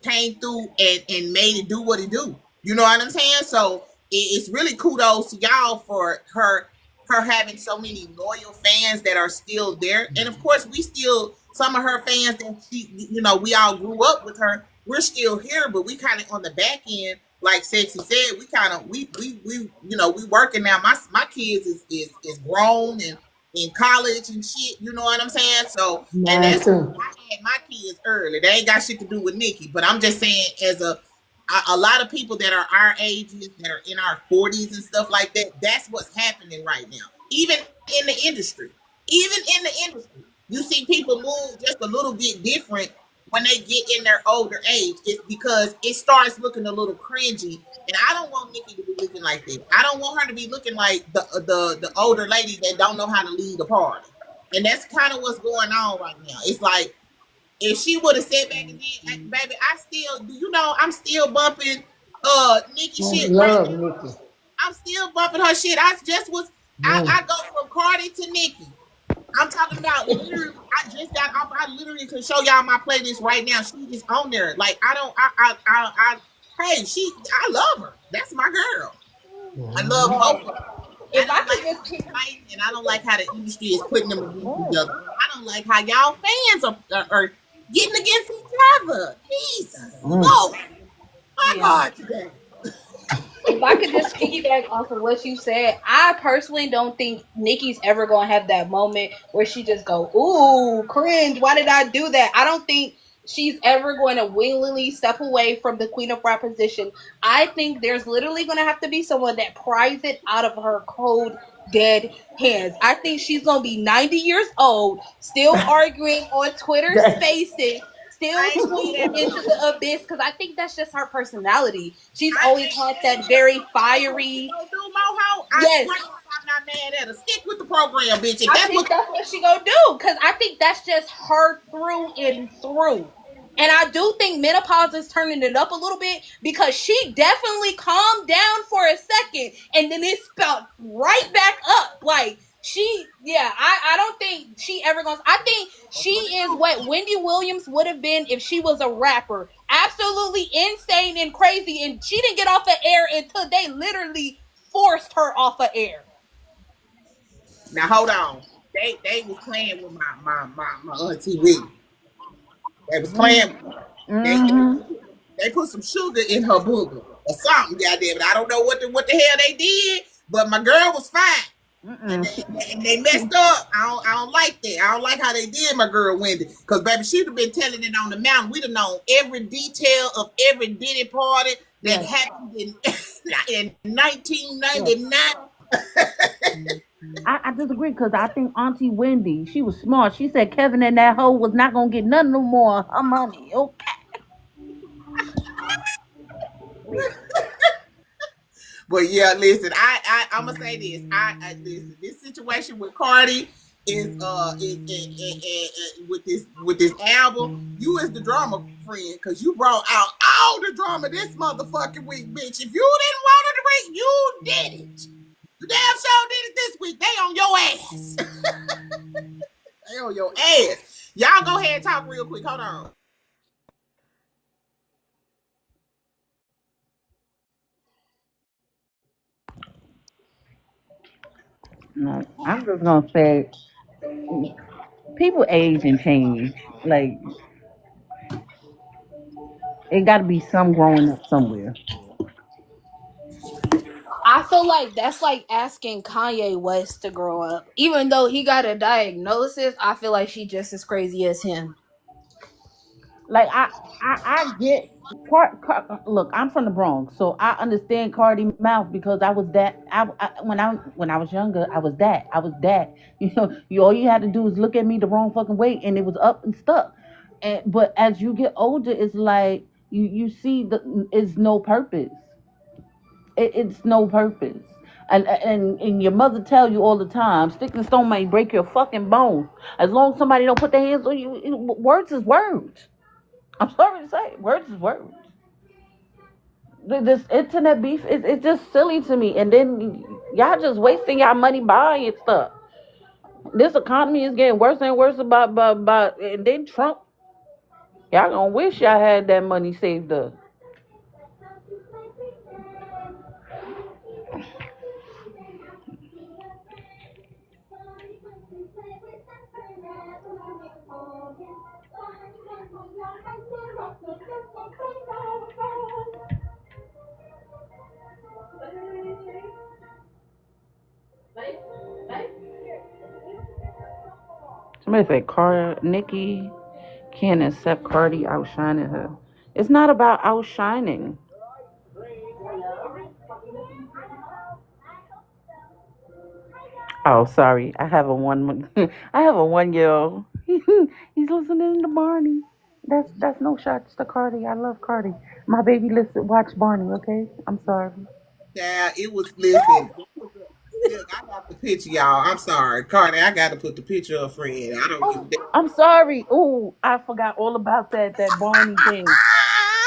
came through and made it do what it do. You know what I'm saying? So it's really kudos to y'all for her having so many loyal fans that are still there. And of course, we still some of her fans that we all grew up with her. We're still here, but we kind of on the back end, like Sexy said, we kind of we working now. My kids is grown and in college and shit. You know what I'm saying? So and Mine that's too. I had my kids early. They ain't got shit to do with Nikki. But I'm just saying, as a lot of people that are our ages, that are in our 40s and stuff like that, that's what's happening right now. In the industry, even in the industry, you see people move just a little bit different when they get in their older age. It's because it starts looking a little cringy. And I don't want Nikki to be looking like that. I don't want her to be looking like the older lady that don't know how to lead a party. And that's kind of what's going on right now. It's like if she would have sat back and did, baby, I still do you know I'm still bumping Nikki I shit right love now. Nikki. I'm still bumping her shit. I go from Cardi to Nikki. I'm talking about literally. I just got off. I literally can show y'all my playlist right now. She is on there. Like I don't. Hey, I love her. That's my girl. I love both of them. I If I don't like could how just they pick, fighting, and I don't like how the industry is putting them against each other. I don't like how y'all fans are getting against each other. Jesus, Lord, my yeah. God, today. If I could just piggyback off of what you said, I personally don't think Nikki's ever gonna have that moment where she just go, "Ooh, cringe! Why did I do that?" I don't think she's ever going to willingly step away from the Queen of Rap position. I think there's literally going to have to be someone that pries it out of her cold, dead hands. I think she's going to be 90 years old, still arguing on Twitter Spaces, still I ain't gonna tweeting let it into go. the abyss, because I think that's just her personality. She's I always had and that you know very what? That's what she fiery. gonna do, Moho. I Yes, swear to God, I'm not mad at her. Stick with the program, bitch. If I that's think what that's what she gonna do, because I think that's just her through and through. And I do think menopause is turning it up a little bit, because she definitely calmed down for a second and then it spelled right back up. Like I don't think she ever gonna. I think she is what Wendy Williams would have been if she was a rapper. Absolutely insane and crazy, and she didn't get off the air until they literally forced her off of air. now hold on. They was playing with my auntie Whitney. They was playing with her. They they Mm-hmm. they put some sugar in her booger or something, goddamn it. I don't know what the hell they did, but my girl was fine. And Mm-mm. they messed up. I don't like that. I don't like how they did my girl Wendy. Because baby, she'd have been telling it on the mountain. We'd have known every detail of every Diddy party that Yes, happened in in yes. 1999. I disagree because I think Auntie Wendy, she was smart. She said Kevin and that hoe was not gonna get none no more of her money. Okay. But yeah, listen, I'm gonna say this. I listen. This situation with Cardi is with this album. You is the drama friend because you brought out all the drama this motherfucking week, bitch. If you didn't want it to week, you did it. You damn sure did it this week. They on your ass. They on your ass. Y'all go ahead and talk real quick. Hold on. No, I'm just gonna say people age and change. Like it got to be some growing up somewhere. I feel like that's like asking Kanye West to grow up. Even though he got a diagnosis, I feel like she just as crazy as him. Like I get. Look, I'm from the Bronx, so I understand Cardi mouth because I was that. When I was younger, I was that. I was that. You know, all you had to do was look at me the wrong fucking way, and it was up and stuck. And but as you get older, it's like you see it's no purpose. It's no purpose. And your mother tell you all the time, stick and stone might break your fucking bones. As long as somebody don't put their hands on you, words is words. I'm sorry to say, words is words. This internet beef is it's just silly to me. And then y'all just wasting y'all money buying stuff. This economy is getting worse and worse about and then Trump, y'all gonna wish y'all had that money saved up. Somebody said Nicki can't accept Cardi outshining her. It's not about outshining. Oh, sorry. I have a one. I have a 1 year old. He's listening to Barney. That's no shots to Cardi. I love Cardi. My baby watch Barney. Okay, I'm sorry. Yeah, it was. Listen, look, I got the picture, y'all. I'm sorry, Cardi. I got to put the picture of friend. I don't give a Oh, damn. I'm sorry. Oh, I forgot all about that Barney thing.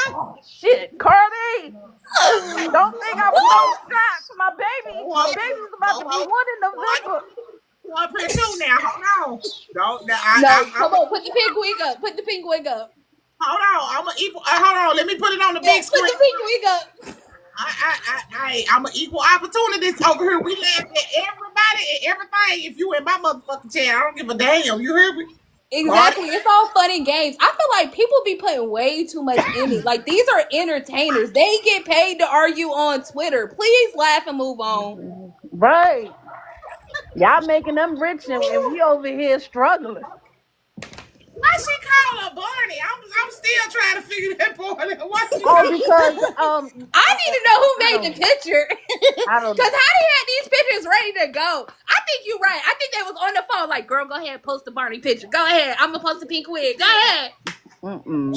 Oh shit, Cardi! Don't think I was no shots. My baby, Go my ahead, baby's about go to be hold. 1 in November. One print two now. Hold on. Don't. No, come on, put the pink wig up. Put the pink wig up. Hold on. I'm gonna. Hold on. Let me put it on the Yeah, big put screen. the pink wig up. I'm an equal opportunist over here. We laugh at everybody and everything. If you in my motherfucking chat, I don't give a damn. You hear me? Cardi. Exactly. It's all fun and games. I feel like people be putting way too much in it. Like, these are entertainers. They get paid to argue on Twitter. Please laugh and move on. Right. Y'all making them rich and we over here struggling. Why she call her Barney? I'm still trying to figure that part out. Why she Oh, call because I need to know who I made don't the picture. I don't Because know. how they had these pictures ready to go? I think you're right. I think they was on the phone like, girl, go ahead, post the Barney picture. Go ahead. I'm going to post a pink wig. Go ahead. Mm-mm.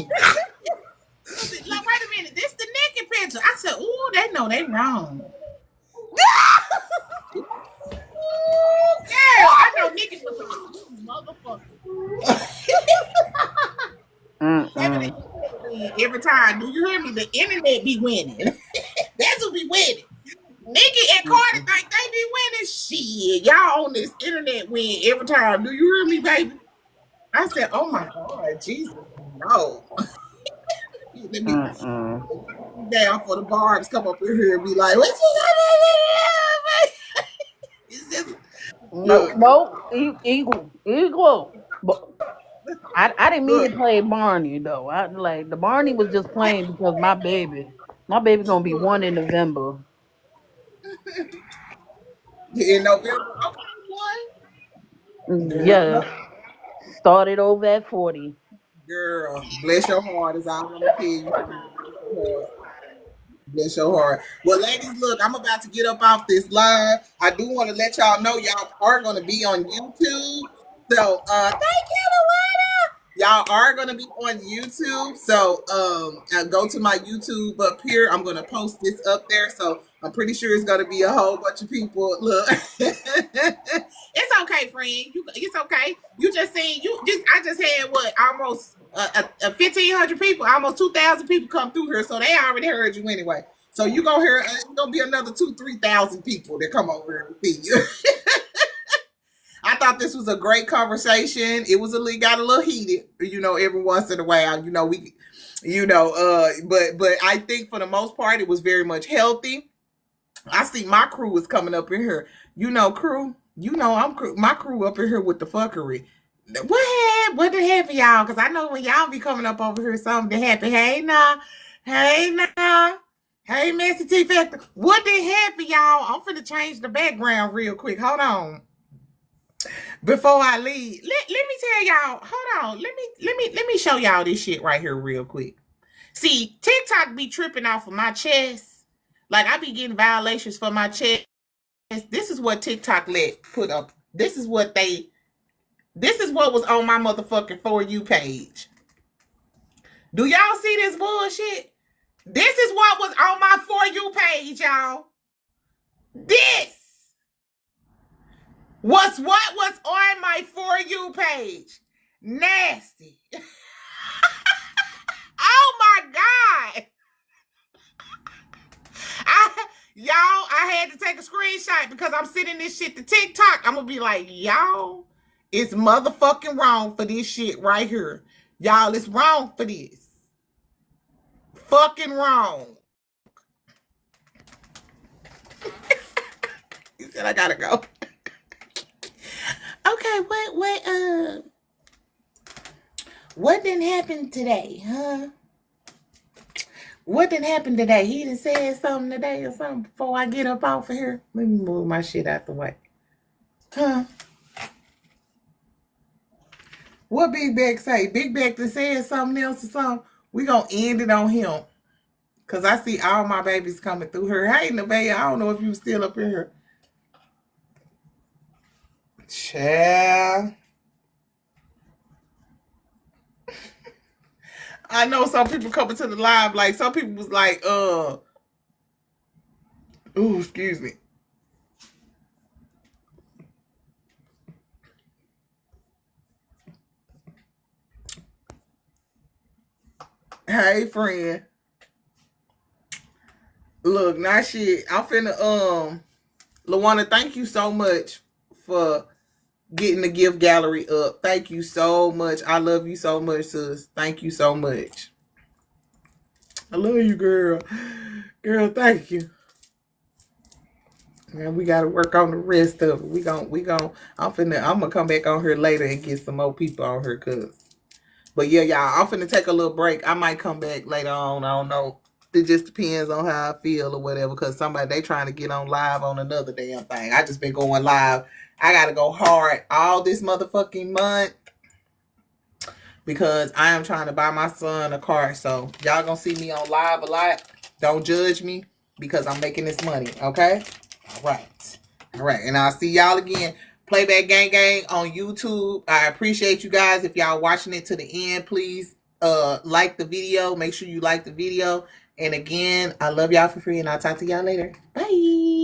Like, wait a minute, this the naked picture. I said, ooh, they know they wrong. Ooh, girl, I know Nicki was like, you motherfucker. Baby, the Mm-mm. internet win every time. Do you hear me? The internet be winning. That's who be winning. Nicki and Cardi Mm-mm. think they be winning. Shit, y'all on this internet win every time. Do you hear me, baby? I said, oh my God, Jesus, no. Let me Mm-mm. down for the barbs come up in here and be like, what you got? It's just, No, look, no, equal. But I didn't mean to look. play Barney though. I like the Barney was just playing because my baby gonna be Look, 1 in November. in November, okay, boy. Girl, Yes, started over at 40. girl, bless your heart is all I'm gonna tell you. Bless your heart. Bless your heart. Well, ladies, look, I'm about to get up off this live. I do want to let y'all know y'all are going to be on YouTube. So, thank you, Luana. Y'all are going to be on YouTube. So, go to my YouTube up here. I'm going to post this up there. So, I'm pretty sure it's going to be a whole bunch of people. Look, it's okay, friend. It's okay. You just seen I just had what almost 1,500 people, almost 2,000 people come through here, so they already heard you anyway. So you gonna hear it's gonna be another 2,000-3,000 people that come over here to see you. I thought this was a great conversation. It was got a little heated, every once in a while. But I think for the most part it was very much healthy. I see my crew is coming up in here. Crew. I'm crew. My crew up in here with the fuckery. What the heck for y'all? Because I know when y'all be coming up over here, something happy. Hey now, hey Messy T Factor. What the heck for y'all? I'm finna change the background real quick. Hold on. Before I leave, let me tell y'all. Hold on. Let me show y'all this shit right here real quick. See, TikTok be tripping off of my chest. Like I be getting violations for my chest. This is what TikTok let put up. This is what was on my motherfucking For You page. Do y'all see this bullshit? This is what was on my For You page, y'all. This was what was on my For You page. Nasty. Oh my God. I had to take a screenshot because I'm sending this shit to TikTok. I'm gonna be like, y'all, it's motherfucking wrong for this shit right here. Y'all, it's wrong for this. Fucking wrong. He said I gotta go. Okay, what didn't happen today, huh? What didn't happen today? He done said something today or something before I get up off of here. Let me move my shit out the way. Huh? What Big Beck say? Big Beck done said something else or something. We gonna end it on him. Cause I see all my babies coming through here. Hey, Nevaeh, I don't know if you still up in here. Child. I know some people coming to the live, like some people was like, excuse me. Hey, friend. Look, now shit. I'm finna Luana, thank you so much for getting the gift gallery up. Thank you so much. I love you so much, sis. Thank you so much. I love you, girl. Girl, thank you. Man, we gotta work on the rest of it. I'm gonna come back on here later and get some more people on here, but yeah, y'all, I'm finna take a little break. I might come back later on. I don't know. It just depends on how I feel or whatever. Cause they trying to get on live on another damn thing. I just been going live. I gotta go hard all this motherfucking month because I am trying to buy my son a car. So y'all gonna see me on live a lot. Don't judge me because I'm making this money. Okay. All right. All right. And I'll see y'all again. Playback Gang Gang on YouTube. I appreciate you guys. If y'all watching it to the end, please like the video. Make sure you like the video. And again, I love y'all for free and I'll talk to y'all later. Bye.